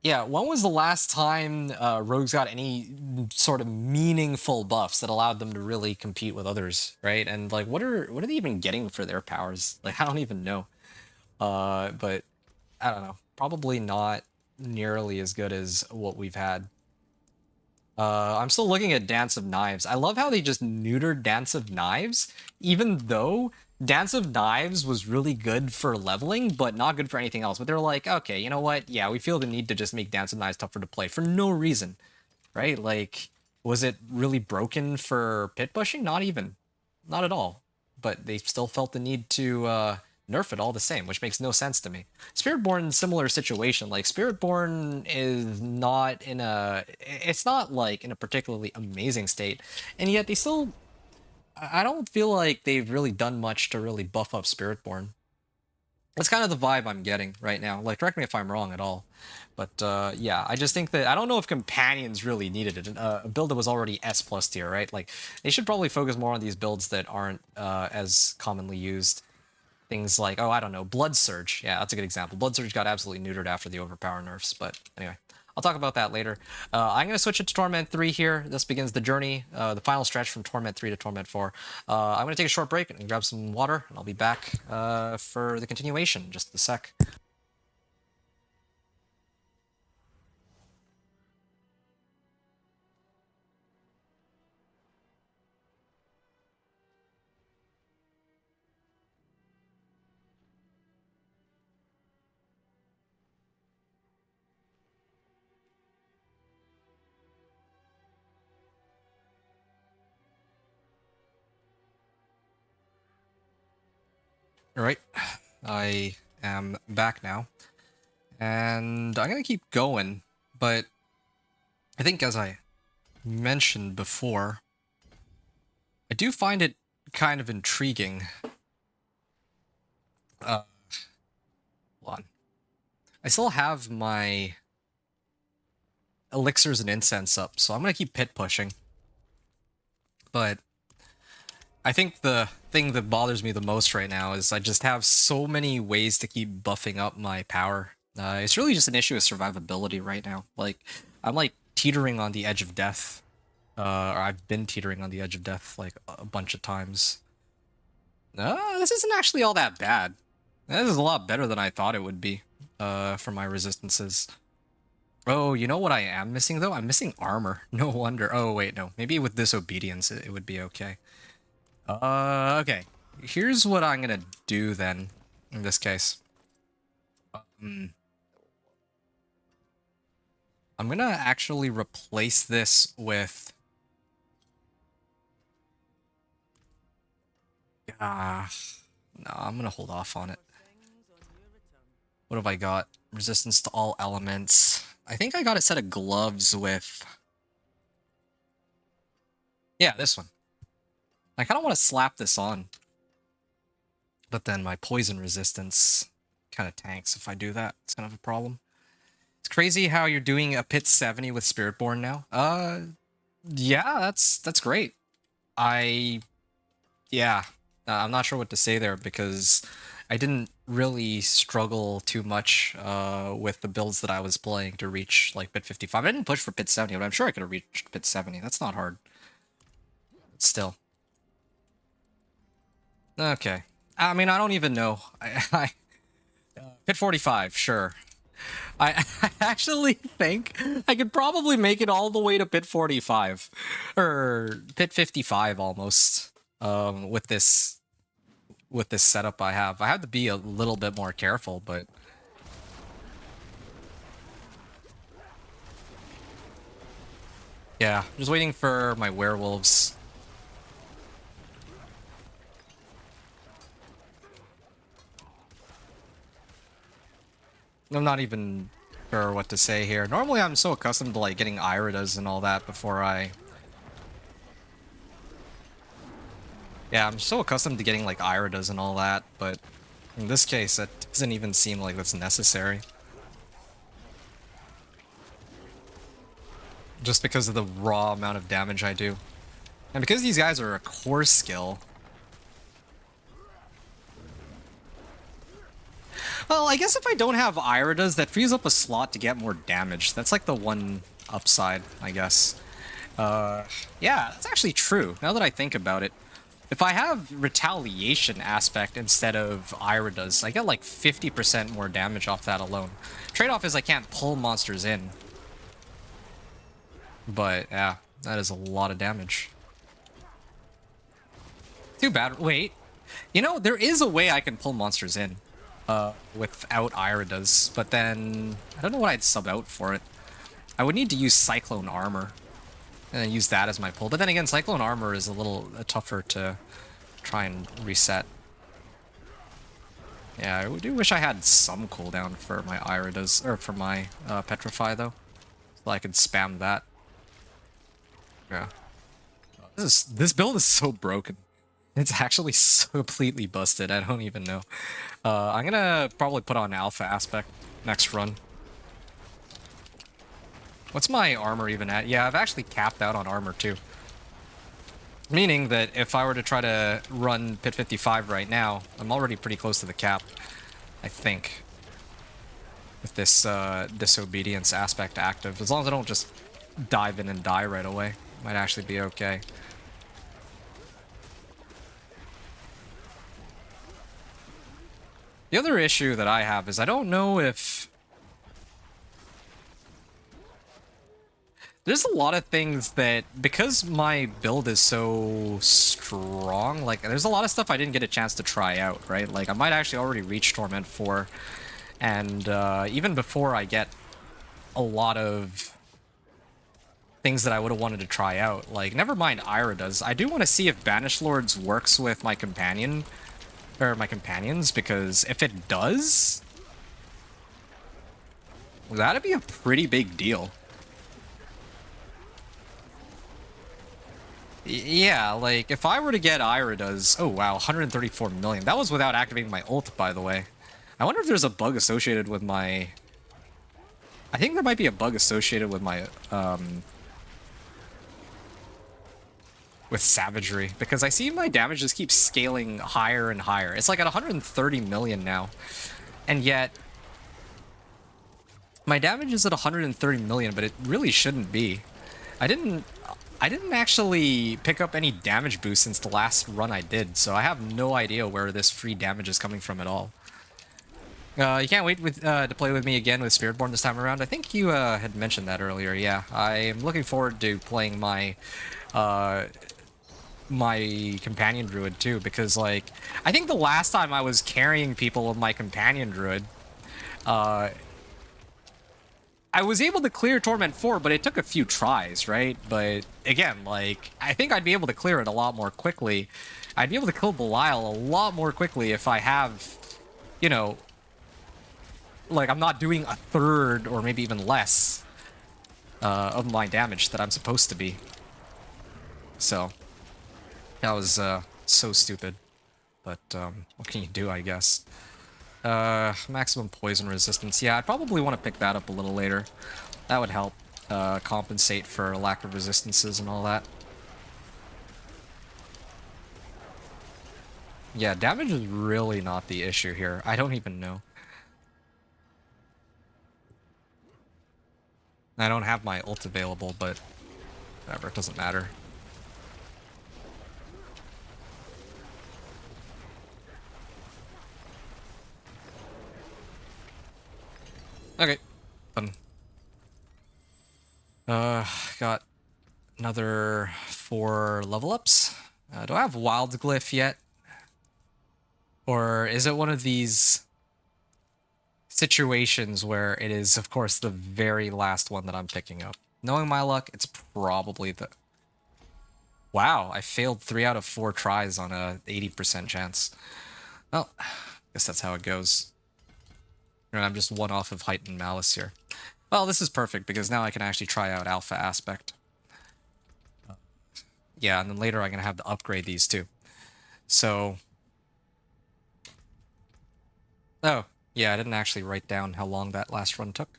Yeah, when was the last time rogues got any sort of meaningful buffs that allowed them to really compete with others, right? And like, what are they even getting for their powers? Like, I don't even know. But I don't know. Probably not nearly as good as what we've had. I'm still looking at Dance of Knives. I love how they just neutered Dance of Knives, even though Dance of Knives was really good for leveling, but not good for anything else. But they're like, okay, you know what? Yeah, we feel the need to just make Dance of Knives tougher to play for no reason, right? Like, was it really broken for pit pushing? Not even. Not at all. But they still felt the need to nerf it all the same, which makes no sense to me. Spiritborn, similar situation. Like, Spiritborn is not in a... It's not, like, in a particularly amazing state. And yet they still... I don't feel like they've really done much to really buff up Spiritborn. That's kind of the vibe I'm getting right now. Like, correct me if I'm wrong at all. But yeah, I just think that I don't know if companions really needed it. A build that was already S plus tier, right? Like, they should probably focus more on these builds that aren't as commonly used. Things like, oh, I don't know, Blood Surge. Yeah, that's a good example. Blood Surge got absolutely neutered after the overpower nerfs, but anyway. I'll talk about that later. I'm going to switch it to Torment 3 here. This begins the journey, the final stretch from Torment 3 to Torment 4. I'm going to take a short break and grab some water, and I'll be back for the continuation in just a sec. All right, I am back now, and I'm going to keep going, but I think as I mentioned before, I do find it kind of intriguing. Hold on. I still have my elixirs and incense up, so I'm going to keep pit pushing. But I think the thing that bothers me the most right now is I just have so many ways to keep buffing up my power. It's really just an issue of survivability right now. Like, I'm like teetering on the edge of death. Or I've been teetering on the edge of death like a bunch of times. This isn't actually all that bad. This is a lot better than I thought it would be for my resistances. Oh, you know what I am missing, though? I'm missing armor. No wonder. Oh, wait, no. Maybe with disobedience, it would be okay. Okay. Here's what I'm gonna do, then, in this case. I'm gonna actually replace this with... no, I'm gonna hold off on it. What have I got? Resistance to all elements. I think I got a set of gloves with... yeah, this one. I kind of want to slap this on. But then my poison resistance kind of tanks if I do that. It's kind of a problem. It's crazy how you're doing a pit 70 with Spiritborn now. Yeah, that's great. Yeah, I'm not sure what to say there because I didn't really struggle too much with the builds that I was playing to reach like pit 55. I didn't push for pit 70, but I'm sure I could have reached pit 70. That's not hard. But still. Okay. I mean, I don't even know. Pit 45, sure. I actually think I could probably make it all the way to pit 45 or pit 55 almost. With this setup I have. I have to be a little bit more careful, but yeah, just waiting for my werewolves. I'm not even sure what to say here. Normally I'm so accustomed to like getting iridas and all that before I... Yeah, I'm so accustomed to getting like iridas and all that, but in this case it doesn't even seem like that's necessary. Just because of the raw amount of damage I do. And because these guys are a core skill... Well, I guess if I don't have iridas, that frees up a slot to get more damage. That's like the one upside, I guess. Yeah, that's actually true, now that I think about it. If I have retaliation aspect instead of iridas, I get like 50% more damage off that alone. Trade-off is I can't pull monsters in. But, yeah, that is a lot of damage. Too bad. Wait. You know, there is a way I can pull monsters in. Without iridas, but then I don't know what I'd sub out for it. I would need to use Cyclone Armor and then use that as my pull. But then again, Cyclone Armor is a little tougher to try and reset. Yeah, I do wish I had some cooldown for my iridas, or for my Petrify though, so I could spam that. Yeah, this build is so broken. It's actually so completely busted. I don't even know. I'm gonna probably put on Alpha Aspect next run. What's my armor even at? Yeah, I've actually capped out on armor too. Meaning that if I were to try to run Pit 55 right now, I'm already pretty close to the cap, I think. With this disobedience aspect active. As long as I don't just dive in and die right away, might actually be okay. The other issue that I have is I don't know if... There's a lot of things that, because my build is so strong, like, there's a lot of stuff I didn't get a chance to try out, right? Like, I might actually already reach Torment 4, and even before I get a lot of things that I would have wanted to try out, like, never mind iridas, I do want to see if Banished Lords works with my companion, or my companions, because if it does, that'd be a pretty big deal. Yeah, like, if I were to get iridas... Oh, wow, 134 million. That was without activating my ult, by the way. I wonder if there's a bug associated with my... I think there might be a bug associated with my, with Savagery, because I see my damage just keeps scaling higher and higher. It's like at 130 million now, and yet... My damage is at 130 million, but it really shouldn't be. I didn't actually pick up any damage boost since the last run I did, so I have no idea where this free damage is coming from at all. You can't wait to play with me again with Spiritborn this time around. I think you had mentioned that earlier. Yeah, I'm looking forward to playing my my Companion Druid too, because like I think the last time I was carrying people with my Companion Druid, I was able to clear Torment 4, but it took a few tries, right? But again, like, I think I'd be able to clear it a lot more quickly. I'd be able to kill Belial a lot more quickly if I have, you know, like, I'm not doing a third or maybe even less of my damage that I'm supposed to be. So, that was so stupid. But what can you do, I guess? Maximum poison resistance. Yeah, I'd probably want to pick that up a little later. That would help compensate for lack of resistances and all that. Yeah, damage is really not the issue here. I don't even know. I don't have my ult available, but whatever, it doesn't matter. Okay. Got another 4 level ups. Do I have wild glyph yet? Or is it one of these situations where it is, of course, the very last one that I'm picking up? Knowing my luck, it's probably the... Wow, I failed 3 out of 4 tries on a 80% chance. Well, I guess that's how it goes. And I'm just one off of heightened malice here. Well, this is perfect because now I can actually try out alpha aspect. Yeah, and then later I'm going to have to upgrade these too. So... Oh, yeah, I didn't actually write down how long that last run took.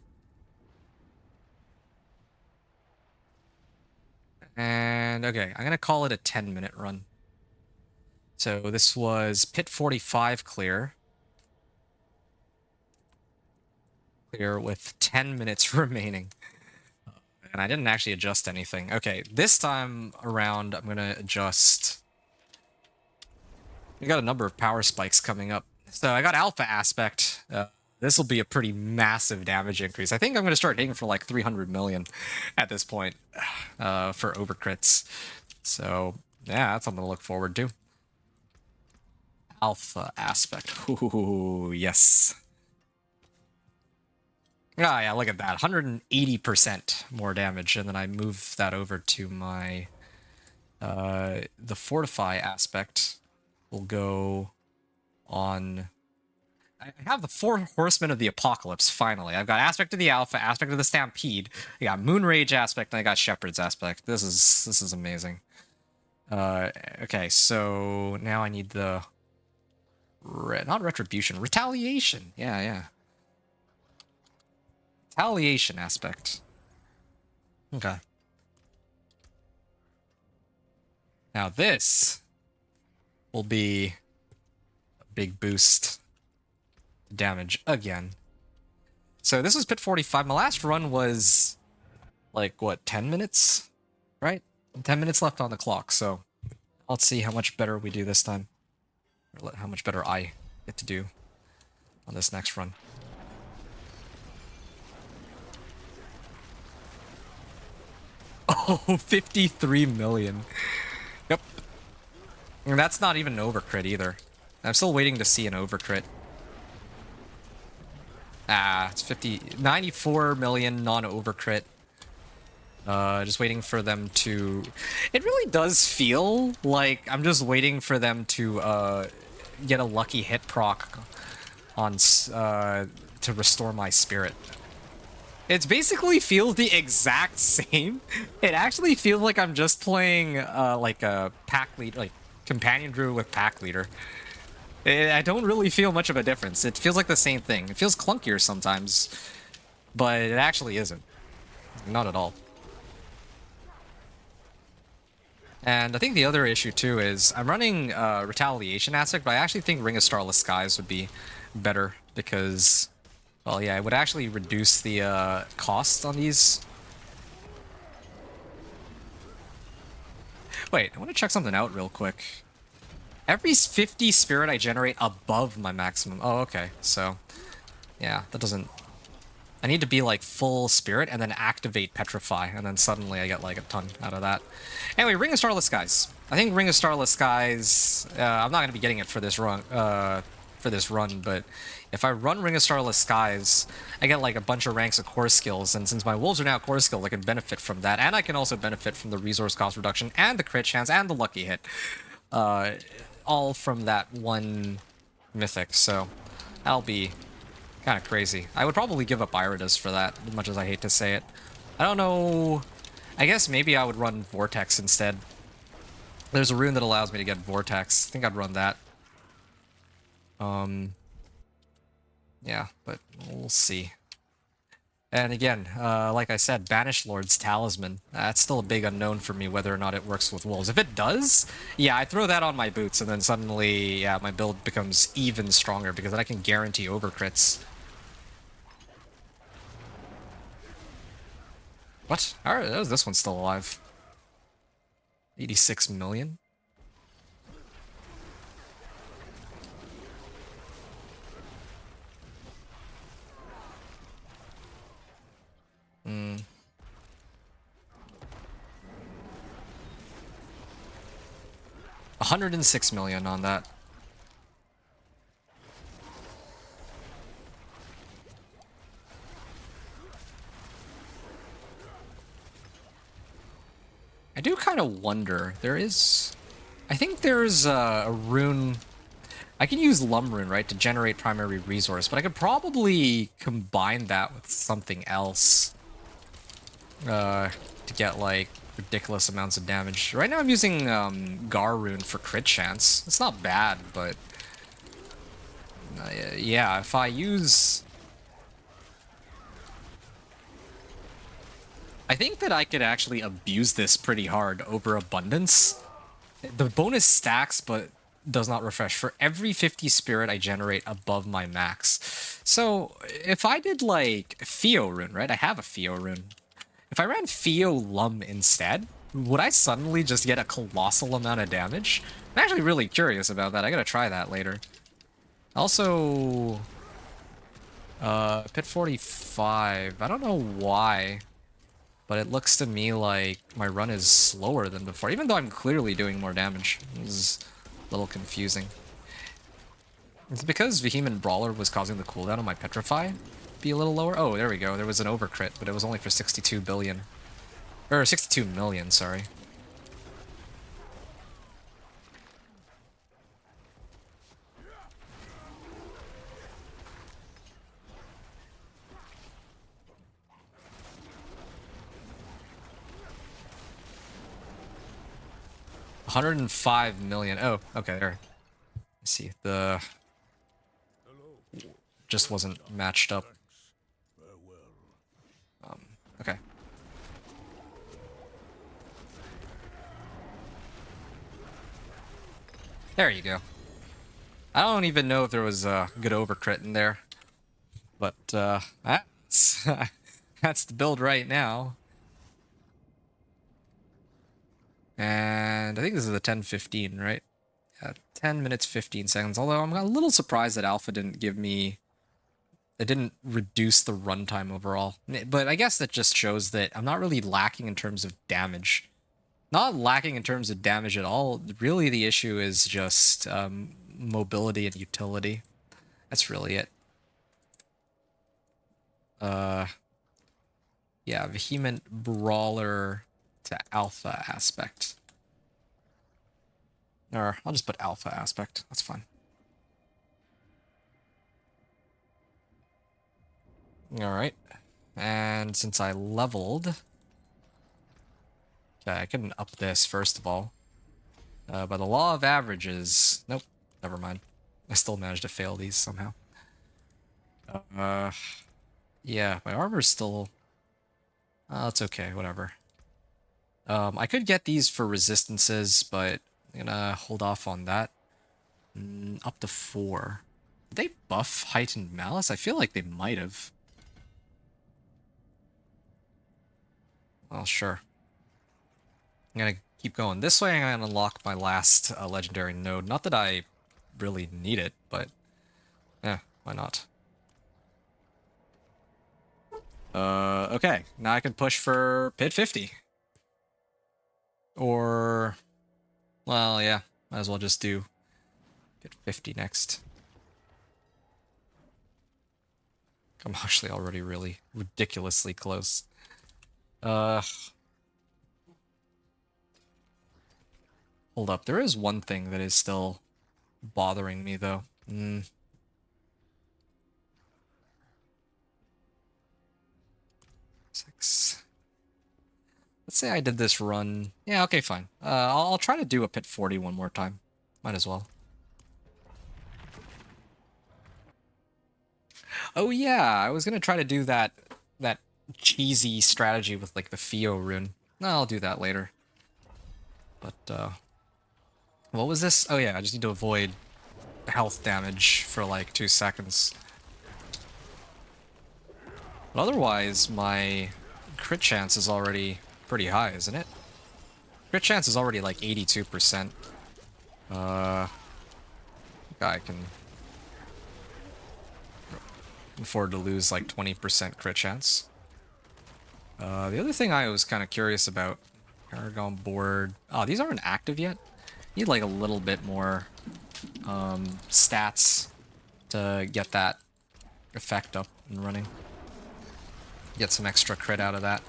And, okay, I'm going to call it a 10-minute run. So this was Pit 45 clear. Clear with 10 minutes remaining. And I didn't actually adjust anything. Okay, this time around, I'm going to adjust... We got a number of power spikes coming up. So I got alpha aspect. This will be a pretty massive damage increase. I think I'm going to start hitting for like 300 million at this point for overcrits. So yeah, that's something to look forward to. Alpha aspect. Ooh, yes. Ah, yeah, look at that. 180% more damage. And then I move that over to my... the fortify aspect will go on... I have the 4 horsemen of the apocalypse, finally. I've got aspect of the alpha, aspect of the stampede, I got moonrage aspect, and I got shepherd's aspect. This is amazing. Okay, so now I need the... not retribution, retaliation. Yeah. Retaliation aspect. Okay. Now this will be a big boost damage again. So this was Pit 45. My last run was like, what, 10 minutes? Right? 10 minutes left on the clock, so let's see how much better we do this time. Or how much better I get to do on this next run. Oh, 53 million. Yep. And that's not even an overcrit either. I'm still waiting to see an overcrit. Ah, it's 94 million non-overcrit. Just waiting for them to... It really does feel like I'm just waiting for them to get a lucky hit proc on to restore my spirit. It basically feels the exact same. It actually feels like I'm just playing like a pack leader, like companion druid with pack leader. I don't really feel much of a difference. It feels like the same thing. It feels clunkier sometimes, but it actually isn't. Not at all. And I think the other issue too is I'm running retaliation aspect, but I actually think Ring of Starless Skies would be better because, well, yeah, it would actually reduce the cost on these. Wait, I want to check something out real quick. Every 50 spirit I generate above my maximum. Oh, okay. So, yeah, that doesn't... I need to be like full spirit and then activate petrify, and then suddenly I get like a ton out of that. Anyway, Ring of Starless Skies. I think Ring of Starless Skies. I'm not gonna be getting it for this run. But if I run Ring of Starless Skies, I get like a bunch of ranks of core skills, and since my wolves are now core skills, I can benefit from that, and I can also benefit from the resource cost reduction and the crit chance and the lucky hit, all from that one mythic. So that'll be kind of crazy. I would probably give up Iridas for that, as much as I hate to say it. I don't know... I guess maybe I would run Vortex instead. There's a rune that allows me to get Vortex. I think I'd run that. Yeah, but we'll see. And again, like I said, Banished Lord's Talisman. That's still a big unknown for me whether or not it works with wolves. If it does, yeah, I throw that on my boots, and then suddenly, yeah, my build becomes even stronger because then I can guarantee overcrits. What? How is this one still alive? 86 million? 106 million on that. I do kind of wonder. I think there's a rune. I can use Lum Rune, right, to generate primary resource, but I could probably combine that with something else to get, like, ridiculous amounts of damage. Right now I'm using Gar Rune for crit chance. It's not bad, but yeah, if I use... I think that I could actually abuse this pretty hard over abundance. The bonus stacks, but does not refresh. For every 50 spirit I generate above my max. So if I did like Theo Rune, right? I have a Theo Rune. If I ran Theo Lum instead, would I suddenly just get a colossal amount of damage? I'm actually really curious about that. I gotta try that later. Also, Pit 45. I don't know why, but it looks to me like my run is slower than before, even though I'm clearly doing more damage. This is a little confusing. It's because Vehement Brawler was causing the cooldown on my Petrify be a little lower. Oh, there we go. There was an overcrit, but it was only for 62 billion. Or 62 million, sorry. $105 million. Oh, okay, there. Let's see. The just wasn't matched up. Okay. There you go. I don't even know if there was a good overcrit in there, but that's that's the build right now. And I think this is the 10:15, right? 10 minutes 15 seconds. Although I'm a little surprised that Alpha didn't give me... It didn't reduce the runtime overall. But I guess that just shows that I'm not really lacking in terms of damage. Not lacking in terms of damage at all. Really, the issue is just mobility and utility. That's really it. Yeah, Vehement Brawler to Alpha aspect. Or I'll just put Alpha aspect. That's fine. Alright. And since I leveled... Okay, I couldn't up this, first of all. By the law of averages... Nope, never mind. I still managed to fail these somehow. Yeah, my armor's still... it's okay, whatever. I could get these for resistances, but I'm gonna hold off on that. Up to 4. Did they buff Heightened Malice? I feel like they might have. Well, sure. I'm gonna keep going this way. I'm gonna unlock my last legendary node. Not that I really need it, but yeah, why not? Okay. Now I can push for Pit 50. Or, well, yeah, might as well just do Pit 50 next. I'm actually already really ridiculously close. Hold up. There is one thing that is still bothering me, though. 6. Let's say I did this run. Yeah, okay, fine. I'll try to do a Pit 40 one more time. Might as well. Oh yeah, I was gonna try to do that cheesy strategy with like the Theo rune. No, I'll do that later. But what was this? Oh yeah, I just need to avoid health damage for like 2 seconds. But otherwise, my crit chance is already pretty high, isn't it? Crit chance is already like 82%. I can afford to lose like 20% crit chance. The other thing I was kind of curious about, Paragon board. Oh, these aren't active yet? Need like a little bit more stats to get that effect up and running. Get some extra crit out of that.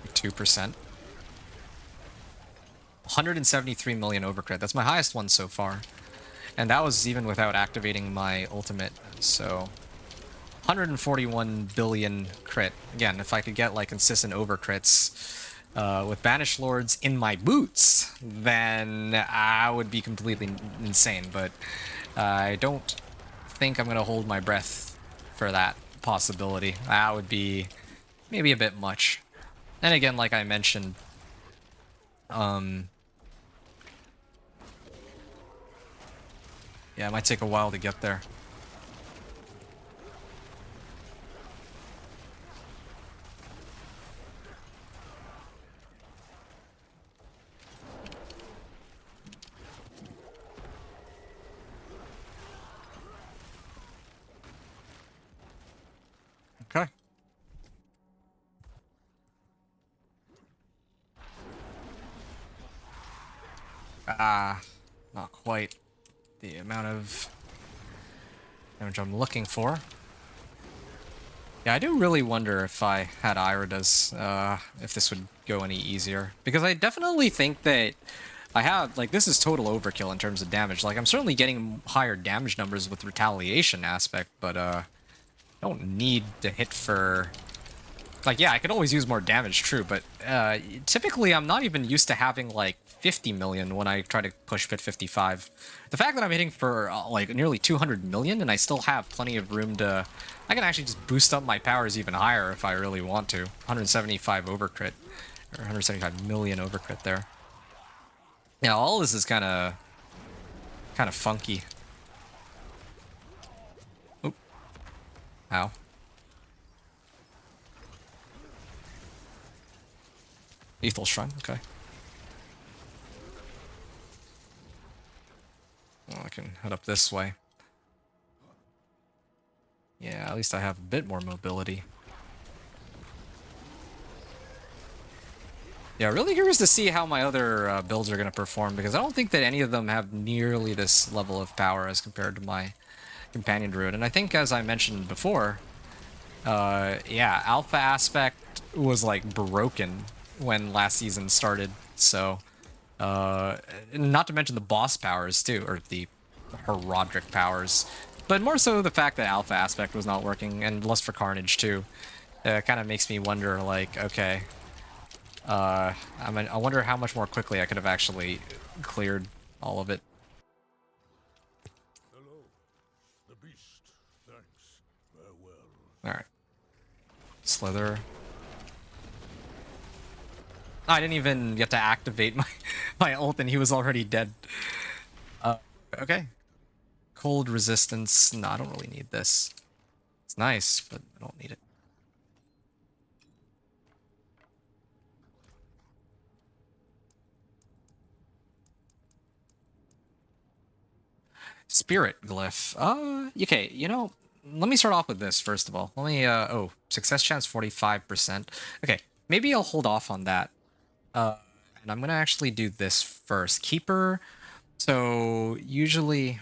2%. 173 million overcrit. That's my highest one so far. And that was even without activating my ultimate. So 141 billion crit. Again, if I could get like consistent overcrits with Banished Lords in my boots, then I would be completely insane. But I don't think I'm going to hold my breath for that possibility. That would be maybe a bit much. And again, like I mentioned, yeah, it might take a while to get there. Okay. Not quite the amount of damage I'm looking for. Yeah, I do really wonder if I had Iridas, if this would go any easier. Because I definitely think that I have, like, this is total overkill in terms of damage. Like, I'm certainly getting higher damage numbers with retaliation aspect, but, I don't need to hit for... Like, yeah, I could always use more damage, true, but typically I'm not even used to having, like, 50 million when I try to push pit 55. The fact that I'm hitting for, like, nearly 200 million and I still have plenty of room to... I can actually just boost up my powers even higher if I really want to. 175 overcrit, or 175 million overcrit there. Yeah, all this is kind of funky. Oop. Ow. Lethal Shrine, okay. Well, I can head up this way. Yeah, at least I have a bit more mobility. Yeah, really curious to see how my other builds are going to perform, because I don't think that any of them have nearly this level of power as compared to my Companion Druid. And I think, as I mentioned before, yeah, Alpha Aspect was, like, broken when last season started, so... not to mention the boss powers, too, or the Herodic powers. But more so the fact that Alpha Aspect was not working, and Lust for Carnage, too. Kind of makes me wonder, like, okay... I wonder how much more quickly I could have actually cleared all of it. Hello, the beast. Thanks. Farewell. Alright. Slither. I didn't even get to activate my ult and he was already dead. Okay. Cold resistance. No, I don't really need this. It's nice, but I don't need it. Spirit glyph. Okay, you know, let me start off with this first of all. Let me, oh, success chance 45%. Okay, maybe I'll hold off on that. And I'm gonna actually do this first. Keeper. So, usually,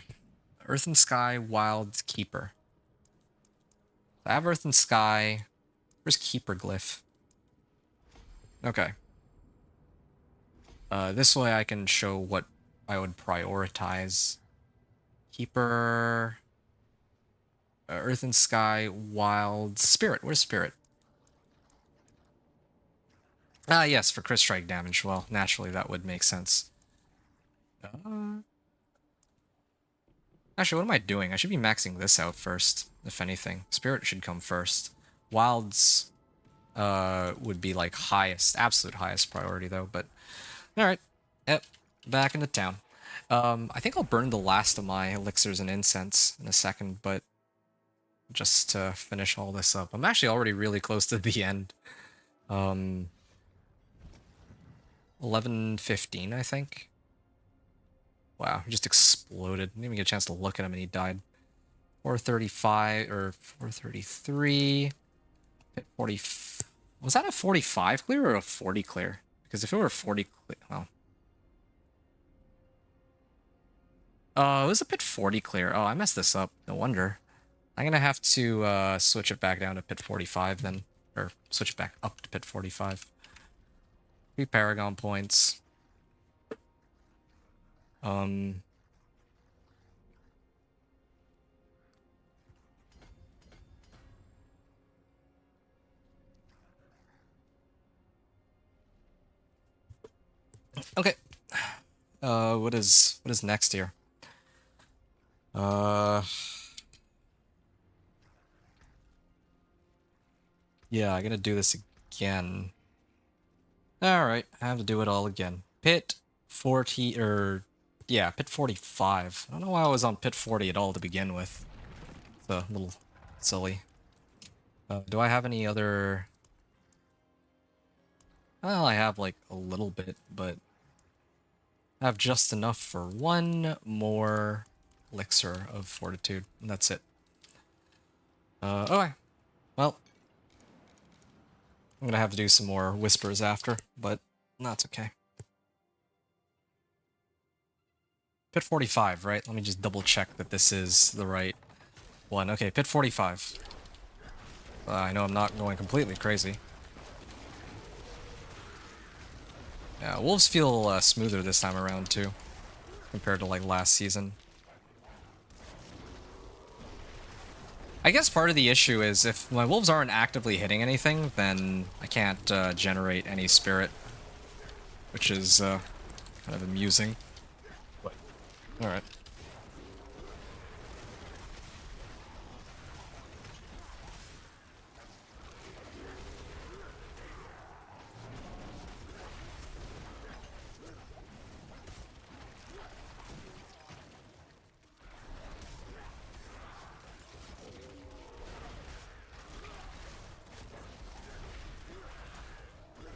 Earth and Sky, Wild, Keeper. I have Earth and Sky. Where's Keeper glyph? Okay. This way I can show what I would prioritize. Keeper, Earth and Sky, Wild, Spirit. Where's Spirit? Ah, yes, for crit strike damage. Well, naturally that would make sense. Actually, what am I doing? I should be maxing this out first, if anything. Spirit should come first. Wilds would be like highest, absolute highest priority though, but alright. Yep, back into town. I think I'll burn the last of my elixirs and incense in a second, but just to finish all this up. I'm actually already really close to the end. 11:15, I think. Wow, he just exploded. Didn't even get a chance to look at him and he died. 435 or 433. 40. Was that a 45 clear or a 40 clear? Because if it were a 40 clear, well. Oh, it was a pit 40 clear. Oh, I messed this up. No wonder. I'm gonna have to switch it back down to pit 45 then. Or switch it back up to pit 45. 3 Paragon points. Um... Okay. What is next here? Yeah, I gotta do this again. Alright, I have to do it all again. Pit 40, or... Yeah, pit 45. I don't know why I was on pit 40 at all to begin with. It's a little silly. Do I have any other... Well, I have, like, a little bit, but... I have just enough for one more elixir of fortitude, and that's it. Okay. Well... I'm gonna have to do some more whispers after, but that's okay. Pit 45, right? Let me just double check that this is the right one. Okay, pit 45. I know I'm not going completely crazy. Yeah, wolves feel smoother this time around too, compared to like last season. I guess part of the issue is if my wolves aren't actively hitting anything, then I can't generate any spirit, which is kind of amusing. Alright.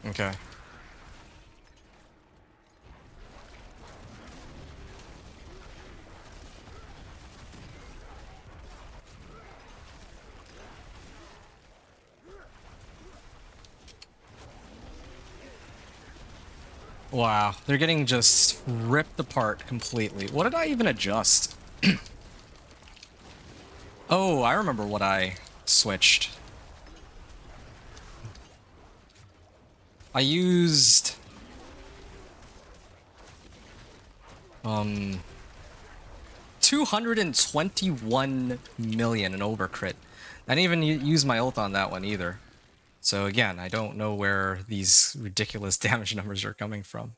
Okay. Wow, they're getting just ripped apart completely. What did I even adjust? Oh, I remember what I switched. I used... 221 million in overcrit. I didn't even use my ult on that one either. So again, I don't know where these ridiculous damage numbers are coming from.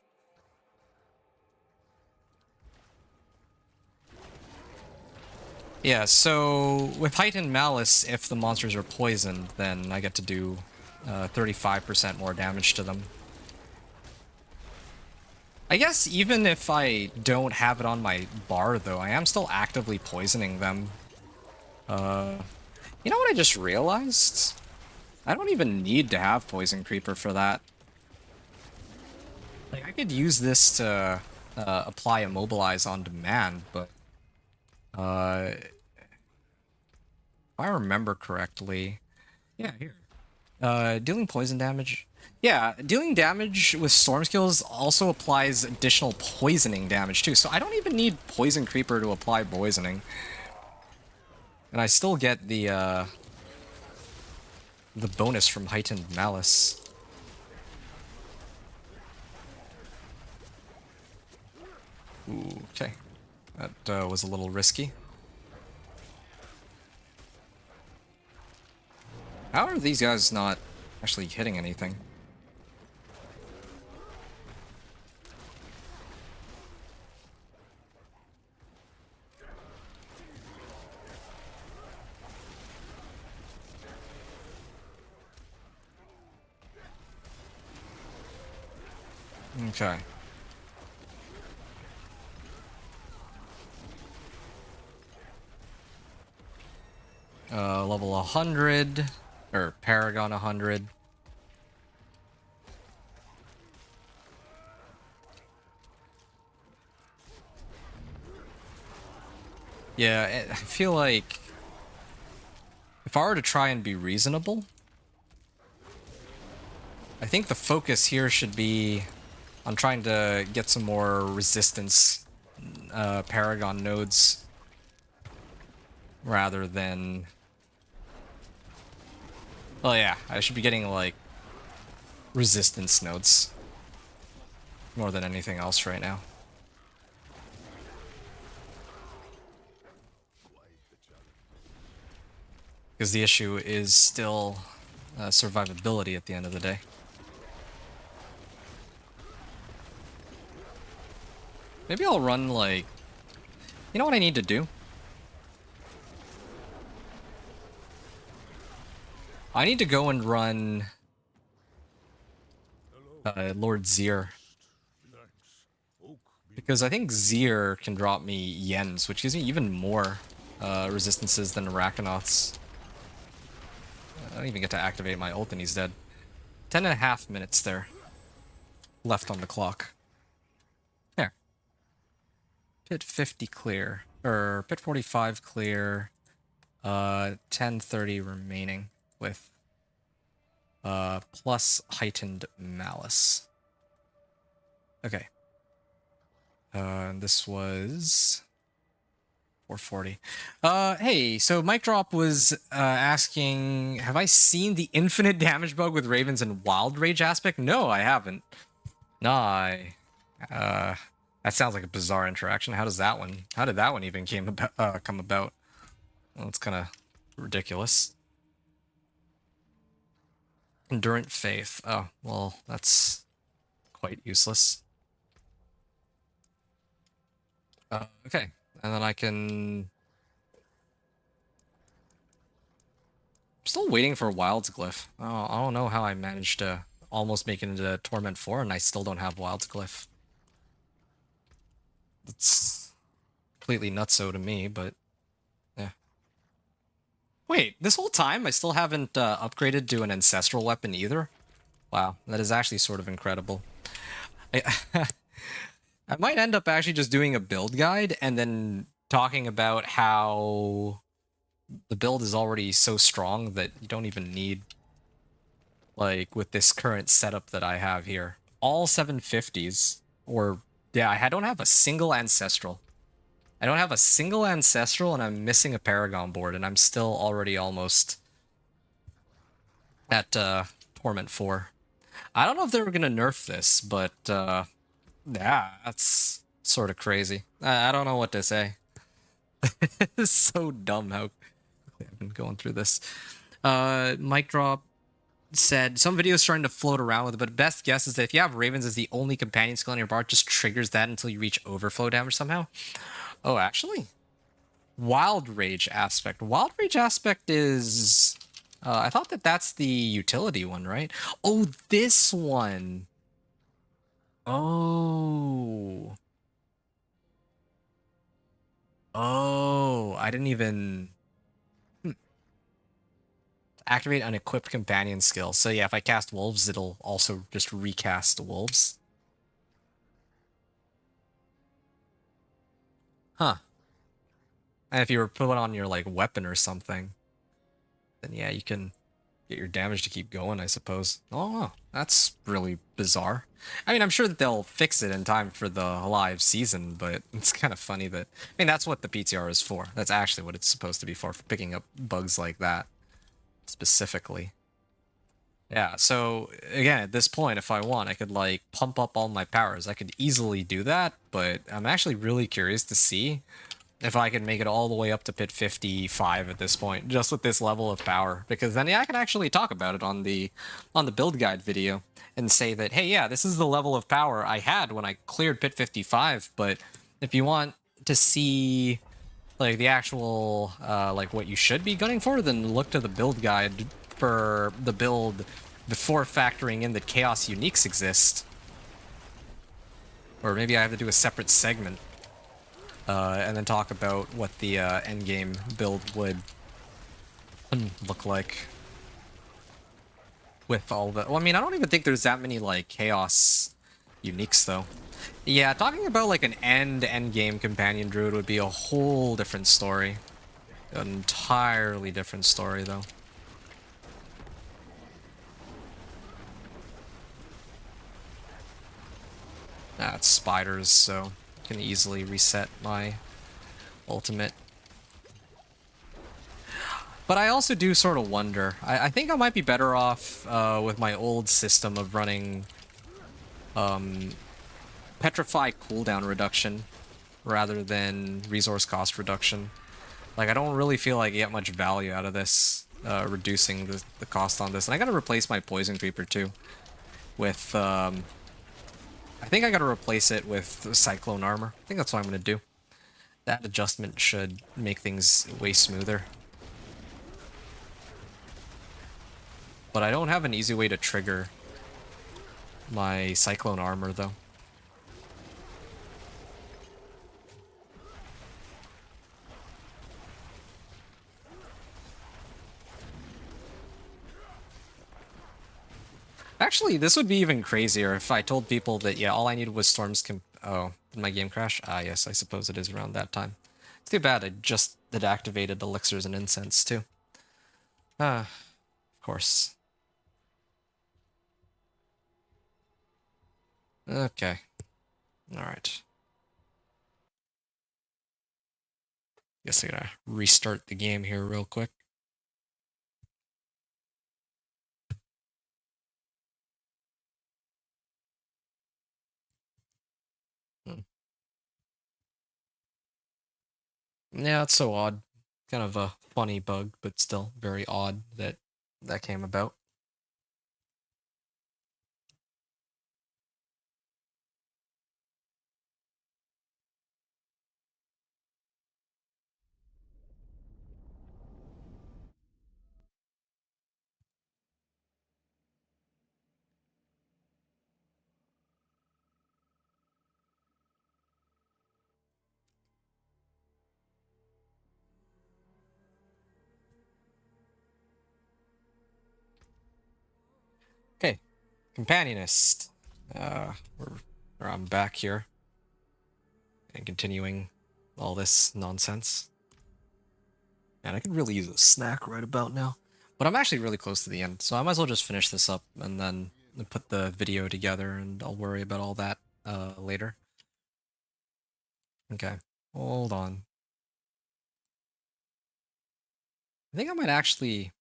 Yeah, so with Heightened Malice, if the monsters are poisoned, then I get to do 35% more damage to them. I guess even if I don't have it on my bar, though, I am still actively poisoning them. You know what I just realized? I don't even need to have Poison Creeper for that. Like, I could use this to apply Immobilize on demand, but... if I remember correctly... Yeah, here. Dealing poison damage... Yeah, dealing damage with Storm Skills also applies additional poisoning damage, too. So I don't even need Poison Creeper to apply poisoning. And I still get the bonus from Heightened Malice. Ooh, okay. That was a little risky. How are these guys not actually hitting anything? Okay. Level 100, or Paragon 100. Yeah, I feel like if I were to try and be reasonable, I think the focus here should be on trying to get some more resistance Paragon nodes rather than... Well, yeah, I should be getting, like, resistance nodes more than anything else right now. Because the issue is still survivability at the end of the day. Maybe I'll run, like... You know what I need to do? I need to go and run Lord Zir. Because I think Zir can drop me Yens, which gives me even more resistances than Arachnoths. I don't even get to activate my ult and he's dead. 10.5 minutes there. Left on the clock. There. Pit 50 clear. Or pit 45 clear. 10:30 remaining with plus heightened malice. Okay. This was 440. Hey, so Mike Drop was asking, have I seen the infinite damage bug with Ravens and Wild Rage aspect? No, I haven't. Nah, that sounds like a bizarre interaction. How did that one even come about? Well, it's kind of ridiculous. Endurant Faith. Oh, well, that's quite useless. Okay, and then I can... I'm still waiting for Wild's Glyph. Oh, I don't know how I managed to almost make it into Torment 4 and I still don't have Wild's Glyph. It's completely nutso to me, but yeah. Wait, this whole time I still haven't upgraded to an Ancestral weapon either? Wow, that is actually sort of incredible. I might end up actually just doing a build guide and then talking about how the build is already so strong that you don't even need, like, with this current setup that I have here. All 750s, or, yeah, I don't have a single Ancestral. I don't have a single Ancestral, and I'm missing a Paragon board, and I'm still already almost at Torment 4. I don't know if they were going to nerf this, but, yeah, that's sort of crazy. I don't know what to say. It's so dumb how quickly I've been going through this. Mic Drop said, some videos starting to float around with it, but best guess is that if you have Ravens as the only companion skill on your bar, it just triggers that until you reach overflow damage somehow. Oh, actually? Wild Rage aspect. Wild Rage aspect is... I thought that's the utility one, right? Oh, this one. Oh. Oh, I didn't even... Activate unequipped companion skill. So yeah, if I cast wolves, it'll also just recast wolves. Huh. And if you were put on your, like, weapon or something, then yeah, you can get your damage to keep going, I suppose. Oh, that's really bizarre. I mean, I'm sure that they'll fix it in time for the live season, but it's kind of funny that... I mean, that's what the PTR is for. That's actually what it's supposed to be for picking up bugs like that, specifically. Yeah, so, again, at this point, if I want, I could, like, pump up all my powers. I could easily do that, but I'm actually really curious to see if I can make it all the way up to pit 55 at this point, just with this level of power. Because then, yeah, I can actually talk about it on the build guide video and say that, hey, yeah, this is the level of power I had when I cleared pit 55, but if you want to see, like, the actual, like, what you should be gunning for, then look to the build guide for the build before factoring in that Chaos Uniques exist. Or maybe I have to do a separate segment and then talk about what the endgame build would look like with all the... Well, I mean, I don't even think there's that many, like, Chaos Uniques, though. Yeah, talking about, like, an endgame Companion Druid would be a whole different story. An entirely different story, though. It's spiders, so Can easily reset my ultimate. But I also do sort of wonder. I think I might be better off with my old system of running Petrify cooldown reduction rather than resource cost reduction. Like, I don't really feel like I get much value out of this, reducing the cost on this. And I gotta replace my Poison Creeper too with, I think I gotta replace it with Cyclone Armor. I think that's what I'm gonna do. That adjustment should make things way smoother. But I don't have an easy way to trigger my Cyclone Armor, though. Actually, this would be even crazier if I told people that, yeah, all I needed was Storm's Oh, did my game crash? Ah, yes, I suppose it is around that time. It's too bad I just had activated Elixirs and Incense, too. Ah, of course. Okay. Alright. Guess I gotta restart the game here real quick. Yeah, it's so odd. Kind of a funny bug, but still very odd that that came about. Okay, Companionist. I'm back here and continuing all this nonsense. And I could really use a snack right about now. But I'm actually really close to the end, so I might as well just finish this up and then put the video together, and I'll worry about all that later. Okay, hold on. I think I might actually...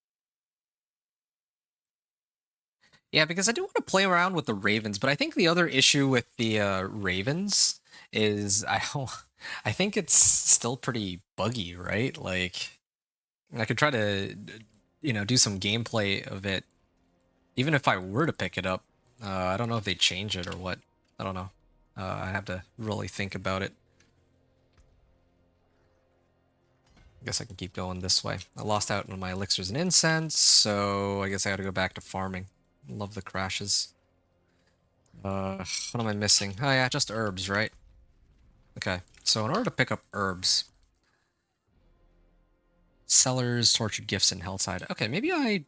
Yeah, because I do want to play around with the Ravens, but I think the other issue with the Ravens is I think it's still pretty buggy, right? Like, I could try to, do some gameplay of it, even if I were to pick it up. I don't know if they change it or what. I don't know. I have to really think about it. I guess I can keep going this way. I lost out on my elixirs and incense, so I guess I gotta go back to farming. Love the crashes. What am I missing? Oh yeah, just herbs, right? Okay, so in order to pick up herbs... Sellers, tortured gifts, and helltide. Okay, maybe I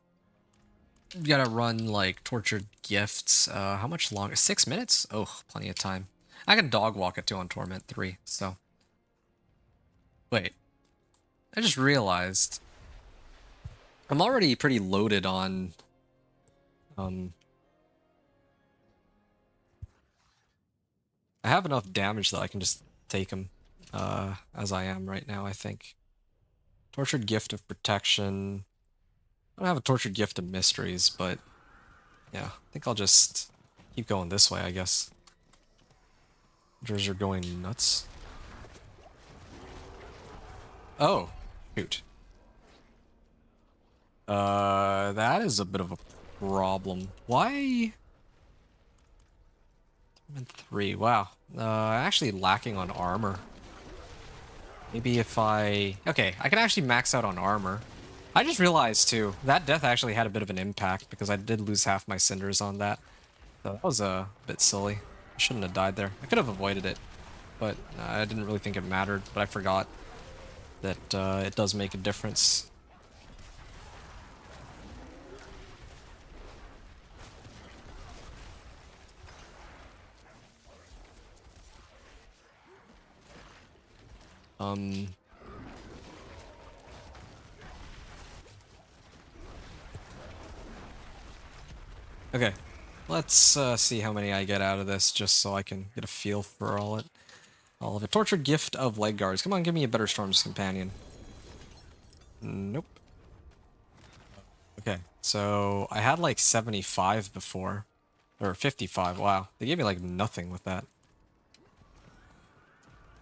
gotta run, like, tortured gifts. How much longer? 6 minutes? Oh, plenty of time. I can dog walk it too on Torment 3, so... Wait. I just realized... I'm already pretty loaded on... I have enough damage that I can just take him as I am right now, I think. Tortured Gift of Protection. I don't have a Tortured Gift of Mysteries, but yeah, I think I'll just keep going this way, I guess. Are going nuts. Oh, shoot. That is a bit of a problem. Why? 3, wow. Actually lacking on armor. Maybe if I... Okay, I can actually max out on armor. I just realized, too, that death actually had a bit of an impact, because I did lose half my cinders on that. So that was a bit silly. I shouldn't have died there. I could have avoided it, but I didn't really think it mattered, but I forgot that it does make a difference. Okay, let's see how many I get out of this, just so I can get a feel for all it. I'll have a tortured gift of leg guards. Come on, give me a better Storm's Companion. Nope. Okay, so I had like 75 before. Or 55, wow. They gave me like nothing with that.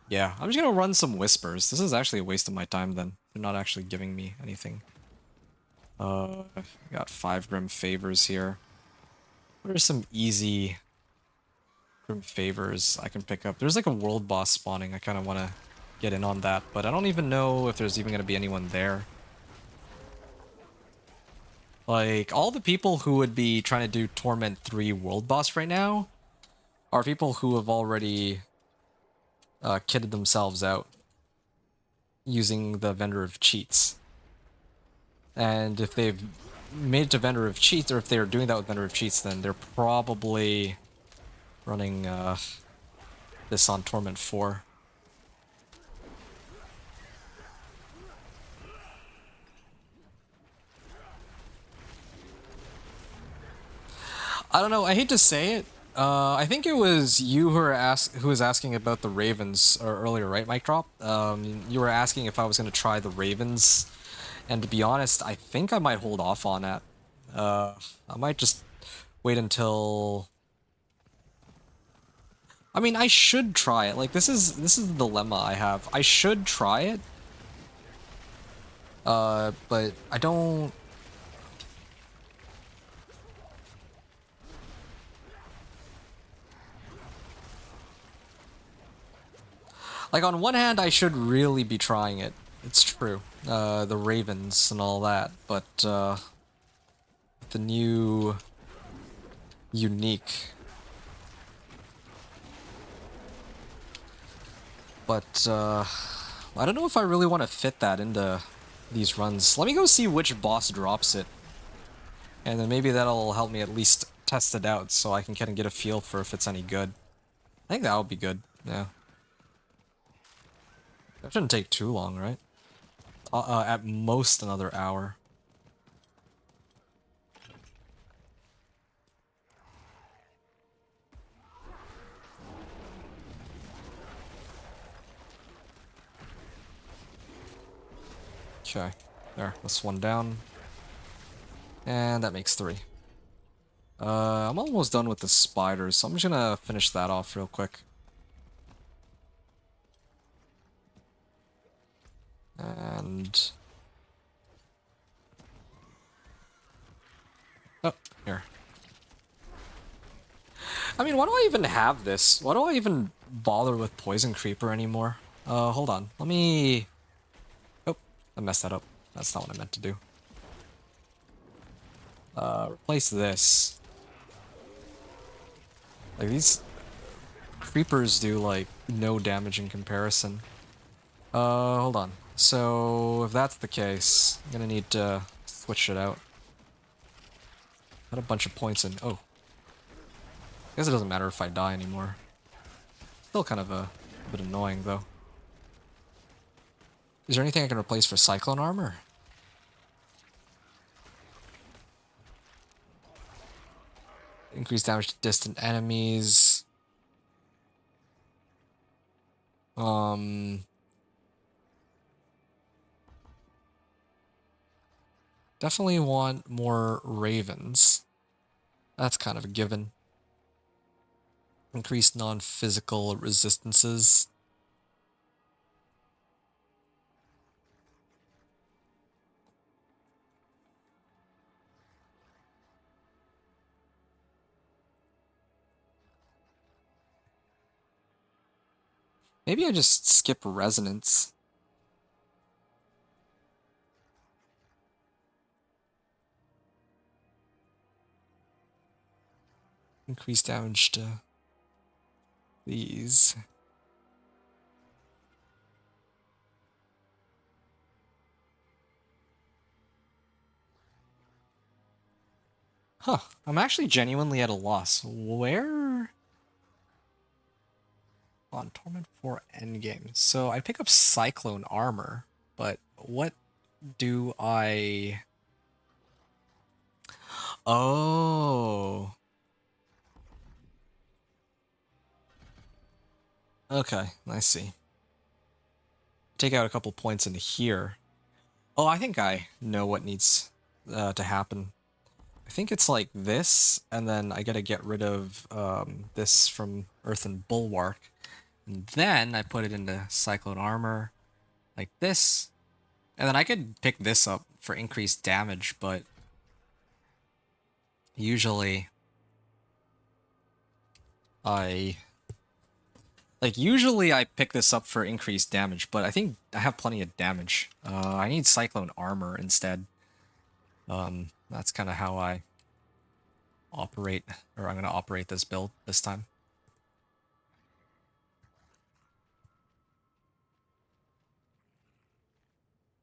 Yeah, I'm just gonna run some Whispers. This is actually a waste of my time then. They're not actually giving me anything. I got 5 Grim Favors here. What are some easy Grim Favors I can pick up? There's like a world boss spawning. I kind of want to get in on that, but I don't even know if there's even going to be anyone there. Like, all the people who would be trying to do Torment 3 world boss right now are people who have already kitted themselves out using the Vendor of Cheats. And if they've made it to Vendor of Cheats, or if they're doing that with Vendor of Cheats, then they're probably running this on Torment 4. I don't know. I hate to say it. I think it was you who was asking about the Ravens earlier, right, Mike Drop? You were asking if I was going to try the Ravens, and to be honest, I think I might hold off on that. I might just wait until. I mean, I should try it. Like, this is the dilemma I have. I should try it, but I don't. Like, on one hand, I should really be trying it. It's true. The Ravens and all that, but the new unique. But I don't know if I really want to fit that into these runs. Let me go see which boss drops it, and then maybe that'll help me at least test it out so I can kind of get a feel for if it's any good. I think that would be good. Yeah. That shouldn't take too long, right? At most another hour. Okay, there, that's one down. And that makes 3. I'm almost done with the spiders, so I'm just gonna finish that off real quick. And... oh, here. I mean, why do I even have this? Why do I even bother with Poison Creeper anymore? Hold on. Let me... oh, I messed that up. That's not what I meant to do. Replace this. Like, these creepers do, like, no damage in comparison. Hold on. So, if that's the case, I'm gonna need to switch it out. Got a bunch of points in... oh. I guess it doesn't matter if I die anymore. Still kind of a bit annoying, though. Is there anything I can replace for Cyclone Armor? Increased damage to distant enemies. Definitely want more Ravens. That's kind of a given. Increased non-physical resistances. Maybe I just skip Resonance. Increased damage to these. Huh. I'm actually genuinely at a loss. Where? On Torment 4 Endgame. So I pick up Cyclone Armor, but what do I... oh. Okay, I see. Take out a couple points into here. Oh, I think I know what needs to happen. I think it's like this, and then I gotta get rid of this from Earthen Bulwark. And then I put it into Cyclone Armor, like this. And then I could pick this up for increased damage, but usually I... usually I pick this up for increased damage, but I think I have plenty of damage. I need Cyclone Armor instead. That's kind of how I operate, or I'm going to operate this build this time.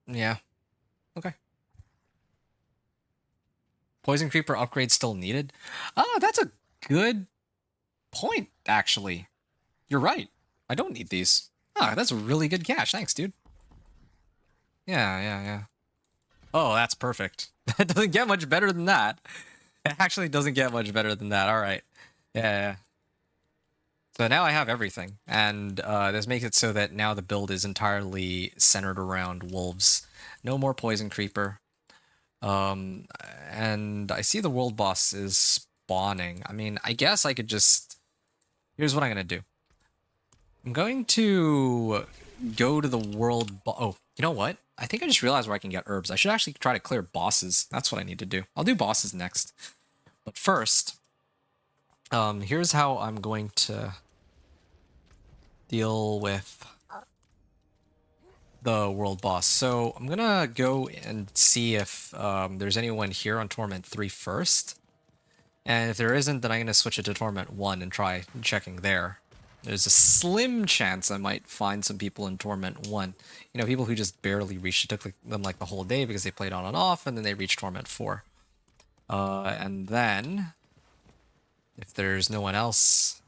Yeah, okay. Poison Creeper upgrade still needed? Oh, that's a good point, actually. You're right. I don't need these. Ah, that's a really good cache. Thanks, dude. Yeah. Oh, that's perfect. It doesn't get much better than that. It actually doesn't get much better than that. All right. Yeah. So now I have everything. And this makes it so that now the build is entirely centered around wolves. No more Poison Creeper. And I see the world boss is spawning. I mean, I guess I could just... Here's what I'm going to do. I'm going to go to the world... Oh, you know what? I think I just realized where I can get herbs. I should actually try to clear bosses. That's what I need to do. I'll do bosses next. But first, here's how I'm going to deal with the world boss. So I'm gonna go and see if there's anyone here on Torment 3 first. And if there isn't, then I'm gonna switch it to Torment 1 and try checking there. There's a slim chance I might find some people in Torment 1. You know, people who just barely reached it. It took them like the whole day because they played on and off, and then they reached Torment 4. And then, if there's no one else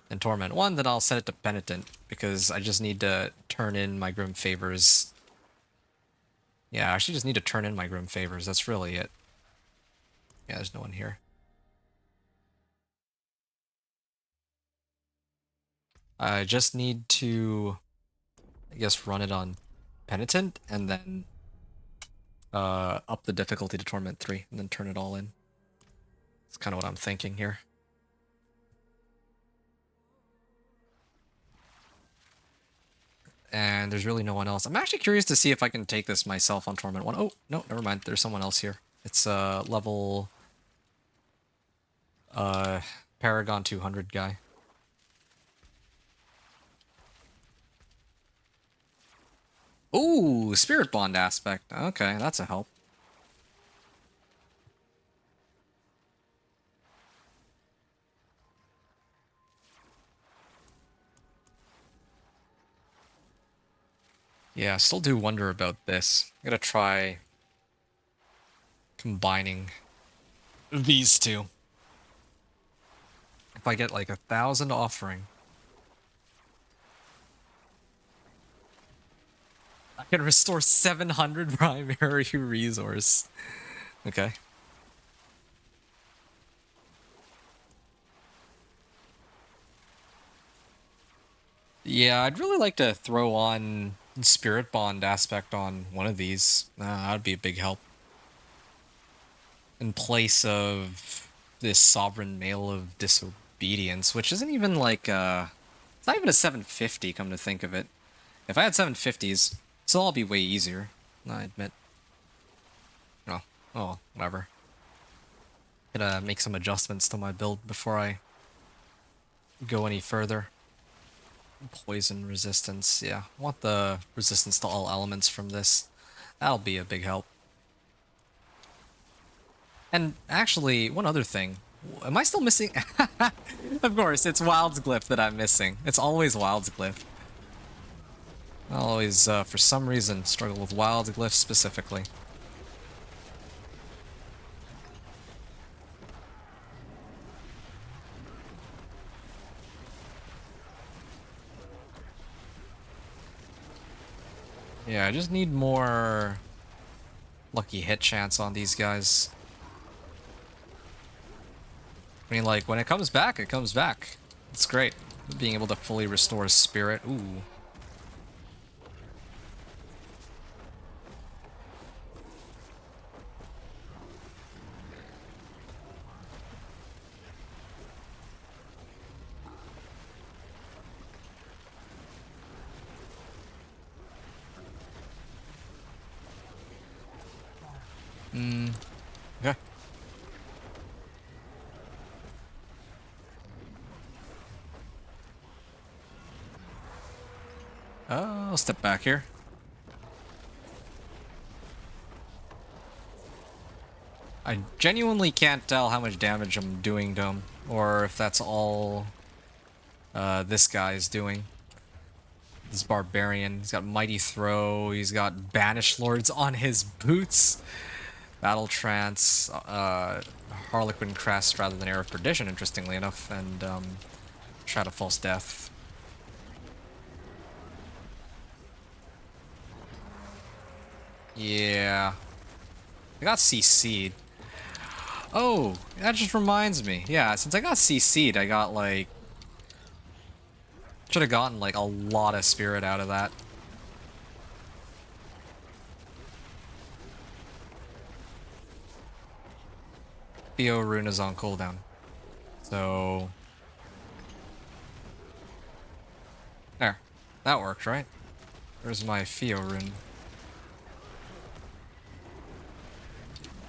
in Torment 1, then I'll set it to Penitent, because I just need to turn in my Grim Favors. Yeah, I actually just need to turn in my Grim Favors. That's really it. Yeah, there's no one here. I just need to, I guess, run it on Penitent, and then up the difficulty to Torment 3, and then turn it all in. That's kind of what I'm thinking here. And there's really no one else. I'm actually curious to see if I can take this myself on Torment 1. Oh, no, never mind. There's someone else here. It's a level Paragon 200 guy. Ooh, Spirit Bond aspect. Okay, that's a help. Yeah, I still do wonder about this. I'm gonna try combining these two. If I get like 1,000 offering, I can restore 700 primary resource. Okay. Yeah, I'd really like to throw on Spirit Bond aspect on one of these. That'd be a big help. In place of this Sovereign Mail of Disobedience, which isn't even like, it's not even a 750, come to think of it. If I had 750s, this will all be way easier, I admit. Oh, whatever. Gotta make some adjustments to my build before I go any further. Poison resistance, yeah. I want the resistance to all elements from this. That'll be a big help. And actually, one other thing. Am I still missing? Of course, it's Wild's Glyph that I'm missing. It's always Wild's Glyph. I always, for some reason, struggle with Wild's Glyph specifically. Yeah, I just need more lucky hit chance on these guys. I mean, like, when it comes back, it comes back. It's great. being able to fully restore spirit. Ooh. Okay. I'll step back here. I genuinely can't tell how much damage I'm doing to him, or if that's all this guy is doing. This barbarian. He's got Mighty Throw. He's got Banished Lords on his boots. Battle Trance. Harlequin Crest rather than Air of Perdition, interestingly enough. And Shroud of False Death. Yeah. I got CC'd. Oh, that just reminds me. Yeah, since I got CC'd, I got like... Should have gotten like a lot of spirit out of that. Theo Rune is on cooldown. So... There. That worked, right? Where's my Theo Rune?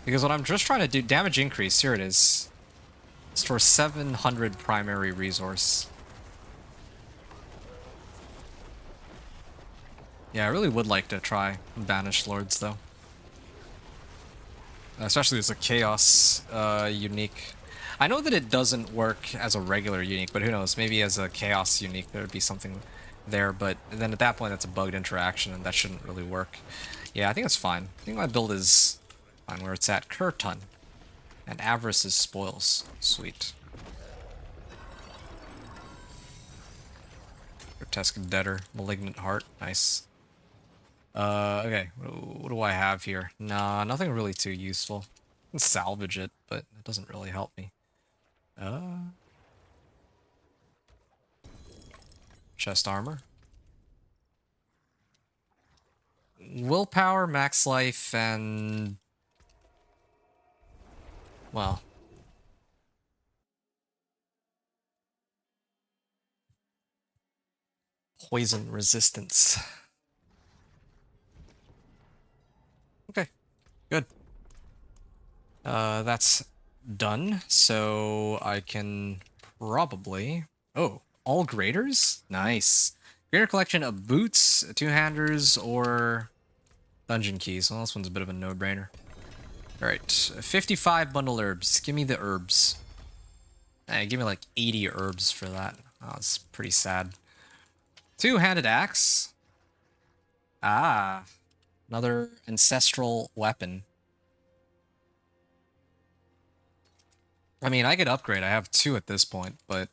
Because what I'm just trying to do... Damage increase. Here it is. Store 700 primary resource. Yeah, I really would like to try Banished Lords, though. Especially as a Chaos unique. I know that it doesn't work as a regular unique, but who knows? Maybe as a Chaos unique there would be something there, but then at that point that's a bugged interaction and that shouldn't really work. Yeah, I think it's fine. I think my build is fine where it's at. Kurton. And Avarice is Spoils. Sweet. Grotesque Debtor. Malignant Heart. Nice. Okay. What do I have here? Nah, nothing really too useful. I can salvage it, but it doesn't really help me. Chest armor. Willpower, max life, and... well... poison resistance. Okay, good. That's done, so I can probably... oh, all graders? Nice. Grader collection of boots, two-handers, or dungeon keys. Well, this one's a bit of a no-brainer. Alright, 55 bundle herbs. Give me the herbs. Give me like 80 herbs for that. Oh, it's pretty sad. Two-handed axe. Ah, another ancestral weapon. I mean, I could upgrade. I have two at this point, but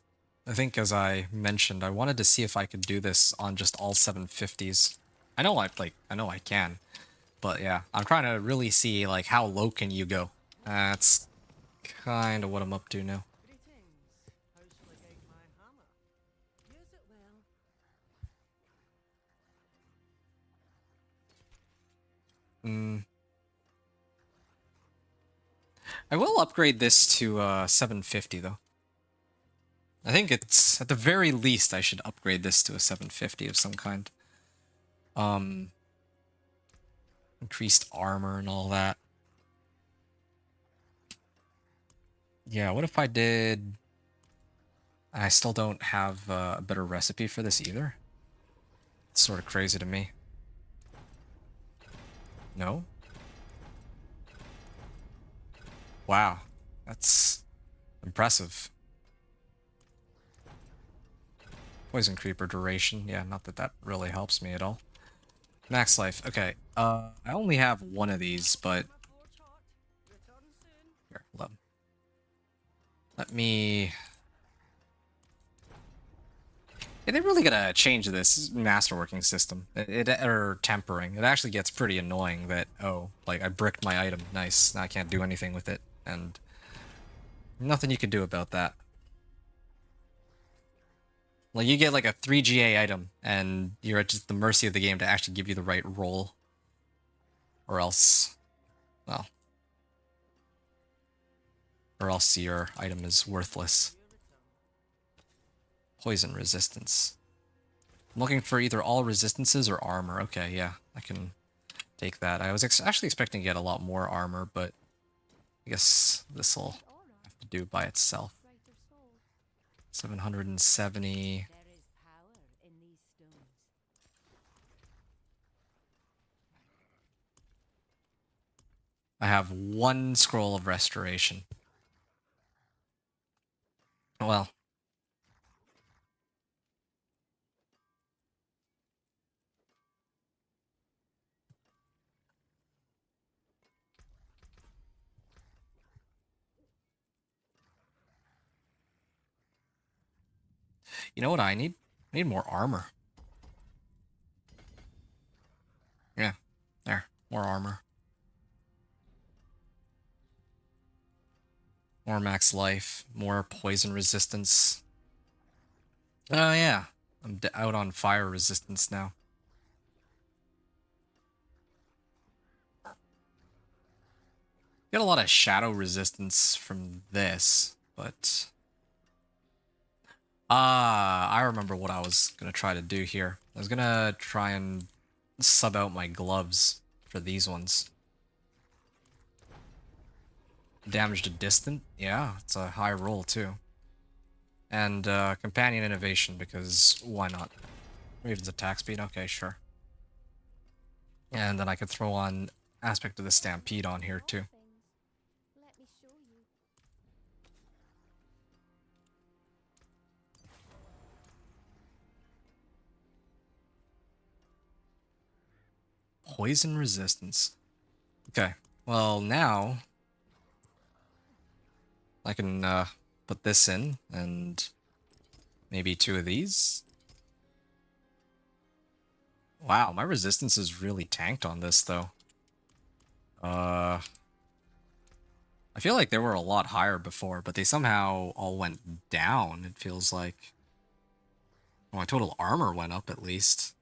I think as I mentioned, I wanted to see if I could do this on just all 750s. I know I can, but yeah, I'm trying to really see like how low can you go. That's kind of what I'm up to now. I will upgrade this to 750 though. I think it's, at the very least, I should upgrade this to a 750 of some kind. Increased armor and all that. Yeah, what if I did... I still don't have a better recipe for this either. It's sort of crazy to me. No? Wow, that's impressive. Poison Creeper duration. Yeah, not that that really helps me at all. Max life. Okay, I only have one of these, but... here, let me... yeah, they really gotta change this masterworking system. Or tempering. It actually gets pretty annoying that, oh, like, I bricked my item. Nice. Now I can't do anything with it. And nothing you can do about that. Like, you get like a 3 GA item, and you're at just the mercy of the game to actually give you the right roll. Or else, well, or else your item is worthless. Poison resistance. I'm looking for either all resistances or armor. Okay, yeah, I can take that. I was actually expecting to get a lot more armor, but I guess this will have to do by itself. 770. I have 1 scroll of restoration. Well, you know what I need? I need more armor. Yeah, there, more armor. More max life, more poison resistance. Oh yeah, I'm out on fire resistance now. Get a lot of shadow resistance from this, but... I remember what I was gonna try to do here. I was gonna try and sub out my gloves for these ones. Damage to distant? Yeah, it's a high roll too. And companion innovation, because why not? Raven's attack speed, okay, sure. And then I could throw on aspect of the stampede on here too. Poison resistance. Okay, well now I can put this in and maybe 2 of these. Wow, my resistance is really tanked on this though. I feel like they were a lot higher before, but they somehow all went down, it feels like. Well, my total armor went up at least.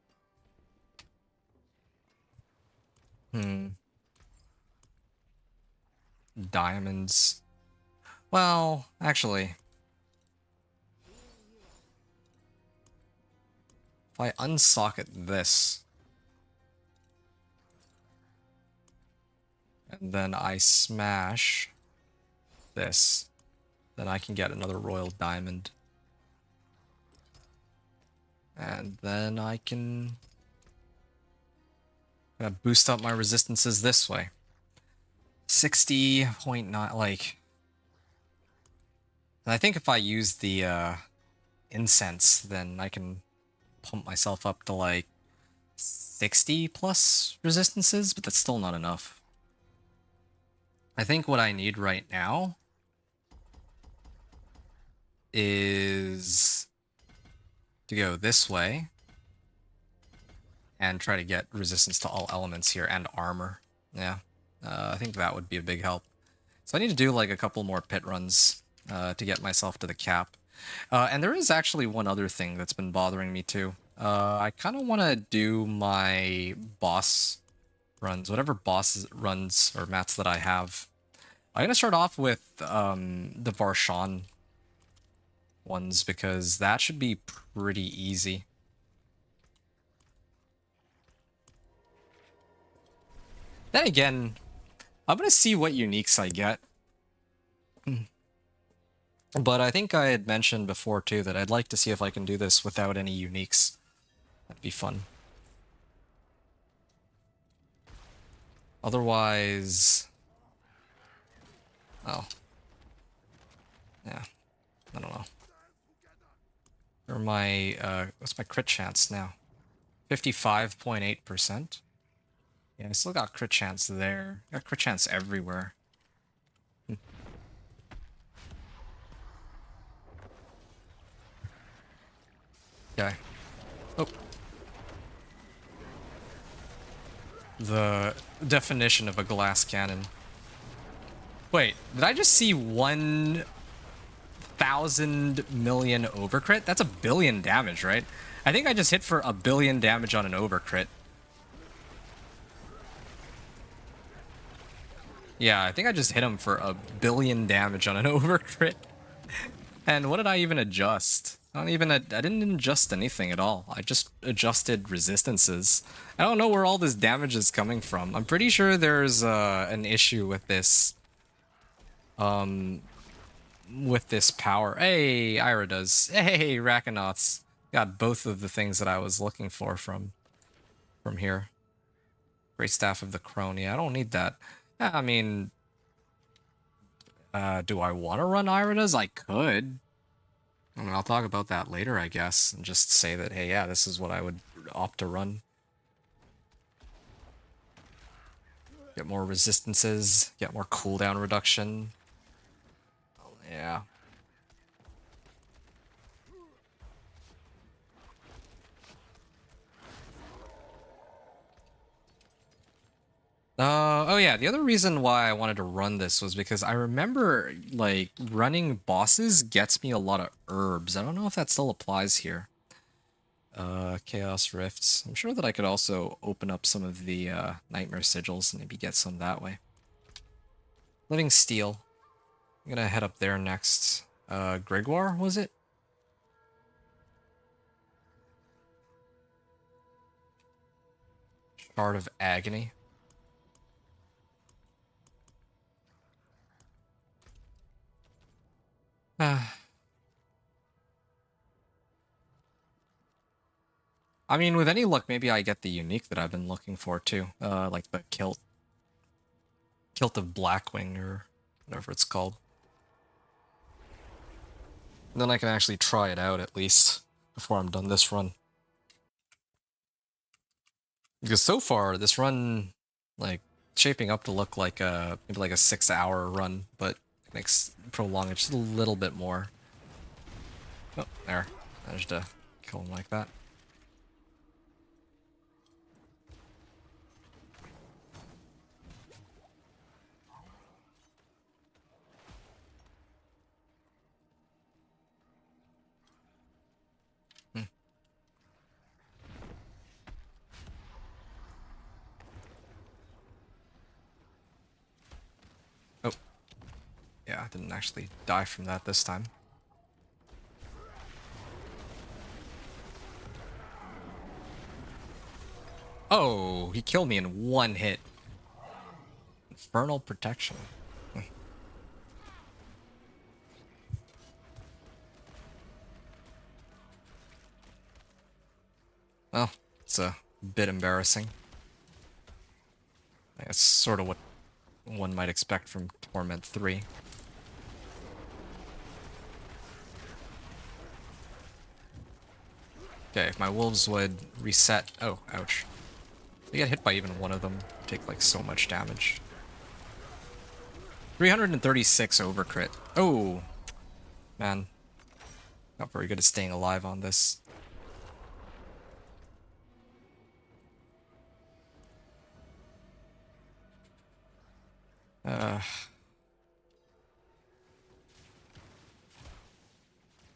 Diamonds. Well, actually, if I unsocket this, and then I smash this, then I can get another royal diamond. And then I can boost up my resistances this way. 60.9, like... And I think if I use the incense, then I can pump myself up to like 60 plus resistances, but that's still not enough. I think what I need right now is to go this way and try to get resistance to all elements here and armor. Yeah, I think that would be a big help. So I need to do like a couple more pit runs to get myself to the cap. And there is actually one other thing that's been bothering me too. I kind of want to do my boss runs, whatever boss runs or mats that I have. I'm going to start off with the Varshan ones because that should be pretty easy. Then again, I'm going to see what uniques I get. But I think I had mentioned before too that I'd like to see if I can do this without any uniques. That'd be fun. Otherwise... Oh. Yeah. I don't know. Or my, what's my crit chance now? 55.8%. Yeah, I still got crit chance there. Got crit chance everywhere. Okay. Oh. The definition of a glass cannon. Wait, did I just see one 1,000 million overcrit. That's 1,000,000,000 damage, right? I think I just hit for 1,000,000,000 damage on an overcrit. Yeah, I think I just hit him for 1,000,000,000 damage on an overcrit. And what did I even adjust? I didn't adjust anything at all. I just adjusted resistances. I don't know where all this damage is coming from. I'm pretty sure there's an issue with this power. Hey, Ira does. Hey, Rakanauts. Got both of the things that I was looking for from here. Great Staff of the Crone. Yeah, I don't need that. I mean, do I want to run Iridas? I could. I mean, I'll talk about that later, I guess, and just say that, hey, yeah, this is what I would opt to run. Get more resistances, get more cooldown reduction. Yeah. Oh yeah, the other reason why I wanted to run this was because I remember, like, running bosses gets me a lot of herbs. I don't know if that still applies here. Chaos Rifts. I'm sure that I could also open up some of the Nightmare Sigils and maybe get some that way. Living Steel. I'm gonna head up there next. Gregoire, was it? Shard of Agony. I mean, with any luck, maybe I get the unique that I've been looking for too. Like the Kilt of Blackwing, or whatever it's called. And then I can actually try it out at least before I'm done this run. Because so far, this run, like, shaping up to look like maybe like a 6-hour run, but prolong it just a little bit more. Oh, there. Managed to kill him like that. Oh. Yeah, I didn't actually die from that this time. Oh, he killed me in one hit. Infernal Protection. Well, it's a bit embarrassing. That's sort of what one might expect from Torment 3. Okay, if my wolves would reset... Oh, ouch. They get hit by even one of them, take like so much damage. 336 overcrit. Oh, man. Not very good at staying alive on this.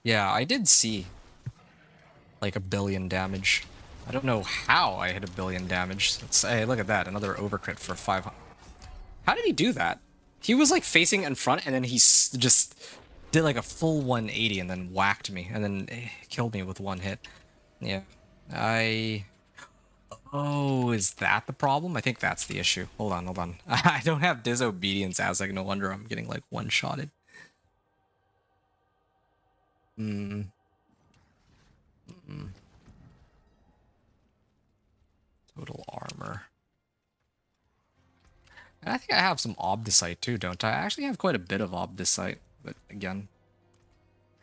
Yeah, I did see like 1,000,000,000 damage. I don't know how I hit 1,000,000,000 damage. Hey, look at that, another overcrit for 500. How did he do that? He was like facing in front, and then he just did like a full 180 and then whacked me, and then killed me with one hit. Yeah, Oh, is that the problem? I think that's the issue. Hold on, hold on. I don't have Disobedience as, like, no wonder I'm getting like one-shotted. Total armor. And I think I have some Obdicite too, don't I? I actually have quite a bit of Obdicite, but again,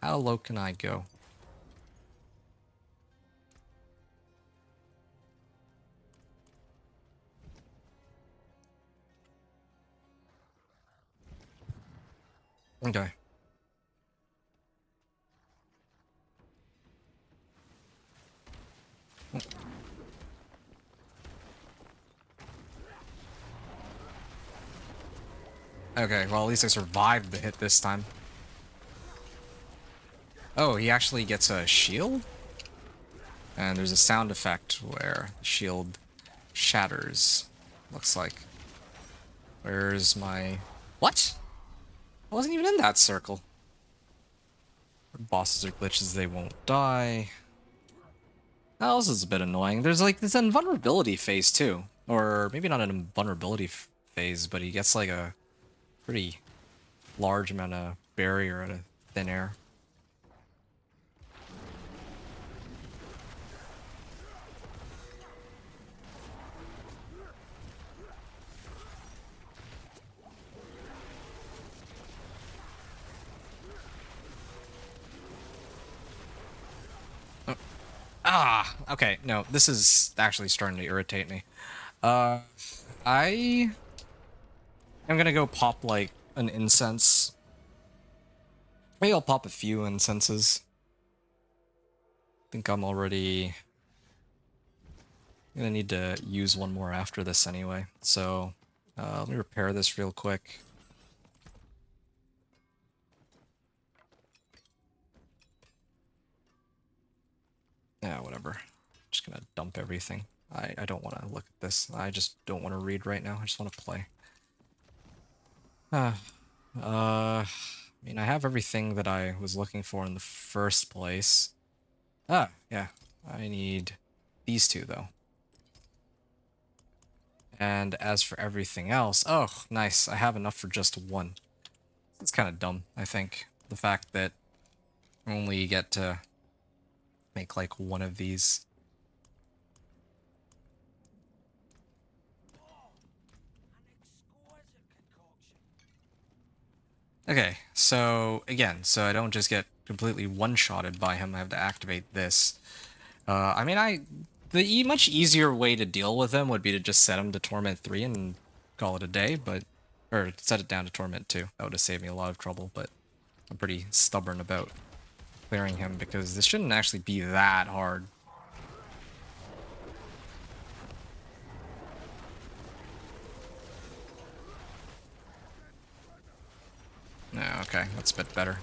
how low can I go? Okay. Okay, well, at least I survived the hit this time. Oh, he actually gets a shield? And there's a sound effect where the shield shatters. Looks like. Where's my... What? I wasn't even in that circle. Bosses are glitches, they won't die. That this is a bit annoying. There's like this invulnerability phase too. Or maybe not an invulnerability phase, but he gets like a pretty large amount of barrier out of thin air. Ah, okay, no, this is actually starting to irritate me. I am gonna go pop like an incense. Maybe I'll pop a few incenses. I think I'm already gonna need to use one more after this anyway. So let me repair this real quick. Yeah, whatever. Just gonna dump everything. I don't want to look at this. I just don't want to read right now. I just want to play. I mean, I have everything that I was looking for in the first place. Ah, yeah. I need these two, though. And as for everything else, oh, nice. I have enough for just one. It's kind of dumb, I think. The fact that I only get to make like one of these. Okay, so again, so I don't just get completely one-shotted by him, I have to activate this. I mean, the much easier way to deal with him would be to just set him to Torment 3 and call it a day, but... Or set it down to Torment 2. That would have saved me a lot of trouble, but I'm pretty stubborn about clearing him because this shouldn't actually be that hard. Yeah, okay, that's a bit better.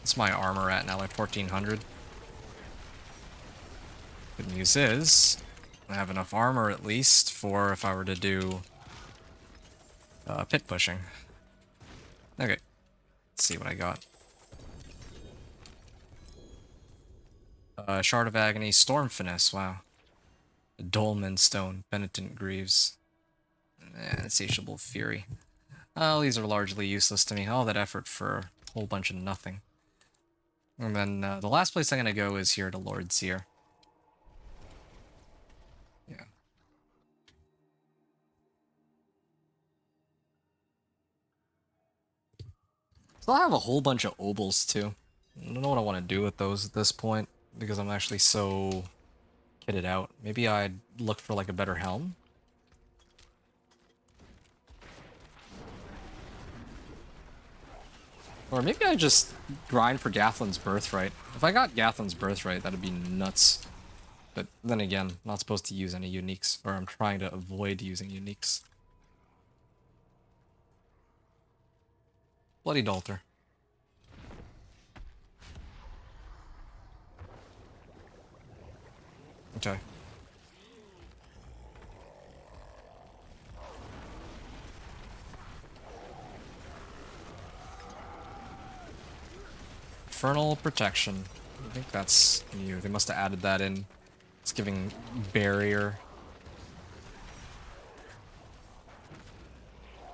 What's my armor at now, like 1400? Good news is, I have enough armor at least for if I were to do pit pushing. Okay, let's see what I got. Shard of Agony, Storm Finesse, wow. Dolmen Stone, Penitent Greaves, and Insatiable Fury. Oh, these are largely useless to me. All that effort for a whole bunch of nothing. And then the last place I'm going to go is here to Lord Seer. Yeah. So I have a whole bunch of obols too. I don't know what I want to do with those at this point because I'm actually so kitted out. Maybe I'd look for like a better helm. Or maybe I just grind for Gathlin's Birthright. If I got Gathlin's Birthright, that'd be nuts. But then again, not supposed to use any uniques, or I'm trying to avoid using uniques. Bloody Dalter. Okay. Infernal Protection. I think that's new. They must have added that in. It's giving barrier.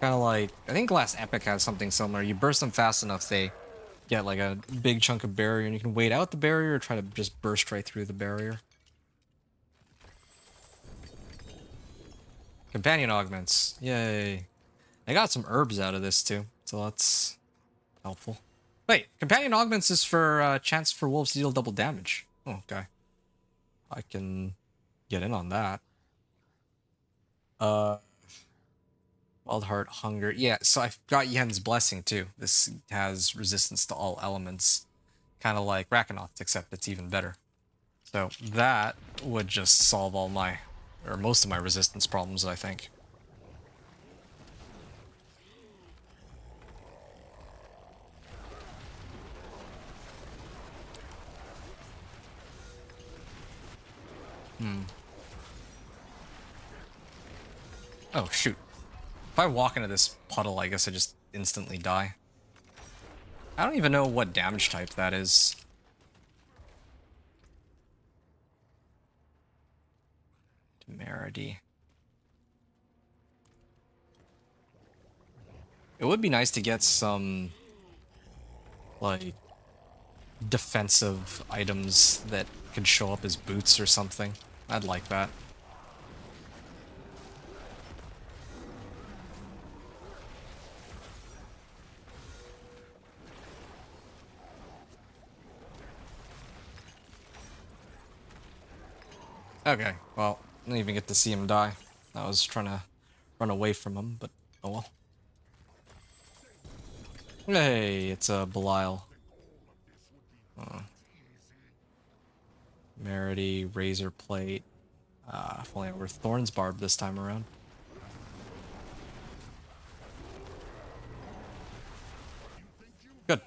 Kind of like, I think last Epic has something similar. You burst them fast enough, they get like a big chunk of barrier, and you can wait out the barrier or try to just burst right through the barrier. Companion augments. Yay. I got some herbs out of this too, so that's helpful. Wait, companion augments is for chance for wolves to deal double damage. Oh, okay. I can get in on that. Wild Heart, Hunger. Yeah, so I've got Yen's Blessing too. This has resistance to all elements. Kind of like Rakanoth, except it's even better. So that would just solve all my, or most of my resistance problems, I think. Oh, shoot. If I walk into this puddle, I guess I just instantly die. I don't even know what damage type that is. Temerity. It would be nice to get some, like, defensive items that could show up as boots or something. I'd like that. Okay, well, I didn't even get to see him die. I was trying to run away from him, but oh well. Hey, it's a Belial. Merity, Razor Plate. If only it were Thorn's Barb this time around. Good.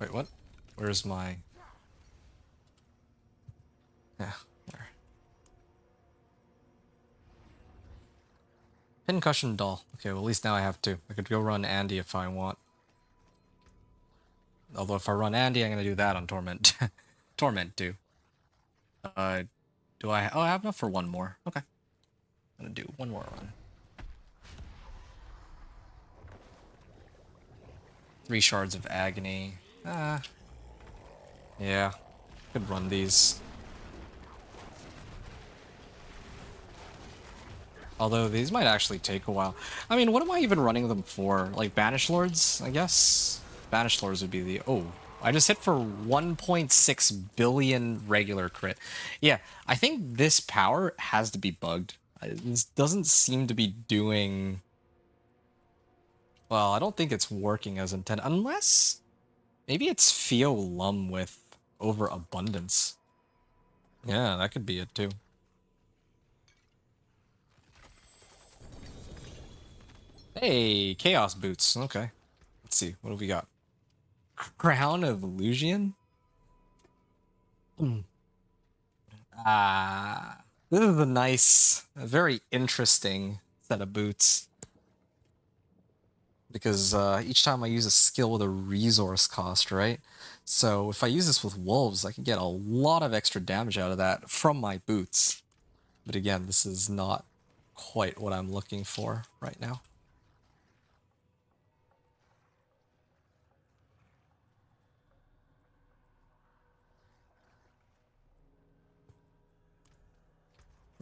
Wait, what? Where's my... Yeah, there. Pincushion Doll. Okay, well at least now I have two. I could go run Andy if I want. Although if I run Andy, I'm gonna do that on Torment. Torment 2. Do I... Oh, I have enough for one more. Okay. I'm gonna do one more run. 3 Shards of Agony. Yeah. Could run these. Although these might actually take a while. I mean, what am I even running them for? Like Banish Lords, I guess? Banish Lords would be the... Oh, I just hit for 1.6 billion regular crit. Yeah, I think this power has to be bugged. This doesn't seem to be doing... Well, I don't think it's working as intended. Unless... Maybe it's Fio Lum with overabundance. Yeah, that could be it too. Hey, Chaos Boots. Okay. Let's see. What have we got? Crown of Illusion? This is a nice, a very interesting set of boots. Because each time I use a skill with a resource cost, right? So if I use this with wolves, I can get a lot of extra damage out of that from my boots. But again, this is not quite what I'm looking for right now.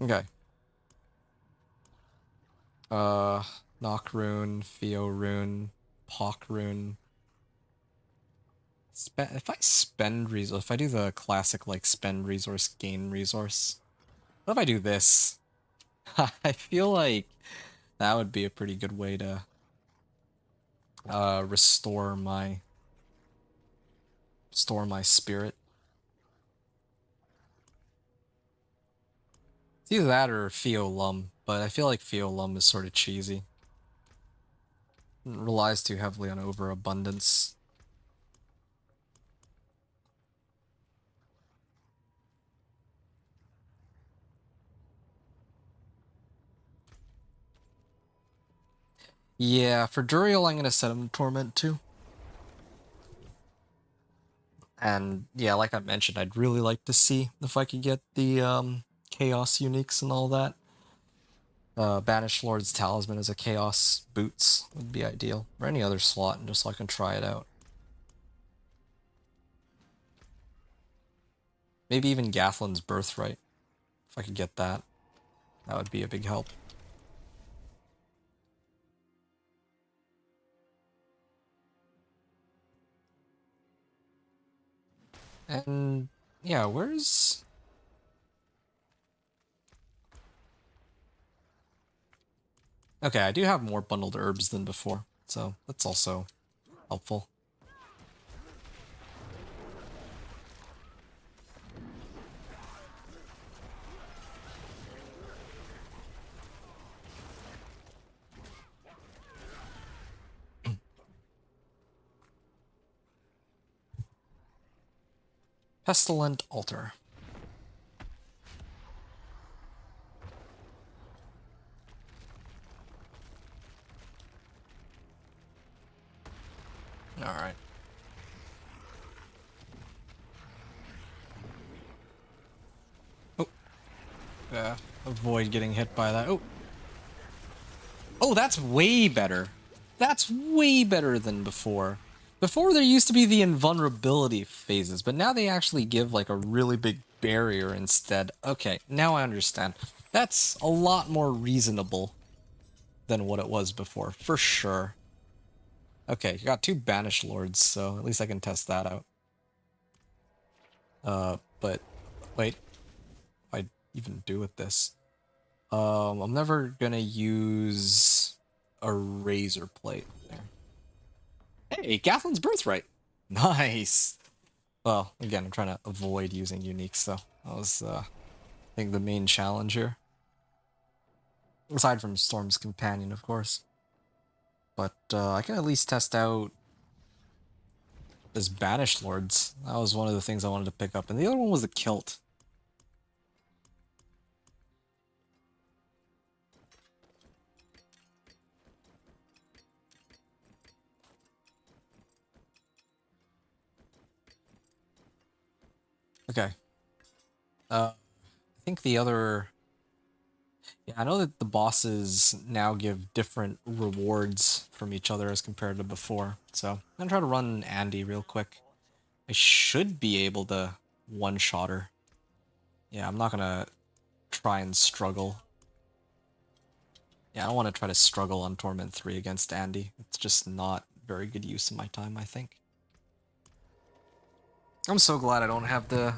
Okay. Knock Rune, Theo Rune, Pock Rune. If I spend resource, if I do the classic, like, spend resource, gain resource. What if I do this? I feel like that would be a pretty good way to restore my spirit. It's either that or Theo Lum, but I feel like Theo Lum is sort of cheesy. It relies too heavily on overabundance. Yeah, for Duriel, I'm going to set him to Torment II. And yeah, like I mentioned, I'd really like to see if I could get the Chaos Uniques and all that. Banished Lord's Talisman as a Chaos Boots would be ideal. Or any other slot, and just so I can try it out. Maybe even Gathlin's Birthright. If I could get that, that would be a big help. And yeah, where's... Okay, I do have more bundled herbs than before, so that's also helpful. Pestilent Altar. avoid getting hit by that. Oh, oh, that's way better. That's way better than before. Before there used to be the invulnerability phases, but now they actually give like a really big barrier instead. Okay, now I understand. That's a lot more reasonable than what it was before, for sure. Okay, you got 2 banished lords, so at least I can test that out. But wait, what do I even do with this? I'm never gonna use a razor plate there. Hey, Gathlin's Birthright. Nice. Well, again, I'm trying to avoid using uniques, though. That was, I think, the main challenge here. Aside from Storm's Companion, of course. But I can at least test out this Banished Lords. That was one of the things I wanted to pick up. And the other one was the Kilt. Okay. I think the other... Yeah, I know that the bosses now give different rewards from each other as compared to before. So I'm gonna try to run Andy real quick. I should be able to one-shot her. Yeah, I'm not gonna try and struggle. Yeah, I don't want to try to struggle on Torment 3 against Andy. It's just not very good use of my time, I think. I'm so glad I don't have the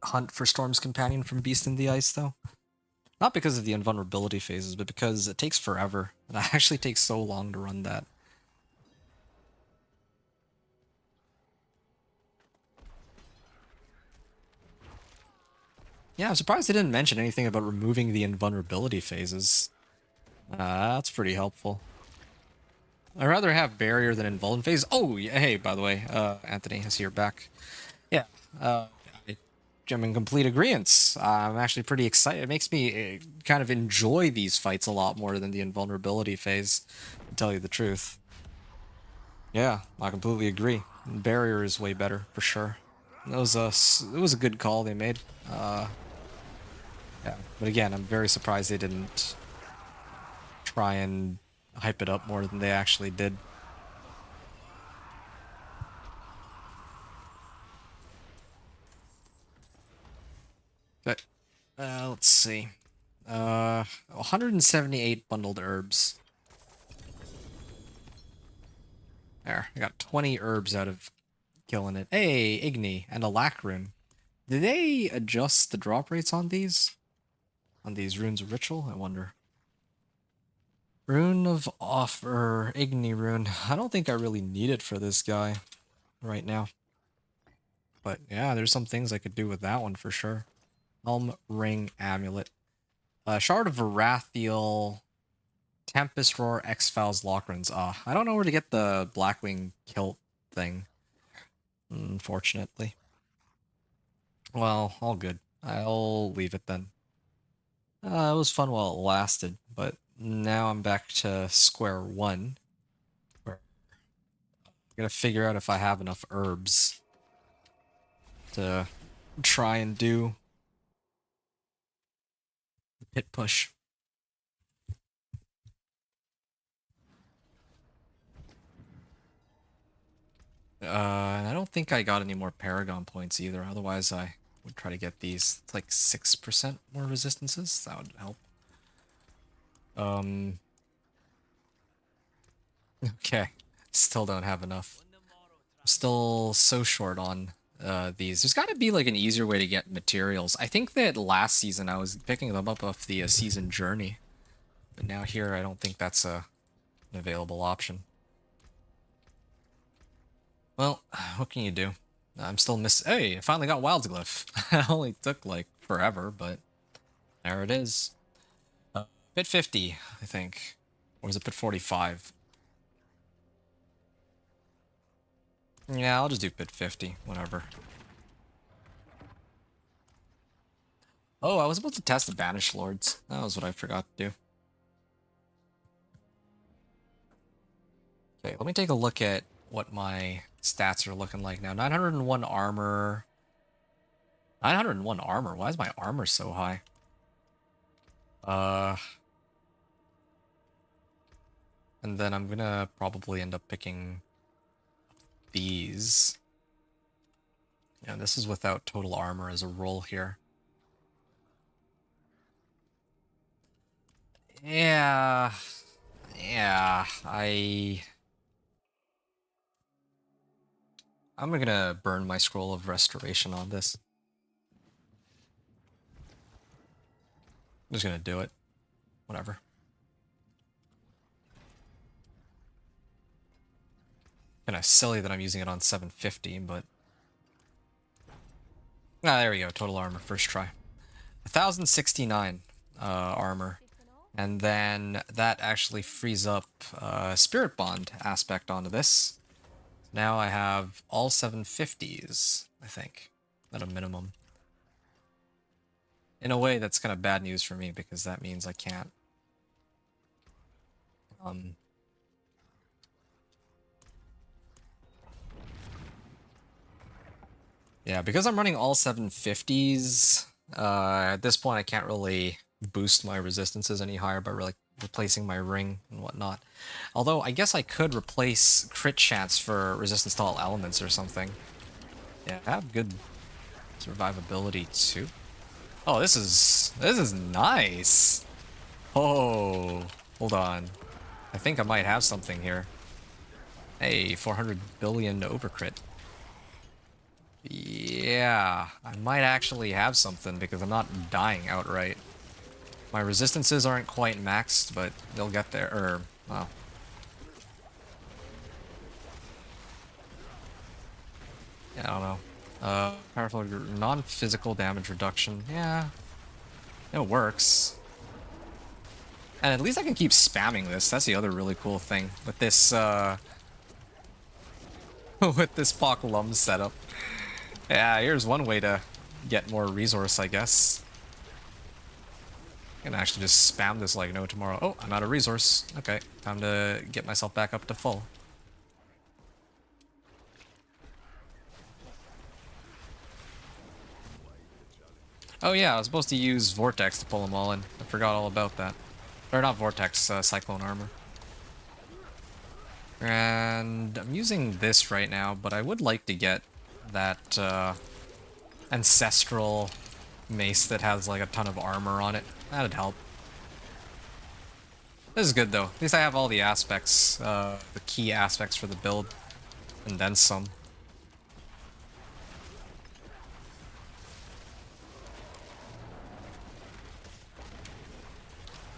hunt for Storm's Companion from Beast in the Ice, though. Not because of the invulnerability phases, but because it takes forever. It actually takes so long to run that. Yeah, I'm surprised they didn't mention anything about removing the invulnerability phases. That's pretty helpful. I'd rather have barrier than invuln phase. Oh, yeah, hey, by the way, Anthony, I see you're back. Yeah, I'm in complete agreement. I'm actually pretty excited. It makes me kind of enjoy these fights a lot more than the invulnerability phase, to tell you the truth. Yeah, I completely agree. Barrier is way better, for sure. It was a good call they made. Yeah, but again, I'm very surprised they didn't try and hype it up more than they actually did. But let's see. 178 bundled herbs. There, I got 20 herbs out of killing it. Hey, Igni and a lac rune. Did they adjust the drop rates on these? On these runes of ritual? I wonder. Rune of offer, Igni rune. I don't think I really need it for this guy right now. But yeah, there's some things I could do with that one for sure. Helm, ring, amulet. Shard of Varathiel, Tempest Roar, X-Files, Lockruns. I don't know where to get the Blackwing kilt thing. Unfortunately. Well, all good. I'll leave it then. It was fun while it lasted, but now I'm back to square one. Where I gotta figure out if I have enough herbs to try and do the pit push. And I don't think I got any more Paragon points either. Otherwise, I would try to get these. It's like 6% more resistances. That would help. Okay. Still don't have enough. I'm still so short on these. There's got to be like an easier way to get materials. I think that last season I was picking them up off the season journey. But now here I don't think that's an available option. Well, what can you do? I'm still Hey, I finally got Wild's Glyph. It only took like forever, but there it is. Pit 50, I think. Or was it pit 45? Yeah, I'll just do pit 50, whatever. Oh, I was about to test the Banished Lords. That was what I forgot to do. Okay, let me take a look at what my stats are looking like now. 901 armor. 901 armor? Why is my armor so high? Uh, and then I'm gonna probably end up picking these. Yeah, this is without total armor as a roll here. Yeah, yeah, I'm gonna burn my scroll of restoration on this. I'm just gonna do it. Whatever. Kinda silly that I'm using it on 750, but... Ah, there we go. Total armor, first try. 1069 armor. And then that actually frees up Spirit Bond aspect onto this. Now I have all 750s, I think, at a minimum. In a way, that's kind of bad news for me, because that means I can't... Yeah, because I'm running all 750s, at this point I can't really boost my resistances any higher by like replacing my ring and whatnot. Although I guess I could replace crit chance for resistance to all elements or something. Yeah, I have good survivability too. Oh, this is nice. Oh, hold on. I think I might have something here. Hey, 400 billion overcrit. Yeah, I might actually have something because I'm not dying outright. My resistances aren't quite maxed, but they'll get there. Or, well. Yeah, I don't know. Powerful non-physical damage reduction. Yeah, it works. And at least I can keep spamming this. That's the other really cool thing with this, with this Pok Lum setup. Yeah, here's one way to get more resource, I guess. I can actually just spam this like no tomorrow. Oh, I'm out of resource. Okay, time to get myself back up to full. Oh yeah, I was supposed to use Vortex to pull them all in. I forgot all about that. Or not Vortex, Cyclone Armor. And I'm using this right now, but I would like to get that Ancestral Mace that has like a ton of armor on it. That'd help. This is good though. At least I have all the aspects, the key aspects for the build. And then some.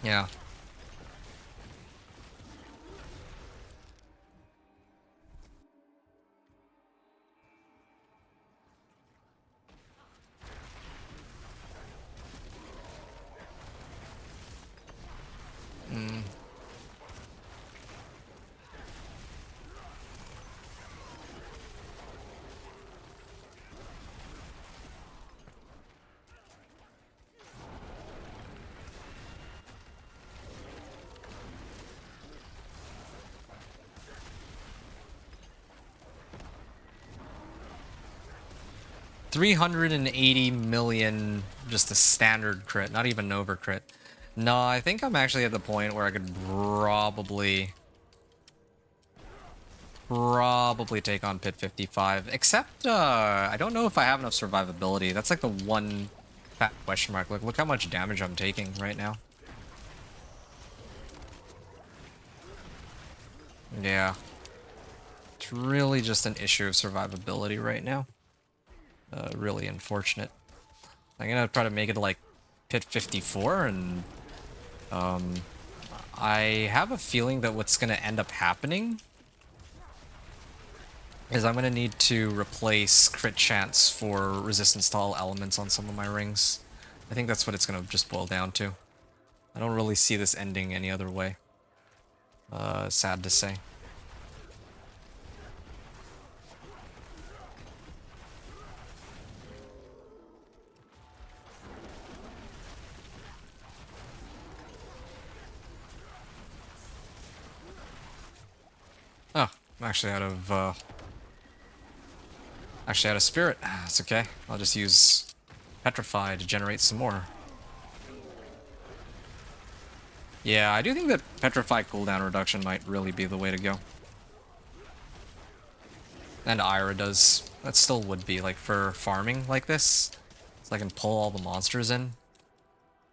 Yeah. Mm. 380 million, just a standard crit, not even over crit. No, I think I'm actually at the point where I could probably take on Pit 55. Except, I don't know if I have enough survivability. That's like the one fat question mark. Look how much damage I'm taking right now. Yeah. It's really just an issue of survivability right now. Really unfortunate. I'm gonna try to make it like Pit 54, and I have a feeling that what's gonna end up happening is I'm gonna need to replace crit chance for resistance to all elements on some of my rings. I think that's what it's gonna just boil down to. I don't really see this ending any other way. Sad to say. Oh, I'm actually out of spirit. That's okay. I'll just use Petrify to generate some more. Yeah, I do think that Petrify cooldown reduction might really be the way to go. And Ira does. That still would be, like, for farming like this. So I can pull all the monsters in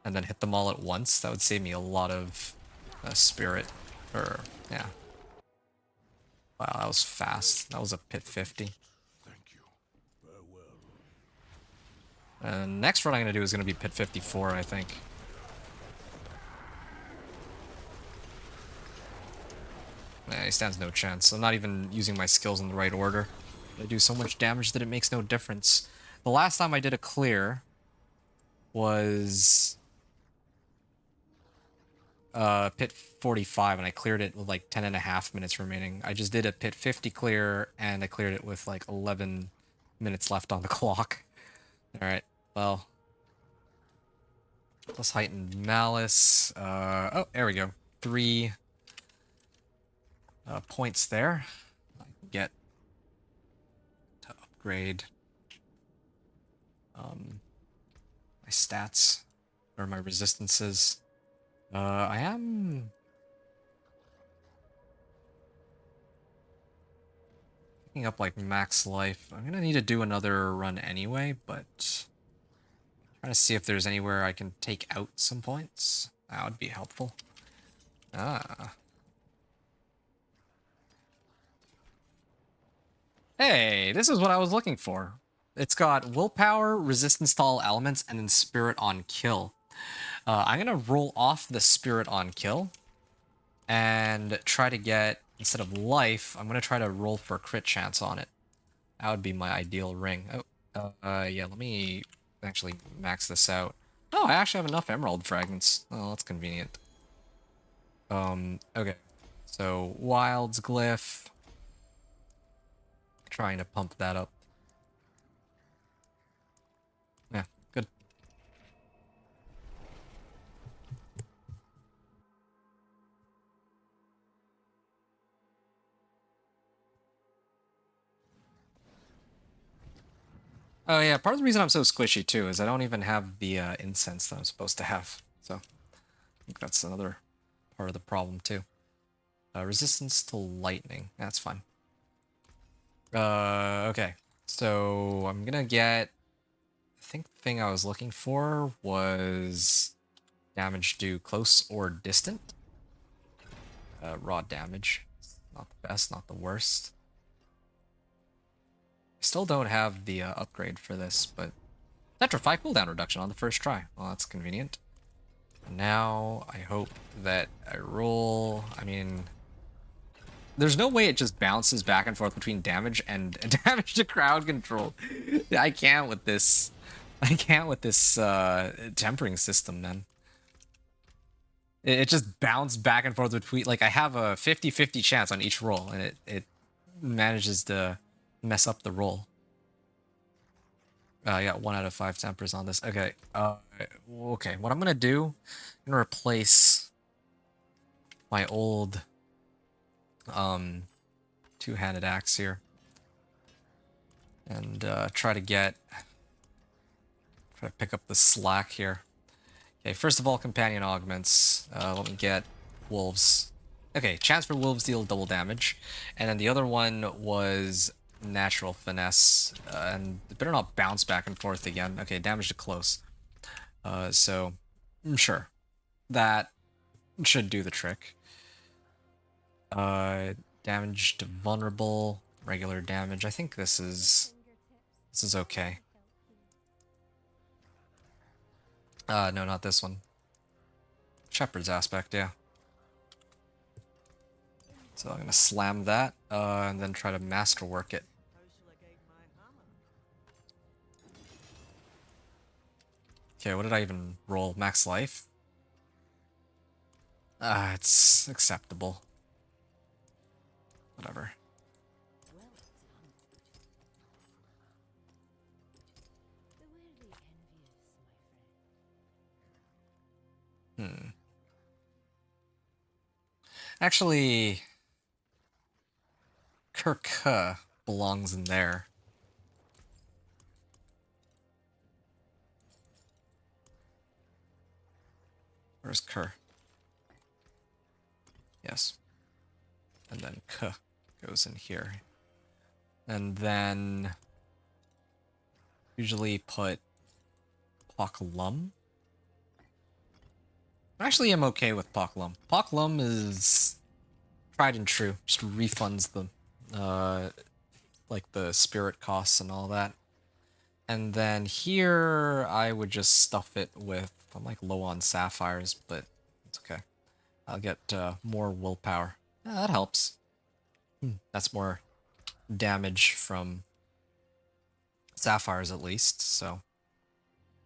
and then hit them all at once. That would save me a lot of spirit. Or, yeah. Wow, that was fast. That was a pit 50. Thank you. Farewell. And next run I'm going to do is going to be pit 54, I think. Yeah, he stands no chance. I'm not even using my skills in the right order. I do so much damage that it makes no difference. The last time I did a clear was pit 45, and I cleared it with like 10.5 minutes remaining. I just did a pit 50 clear, and I cleared it with like 11 minutes left on the clock. Alright, well. Plus heightened malice. Oh, there we go. 3 points there. I can get to upgrade my stats or my resistances. I am picking up like max life. I'm gonna need to do another run anyway, but trying to see if there's anywhere I can take out some points. That would be helpful. Ah. Hey, this is what I was looking for. It's got willpower, resistance to all elements, and then spirit on kill. I'm gonna roll off the spirit on kill and try to get, instead of life, I'm gonna try to roll for a crit chance on it. That would be my ideal ring. Oh, yeah, let me actually max this out. Oh, I actually have enough emerald fragments. Oh, that's convenient. Okay. So, Wild's glyph. Trying to pump that up. Yeah, good. Oh yeah, part of the reason I'm so squishy too is I don't even have the incense that I'm supposed to have. So, I think that's another part of the problem too. Resistance to lightning. That's fine. Okay. So I'm gonna get. I think the thing I was looking for was damage due close or distant. Raw damage. Not the best, not the worst. I still don't have the upgrade for this, but Petrify cooldown reduction on the first try. Well, that's convenient. Now I hope that I roll. I mean, there's no way it just bounces back and forth between damage and damage to crowd control. I can't with this. I can't with this tempering system, man. It just bounced back and forth between. Like, I have a 50-50 chance on each roll, and it manages to mess up the roll. I got 1 out of 5 tempers on this. Okay. Okay. What I'm gonna do, I'm gonna replace my old two-handed axe here, and try to pick up the slack here. Okay. First of all, companion augments. Let me get wolves. Okay. Chance for wolves deal double damage, and then the other one was natural finesse, and it better not bounce back and forth again. Okay. Damage to close. So, sure, that should do the trick. Damage to vulnerable, regular damage. I think this is okay. No, not this one. Shepherd's aspect, yeah. So I'm gonna slam that, and then try to masterwork it. Okay, what did I even roll? Max life? It's acceptable. Whatever. Actually, Kirk belongs in there. Where's Kerr? Yes. And then K goes in here. And then usually put Poklum. Actually, I'm okay with Poklum. Poklum is tried and true. Just refunds like the spirit costs and all that. And then here, I would just stuff it with... I'm like low on sapphires, but it's okay. I'll get more willpower. Yeah, that helps. That's more damage from sapphires at least, so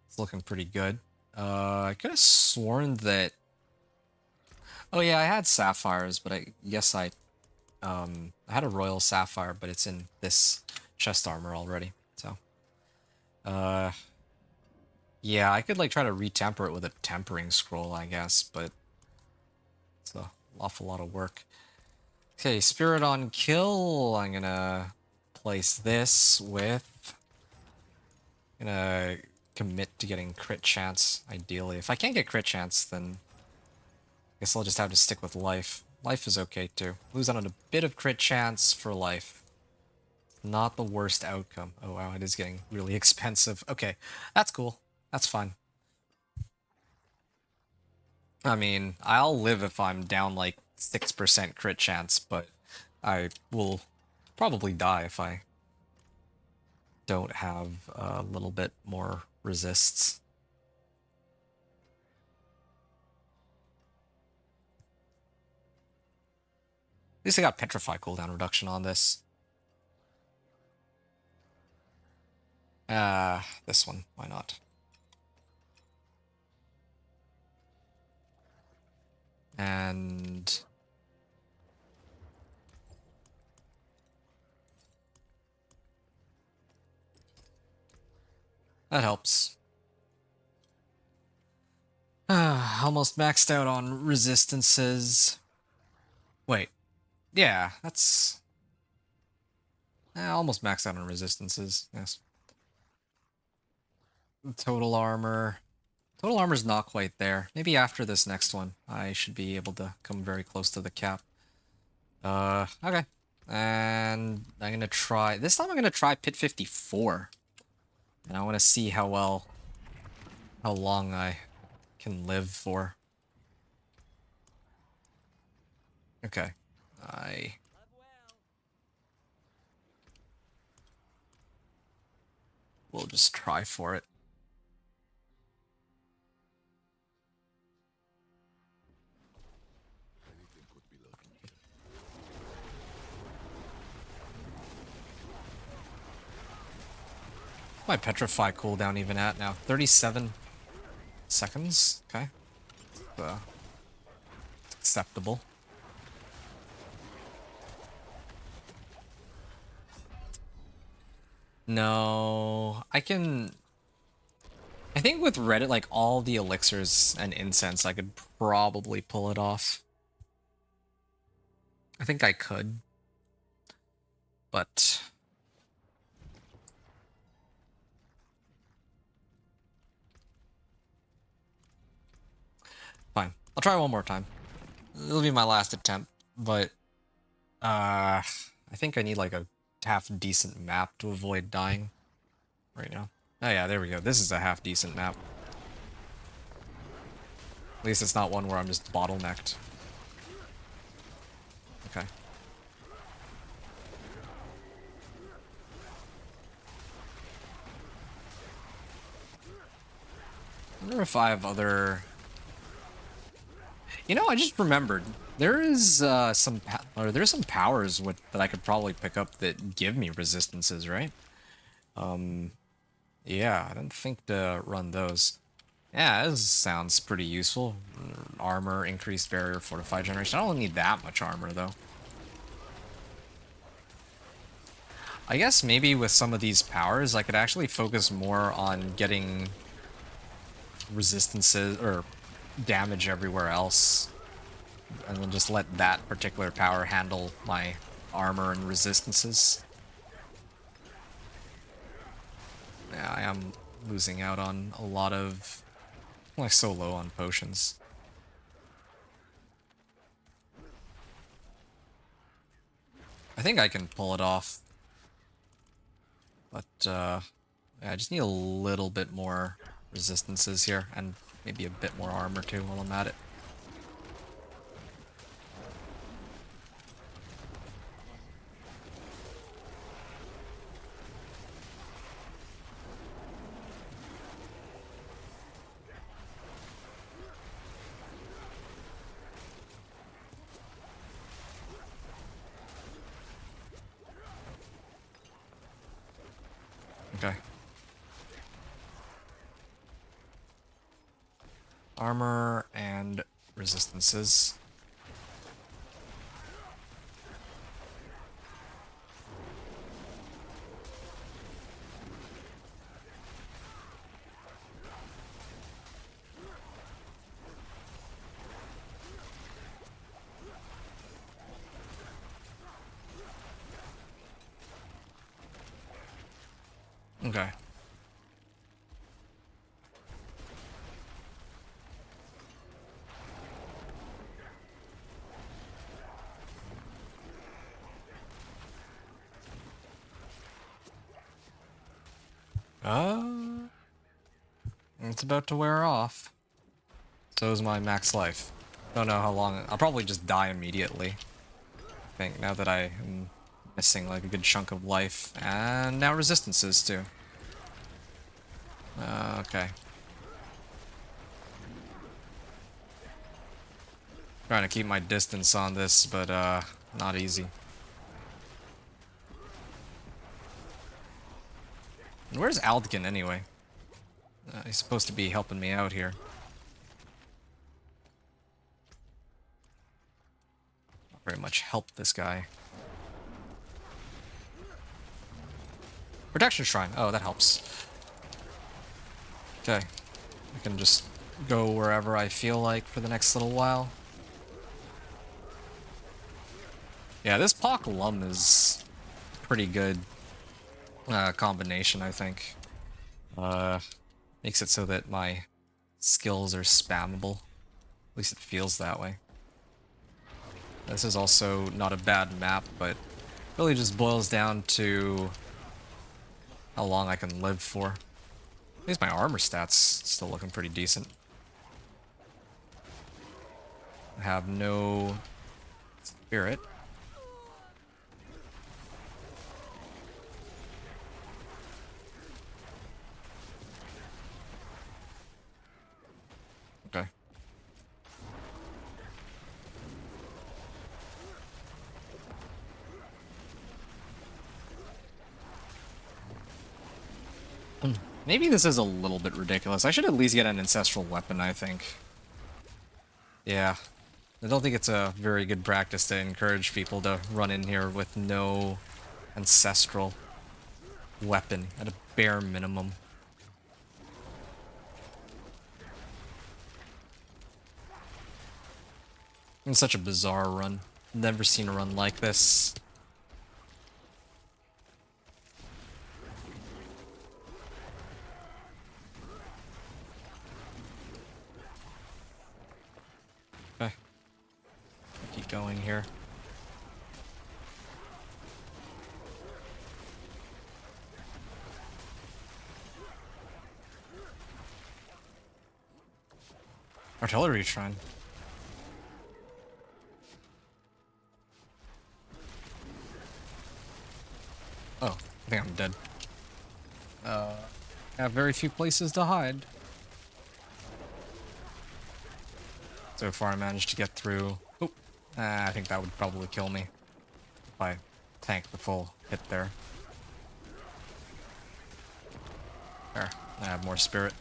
it's looking pretty good. I could have sworn that... Oh yeah, I had sapphires, but I guess I had a royal sapphire, but it's in this chest armor already, so... Yeah, I could like try to retemper it with a tempering scroll, I guess, but it's an awful lot of work. Okay, Spirit on Kill. I'm gonna place this with... gonna commit to getting crit chance, ideally. If I can't get crit chance, then I guess I'll just have to stick with life. Life is okay too. Lose out on a bit of crit chance for life. Not the worst outcome. Oh wow, it is getting really expensive. Okay, that's cool. That's fine. I mean, I'll live if I'm down like 6% crit chance, but I will probably die if I don't have a little bit more resists. At least I got Petrify cooldown reduction on this. This one, why not? And... that helps. Almost maxed out on resistances. Wait. Yeah, that's... almost maxed out on resistances, yes. Total armor. Total armor's not quite there. Maybe after this next one, I should be able to come very close to the cap. Okay. And I'm gonna try... this time I'm gonna try Pit 54. And I want to see how long I can live for. Okay. I will just try for it. Anything could be lucky. My Petrify cooldown even at now? 37 seconds? Okay. It's acceptable. No, I can... I think with Reddit, like all the elixirs and incense, I could probably pull it off. I think I could. But... fine. I'll try one more time. It'll be my last attempt, but... I think I need like a half-decent map to avoid dying right now. Oh yeah, there we go. This is a half-decent map. At least it's not one where I'm just bottlenecked. Okay. I wonder if I have other... You know, I just remembered. There is there's some powers that I could probably pick up that give me resistances, right? Yeah, I didn't think to run those. Yeah, this sounds pretty useful. Armor, increased barrier, fortified generation. I don't need that much armor, though. I guess maybe with some of these powers, I could actually focus more on getting resistances or damage everywhere else. And then just let that particular power handle my armor and resistances. Yeah, I am losing out on a lot of... I'm like so low on potions. I think I can pull it off. But, yeah, I just need a little bit more resistances here, and maybe a bit more armor too while I'm at it. Okay. Armor and resistances. Okay. It's about to wear off. So is my max life. Don't know how long. I'll probably just die immediately. I think now that I am missing like a good chunk of life. And now resistances too. Okay. Trying to keep my distance on this, but not easy. And where's Aldkin anyway? He's supposed to be helping me out here. Not very much help this guy. Protection Shrine. Oh, that helps. Okay. I can just go wherever I feel like for the next little while. Yeah, this Pock Lum is pretty good combination, I think. Makes it so that my skills are spammable. At least it feels that way. This is also not a bad map, but really just boils down to how long I can live for. At least my armor stats still looking pretty decent. I have no spirit. Okay. Maybe this is a little bit ridiculous. I should at least get an ancestral weapon, I think. Yeah. I don't think it's a very good practice to encourage people to run in here with no ancestral weapon at a bare minimum. It's such a bizarre run. Never seen a run like this. Okay. Keep going here. Artillery shrine. Oh, I think I'm dead. I have very few places to hide. So far I managed to get through. Oh, I think that would probably kill me if I tanked the full hit there. There, I have more spirit.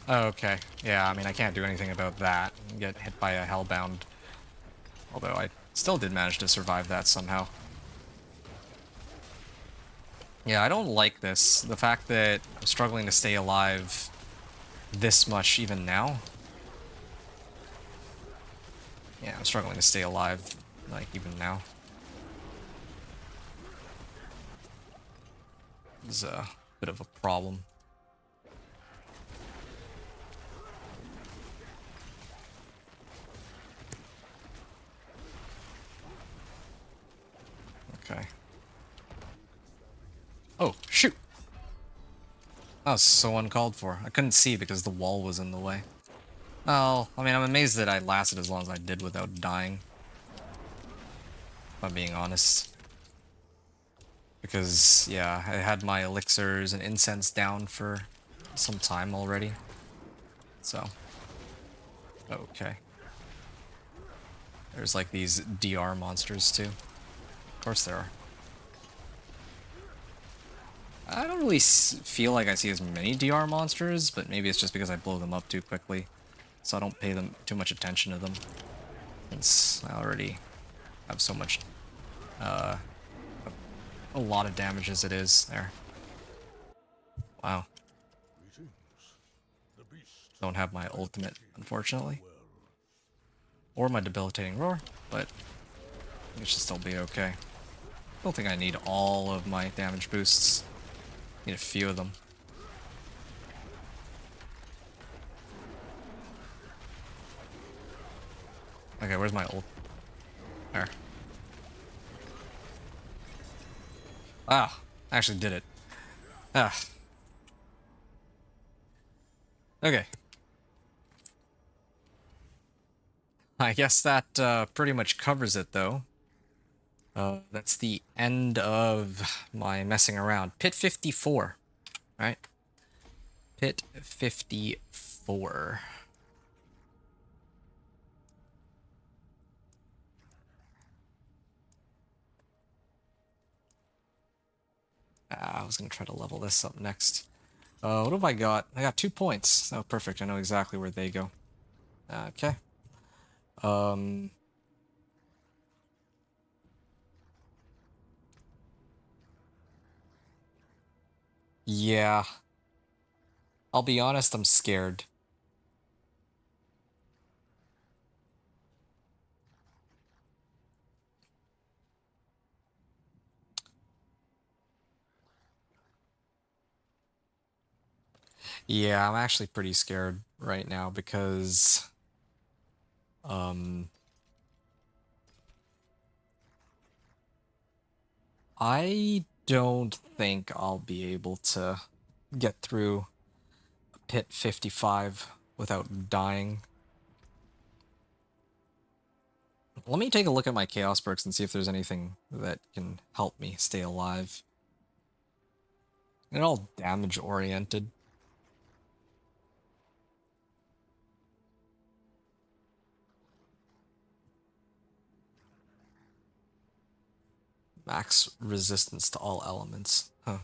Okay, yeah, I mean, I can't do anything about that. Get hit by a hellbound. Although I still did manage to survive that somehow. Yeah, I don't like this. The fact that I'm struggling to stay alive this much even now. Yeah, I'm struggling to stay alive, like, even now. Is bit of a problem. Okay. Oh, shoot! That was so uncalled for. I couldn't see because the wall was in the way. Well, I mean, I'm amazed that I lasted as long as I did without dying. If I'm being honest. Because, yeah, I had my elixirs and incense down for some time already. So. Okay. There's like these DR monsters too. Of course there are. I don't really feel like I see as many DR monsters, but maybe it's just because I blow them up too quickly. So I don't pay them too much attention to them. Since I already have so much, a lot of damage as it is there. Wow. Greetings. The beast Don't have my ultimate, unfortunately. well. Or my debilitating roar, but it should still be okay. Don't think I need all of my damage boosts. Need a few of them. Okay, where's my ult? There. Ah, I actually did it. Ah. Okay. I guess that pretty much covers it, though. That's the end of my messing around. Pit 54. Right? Pit 54. I was going to try to level this up next. What have I got? I got 2 points. Oh, perfect. I know exactly where they go. Okay. Yeah. I'll be honest, I'm scared. Yeah, I'm actually pretty scared right now because I don't think I'll be able to get through Pit 55 without dying. Let me take a look at my Chaos perks and see if there's anything that can help me stay alive. They're all damage oriented. Max resistance to all elements. Huh.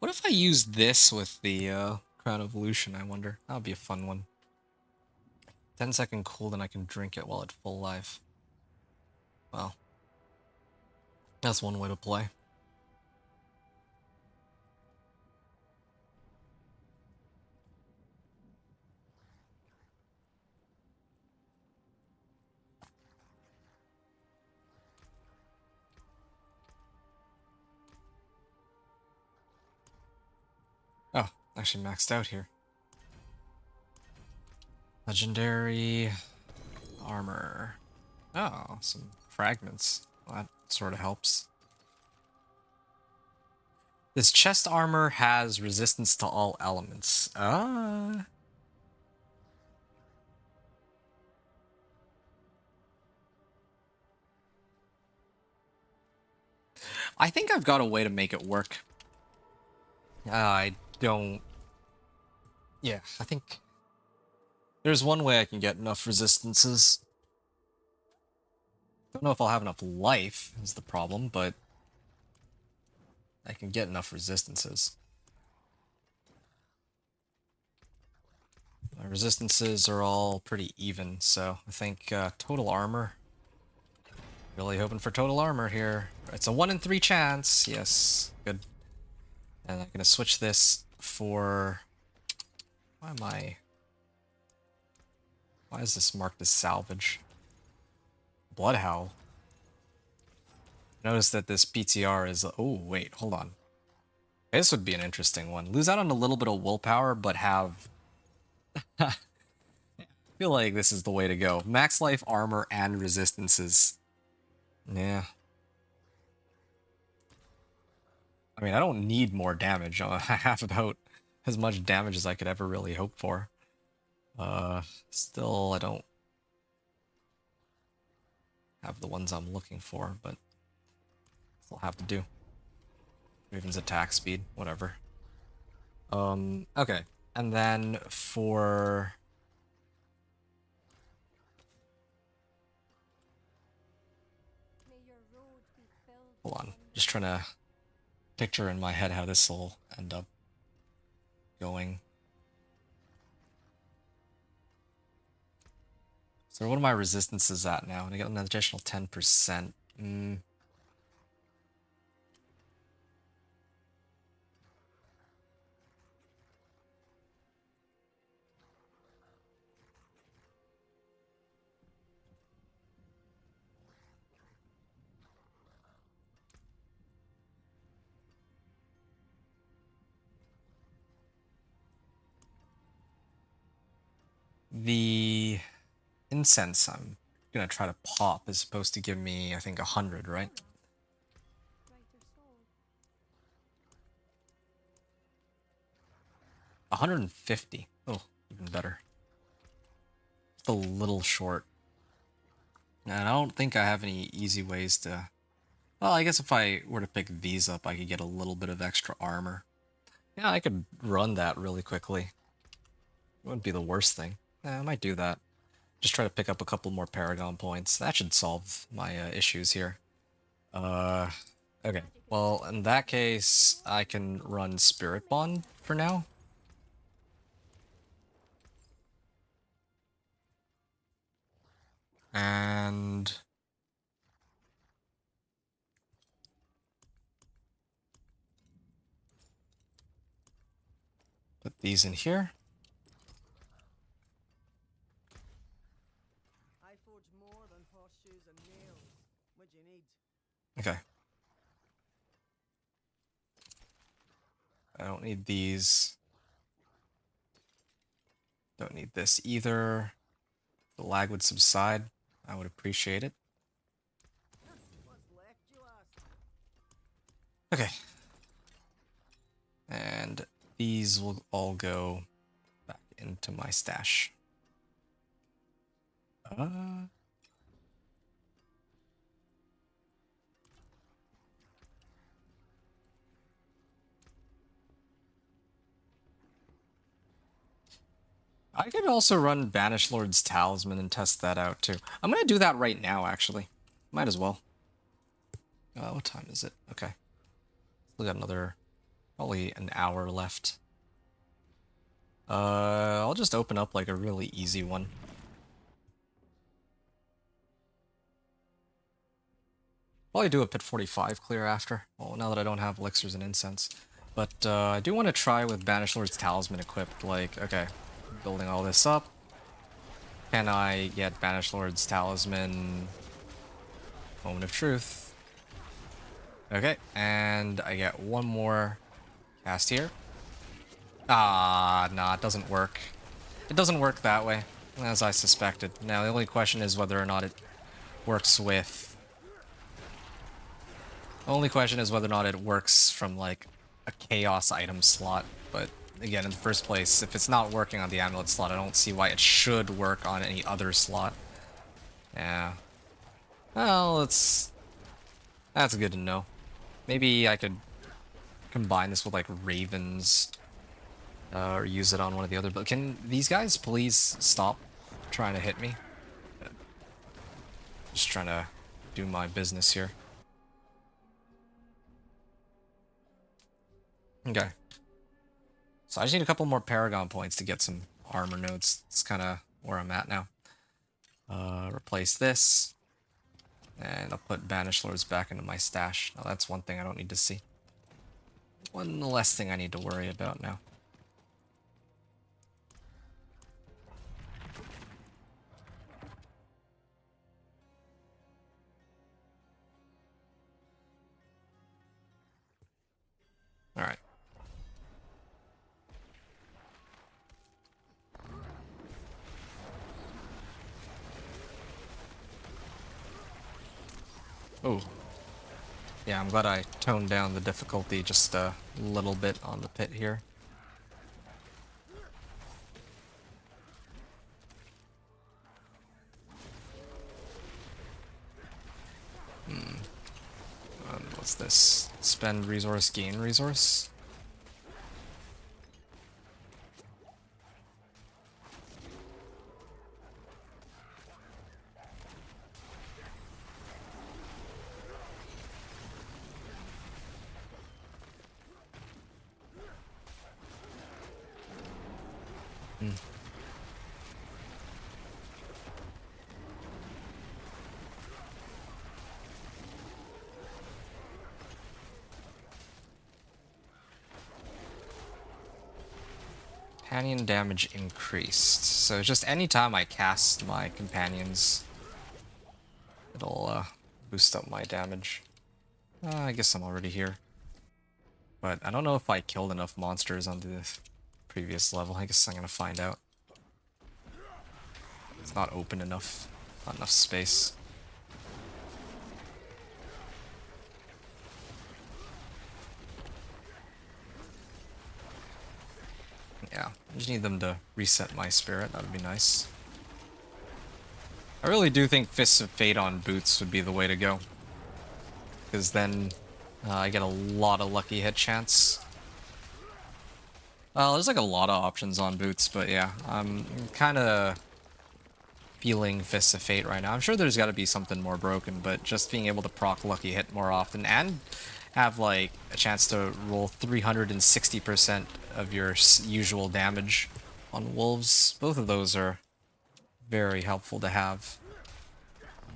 What if I use this with the Crown Evolution, I wonder? That would be a fun one. 10-second cool, then I can drink it while at full life. Well, that's one way to play. Oh, actually maxed out here. Legendary armor. Oh, some fragments. Well, that sort of helps. This chest armor has resistance to all elements. Ah. I think I've got a way to make it work. I don't... Yeah, I think... There's one way I can get enough resistances. Don't know if I'll have enough life, is the problem, but... I can get enough resistances. My resistances are all pretty even, so I think total armor. Really hoping for total armor here. It's a 1 in 3 chance. Yes, good. And I'm gonna switch this for... Why am I... Why is this marked as salvage? Bloodhowl. Notice that this PTR is... Oh, wait, hold on. This would be an interesting one. Lose out on a little bit of willpower, but have... I feel like this is the way to go. Max life, armor, and resistances. Yeah. I mean, I don't need more damage. I have about as much damage as I could ever really hope for. Still, I don't have the ones I'm looking for, but still have to do. Raven's attack speed, whatever. Okay. And then for... Hold on. Just trying to picture in my head how this will end up going. So what are my resistances at now? And I get an additional 10%. The incense I'm gonna try to pop is supposed to give me, I think, 100, right? 150. Oh, even better. Just a little short. And I don't think I have any easy ways to... Well, I guess if I were to pick these up, I could get a little bit of extra armor. Yeah, I could run that really quickly. It wouldn't be the worst thing. I might do that. Just try to pick up a couple more Paragon points. That should solve my issues here. Okay. Well, in that case, I can run Spirit Bond for now. And... put these in here. I forge more than horseshoes and nails. What do you need? Okay. I don't need these. Don't need this either. If the lag would subside, I would appreciate it. What's left, you ask? Okay. And these will all go back into my stash. I could also run Banish Lord's Talisman and test that out too. I'm gonna do that right now, actually. Might as well. What time is it? Okay. Still got another, probably an hour left. I'll just open up like a really easy one. Probably do a Pit 45 clear after. Well, now that I don't have elixirs and incense. But I do want to try with Banish Lord's Talisman equipped. Like, okay, building all this up. Can I get Banish Lord's Talisman? Moment of Truth. Okay, and I get one more cast here. Ah, nah, it doesn't work. It doesn't work that way, as I suspected. Now, the only question is whether or not it works with... The only question is whether or not it works from, like, a chaos item slot. But, again, in the first place, if it's not working on the amulet slot, I don't see why it should work on any other slot. Yeah. Well, that's good to know. Maybe I could combine this with, like, ravens. Or use it on one of the other... But can these guys please stop trying to hit me? Just trying to do my business here. Okay. So I just need a couple more Paragon points to get some armor nodes. That's kind of where I'm at now. Replace this. And I'll put Banish Lords back into my stash. Now that's one thing I don't need to see. One less thing I need to worry about now. Oh. Yeah, I'm glad I toned down the difficulty just a little bit on the pit here. What's this? Spend resource, gain resource? Companion damage increased. So just anytime I cast my companions, it'll boost up my damage. I guess I'm already here. But I don't know if I killed enough monsters on the previous level. I guess I'm gonna find out. It's not open enough. Not enough space. Yeah, I just need them to reset my spirit. That would be nice. I really do think Fists of Fate on boots would be the way to go. Because then I get a lot of lucky hit chance. Well, there's like a lot of options on boots, but yeah, I'm kind of feeling Fists of Fate right now. I'm sure there's got to be something more broken, but just being able to proc lucky hit more often and have like a chance to roll 360% of your usual damage on wolves, both of those are very helpful to have.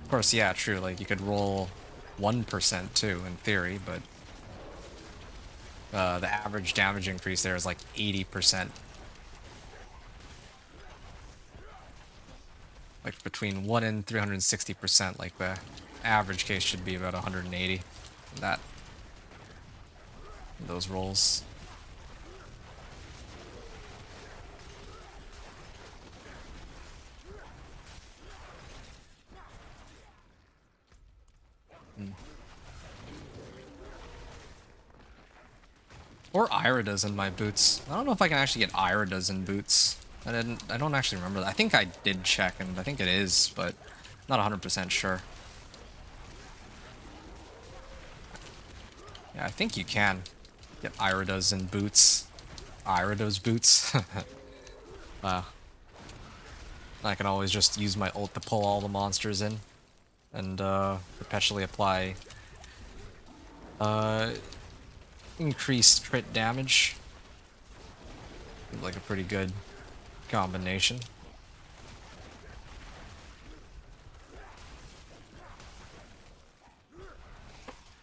Of course, yeah, true, like you could roll 1% too in theory, but the average damage increase there is like 80%. Like between 1 and 360%, like the average case should be about 180. That those rolls. Or Iridas in my boots. I don't know if I can actually get Iridas in boots. I don't actually remember that. I think I did check, and I think it is, but not 100% sure. Yeah, I think you can get Iridas in boots. Iridas boots. Wow. I can always just use my ult to pull all the monsters in and perpetually apply increased crit damage. Seems like a pretty good combination.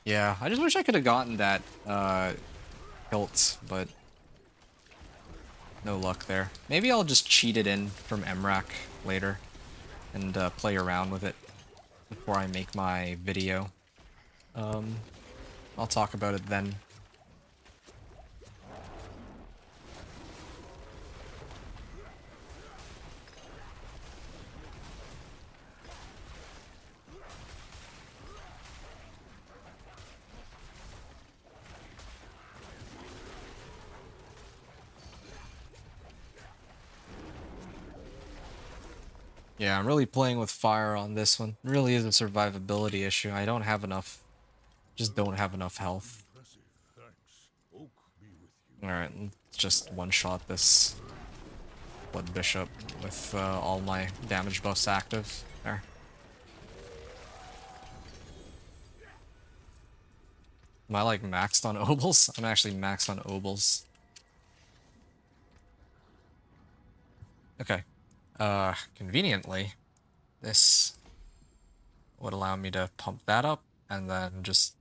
Yeah, I just wish I could have gotten that hilt, but no luck there. Maybe I'll just cheat it in from MRAC later and play around with it before I make my video. I'll talk about it then. Yeah, I'm really playing with fire on this one. It really is a survivability issue. I don't have enough. Just don't have enough health. Impressive. Thanks. Oak be with you. Alright, let's just one-shot this Blood Bishop with all my damage buffs active. There. Am I like maxed on obols? I'm actually maxed on obols. Okay. Conveniently, this would allow me to pump that up and then just...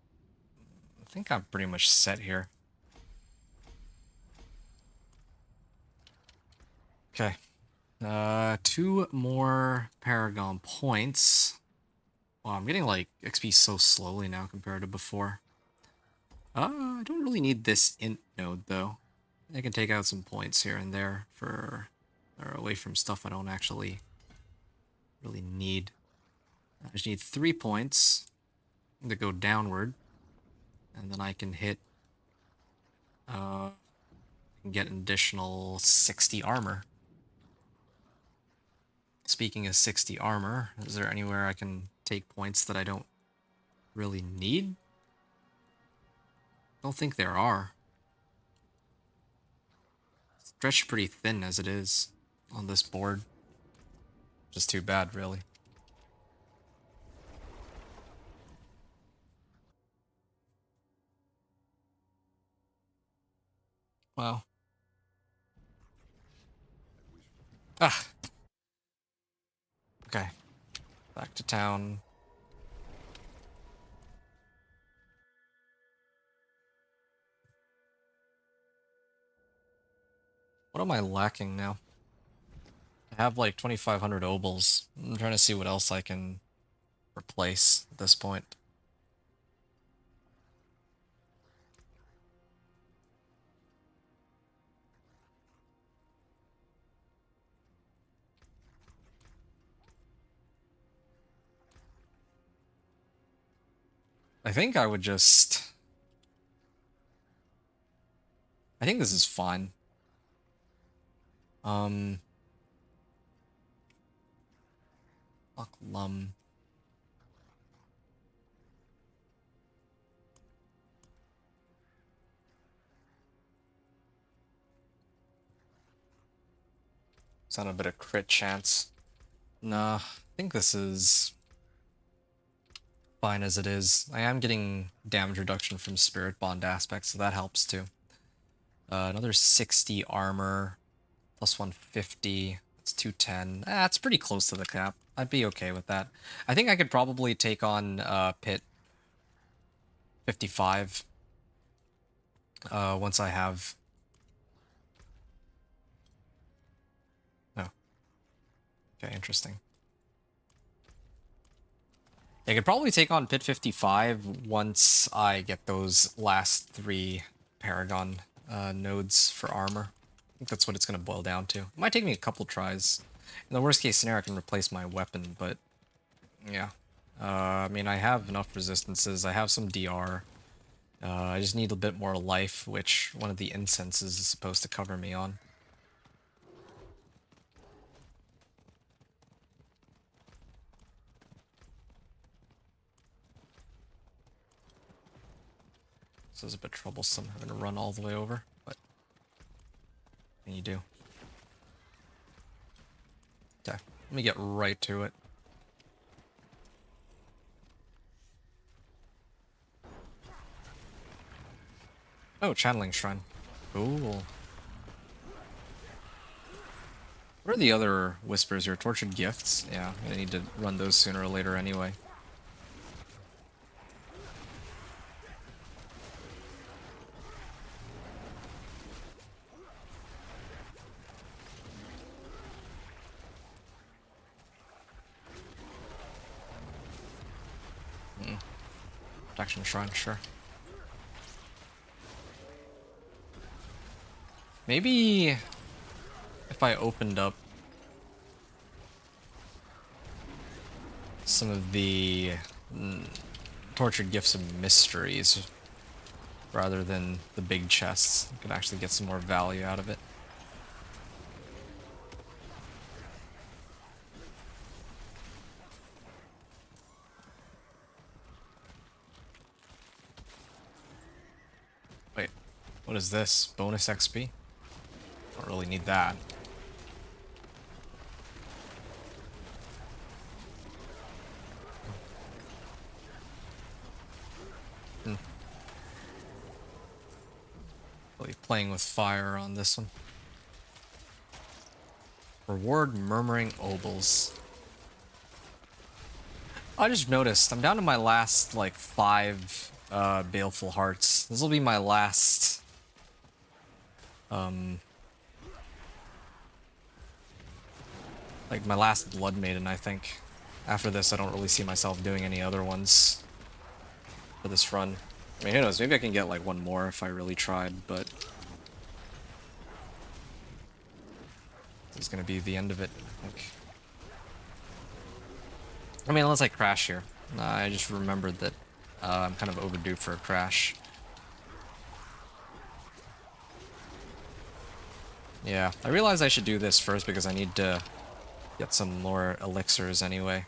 I think I'm pretty much set here. Okay. 2 more Paragon points. Wow, I'm getting like XP so slowly now compared to before. I don't really need this int node though. I can take out some points here and there for or away from stuff I don't actually really need. I just need 3 points. to go downward, and then I can hit, get an additional 60 armor. Speaking of 60 armor, is there anywhere I can take points that I don't really need? I don't think there are. Stretched pretty thin as it is on this board. Just too bad, really. Wow. Ah. Okay. Back to town. What am I lacking now? I have like 2,500 obols. I'm trying to see what else I can replace at this point. I think I would just... I think this is fine. Fuck Lum. Sound a bit of crit chance. Nah, I think this is fine as it is. I am getting damage reduction from Spirit Bond aspects, so that helps too. Another 60 armor, plus 150. That's 210. That's pretty close to the cap. I'd be okay with that. I think I could probably take on Pit 55 once I have... Oh. Okay, interesting. I could probably take on Pit 55 once I get those last 3 Paragon nodes for armor. I think that's what it's going to boil down to. It might take me a couple tries. In the worst case scenario, I can replace my weapon, but yeah. I mean, I have enough resistances. I have some DR. I just need a bit more life, which one of the incenses is supposed to cover me on. This is a bit troublesome, having to run all the way over, but what can you do? Okay, let me get right to it. Oh, Channeling Shrine. Cool. What are the other whispers here? Tortured Gifts? Yeah, I'm gonna need to run those sooner or later anyway. Protection Shrine, sure. Maybe if I opened up some of the Tortured Gifts and Mysteries rather than the big chests, I could actually get some more value out of it. Wait, what is this? Bonus XP? Don't really need that. Really playing with fire on this one. Reward Murmuring Obols. I just noticed I'm down to my last like 5 Baleful Hearts. This will be my last like my last Blood Maiden, I think. After this, I don't really see myself doing any other ones for this run. I mean, who knows? Maybe I can get like one more if I really tried, but this is gonna be the end of it, I think. I mean, unless I crash here. I just remembered that I'm kind of overdue for a crash. Yeah, I realize I should do this first because I need to get some more elixirs anyway.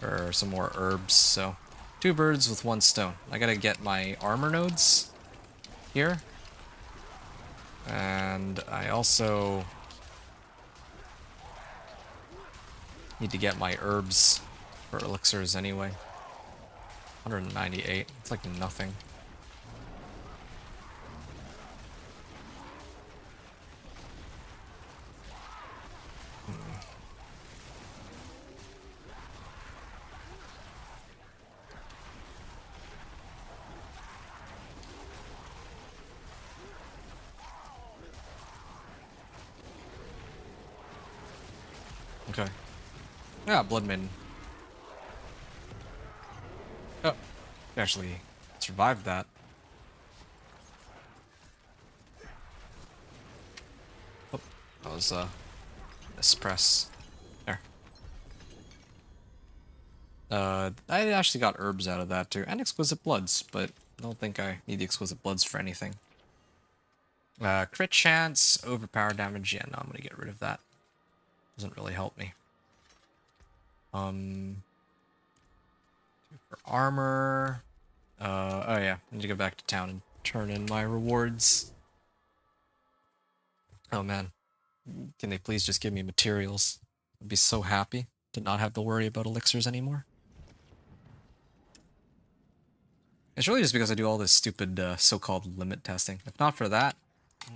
Or some more herbs, so... 2 birds with 1 stone. I gotta get my armor nodes here. And I also need to get my herbs for elixirs anyway. 198. It's like nothing. Okay. Yeah, Blood Maiden. Oh, actually survived that. Oh, that was mispress. There. I actually got herbs out of that too, and exquisite bloods, but I don't think I need the exquisite bloods for anything. Crit chance, overpower damage. Yeah, no, I'm gonna get rid of that. Doesn't really help me. For armor. Oh yeah, I need to go back to town and turn in my rewards. Oh man, can they please just give me materials? I'd be so happy to not have to worry about elixirs anymore. It's really just because I do all this stupid so-called limit testing. If not for that,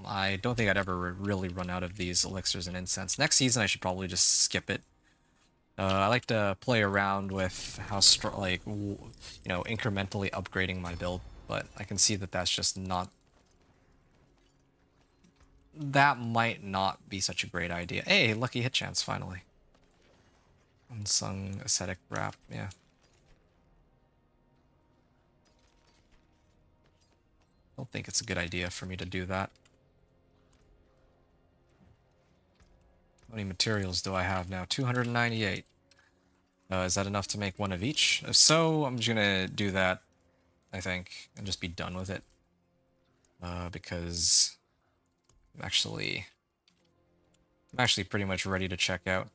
I don't think I'd ever really run out of these elixirs and incense. Next season, I should probably just skip it. I like to play around with how strong, like, you know, incrementally upgrading my build, but I can see that that's just not... That might not be such a great idea. Hey, lucky hit chance, finally. Unsung ascetic wrap, yeah. Don't think it's a good idea for me to do that. How many materials do I have now? 298. Is that enough to make one of each? If so, I'm just gonna do that, I think, and just be done with it. Because I'm actually pretty much ready to check out.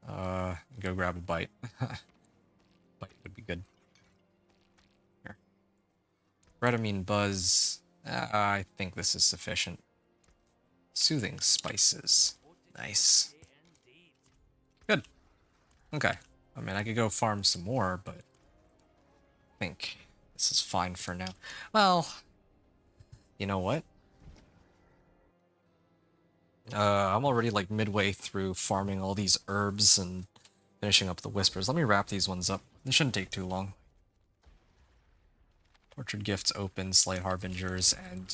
Go grab a bite. Bite would be good. Here. Redamine buzz. I think this is sufficient. Soothing spices. Nice. Good. Okay. I mean, I could go farm some more, but I think this is fine for now. Well, you know what? I'm already like midway through farming all these herbs and finishing up the whispers. Let me wrap these ones up. They shouldn't take too long. Tortured Gifts open, Slay Harbingers, and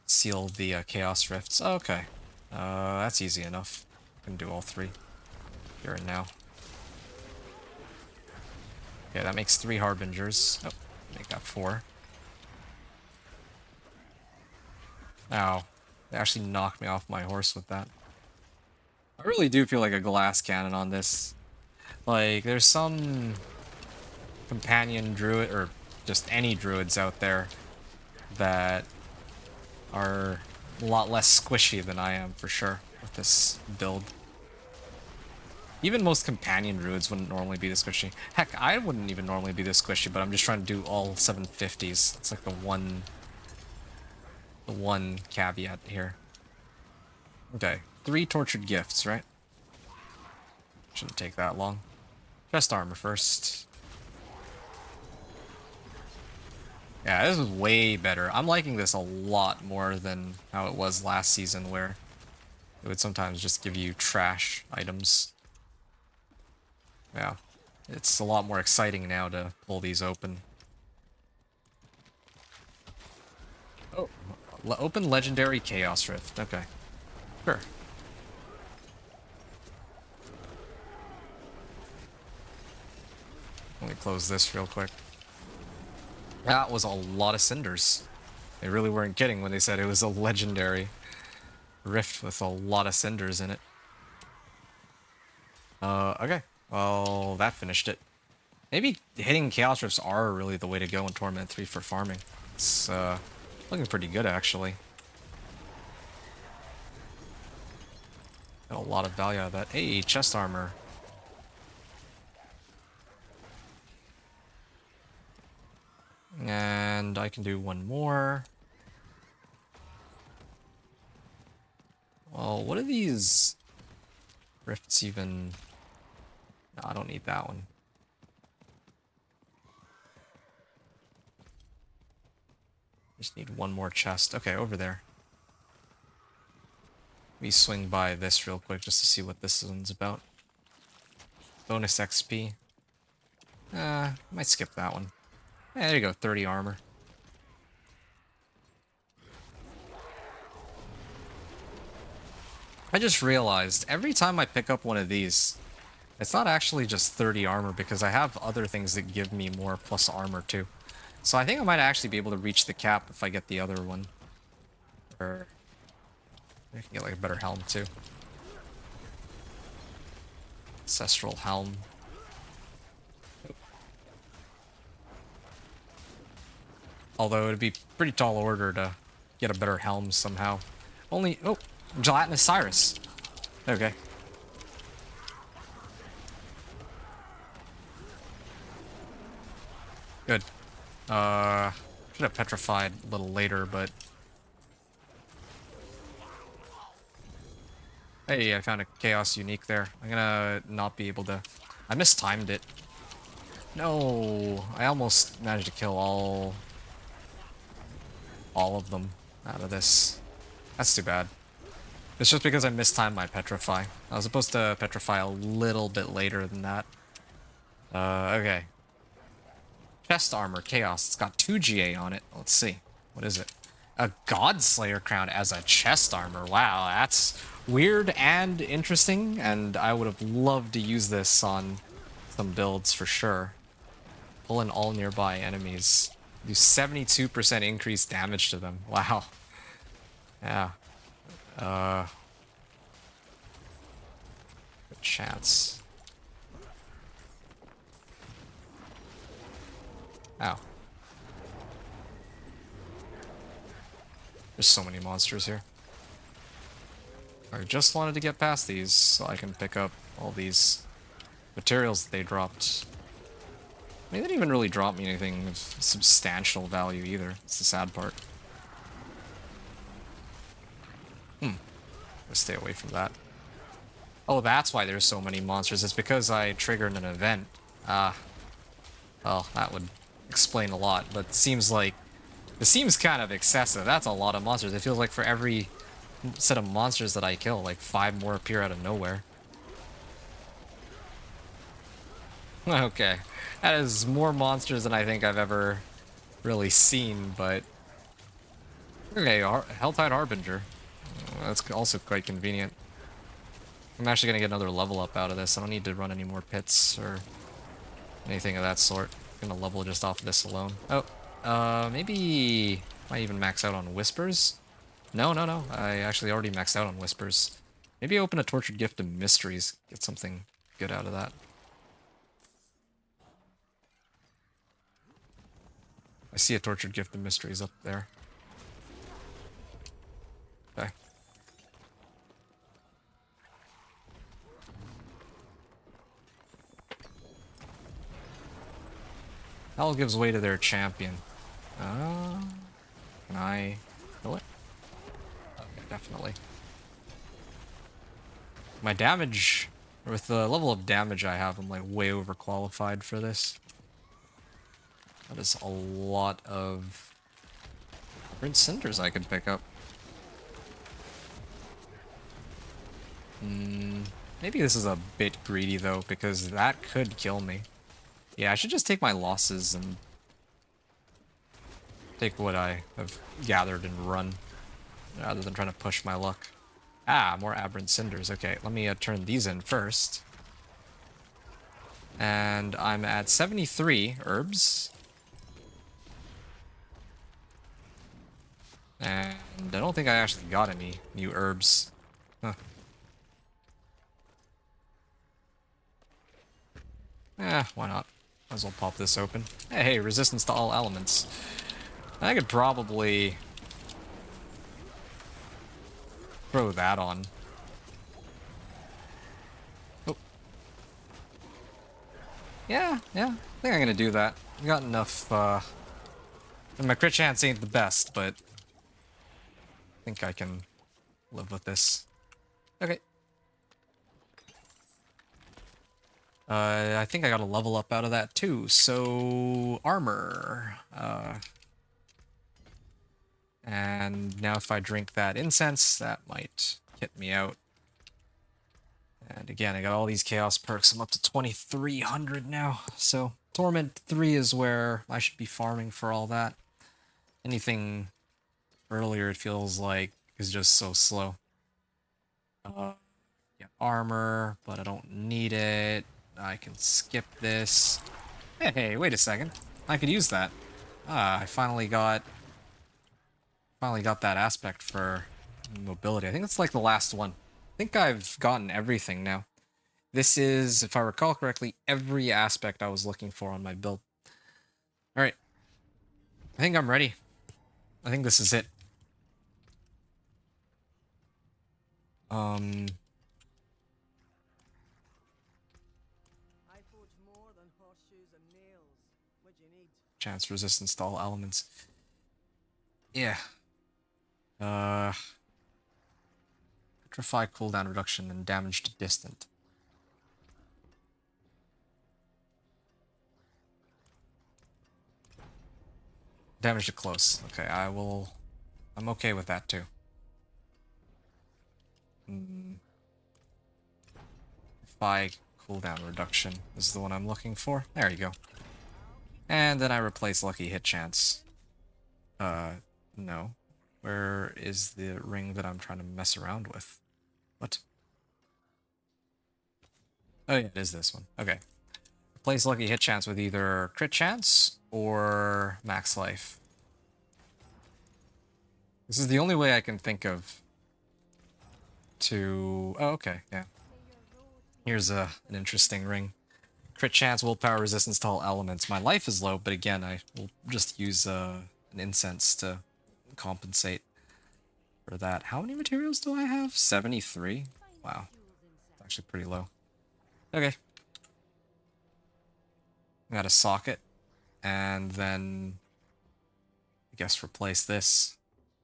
seal the Chaos Rifts. Okay. That's easy enough. I can do all 3 here and now. Okay, that makes 3 Harbingers. Oh, make that 4. Ow. They actually knocked me off my horse with that. I really do feel like a glass cannon on this. Like, there's some companion druid, or just any druids out there that are a lot less squishy than I am, for sure, with this build. Even most companion druids wouldn't normally be this squishy. Heck, I wouldn't even normally be this squishy, but I'm just trying to do all 750s. It's like the one caveat here. Okay, 3 tortured gifts, right? Shouldn't take that long. Chest armor first. Yeah, this is way better. I'm liking this a lot more than how it was last season, where it would sometimes just give you trash items. Yeah, it's a lot more exciting now to pull these open. Oh, open legendary Chaos Rift. Okay, sure. Let me close this real quick. That was a lot of cinders. They really weren't kidding when they said it was a legendary rift with a lot of cinders in it. Okay. Well, that finished it. Maybe hitting Chaos Rifts are really the way to go in Torment 3 for farming. It's looking pretty good, actually. Got a lot of value out of that. Hey, chest armor. And I can do one more. Well, what are these rifts even? No, I don't need that one. Just need one more chest. Okay, over there. Let me swing by this real quick just to see what this one's about. Bonus XP. Might skip that one. There you go, 30 armor. I just realized every time I pick up one of these, it's not actually just 30 armor because I have other things that give me more plus armor too. So I think I might actually be able to reach the cap if I get the other one. Or I can get like a better helm too. Ancestral helm. Although it'd be pretty tall order to get a better helm somehow. Only, oh, Gelatinous Cyrus. Okay. Good. Should have petrified a little later, but... Hey, I found a Chaos Unique there. I'm gonna not be able to... I mistimed it. No, I almost managed to kill all of them out of this. That's too bad. It's just because I mistimed my petrify. I was supposed to petrify a little bit later than that. Okay. Chest armor, chaos. It's got 2 GA on it. Let's see. What is it? A Godslayer crown as a chest armor. Wow, that's weird and interesting, and I would have loved to use this on some builds for sure. Pull in all nearby enemies. Do 72% increased damage to them. Wow. Yeah. Good chance. Ow. There's so many monsters here. I just wanted to get past these so I can pick up all these materials that they dropped. I mean, they didn't even really drop me anything of substantial value either. It's the sad part. Let's stay away from that. Oh, that's why there's so many monsters. It's because I triggered an event. Ah. Well, that would explain a lot, but it seems kind of excessive. That's a lot of monsters. It feels like for every set of monsters that I kill, like 5 more appear out of nowhere. Okay. That is more monsters than I think I've ever really seen, but... Okay, Helltide Harbinger. That's also quite convenient. I'm actually gonna get another level up out of this. I don't need to run any more pits or anything of that sort. I'm gonna level just off of this alone. Oh, maybe... Might even max out on Whispers? No. I actually already maxed out on Whispers. Maybe open a Tortured Gift of Mysteries. Get something good out of that. I see a Tortured Gift of Mysteries up there. Okay. Hell gives way to their champion. Can I kill it? Okay, definitely. My damage, with the level of damage I have, I'm like way overqualified for this. That is a lot of red cinders I could pick up. Maybe this is a bit greedy though, because that could kill me. Yeah, I should just take my losses and take what I have gathered and run, rather than trying to push my luck. Ah, more aberrant cinders. Okay, let me turn these in first. And I'm at 73 herbs. And I don't think I actually got any new herbs. Huh. Why not? as well pop this open. Hey, resistance to all elements. I could probably throw that on. Oh. Yeah, I think I'm gonna do that. I got enough, and my crit chance ain't the best, but I think I can live with this. Okay. I think I got a level up out of that too. So armor. And now if I drink that incense, that might hit me out. And again, I got all these chaos perks. I'm up to 2,300 now. So Torment 3 is where I should be farming for all that. Anything earlier, it feels like, is just so slow. Yeah, armor, but I don't need it. I can skip this. Hey, wait a second. I could use that. I finally got that aspect for mobility. I think it's like the last one. I think I've gotten everything now. This is, if I recall correctly, every aspect I was looking for on my build. Alright. I think I'm ready. I think this is it. I forge more than horseshoes and nails. What do you need? Chance resistance to all elements. Yeah. Petrify cooldown reduction and damage to distant. Damage to close. Okay, I'm okay with that too. Petrify cooldown reduction is the one I'm looking for. There you go. And then I replace lucky hit chance. No. Where is the ring that I'm trying to mess around with? What? Oh yeah, it is this one. Okay. Replace lucky hit chance with either crit chance or max life. This is the only way I can think of to... Oh, okay, yeah. Here's an interesting ring. Crit chance, willpower, resistance to all elements. My life is low, but again, I will just use an incense to compensate for that. How many materials do I have? 73? Wow. It's actually pretty low. Okay. Got a socket. And then... I guess replace this.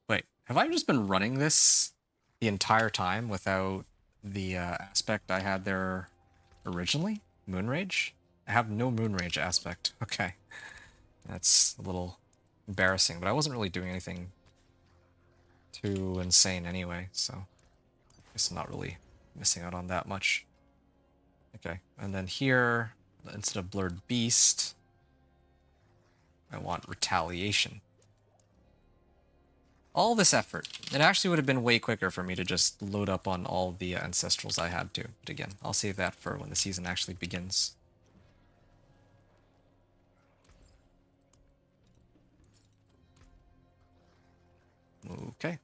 Wait, have I just been running this the entire time without the aspect I had there originally? Moonrage? I have no Moonrage aspect. Okay. That's a little embarrassing, but I wasn't really doing anything too insane anyway, so I guess I'm not really missing out on that much. Okay, and then here, instead of Blurred Beast, I want Retaliation. All this effort. It actually would have been way quicker for me to just load up on all the Ancestrals I had to. But again, I'll save that for when the season actually begins. Okay.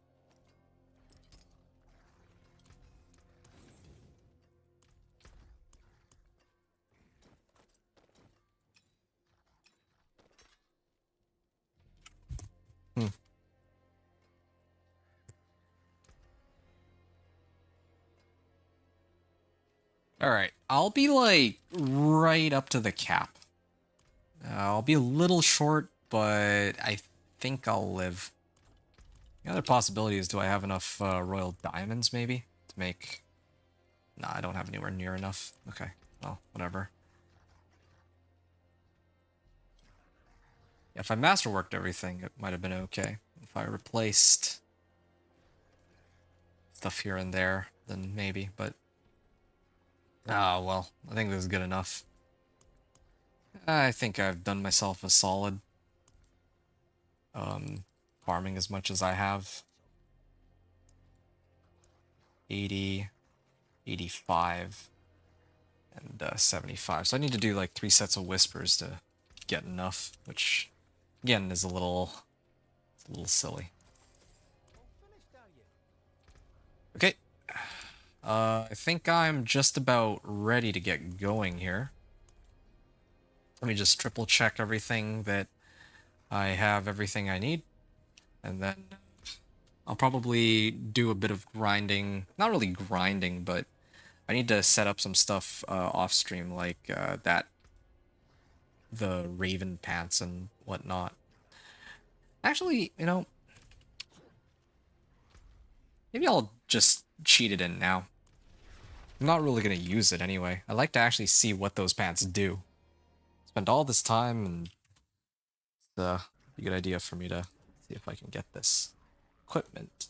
Alright, I'll be like right up to the cap. I'll be a little short, but I think I'll live. The other possibility is, do I have enough royal diamonds maybe to make... Nah, I don't have anywhere near enough. Okay, well, whatever. Yeah, if I masterworked everything, it might have been okay. If I replaced stuff here and there, then maybe, but... Ah, well, I think this is good enough. I think I've done myself a solid. Farming as much as I have. 80, 85, and 75. So I need to do like 3 sets of whispers to get enough, which, again, is a little silly. Okay. I think I'm just about ready to get going here. Let me just triple check everything that I have everything I need. And then I'll probably do a bit of grinding. Not really grinding, but I need to set up some stuff off stream, like the Raven pants and whatnot. Actually, you know, maybe I'll just cheat it in now. I'm not really going to use it anyway. I like to actually see what those pants do. Spend all this time, and it's a good idea for me to see if I can get this equipment.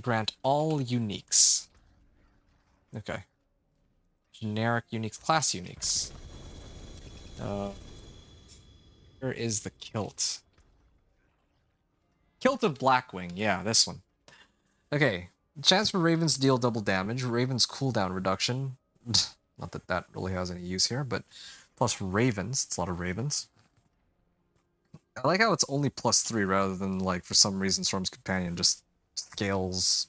Grant all uniques. Okay. Generic uniques, class uniques. Where is the kilt? Kilt of Blackwing, yeah, this one. Okay, chance for Ravens to deal double damage, Ravens cooldown reduction. Not that that really has any use here, but plus Ravens, it's a lot of Ravens. I like how it's only +3 rather than, like, for some reason Storm's Companion just scales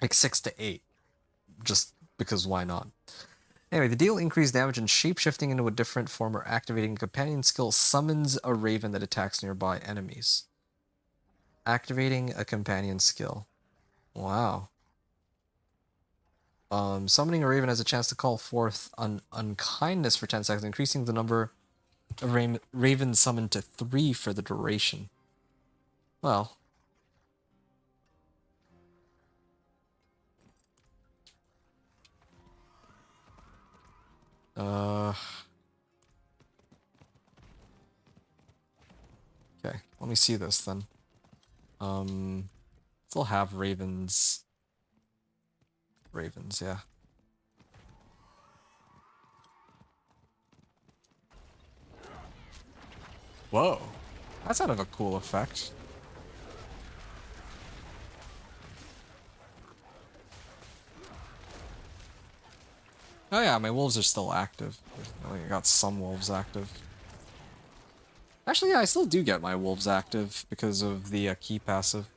like 6 to 8. Just because why not? Anyway, the deal increased damage and shapeshifting into a different form or activating a companion skill summons a raven that attacks nearby enemies. Activating a companion skill. Wow. Summoning a raven has a chance to call forth unkindness for 10 seconds, increasing the number of ravens summoned to 3 for the duration. Well. Okay, let me see this then. Still have ravens. Ravens, yeah. Whoa. That's out of a cool effect. Oh yeah, my wolves are still active. I got some wolves active. Actually, yeah, I still do get my wolves active because of the key passive.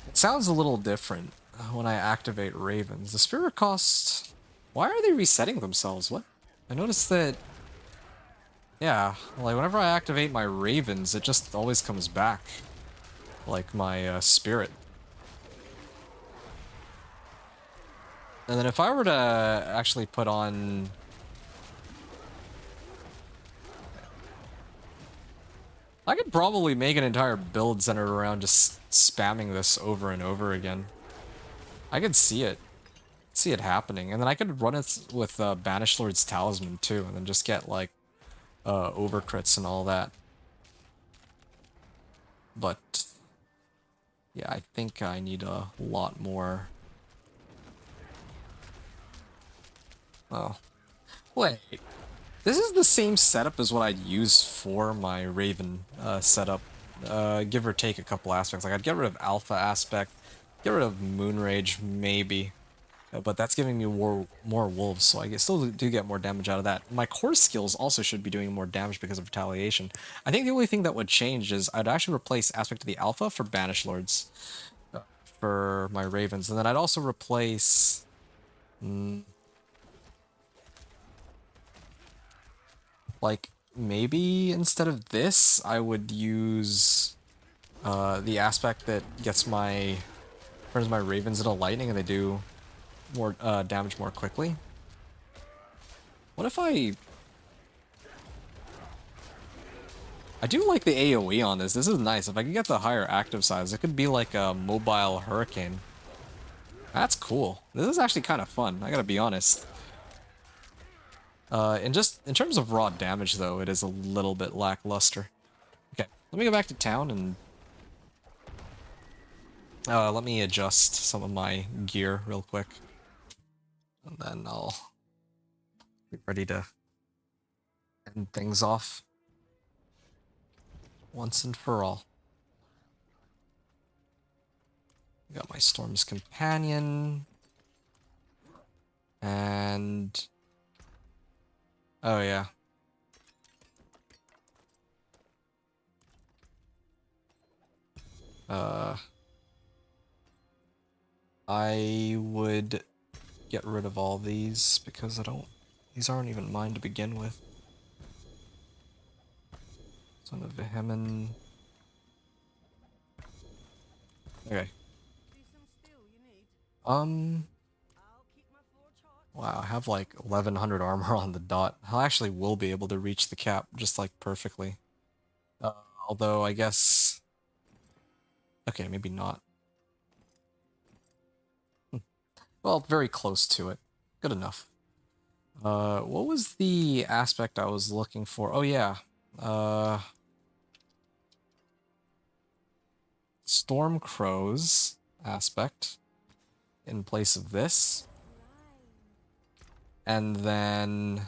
It sounds a little different when I activate ravens. The spirit cost... Why are they resetting themselves? What? I noticed that... Yeah, like whenever I activate my ravens, it just always comes back. Like my spirit. And then if I were to actually put on... I could probably make an entire build centered around just spamming this over and over again. I could see it. See it happening. And then I could run it with Banished Lord's Talisman too, and then just get like overcrits and all that. But yeah, I think I need a lot more. Oh. Wait. This is the same setup as what I'd use for my Raven setup. Give or take a couple aspects. Like I'd get rid of Alpha aspect, get rid of Moonrage maybe. But that's giving me more wolves, so I still do get more damage out of that. My core skills also should be doing more damage because of retaliation. I think the only thing that would change is I'd actually replace Aspect of the Alpha for Banished Lords for my Ravens, and then I'd also replace... like, maybe instead of this, I would use the aspect that gets turns my Ravens into lightning and they do more damage more quickly. What if I do like the AoE on this. This is nice. If I could get the higher active size, it could be like a mobile hurricane. That's cool. This is actually kind of fun, I gotta be honest. And just in terms of raw damage, though, it is a little bit lackluster. Okay, let me go back to town and let me adjust some of my gear real quick. And then I'll be ready to end things off once and for all. Got my Storm's Companion. And... oh, yeah. I would get rid of all these because these aren't even mine to begin with. Son of Vehemen. Okay. See some steel you need? Um, I'll keep my forge hot. wow, I have like 1100 armor on the dot. I actually will be able to reach the cap just like perfectly. Uh, Although I guess... Okay, maybe not. Well, very close to it. Good enough. What was the aspect I was looking for? Oh yeah. Storm Crows aspect in place of this. And then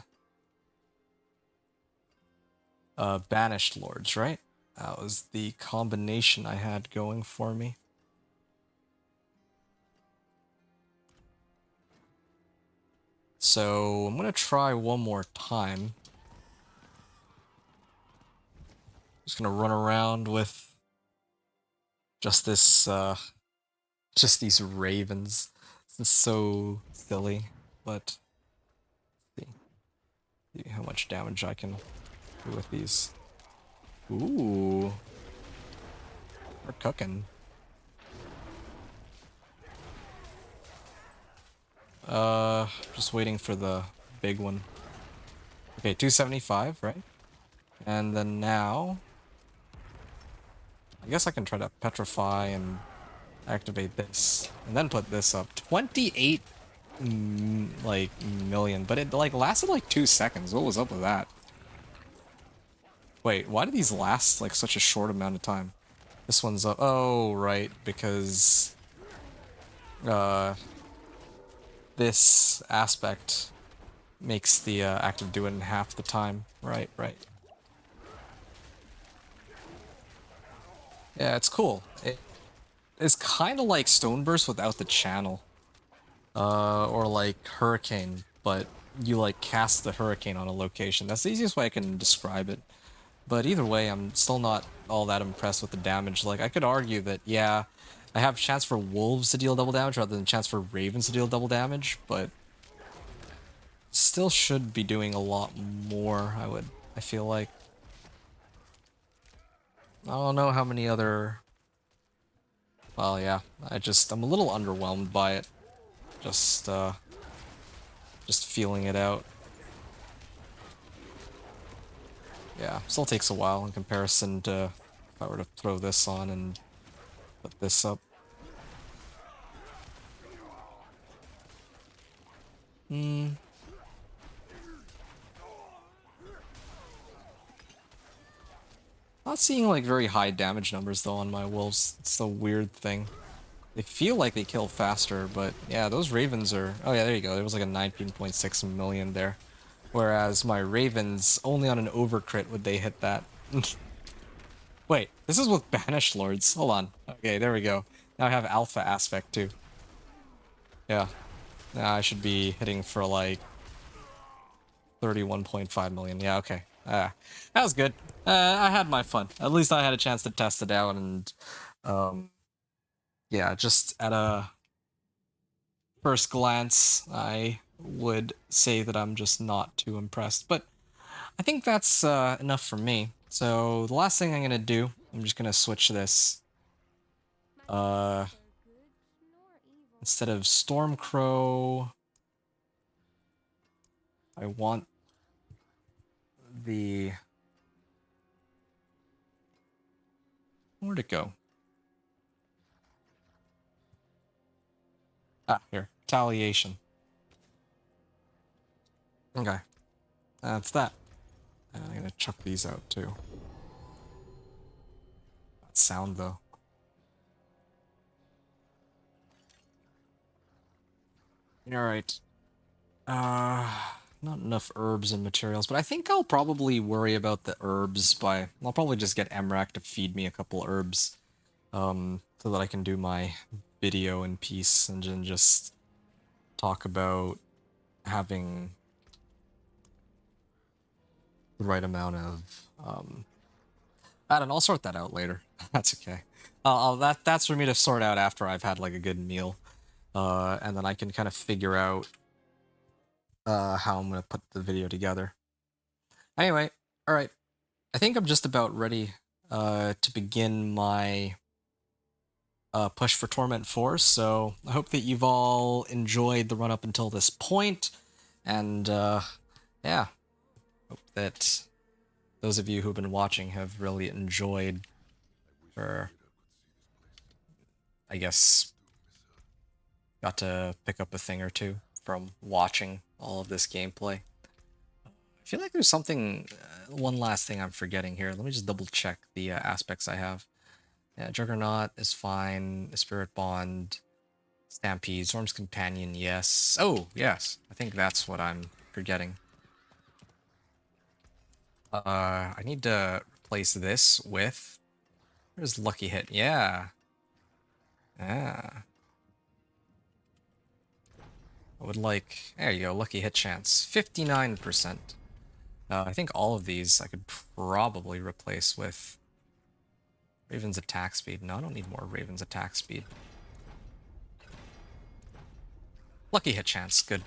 Banished Lords, right? That was the combination I had going for me. So I'm gonna try one more time. Just gonna run around with just this, just these ravens. This is so silly, but see how much damage I can do with these. Ooh, we're cooking. Just waiting for the big one. Okay, 275, right? And then now, I guess I can try to petrify and activate this, and then put this up. 28 like million, but it like lasted like 2 seconds. What was up with that? Wait, why do these last like such a short amount of time? This one's up. Oh, right, because this aspect makes the active do it in half the time. Right, right. Yeah, it's cool. It's kind of like Stoneburst without the channel. Or like Hurricane, but you like cast the Hurricane on a location. That's the easiest way I can describe it. But either way, I'm still not all that impressed with the damage. Like, I could argue that, yeah, I have a chance for wolves to deal double damage rather than a chance for ravens to deal double damage, but still should be doing a lot more, I feel like. I don't know how many other... Well, yeah, I'm a little underwhelmed by it. Just feeling it out. Yeah, still takes a while in comparison to if I were to throw this on and put this up. Not seeing like very high damage numbers though on my wolves. It's a weird thing. They feel like they kill faster, but yeah, those ravens are... Oh yeah, there you go. There was like a 19.6 million there. Whereas my ravens, only on an overcrit would they hit that. Wait, this is with Banished Lords. Hold on. Okay, there we go. Now I have Alpha Aspect too. Yeah. Now I should be hitting for like 31.5 million. Yeah, okay. That was good. I had my fun. At least I had a chance to test it out, and yeah, just at a first glance, I would say that I'm just not too impressed. But I think that's enough for me. So the last thing I'm gonna do, I'm just gonna switch this. Instead of Stormcrow, I want the... Where'd it go? Ah, here. Retaliation. Okay. That's that. And I'm gonna chuck these out too. That sound though. Alright. Not enough herbs and materials, but I think I'll probably worry about the herbs by... I'll probably just get Emrak to feed me a couple herbs. So that I can do my video in peace and then just talk about having the right amount of, I don't know, I'll sort that out later. That's okay. That's for me to sort out after I've had like a good meal. and then I can kind of figure out how I'm going to put the video together. Anyway, all right. I think I'm just about ready to begin my push for Torment 4, so I hope that you've all enjoyed the run up until this point, and yeah, hope that those of you who've been watching have really enjoyed, or I guess got to pick up a thing or two from watching all of this gameplay. I feel like there's something, one last thing I'm forgetting here. Let me just double check the aspects I have. Yeah, Juggernaut is fine. Spirit Bond, Stampede, Storm's Companion, yes. Oh, yes. I think that's what I'm forgetting. I need to replace this with... Where's Lucky Hit? Yeah. Ah. I would like... There you go, Lucky Hit chance. 59%. I think all of these I could probably replace with Raven's attack speed. No, I don't need more Raven's attack speed. Lucky hit chance, good.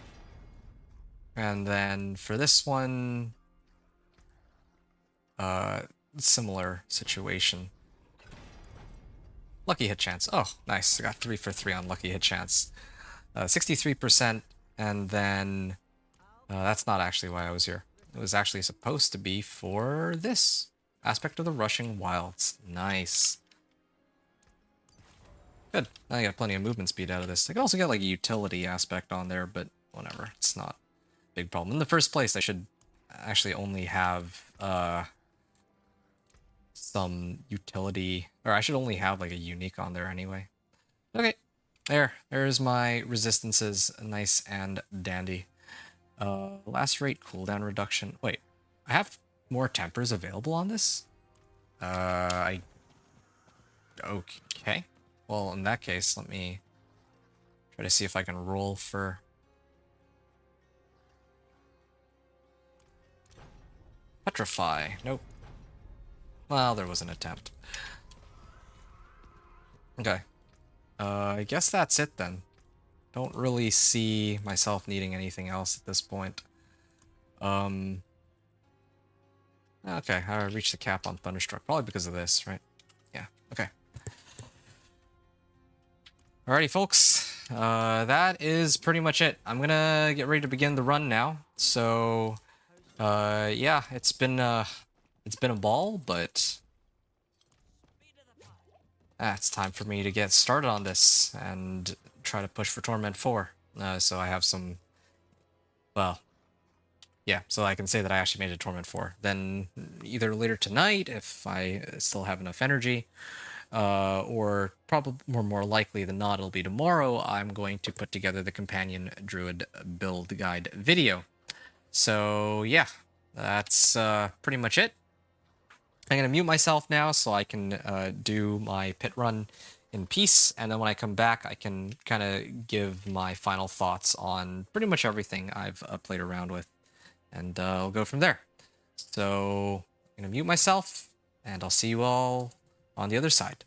And then for this one, similar situation. Lucky hit chance. Oh, nice. I got 3 for 3 on lucky hit chance. 63%, and then that's not actually why I was here. It was actually supposed to be for this aspect of the Rushing Wilds. Nice. Good. I got plenty of movement speed out of this. I can also get like a utility aspect on there, but whatever. It's not a big problem. In the first place, I should actually only have some utility, or I should only have like a unique on there anyway. Okay, there's my resistances, nice and dandy. Lacerate cooldown reduction. Wait, I have more tempers available on this? Okay. Well, in that case, let me try to see if I can roll for... Petrify. Nope. Well, there was an attempt. Okay. I guess that's it then. Don't really see myself needing anything else at this point. Okay, I reached the cap on Thunderstruck, probably because of this, right? Yeah, okay. Alrighty, folks. That is pretty much it. I'm gonna get ready to begin the run now. So, yeah, it's been a ball, but it's time for me to get started on this and try to push for Torment 4. So I have some, well, yeah, so I can say that I actually made it to Torment 4. Then either later tonight, if I still have enough energy, or probably more likely than not, it'll be tomorrow, I'm going to put together the Companion Druid build guide video. So yeah, that's pretty much it. I'm going to mute myself now so I can do my pit run in peace, and then when I come back, I can kind of give my final thoughts on pretty much everything I've played around with, and I'll go from there. So I'm going to mute myself, and I'll see you all on the other side.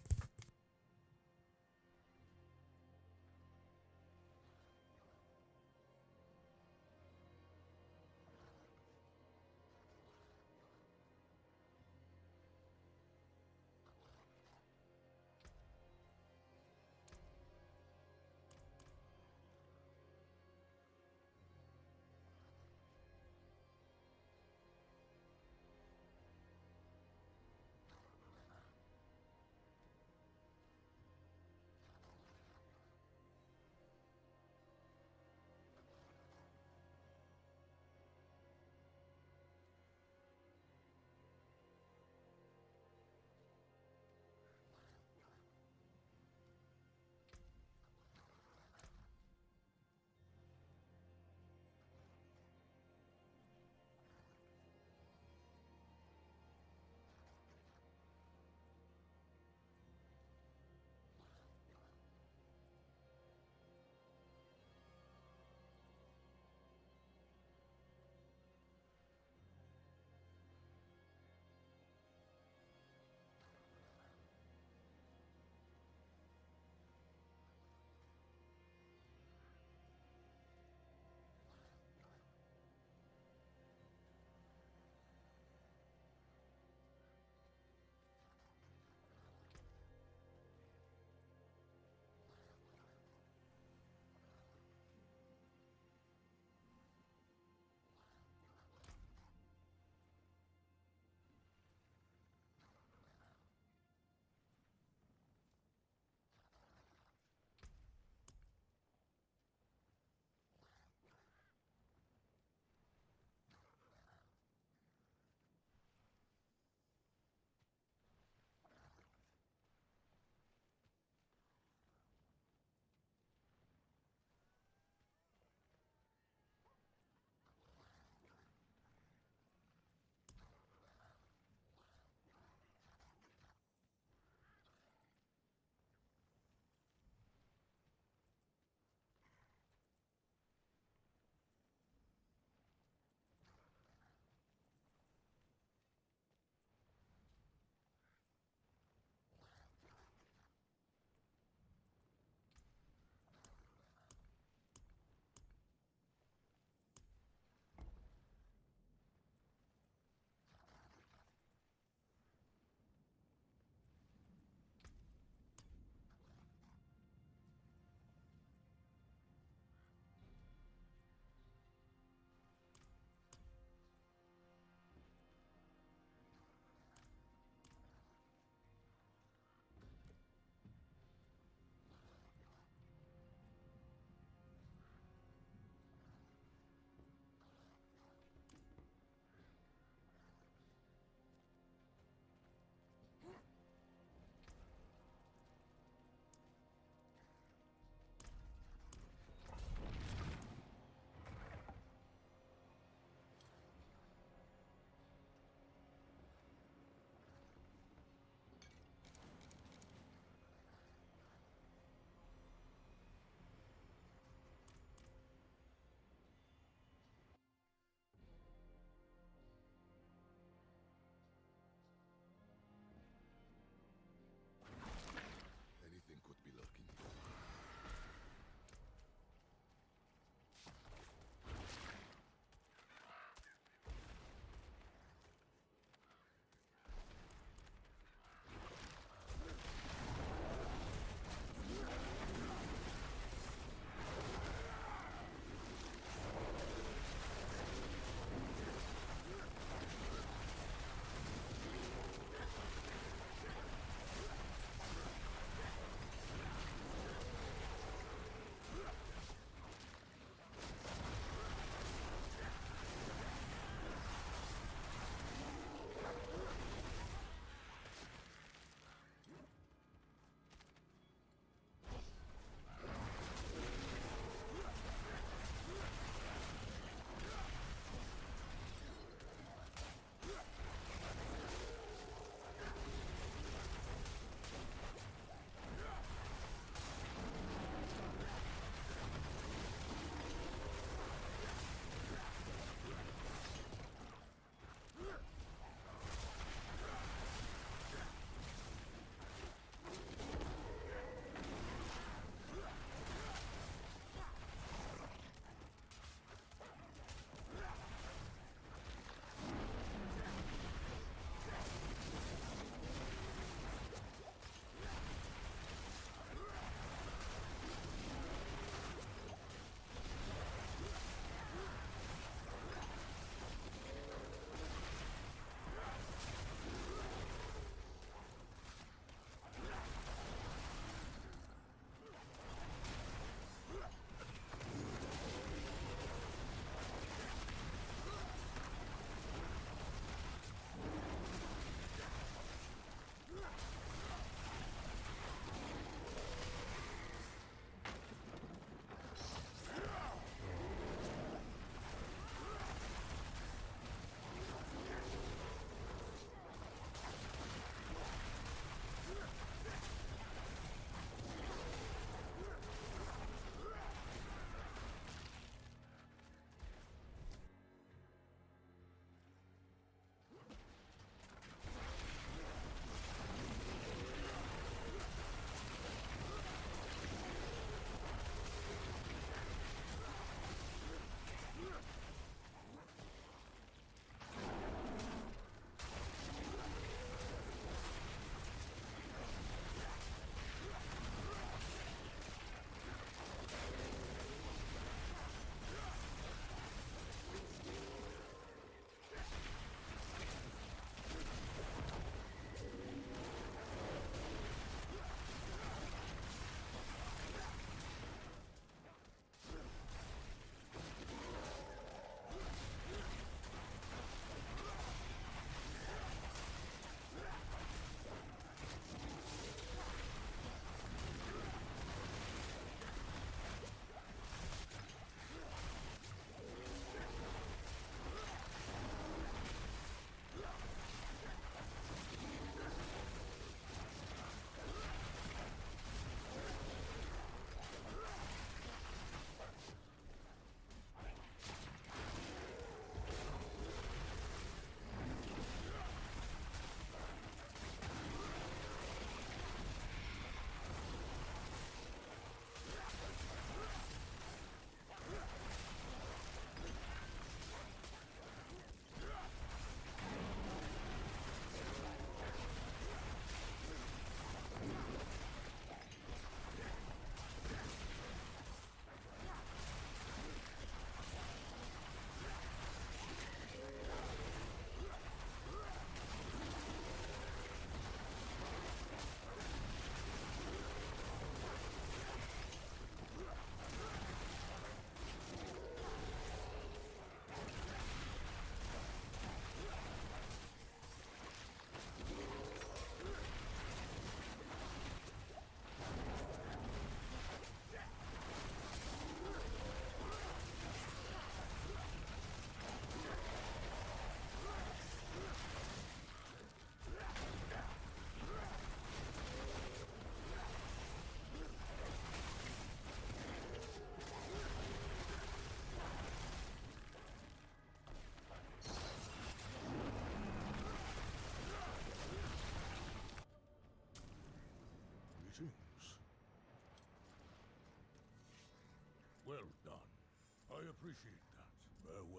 appreciate that. Farewell.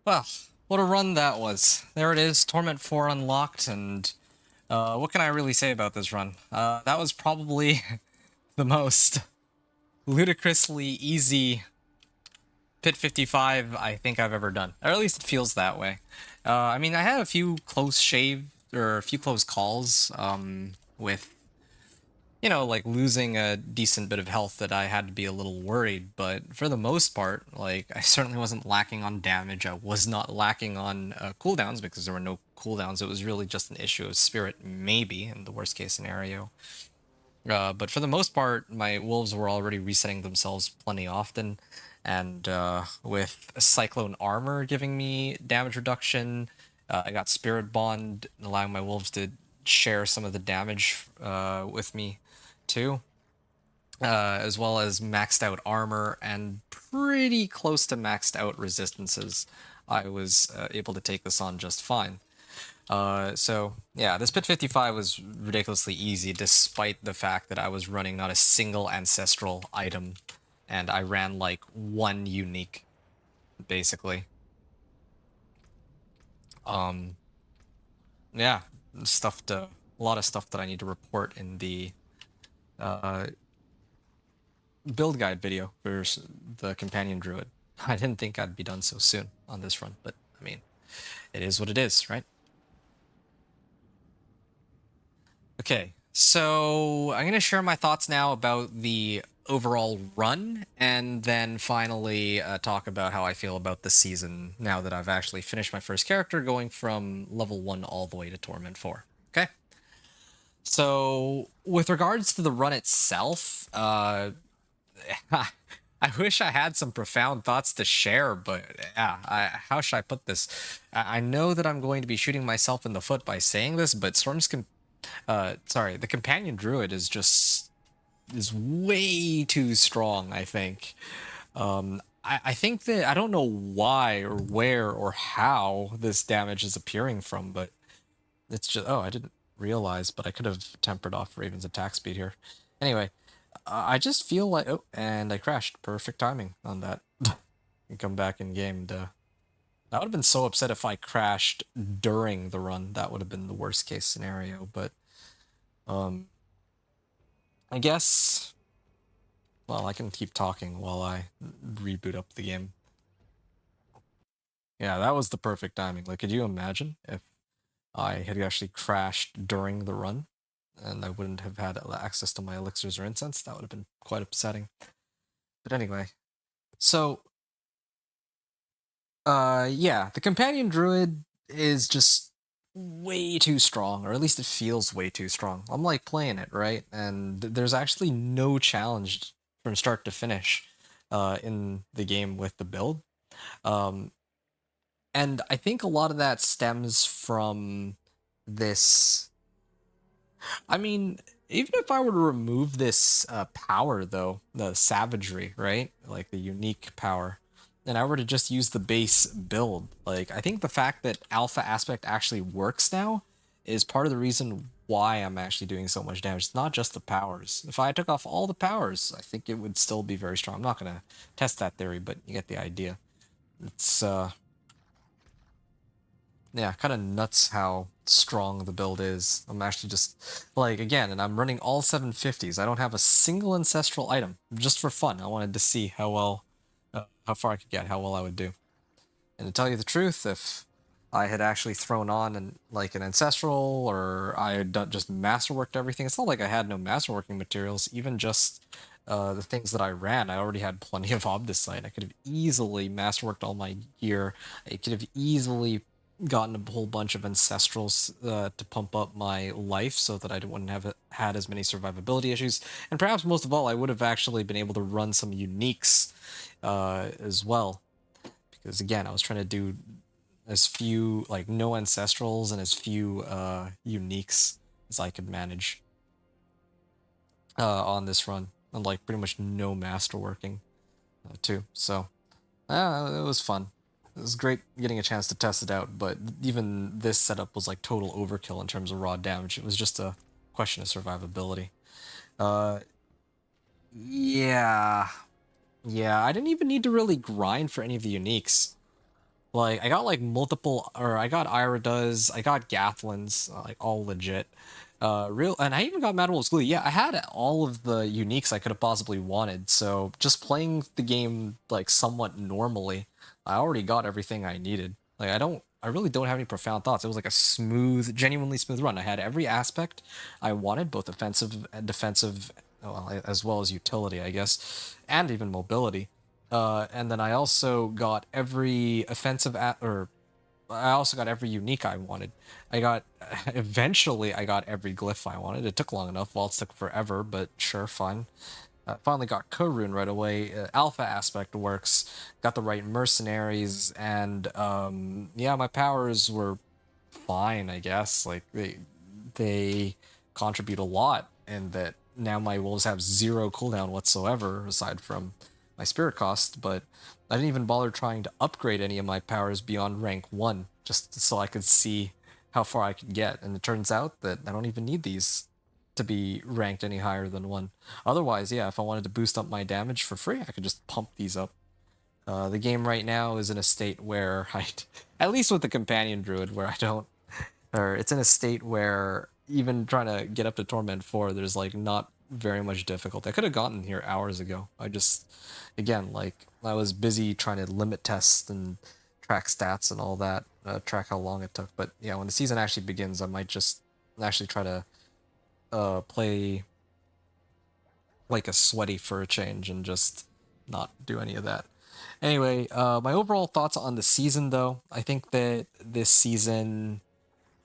Well, what a run that was. There it is, Torment 4 unlocked, and what can I really say about this run? That was probably the most ludicrously easy Pit 55 I think I've ever done. Or at least it feels that way. I mean, I had a few close or a few close calls with, you know, like losing a decent bit of health that I had to be a little worried. But for the most part, like, I certainly wasn't lacking on damage. I was not lacking on cooldowns because there were no cooldowns. It was really just an issue of spirit, maybe, in the worst case scenario. But for the most part, my wolves were already resetting themselves plenty often, and with Cyclone Armor giving me damage reduction, I got Spirit Bond, allowing my wolves to share some of the damage with me, too, as well as maxed out armor and pretty close to maxed out resistances. I was able to take this on just fine. So yeah, this Pit 55 was ridiculously easy despite the fact that I was running not a single ancestral item and I ran like one unique, basically. Um, yeah, a lot of stuff that I need to report in the uh, build guide video for the Companion Druid. I didn't think I'd be done so soon on this front, but I mean, it is what it is, right? Okay, so I'm going to share my thoughts now about the overall run, and then finally talk about how I feel about the season now that I've actually finished my first character, going from level 1 all the way to Torment 4. Okay? So, with regards to the run itself, I wish I had some profound thoughts to share, but yeah, how should I put this? I know that I'm going to be shooting myself in the foot by saying this, but the Companion Druid is way too strong, I think. I think that I don't know why or where or how this damage is appearing from, but it's just, oh, I didn't realize, but I could have tempered off Raven's attack speed here. Anyway, I just feel like, oh, and I crashed. Perfect timing on that. And come back in game. I would have been so upset if I crashed during the run. That would have been the worst case scenario, but I guess, well, I can keep talking while I reboot up the game. Yeah, that was the perfect timing. Like, could you imagine if I had actually crashed during the run and I wouldn't have had access to my elixirs or incense? That would have been quite upsetting. But anyway, so, yeah, the Companion Druid is just way too strong, or at least it feels way too strong. I'm like playing it, right? And there's actually no challenge from start to finish in the game with the build. Um, and I think a lot of that stems from this. I mean, even if I were to remove this power, though, the savagery, right? Like the unique power, and I were to just use the base build, like, I think the fact that Alpha Aspect actually works now is part of the reason why I'm actually doing so much damage. It's not just the powers. If I took off all the powers, I think it would still be very strong. I'm not going to test that theory, but you get the idea. It's, yeah, kind of nuts how strong the build is. I'm actually just, like, again, and I'm running all 750s. I don't have a single ancestral item, just for fun. I wanted to see how well, how far I could get, how well I would do. And to tell you the truth, if I had actually thrown on an ancestral, or I had just masterworked everything, it's not like I had no masterworking materials. Even just the things that I ran, I already had plenty of Obdicite. I could have easily masterworked all my gear. I could have easily gotten a whole bunch of ancestrals to pump up my life so that I wouldn't have had as many survivability issues. And perhaps most of all, I would have actually been able to run some uniques as well. Because again, I was trying to do as few, like no ancestrals and as few uniques as I could manage on this run. And like pretty much no masterworking too. So it was fun. It was great getting a chance to test it out, but even this setup was like total overkill in terms of raw damage. It was just a question of survivability. Uh, yeah. Yeah, I didn't even need to really grind for any of the uniques. Like, I got like multiple, or I got Iridas, I got Gathlins, like all legit. And I even got Mad Wolf's Glue. Yeah, I had all of the uniques I could have possibly wanted. So just playing the game like somewhat normally, I already got everything I needed. Like, I really don't have any profound thoughts. It was like a smooth, genuinely smooth run. I had every aspect I wanted, both offensive and defensive, well, as well as utility, I guess, and even mobility. And then I also got every or I also got every unique I wanted. I got eventually I got every glyph I wanted. It took long enough. Vaults took forever, but sure, fine. Finally got Korun right away. Alpha aspect works. Got the right mercenaries, and yeah, my powers were fine, I guess. Like they contribute a lot, and that now my wolves have zero cooldown whatsoever, aside from my spirit cost. But I didn't even bother trying to upgrade any of my powers beyond rank 1, just so I could see how far I could get. And it turns out that I don't even need these to be ranked any higher than 1. Otherwise, yeah, if I wanted to boost up my damage for free, I could just pump these up. The game right now is in a state where at least with the Companion Druid, where I don't, or it's in a state where even trying to get up to Torment 4, there's like not very much difficulty. I could have gotten here hours ago. I just, again, like I was busy trying to limit tests and track stats and all that, track how long it took. But yeah, when the season actually begins, I might just actually try to play like a sweaty for a change and just not do any of that. Anyway, my overall thoughts on the season, though, I think that this season,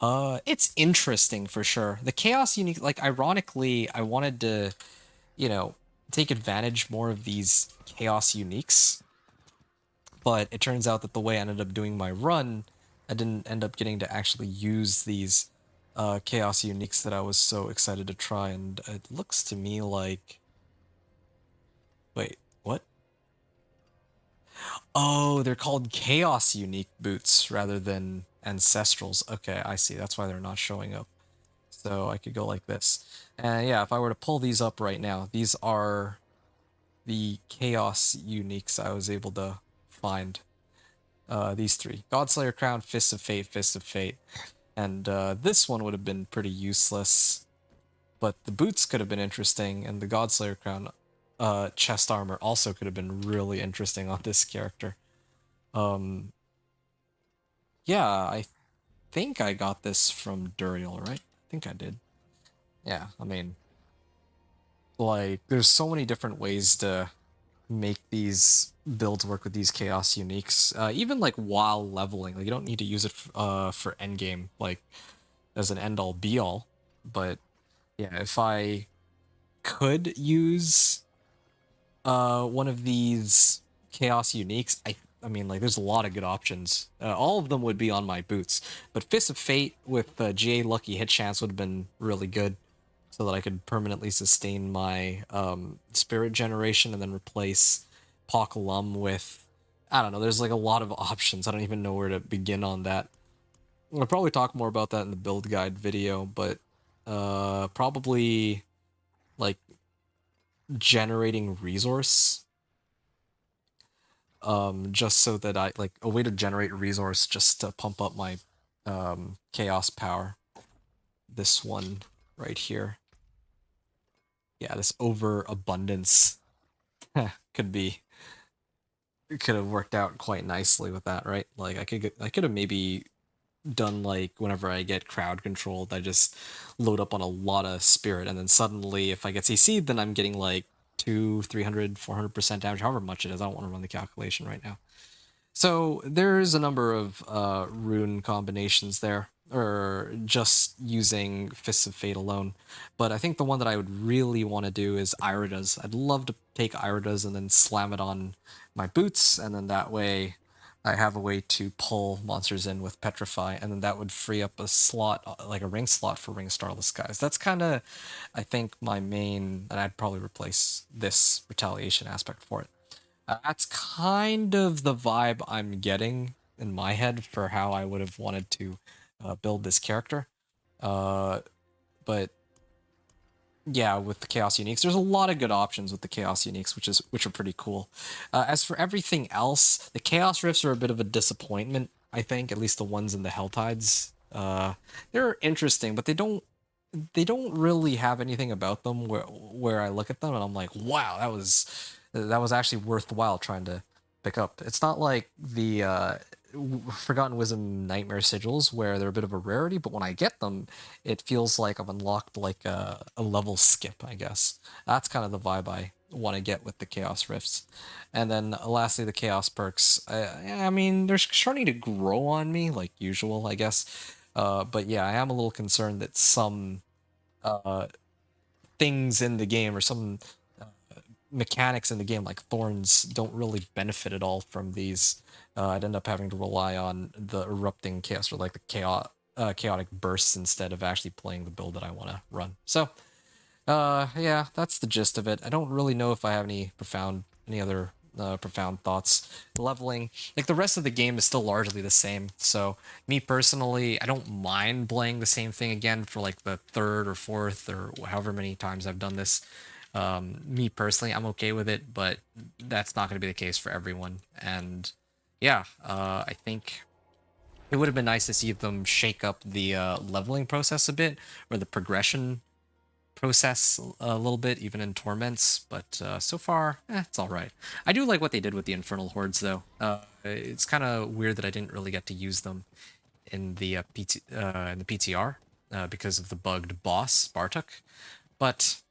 it's interesting for sure. The chaos unique, like ironically, I wanted to, you know, take advantage more of these chaos uniques, but it turns out that the way I ended up doing my run, I didn't end up getting to actually use these chaos uniques that I was so excited to try, and it looks to me like, wait, what? Oh, they're called chaos unique boots rather than ancestrals. Okay, I see. That's why they're not showing up. So I could go like this. And yeah, if I were to pull these up right now, these are the chaos uniques I was able to find. These three. Godslayer Crown, Fists of Fate, Fists of Fate. And this one would have been pretty useless. But the boots could have been interesting, and the Godslayer Crown chest armor also could have been really interesting on this character. Yeah, I think I got this from Duriel, right? I think I did. Yeah, I mean, like, there's so many different ways to make these builds work with these chaos uniques. Even like while leveling, like you don't need to use it for endgame, like as an end all be all. But yeah, if I could use one of these chaos uniques, I mean, like, there's a lot of good options. All of them would be on my boots, but Fist of Fate with GA Lucky hit chance would have been really good, so that I could permanently sustain my spirit generation and then replace Pock Lum with, I don't know, there's like a lot of options. I don't even know where to begin on that. I'll probably talk more about that in the build guide video, but probably like generating resource, just so that I like a way to generate resource just to pump up my chaos power. This one right here. Yeah, this overabundance could have worked out quite nicely with that, right? Like I could have maybe done like whenever I get crowd controlled, I just load up on a lot of spirit, and then suddenly if I get CC'd, then I'm getting like 200, 300, 400% damage, however much it is. I don't want to run the calculation right now. So there's a number of rune combinations there, or just using Fists of Fate alone. But I think the one that I would really want to do is Iridas. I'd love to take Iridas and then slam it on my boots, and then that way I have a way to pull monsters in with Petrify, and then that would free up a slot, like a ring slot for Ring of Starless Skies. That's kind of, I think, my main, and I'd probably replace this retaliation aspect for it. That's kind of the vibe I'm getting in my head for how I would have wanted to build this character. But yeah, with the Chaos Uniques, there's a lot of good options with the Chaos Uniques, which are pretty cool. As for everything else, the Chaos Rifts are a bit of a disappointment. I think at least the ones in the Helltides. They're interesting, but they don't really have anything about them where I look at them and I'm like, wow, that was actually worthwhile trying to pick up. It's not like the Forgotten Wisdom Nightmare Sigils where they're a bit of a rarity, but when I get them, it feels like I've unlocked like a level skip, I guess. That's kind of the vibe I want to get with the Chaos Rifts. And then lastly, the Chaos Perks. I mean, they're starting to grow on me, like usual, I guess. But yeah, I am a little concerned that some uh, things in the game or some mechanics in the game like thorns don't really benefit at all from these. I'd end up having to rely on the erupting chaos or like the chaotic bursts instead of actually playing the build that I want to run. So yeah, that's the gist of it. I don't really know if I have any other profound thoughts. Leveling, like the rest of the game is still largely the same. So me personally, I don't mind playing the same thing again for like the third or fourth or however many times I've done this. Me personally, I'm okay with it, but that's not going to be the case for everyone. And yeah, I think it would have been nice to see them shake up the leveling process a bit, or the progression process a little bit, even in Torments. But so far, it's all right. I do like what they did with the Infernal Hordes, though. It's kind of weird that I didn't really get to use them in the in the PTR because of the bugged boss Bartok. But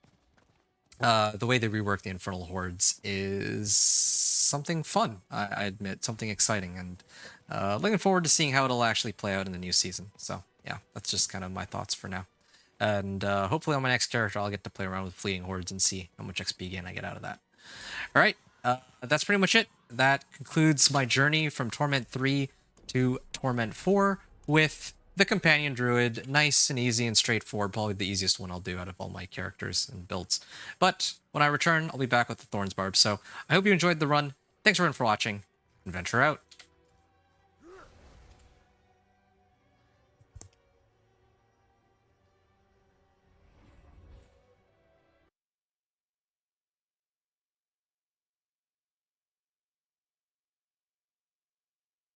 the way they rework the Infernal Hordes is something fun, I admit, something exciting, and looking forward to seeing how it'll actually play out in the new season. So yeah, that's just kind of my thoughts for now. And hopefully on my next character, I'll get to play around with Fleeing Hordes and see how much XP gain I get out of that. All right, that's pretty much it. That concludes my journey from Torment 3 to Torment 4 with the Companion Druid. Nice and easy and straightforward. Probably the easiest one I'll do out of all my characters and builds. But when I return, I'll be back with the Thorns Barb. So I hope you enjoyed the run. Thanks everyone for watching. Adventure out.